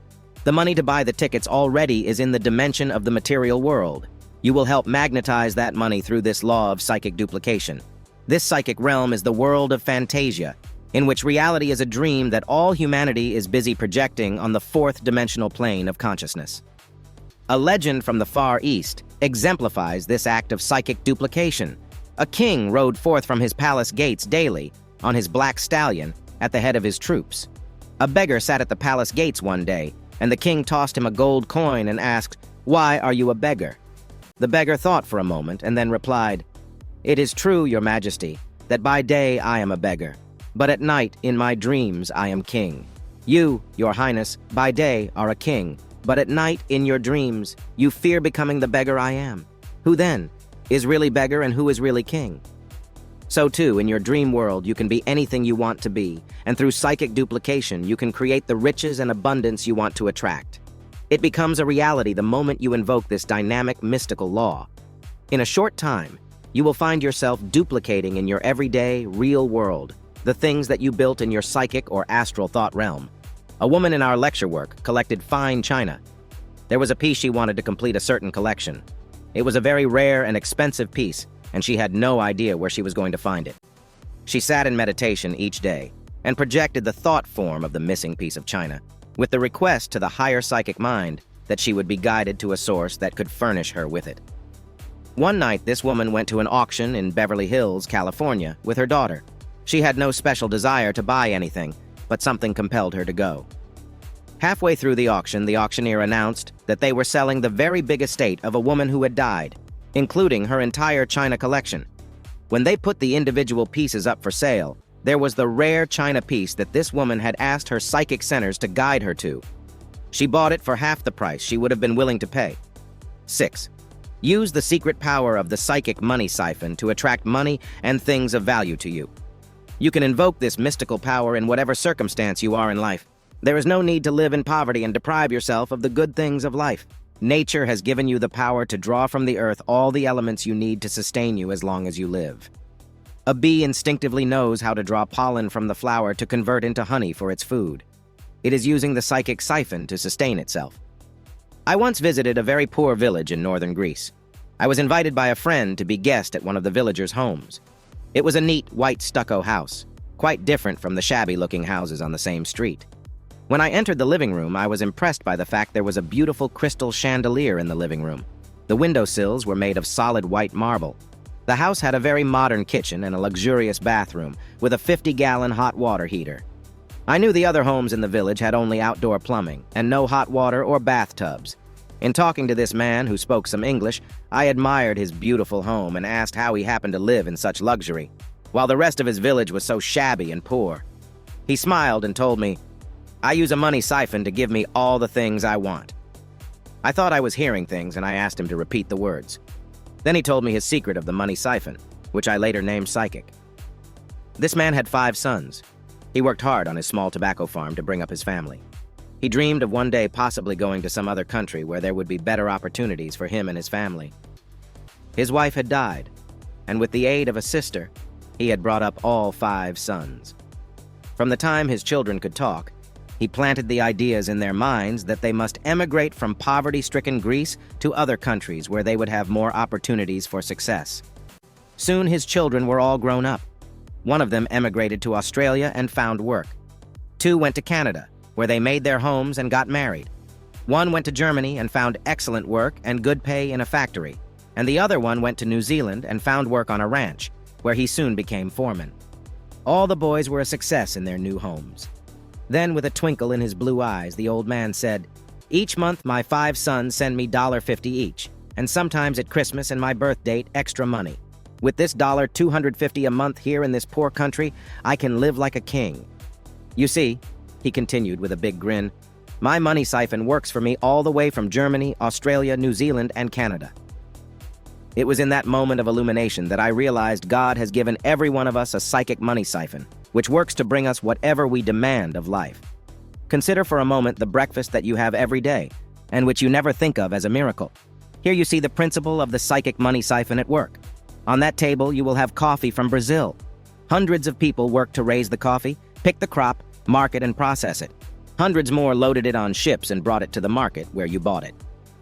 Speaker 1: The money to buy the tickets already is in the dimension of the material world. You will help magnetize that money through this law of psychic duplication. This psychic realm is the world of fantasia, in which reality is a dream that all humanity is busy projecting on the 4th dimensional plane of consciousness. A legend from the Far East exemplifies this act of psychic duplication. A king rode forth from his palace gates daily on his black stallion at the head of his troops. A beggar sat at the palace gates one day, and the king tossed him a gold coin and asked, "Why are you a beggar?" The beggar thought for a moment and then replied, "It is true, your majesty, that by day I am a beggar, but at night in my dreams I am king. You, your highness, by day are a king, but at night in your dreams you fear becoming the beggar I am. Who then is really beggar and who is really king?" So too, in your dream world, you can be anything you want to be, and through psychic duplication, you can create the riches and abundance you want to attract. It becomes a reality the moment you invoke this dynamic, mystical law. In a short time, you will find yourself duplicating in your everyday, real world the things that you built in your psychic or astral thought realm. A woman in our lecture work collected fine china. There was a piece she wanted to complete a certain collection. It was a very rare and expensive piece, and she had no idea where she was going to find it. She sat in meditation each day and projected the thought form of the missing piece of china, with the request to the higher psychic mind that she would be guided to a source that could furnish her with it. One night, this woman went to an auction in Beverly Hills, California, with her daughter. She had no special desire to buy anything, but something compelled her to go. Halfway through the auctioneer announced that they were selling the very big estate of a woman who had died, including her entire china collection. When they put the individual pieces up for sale, there was the rare china piece that this woman had asked her psychic centers to guide her to. She bought it for half the price she would have been willing to pay. 6. Use the secret power of the psychic money siphon to attract money and things of value to you. You can invoke this mystical power in whatever circumstance you are in life. There is no need to live in poverty and deprive yourself of the good things of life. Nature has given you the power to draw from the earth all the elements you need to sustain you as long as you live. A bee instinctively knows how to draw pollen from the flower to convert into honey for its food. It is using the psychic siphon to sustain itself. I once visited a very poor village in northern Greece. I was invited by a friend to be guest at one of the villagers' homes. It was a neat, white stucco house, quite different from the shabby-looking houses on the same street. When I entered the living room, I was impressed by the fact there was a beautiful crystal chandelier in the living room. The windowsills were made of solid white marble. The house had a very modern kitchen and a luxurious bathroom with a 50-gallon hot water heater. I knew the other homes in the village had only outdoor plumbing and no hot water or bathtubs. In talking to this man who spoke some English, I admired his beautiful home and asked how he happened to live in such luxury, while the rest of his village was so shabby and poor. He smiled and told me, "I use a money siphon to give me all the things I want." I thought I was hearing things and I asked him to repeat the words. Then he told me his secret of the money siphon, which I later named Psychic. This man had 5 sons. He worked hard on his small tobacco farm to bring up his family. He dreamed of one day possibly going to some other country where there would be better opportunities for him and his family. His wife had died, and with the aid of a sister, he had brought up all 5 sons. From the time his children could talk, he planted the ideas in their minds that they must emigrate from poverty-stricken Greece to other countries where they would have more opportunities for success. Soon his children were all grown up. One of them emigrated to Australia and found work. 2 went to Canada, where they made their homes and got married. 1 went to Germany and found excellent work and good pay in a factory, and the other one went to New Zealand and found work on a ranch, where he soon became foreman. All the boys were a success in their new homes. Then, with a twinkle in his blue eyes, the old man said, "Each month my 5 sons send me $1.50 each, and sometimes at Christmas and my birth date, extra money. With this $250 a month here in this poor country, I can live like a king. You see," he continued with a big grin, "my money siphon works for me all the way from Germany, Australia, New Zealand, and Canada." It was in that moment of illumination that I realized God has given every one of us a psychic money siphon, which works to bring us whatever we demand of life. Consider for a moment the breakfast that you have every day, and which you never think of as a miracle. Here you see the principle of the psychic money siphon at work. On that table, you will have coffee from Brazil. Hundreds of people worked to raise the coffee, pick the crop, market and process it. Hundreds more loaded it on ships and brought it to the market where you bought it.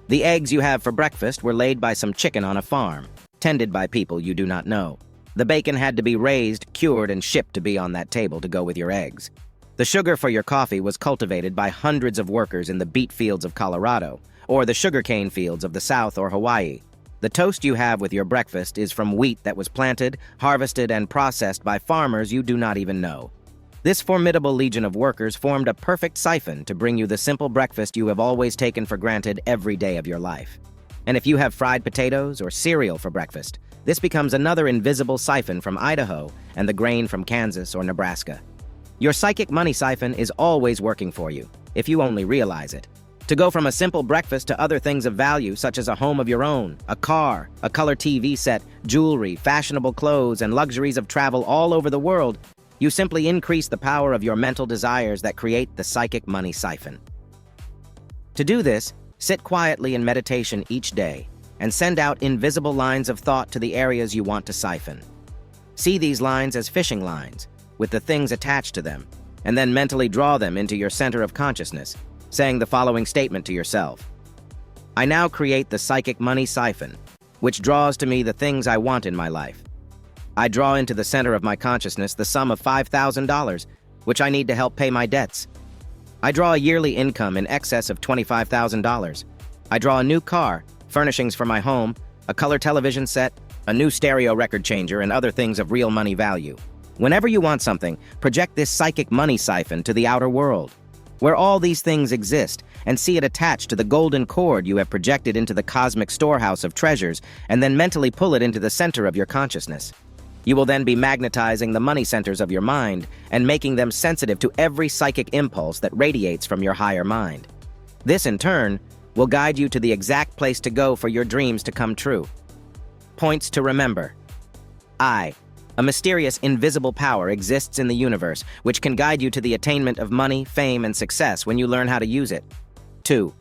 Speaker 1: The eggs you have for breakfast were laid by some chicken on a farm, tended by people you do not know. The bacon had to be raised, cured, and shipped to be on that table to go with your eggs. The sugar for your coffee was cultivated by hundreds of workers in the beet fields of Colorado, or the sugarcane fields of the South or Hawaii. The toast you have with your breakfast is from wheat that was planted, harvested, and processed by farmers you do not even know. This formidable legion of workers formed a perfect siphon to bring you the simple breakfast you have always taken for granted every day of your life. And if you have fried potatoes or cereal for breakfast, this becomes another invisible siphon from Idaho and the grain from Kansas or Nebraska. Your psychic money siphon is always working for you, if you only realize it. To go from a simple breakfast to other things of value, such as a home of your own, a car, a color TV set, jewelry, fashionable clothes, and luxuries of travel all over the world, you simply increase the power of your mental desires that create the psychic money siphon. To do this, sit quietly in meditation each day and send out invisible lines of thought to the areas you want to siphon. See these lines as fishing lines, with the things attached to them, and then mentally draw them into your center of consciousness, saying the following statement to yourself. I now create the psychic money siphon, which draws to me the things I want in my life. I draw into the center of my consciousness the sum of $5,000, which I need to help pay my debts. I draw a yearly income in excess of $25,000. I draw a new car, furnishings for my home, a color television set, a new stereo record changer, and other things of real money value. Whenever you want something, project this psychic money siphon to the outer world, where all these things exist, and see it attached to the golden cord you have projected into the cosmic storehouse of treasures, and then mentally pull it into the center of your consciousness. You will then be magnetizing the money centers of your mind and making them sensitive to every psychic impulse that radiates from your higher mind. This, in turn, will guide you to the exact place to go for your dreams to come true. Points to remember. A mysterious, invisible power exists in the universe, which can guide you to the attainment of money, fame, and success when you learn how to use it. 2.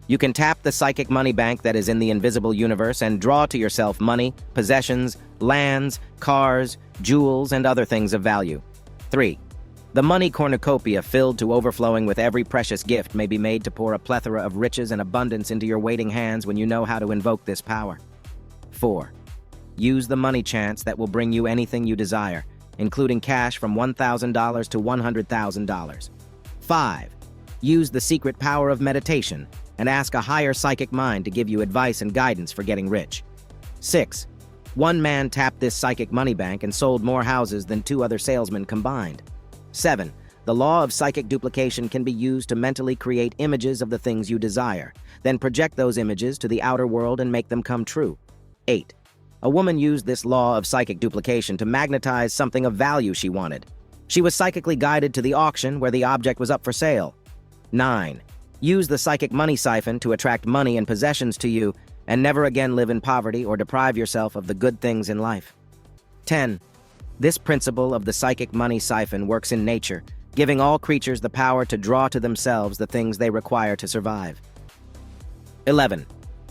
Speaker 1: You can tap the psychic money bank that is in the invisible universe and draw to yourself money, possessions, lands, cars, jewels, and other things of value. 3. The money cornucopia filled to overflowing with every precious gift may be made to pour a plethora of riches and abundance into your waiting hands when you know how to invoke this power. 4. Use the money chance that will bring you anything you desire, including cash from $1,000 to $100,000. 5. Use the secret power of meditation and ask a higher psychic mind to give you advice and guidance for getting rich. 6. One man tapped this psychic money bank and sold more houses than 2 other salesmen combined. 7. The law of psychic duplication can be used to mentally create images of the things you desire, then project those images to the outer world and make them come true. 8. A woman used this law of psychic duplication to magnetize something of value she wanted. She was psychically guided to the auction where the object was up for sale. 9. Use the psychic money siphon to attract money and possessions to you and never again live in poverty or deprive yourself of the good things in life. 10. This principle of the psychic money siphon works in nature, giving all creatures the power to draw to themselves the things they require to survive. 11.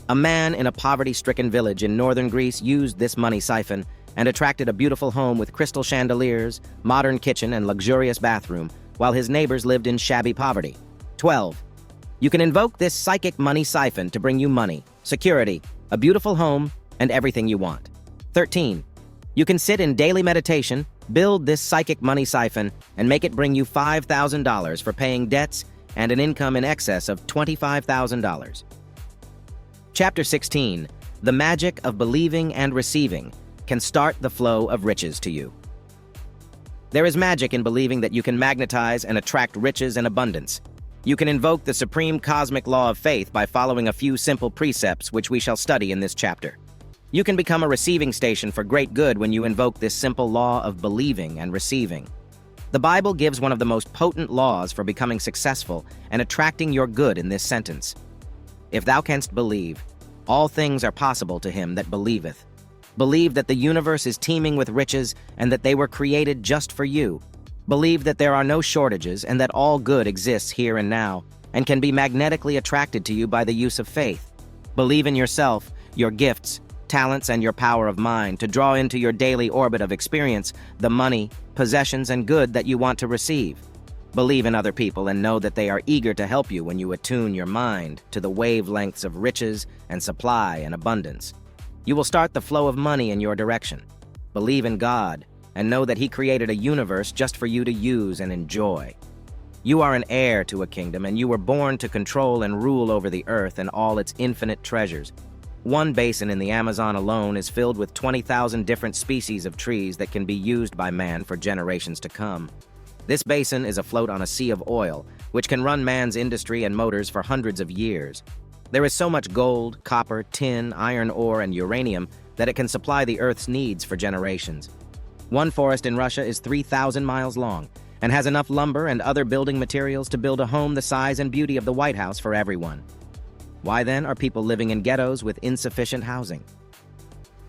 Speaker 1: A man in a poverty-stricken village in northern Greece used this money siphon and attracted a beautiful home with crystal chandeliers, modern kitchen, and luxurious bathroom, while his neighbors lived in shabby poverty. 12. You can invoke this psychic money siphon to bring you money, security, a beautiful home, and everything you want. 13. You can sit in daily meditation, build this psychic money siphon, and make it bring you $5,000 for paying debts and an income in excess of $25,000. Chapter 16. The magic of believing and receiving can start the flow of riches to you. There is magic in believing that you can magnetize and attract riches and abundance. You can invoke the supreme cosmic law of faith by following a few simple precepts which we shall study in this chapter. You can become a receiving station for great good when you invoke this simple law of believing and receiving. The Bible gives one of the most potent laws for becoming successful and attracting your good in this sentence. If thou canst believe, all things are possible to him that believeth. Believe that the universe is teeming with riches and that they were created just for you. Believe that there are no shortages and that all good exists here and now and can be magnetically attracted to you by the use of faith. Believe in yourself, your gifts, talents, and your power of mind to draw into your daily orbit of experience the money, possessions, and good that you want to receive. Believe in other people and know that they are eager to help you when you attune your mind to the wavelengths of riches and supply and abundance. You will start the flow of money in your direction. Believe in God and know that He created a universe just for you to use and enjoy. You are an heir to a kingdom and you were born to control and rule over the earth and all its infinite treasures. One basin in the Amazon alone is filled with 20,000 different species of trees that can be used by man for generations to come. This basin is afloat on a sea of oil, which can run man's industry and motors for hundreds of years. There is so much gold, copper, tin, iron ore, and uranium that it can supply the Earth's needs for generations. One forest in Russia is 3,000 miles long and has enough lumber and other building materials to build a home the size and beauty of the White House for everyone. Why then are people living in ghettos with insufficient housing?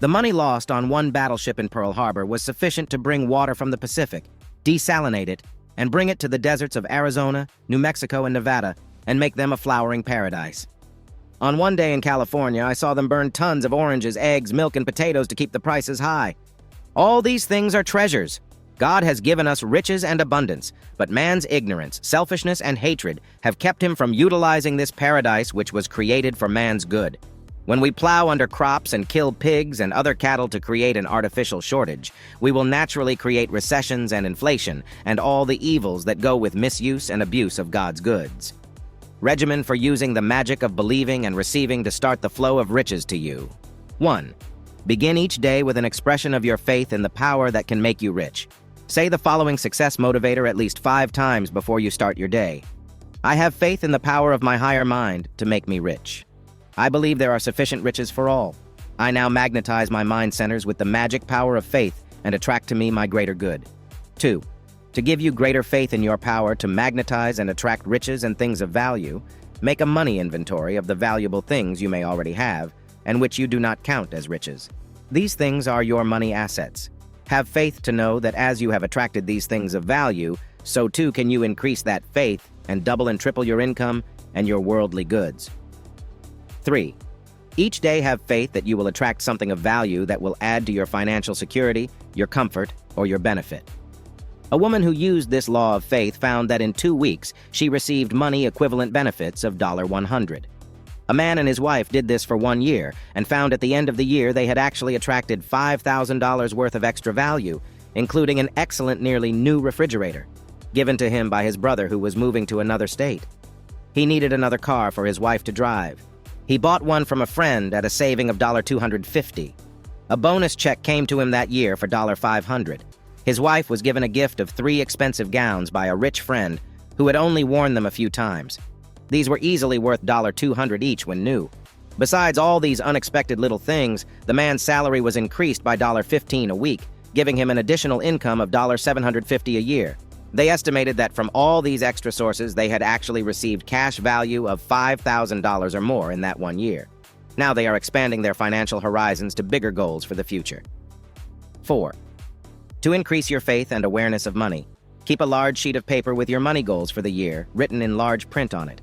Speaker 1: The money lost on one battleship in Pearl Harbor was sufficient to bring water from the Pacific, desalinate it, and bring it to the deserts of Arizona, New Mexico, and Nevada, and make them a flowering paradise. On one day in California, I saw them burn tons of oranges, eggs, milk, and potatoes to keep the prices high. All these things are treasures. God has given us riches and abundance, but man's ignorance, selfishness, and hatred have kept him from utilizing this paradise which was created for man's good. When we plow under crops and kill pigs and other cattle to create an artificial shortage, we will naturally create recessions and inflation and all the evils that go with misuse and abuse of God's goods. Regimen for using the magic of believing and receiving to start the flow of riches to you. 1. Begin each day with an expression of your faith in the power that can make you rich. Say the following success motivator at least 5 times before you start your day. I have faith in the power of my higher mind to make me rich. I believe there are sufficient riches for all. I now magnetize my mind centers with the magic power of faith and attract to me my greater good. 2. To give you greater faith in your power to magnetize and attract riches and things of value, make a money inventory of the valuable things you may already have and which you do not count as riches. These things are your money assets. Have faith to know that as you have attracted these things of value, so too can you increase that faith and double and triple your income and your worldly goods. 3. Each day have faith that you will attract something of value that will add to your financial security, your comfort, or your benefit. A woman who used this law of faith found that in 2 weeks, she received money equivalent benefits of $100. A man and his wife did this for 1 year and found at the end of the year they had actually attracted $5,000 worth of extra value, including an excellent, nearly new refrigerator, given to him by his brother who was moving to another state. He needed another car for his wife to drive. He bought one from a friend at a saving of $250. A bonus check came to him that year for $500. His wife was given a gift of 3 expensive gowns by a rich friend who had only worn them a few times. These were easily worth $200 each when new. Besides all these unexpected little things, the man's salary was increased by $15 a week, giving him an additional income of $750 a year. They estimated that from all these extra sources, they had actually received cash value of $5,000 or more in that 1 year. Now they are expanding their financial horizons to bigger goals for the future. 4. To increase your faith and awareness of money, keep a large sheet of paper with your money goals for the year written in large print on it.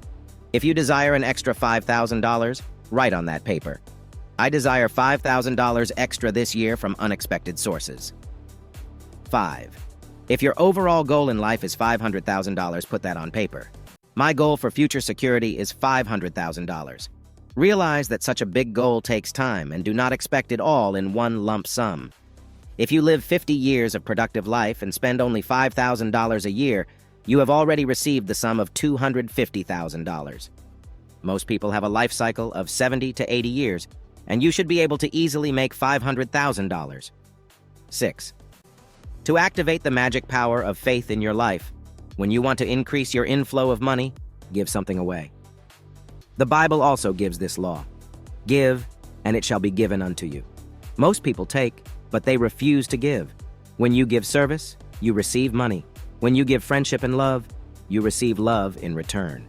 Speaker 1: If you desire an extra $5,000, write on that paper, "I desire $5,000 extra this year from unexpected sources." 5. If your overall goal in life is $500,000, put that on paper. My goal for future security is $500,000. Realize that such a big goal takes time and do not expect it all in one lump sum. If you live 50 years of productive life and spend only $5,000 a year, you have already received the sum of $250,000. Most people have a life cycle of 70 to 80 years, and you should be able to easily make $500,000. 6. To activate the magic power of faith in your life, when you want to increase your inflow of money, give something away. The Bible also gives this law: "Give, and it shall be given unto you." Most people take, but they refuse to give. When you give service, you receive money. When you give friendship and love, you receive love in return.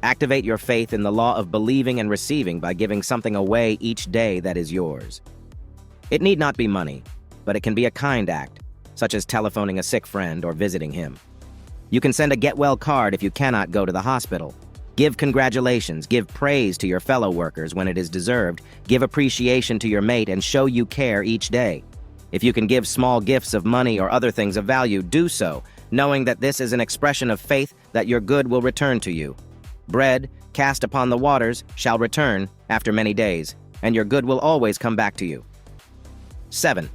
Speaker 1: Activate your faith in the law of believing and receiving by giving something away each day that is yours. It need not be money, but it can be a kind act, such as telephoning a sick friend or visiting him. You can send a get-well card if you cannot go to the hospital. Give congratulations, give praise to your fellow workers when it is deserved, give appreciation to your mate, and show you care each day. If you can give small gifts of money or other things of value, do so, knowing that this is an expression of faith that your good will return to you. Bread, cast upon the waters, shall return after many days, and your good will always come back to you. 7.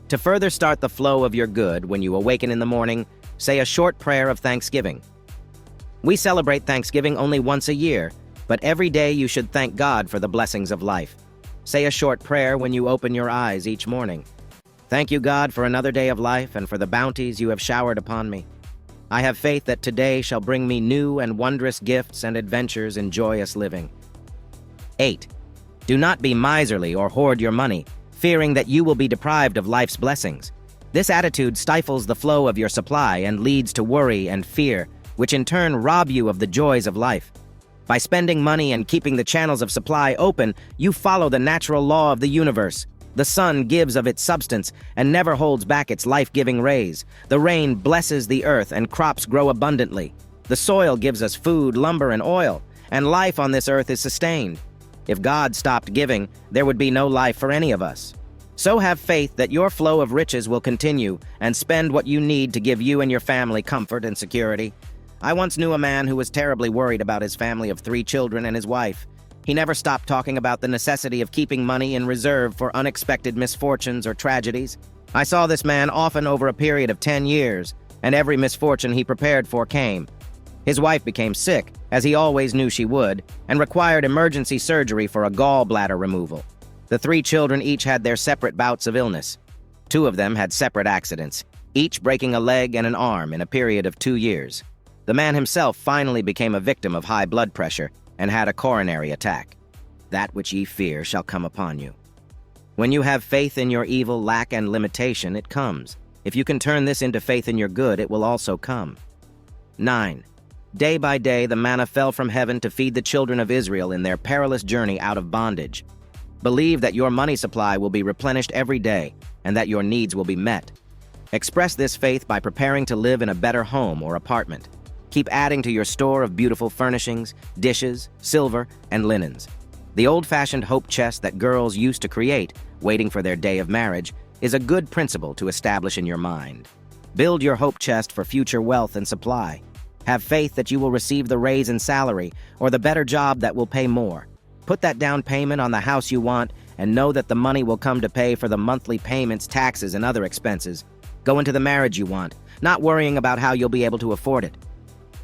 Speaker 1: To further start the flow of your good when you awaken in the morning, say a short prayer of thanksgiving. We celebrate Thanksgiving only once a year, but every day you should thank God for the blessings of life. Say a short prayer when you open your eyes each morning. Thank you, God, for another day of life and for the bounties you have showered upon me. I have faith that today shall bring me new and wondrous gifts and adventures in joyous living. 8. Do not be miserly or hoard your money, fearing that you will be deprived of life's blessings. This attitude stifles the flow of your supply and leads to worry and fear, which in turn rob you of the joys of life. By spending money and keeping the channels of supply open, you follow the natural law of the universe. The sun gives of its substance and never holds back its life-giving rays. The rain blesses the earth and crops grow abundantly. The soil gives us food, lumber, and oil, and life on this earth is sustained. If God stopped giving, there would be no life for any of us. So have faith that your flow of riches will continue, and spend what you need to give you and your family comfort and security. I once knew a man who was terribly worried about his family of 3 children and his wife. He never stopped talking about the necessity of keeping money in reserve for unexpected misfortunes or tragedies. I saw this man often over a period of 10 years, and every misfortune he prepared for came. His wife became sick, as he always knew she would, and required emergency surgery for a gallbladder removal. The 3 children each had their separate bouts of illness. 2 of them had separate accidents, each breaking a leg and an arm in a period of 2 years. The man himself finally became a victim of high blood pressure and had a coronary attack. That which ye fear shall come upon you. When you have faith in your evil, lack, and limitation, it comes. If you can turn this into faith in your good, it will also come. 9. Day by day, the manna fell from heaven to feed the children of Israel in their perilous journey out of bondage. Believe that your money supply will be replenished every day and that your needs will be met. Express this faith by preparing to live in a better home or apartment. Keep adding to your store of beautiful furnishings, dishes, silver, and linens. The old-fashioned hope chest that girls used to create, waiting for their day of marriage, is a good principle to establish in your mind. Build your hope chest for future wealth and supply. Have faith that you will receive the raise in salary or the better job that will pay more. Put that down payment on the house you want and know that the money will come to pay for the monthly payments, taxes, and other expenses. Go into the marriage you want, not worrying about how you'll be able to afford it.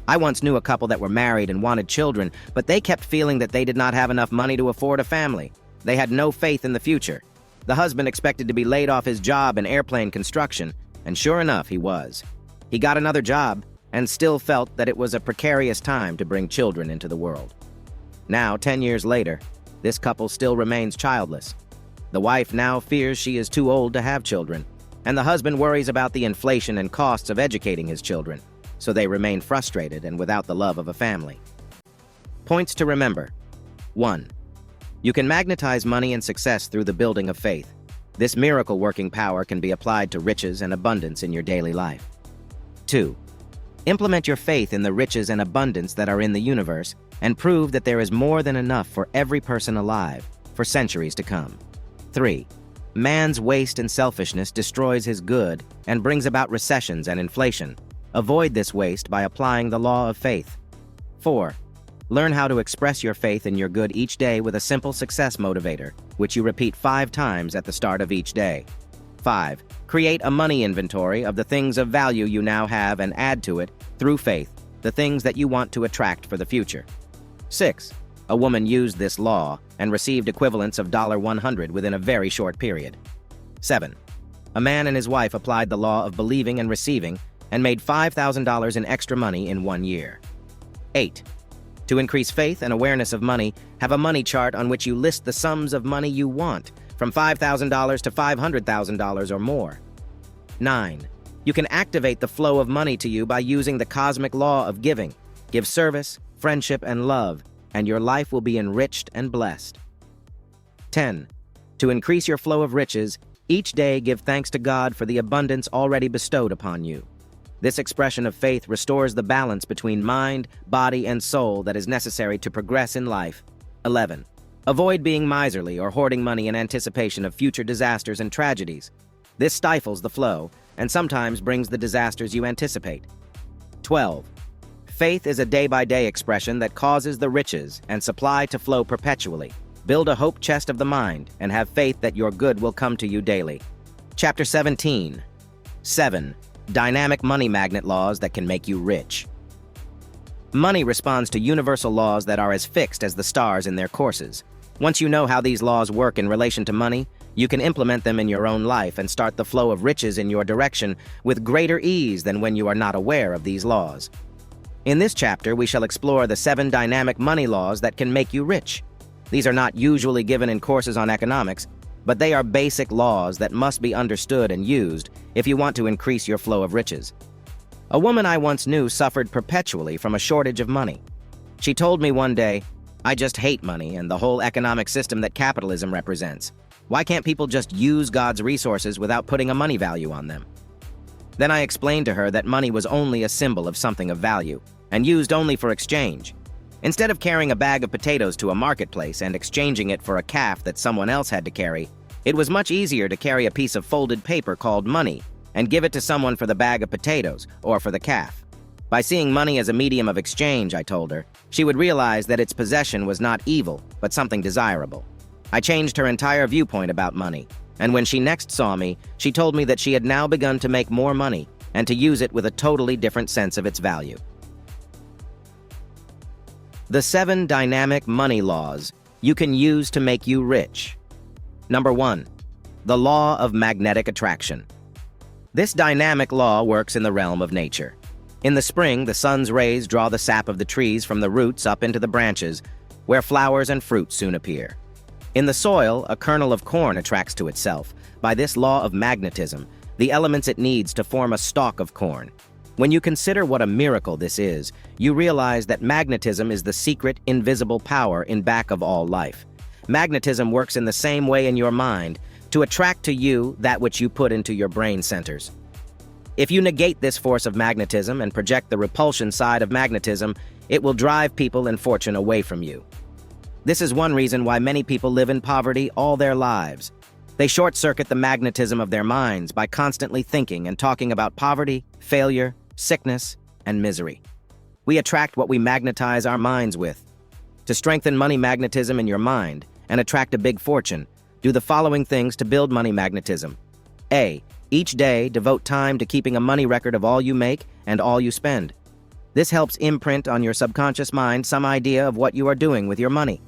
Speaker 1: I once knew a couple that were married and wanted children, but they kept feeling that they did not have enough money to afford a family. They had no faith in the future. The husband expected to be laid off his job in airplane construction, and sure enough, he was. He got another job and still felt that it was a precarious time to bring children into the world. Now, 10 years later, this couple still remains childless. The wife now fears she is too old to have children, and the husband worries about the inflation and costs of educating his children, so they remain frustrated and without the love of a family. Points to remember. 1. You can magnetize money and success through the building of faith. This miracle-working power can be applied to riches and abundance in your daily life. 2. Implement your faith in the riches and abundance that are in the universe and prove that there is more than enough for every person alive for centuries to come. 3. Man's waste and selfishness destroys his good and brings about recessions and inflation. Avoid this waste by applying the law of faith. 4. Learn how to express your faith in your good each day with a simple success motivator, which you repeat 5 times at the start of each day. 5. Create a money inventory of the things of value you now have and add to it, through faith, the things that you want to attract for the future. 6. A woman used this law and received equivalents of $100 within a very short period. 7. A man and his wife applied the law of believing and receiving and made $5,000 in extra money in 1 year. 8. To increase faith and awareness of money, have a money chart on which you list the sums of money you want, from $5,000 to $500,000 or more. 9. You can activate the flow of money to you by using the cosmic law of giving. Give service, friendship, and love, and your life will be enriched and blessed. 10. To increase your flow of riches, each day give thanks to God for the abundance already bestowed upon you. This expression of faith restores the balance between mind, body, and soul that is necessary to progress in life. 11. Avoid being miserly or hoarding money in anticipation of future disasters and tragedies. This stifles the flow and sometimes brings the disasters you anticipate. 12. Faith is a day-by-day expression that causes the riches and supply to flow perpetually. Build a hope chest of the mind and have faith that your good will come to you daily. Chapter 17. 7. Dynamic money magnet laws that can make you rich. Money responds to universal laws that are as fixed as the stars in their courses. Once you know how these laws work in relation to money, you can implement them in your own life and start the flow of riches in your direction with greater ease than when you are not aware of these laws. In this chapter, we shall explore the 7 dynamic money laws that can make you rich. These are not usually given in courses on economics, but they are basic laws that must be understood and used if you want to increase your flow of riches. A woman I once knew suffered perpetually from a shortage of money. She told me one day, "I just hate money and the whole economic system that capitalism represents. Why can't people just use God's resources without putting a money value on them?" Then I explained to her that money was only a symbol of something of value, and used only for exchange. Instead of carrying a bag of potatoes to a marketplace and exchanging it for a calf that someone else had to carry, it was much easier to carry a piece of folded paper called money and give it to someone for the bag of potatoes or for the calf. By seeing money as a medium of exchange, I told her, she would realize that its possession was not evil, but something desirable. I changed her entire viewpoint about money, and when she next saw me, she told me that she had now begun to make more money and to use it with a totally different sense of its value. The 7 dynamic money laws you can use to make you rich. Number 1. The law of magnetic attraction. This dynamic law works in the realm of nature. In the spring, the sun's rays draw the sap of the trees from the roots up into the branches, where flowers and fruit soon appear. In the soil, a kernel of corn attracts to itself, by this law of magnetism, the elements it needs to form a stalk of corn. When you consider what a miracle this is, you realize that magnetism is the secret, invisible power in back of all life. Magnetism works in the same way in your mind, to attract to you that which you put into your brain centers. If you negate this force of magnetism and project the repulsion side of magnetism, it will drive people and fortune away from you. This is one reason why many people live in poverty all their lives. They short-circuit the magnetism of their minds by constantly thinking and talking about poverty, failure, sickness, and misery. We attract what we magnetize our minds with. To strengthen money magnetism in your mind and attract a big fortune, do the following things to build money magnetism. A. Each day, devote time to keeping a money record of all you make and all you spend. This helps imprint on your subconscious mind some idea of what you are doing with your money.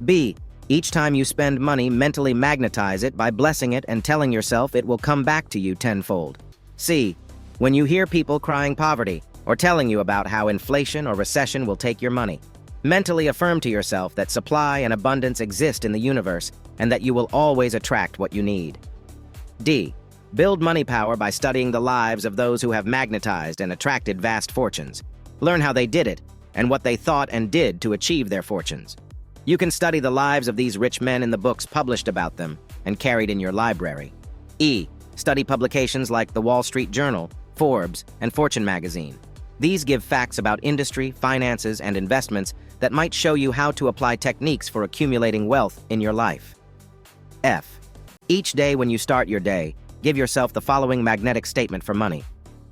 Speaker 1: B. Each time you spend money, mentally magnetize it by blessing it and telling yourself it will come back to you tenfold. C. When you hear people crying poverty or telling you about how inflation or recession will take your money, mentally affirm to yourself that supply and abundance exist in the universe and that you will always attract what you need. D. Build money power by studying the lives of those who have magnetized and attracted vast fortunes. Learn how they did it and what they thought and did to achieve their fortunes. You can study the lives of these rich men in the books published about them and carried in your library. E. Study publications like the Wall Street Journal, Forbes, and Fortune magazine. These give facts about industry, finances, and investments that might show you how to apply techniques for accumulating wealth in your life. F. Each day when you start your day, give yourself the following magnetic statement for money.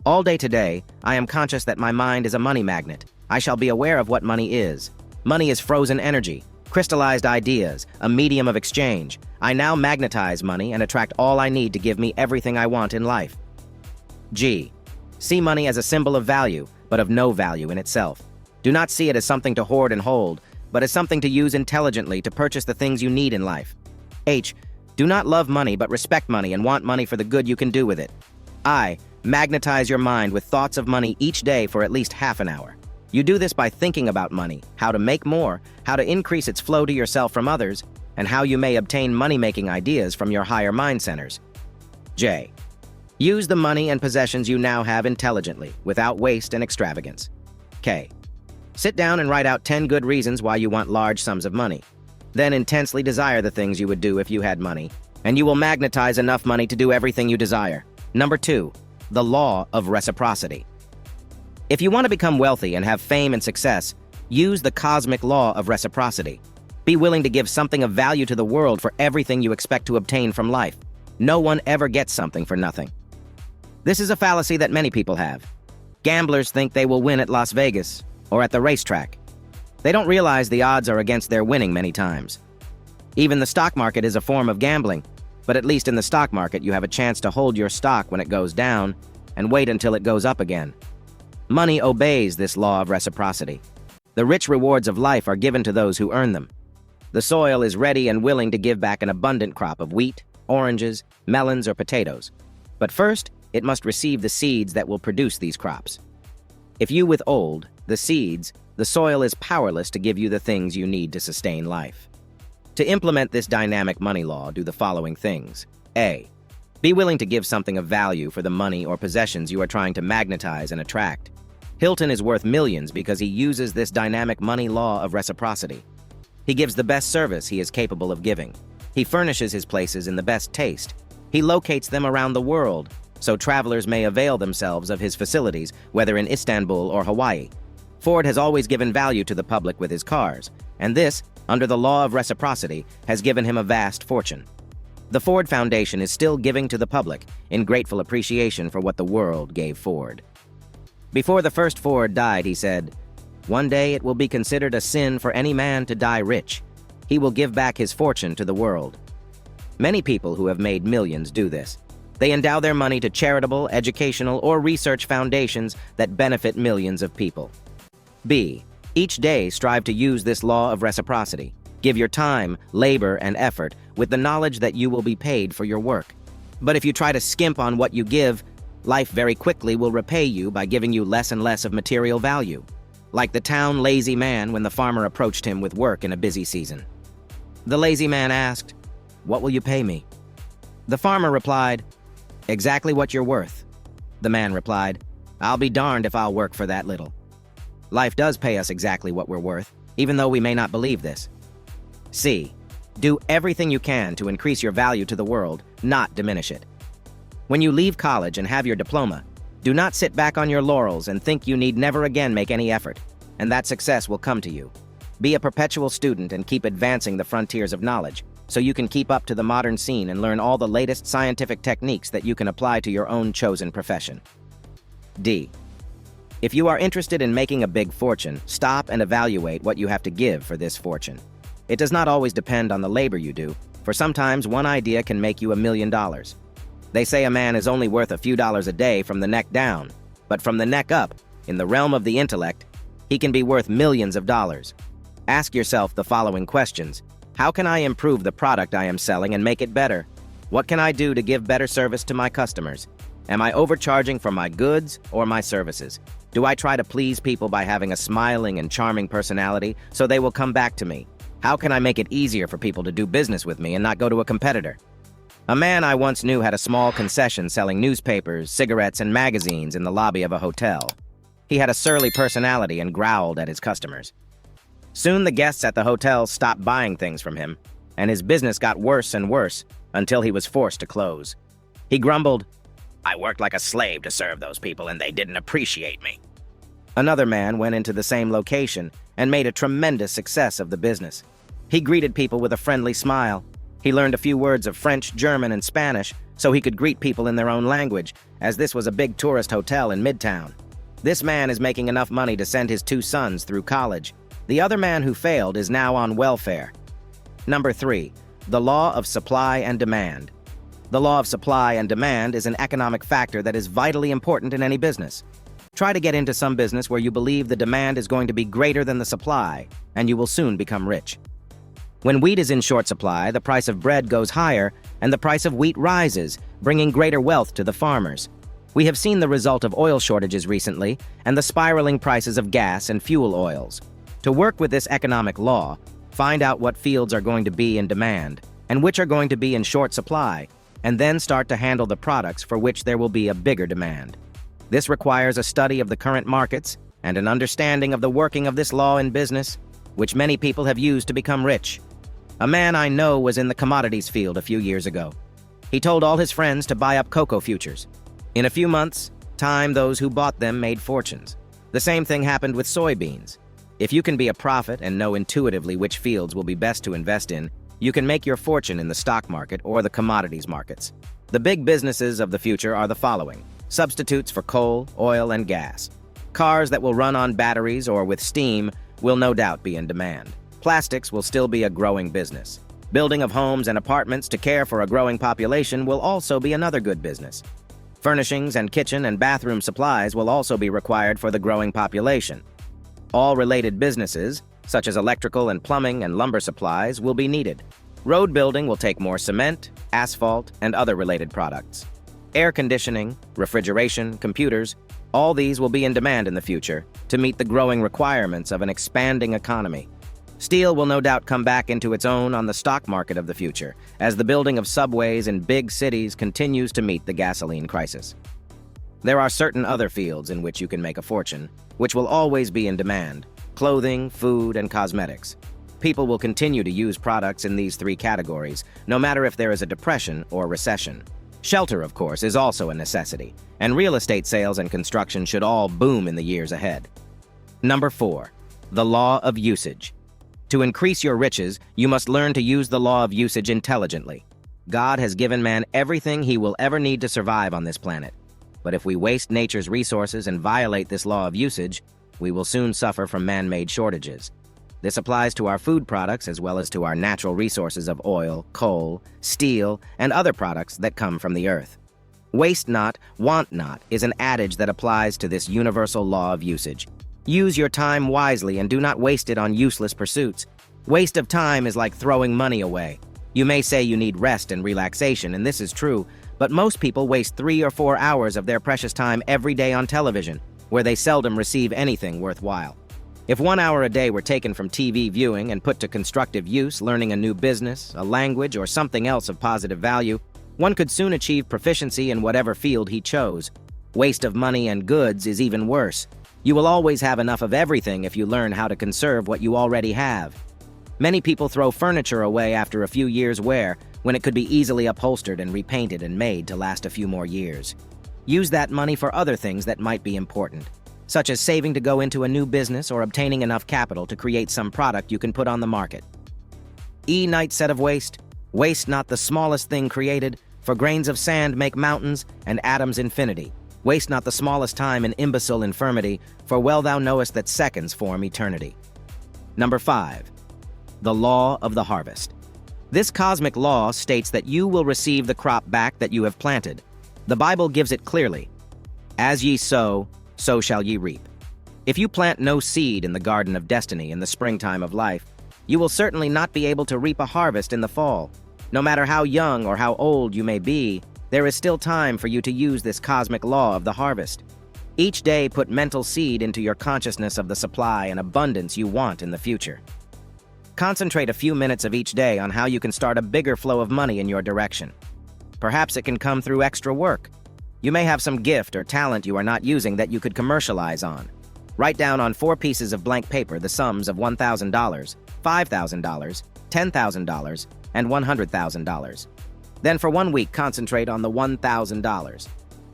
Speaker 1: All day today, I am conscious that my mind is a money magnet. I shall be aware of what money is. Money is frozen energy, crystallized ideas, a medium of exchange. I now magnetize money and attract all I need to give me everything I want in life. G. See money as a symbol of value, but of no value in itself. Do not see it as something to hoard and hold, but as something to use intelligently to purchase the things you need in life. H. Do not love money but respect money and want money for the good you can do with it. I. Magnetize your mind with thoughts of money each day for at least half an hour. You do this by thinking about money, how to make more, how to increase its flow to yourself from others, and how you may obtain money-making ideas from your higher mind centers. J. Use the money and possessions you now have intelligently, without waste and extravagance. K. Sit down and write out 10 good reasons why you want large sums of money. Then intensely desire the things you would do if you had money, and you will magnetize enough money to do everything you desire. Number 2. The law of reciprocity. If you want to become wealthy and have fame and success, use the cosmic law of reciprocity. Be willing to give something of value to the world for everything you expect to obtain from life. No one ever gets something for nothing. This is a fallacy that many people have. Gamblers think they will win at Las Vegas or at the racetrack. They don't realize the odds are against their winning many times. Even the stock market is a form of gambling, but at least in the stock market you have a chance to hold your stock when it goes down and wait until it goes up again. Money obeys this law of reciprocity. The rich rewards of life are given to those who earn them. The soil is ready and willing to give back an abundant crop of wheat, oranges, melons, or potatoes. But first, it must receive the seeds that will produce these crops. If you withhold the seeds, the soil is powerless to give you the things you need to sustain life. To implement this dynamic money law, do the following things. A. Be willing to give something of value for the money or possessions you are trying to magnetize and attract. Hilton is worth millions because he uses this dynamic money law of reciprocity. He gives the best service he is capable of giving. He furnishes his places in the best taste. He locates them around the world, so travelers may avail themselves of his facilities, whether in Istanbul or Hawaii. Ford has always given value to the public with his cars, and this, under the law of reciprocity, has given him a vast fortune. The Ford Foundation is still giving to the public in grateful appreciation for what the world gave Ford. Before the first Ford died, he said, "One day it will be considered a sin for any man to die rich. He will give back his fortune to the world." Many people who have made millions do this. They endow their money to charitable, educational, or research foundations that benefit millions of people. B. Each day strive to use this law of reciprocity. Give your time, labor, and effort with the knowledge that you will be paid for your work. But if you try to skimp on what you give, life very quickly will repay you by giving you less and less of material value. Like the town lazy man when the farmer approached him with work in a busy season. The lazy man asked, "What will you pay me?" The farmer replied, "Exactly what you're worth." The man replied, "I'll be darned if I'll work for that little." Life does pay us exactly what we're worth, even though we may not believe this. C. Do everything you can to increase your value to the world, not diminish it. When you leave college and have your diploma, do not sit back on your laurels and think you need never again make any effort, and that success will come to you. Be a perpetual student and keep advancing the frontiers of knowledge, so you can keep up to the modern scene and learn all the latest scientific techniques that you can apply to your own chosen profession. D. If you are interested in making a big fortune, stop and evaluate what you have to give for this fortune. It does not always depend on the labor you do, for sometimes one idea can make you $1 million. They say a man is only worth a few dollars a day from the neck down, but from the neck up, in the realm of the intellect, he can be worth millions of dollars. Ask yourself the following questions. How can I improve the product I am selling and make it better? What can I do to give better service to my customers? Am I overcharging for my goods or my services? Do I try to please people by having a smiling and charming personality so they will come back to me? How can I make it easier for people to do business with me and not go to a competitor? A man I once knew had a small concession selling newspapers, cigarettes, and magazines in the lobby of a hotel. He had a surly personality and growled at his customers. Soon the guests at the hotel stopped buying things from him, and his business got worse and worse until he was forced to close. He grumbled, "I worked like a slave to serve those people and they didn't appreciate me." Another man went into the same location and made a tremendous success of the business. He greeted people with a friendly smile. He learned a few words of French, German, and Spanish so he could greet people in their own language, as this was a big tourist hotel in Midtown. This man is making enough money to send his 2 sons through college. The other man who failed is now on welfare. Number 3, the law of supply and demand. The law of supply and demand is an economic factor that is vitally important in any business. Try to get into some business where you believe the demand is going to be greater than the supply, and you will soon become rich. When wheat is in short supply, the price of bread goes higher, and the price of wheat rises, bringing greater wealth to the farmers. We have seen the result of oil shortages recently, and the spiraling prices of gas and fuel oils. To work with this economic law, find out what fields are going to be in demand, and which are going to be in short supply, and then start to handle the products for which there will be a bigger demand. This requires a study of the current markets and an understanding of the working of this law in business, which many people have used to become rich. A man I know was in the commodities field a few years ago. He told all his friends to buy up cocoa futures. In a few months' time, those who bought them made fortunes. The same thing happened with soybeans. If you can be a prophet and know intuitively which fields will be best to invest in, you can make your fortune in the stock market or the commodities markets. The big businesses of the future are the following: substitutes for coal, oil, and gas. Cars that will run on batteries or with steam will no doubt be in demand. Plastics will still be a growing business. Building of homes and apartments to care for a growing population will also be another good business. Furnishings and kitchen and bathroom supplies will also be required for the growing population. All related businesses, such as electrical and plumbing and lumber supplies, will be needed. Road building will take more cement, asphalt, and other related products. Air conditioning, refrigeration, computers, all these will be in demand in the future to meet the growing requirements of an expanding economy. Steel will no doubt come back into its own on the stock market of the future, as the building of subways in big cities continues to meet the gasoline crisis. There are certain other fields in which you can make a fortune, which will always be in demand: clothing, food, and cosmetics. People will continue to use products in these 3 categories, no matter if there is a depression or recession. Shelter, of course, is also a necessity, and real estate sales and construction should all boom in the years ahead. Number 4, the law of usage. To increase your riches, you must learn to use the law of usage intelligently. God has given man everything he will ever need to survive on this planet. But if we waste nature's resources and violate this law of usage, we will soon suffer from man-made shortages. This applies to our food products as well as to our natural resources of oil, coal, steel, and other products that come from the earth. Waste not, want not is an adage that applies to this universal law of usage. Use your time wisely and do not waste it on useless pursuits. Waste of time is like throwing money away. You may say you need rest and relaxation, and this is true, but most people waste 3 or 4 hours of their precious time every day on television, where they seldom receive anything worthwhile. If 1 hour a day were taken from TV viewing and put to constructive use, learning a new business, a language, or something else of positive value, one could soon achieve proficiency in whatever field he chose. Waste of money and goods is even worse. You will always have enough of everything if you learn how to conserve what you already have. Many people throw furniture away after a few years' wear, when it could be easily upholstered and repainted and made to last a few more years. Use that money for other things that might be important. such as saving to go into a new business or obtaining enough capital to create some product you can put on the market. Ninth set of waste. Waste not the smallest thing created, for grains of sand make mountains, and atoms infinity. Waste not the smallest time in imbecile infirmity, for well thou knowest that seconds form eternity. Number 5. The law of the harvest. This cosmic law states that you will receive the crop back that you have planted. The Bible gives it clearly. As ye sow, so shall ye reap. If you plant no seed in the garden of destiny in the springtime of life, you will certainly not be able to reap a harvest in the fall. No matter how young or how old you may be, there is still time for you to use this cosmic law of the harvest. Each day put mental seed into your consciousness of the supply and abundance you want in the future. Concentrate a few minutes of each day on how you can start a bigger flow of money in your direction. Perhaps it can come through extra work. You may have some gift or talent you are not using that you could commercialize on. Write down on 4 pieces of blank paper the sums of $1,000, $5,000, $10,000, and $100,000. Then for 1 week, concentrate on the $1,000.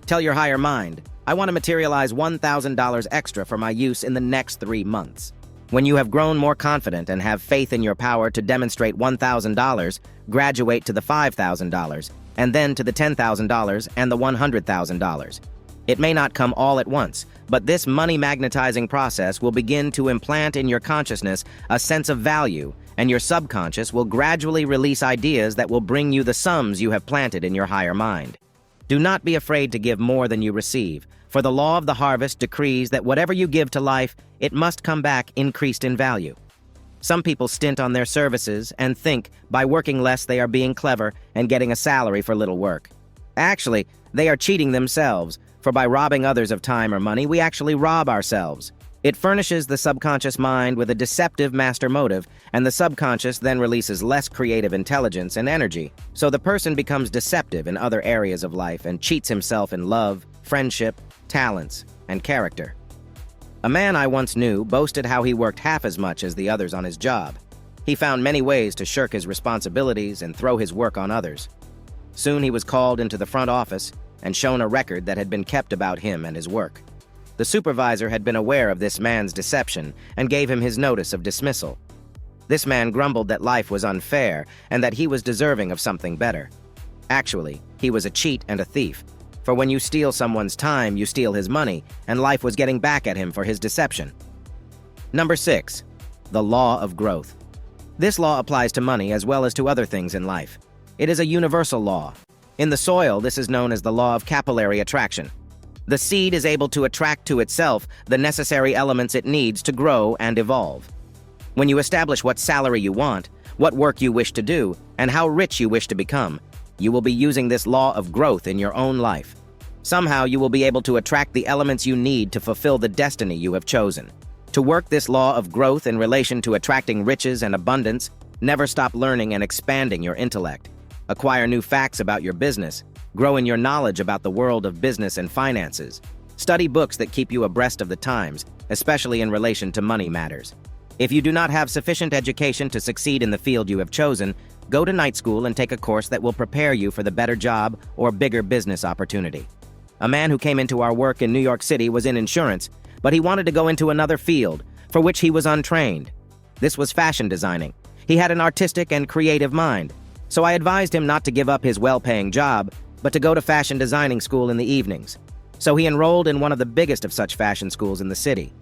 Speaker 1: Tell your higher mind, I want to materialize $1,000 extra for my use in the next 3 months. When you have grown more confident and have faith in your power to demonstrate $1,000, graduate to the $5,000, and then to the $10,000 and the $100,000. It may not come all at once, but this money magnetizing process will begin to implant in your consciousness a sense of value, and your subconscious will gradually release ideas that will bring you the sums you have planted in your higher mind. Do not be afraid to give more than you receive, for the law of the harvest decrees that whatever you give to life, it must come back increased in value. Some people stint on their services and think by working less they are being clever and getting a salary for little work. Actually, they are cheating themselves, for by robbing others of time or money, we actually rob ourselves. It furnishes the subconscious mind with a deceptive master motive, and the subconscious then releases less creative intelligence and energy, so the person becomes deceptive in other areas of life and cheats himself in love, friendship, talents, and character. A man I once knew boasted how he worked half as much as the others on his job. He found many ways to shirk his responsibilities and throw his work on others. Soon he was called into the front office and shown a record that had been kept about him and his work. The supervisor had been aware of this man's deception and gave him his notice of dismissal. This man grumbled that life was unfair and that he was deserving of something better. Actually, he was a cheat and a thief, for when you steal someone's time, you steal his money, and life was getting back at him for his deception. Number 6. The law of growth. This law applies to money as well as to other things in life. It is a universal law. In the soil, this is known as the law of capillary attraction. The seed is able to attract to itself the necessary elements it needs to grow and evolve. When you establish what salary you want, what work you wish to do, and how rich you wish to become, you will be using this law of growth in your own life. Somehow you will be able to attract the elements you need to fulfill the destiny you have chosen. To work this law of growth in relation to attracting riches and abundance, never stop learning and expanding your intellect. Acquire new facts about your business. Grow in your knowledge about the world of business and finances. Study books that keep you abreast of the times, especially in relation to money matters. If you do not have sufficient education to succeed in the field you have chosen, go to night school and take a course that will prepare you for the better job or bigger business opportunity. A man who came into our work in New York City was in insurance, but he wanted to go into another field, for which he was untrained. This was fashion designing. He had an artistic and creative mind, so I advised him not to give up his well-paying job, but to go to fashion designing school in the evenings. So he enrolled in one of the biggest of such fashion schools in the city.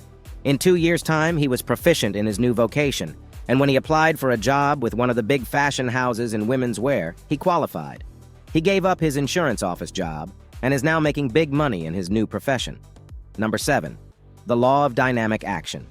Speaker 1: In 2 years' time, he was proficient in his new vocation, and when he applied for a job with one of the big fashion houses in women's wear, he qualified. He gave up his insurance office job and is now making big money in his new profession. Number 7. The law of dynamic action.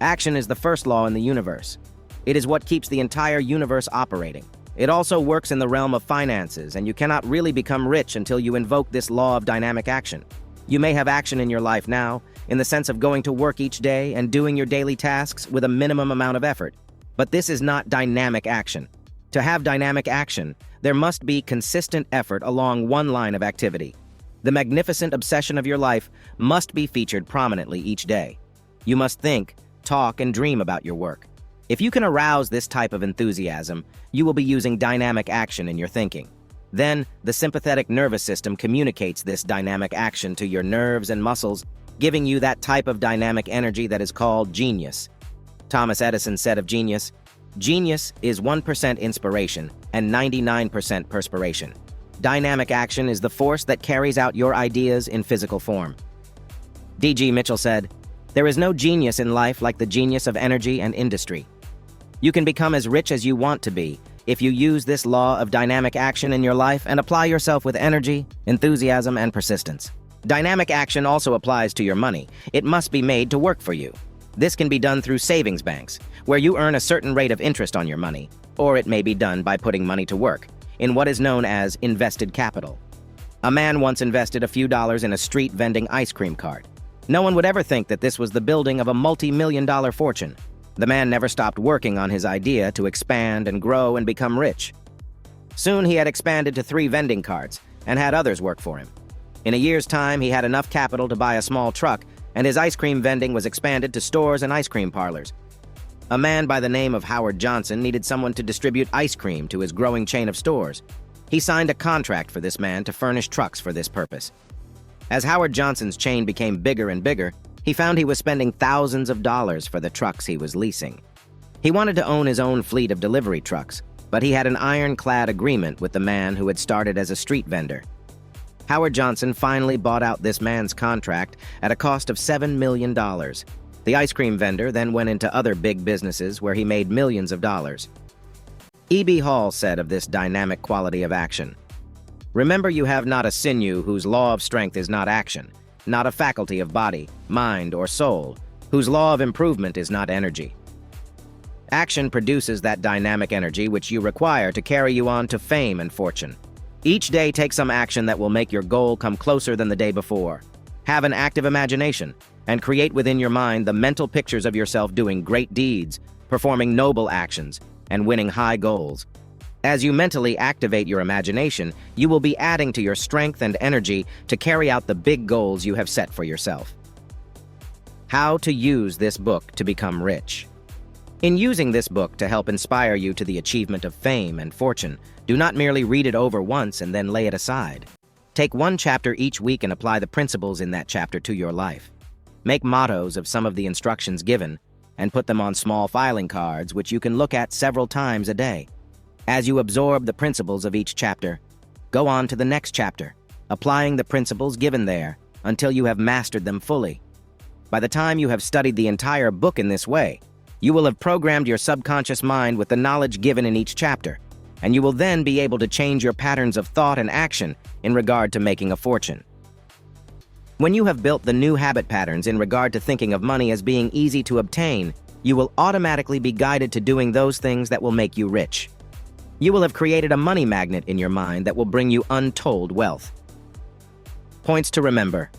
Speaker 1: Action is the first law in the universe. It is what keeps the entire universe operating. It also works in the realm of finances, and you cannot really become rich until you invoke this law of dynamic action. You may have action in your life now, in the sense of going to work each day and doing your daily tasks with a minimum amount of effort. But this is not dynamic action. To have dynamic action, there must be consistent effort along one line of activity. The magnificent obsession of your life must be featured prominently each day. You must think, talk, and dream about your work. If you can arouse this type of enthusiasm, you will be using dynamic action in your thinking. Then, the sympathetic nervous system communicates this dynamic action to your nerves and muscles, giving you that type of dynamic energy that is called genius. Thomas Edison said of genius, "Genius is 1% inspiration and 99% perspiration. Dynamic action is the force that carries out your ideas in physical form." D.G. Mitchell said, "There is no genius in life like the genius of energy and industry." You can become as rich as you want to be if you use this law of dynamic action in your life and apply yourself with energy, enthusiasm, and persistence. Dynamic action also applies to your money. It must be made to work for you. This can be done through savings banks, where you earn a certain rate of interest on your money, or it may be done by putting money to work in what is known as invested capital. A man once invested a few dollars in a street vending ice cream cart. No one would ever think that this was the building of a multi-million-dollar fortune. The man never stopped working on his idea to expand and grow and become rich. Soon he had expanded to 3 vending carts and had others work for him. In a year's time, he had enough capital to buy a small truck, and his ice cream vending was expanded to stores and ice cream parlors. A man by the name of Howard Johnson needed someone to distribute ice cream to his growing chain of stores. He signed a contract for this man to furnish trucks for this purpose. As Howard Johnson's chain became bigger and bigger, he found he was spending thousands of dollars for the trucks he was leasing. He wanted to own his own fleet of delivery trucks, but he had an ironclad agreement with the man who had started as a street vendor. Howard Johnson finally bought out this man's contract at a cost of $7 million. The ice cream vendor then went into other big businesses where he made millions of dollars. E.B. Hall said of this dynamic quality of action, "Remember, you have not a sinew whose law of strength is not action, not a faculty of body, mind, or soul, whose law of improvement is not energy." Action produces that dynamic energy which you require to carry you on to fame and fortune. Each day take some action that will make your goal come closer than the day before. Have an active imagination, and create within your mind the mental pictures of yourself doing great deeds, performing noble actions, and winning high goals. As you mentally activate your imagination, you will be adding to your strength and energy to carry out the big goals you have set for yourself. How to use this book to become rich. In using this book to help inspire you to the achievement of fame and fortune, do not merely read it over once and then lay it aside. Take one chapter each week and apply the principles in that chapter to your life. Make mottos of some of the instructions given, and put them on small filing cards which you can look at several times a day. As you absorb the principles of each chapter, go on to the next chapter, applying the principles given there until you have mastered them fully. By the time you have studied the entire book in this way, you will have programmed your subconscious mind with the knowledge given in each chapter, and you will then be able to change your patterns of thought and action in regard to making a fortune. When you have built the new habit patterns in regard to thinking of money as being easy to obtain, you will automatically be guided to doing those things that will make you rich. You will have created a money magnet in your mind that will bring you untold wealth. Points to remember.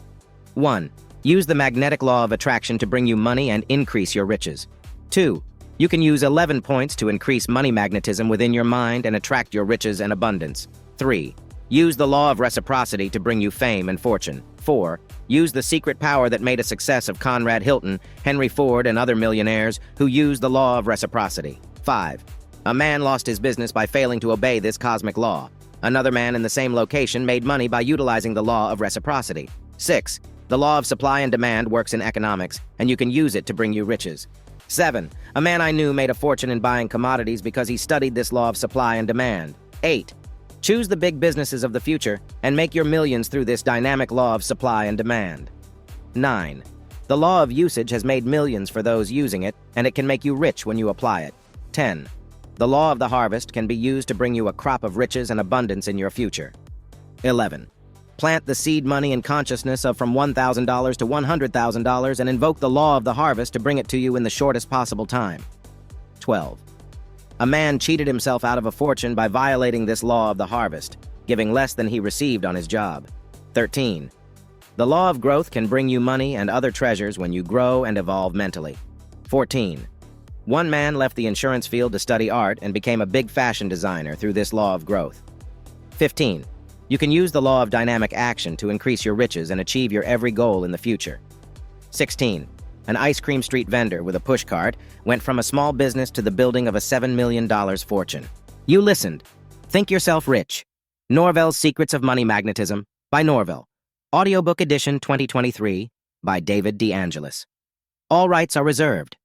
Speaker 1: 1. Use the magnetic law of attraction to bring you money and increase your riches. 2. You can use 11 points to increase money magnetism within your mind and attract your riches and abundance. 3. Use the law of reciprocity to bring you fame and fortune. 4. Use the secret power that made a success of Conrad Hilton, Henry Ford, and other millionaires who used the law of reciprocity. 5. A man lost his business by failing to obey this cosmic law. Another man in the same location made money by utilizing the law of reciprocity. 6. The law of supply and demand works in economics, and you can use it to bring you riches. 7. A man I knew made a fortune in buying commodities because he studied this law of supply and demand. 8. Choose the big businesses of the future and make your millions through this dynamic law of supply and demand. 9. The law of usage has made millions for those using it, and it can make you rich when you apply it. 10. The law of the harvest can be used to bring you a crop of riches and abundance in your future. 11. Plant the seed money and consciousness of from $1,000 to $100,000 and invoke the law of the harvest to bring it to you in the shortest possible time. 12. A man cheated himself out of a fortune by violating this law of the harvest, giving less than he received on his job. 13. The law of growth can bring you money and other treasures when you grow and evolve mentally. 14. One man left the insurance field to study art and became a big fashion designer through this law of growth. 15. You can use the law of dynamic action to increase your riches and achieve your every goal in the future. 16. An ice cream street vendor with a pushcart went from a small business to the building of a $7 million fortune. You listened. Think yourself rich. Norvell's Secrets of Money Magnetism by Norvell. Audiobook edition 2023 by David D. Angelis. All rights are reserved.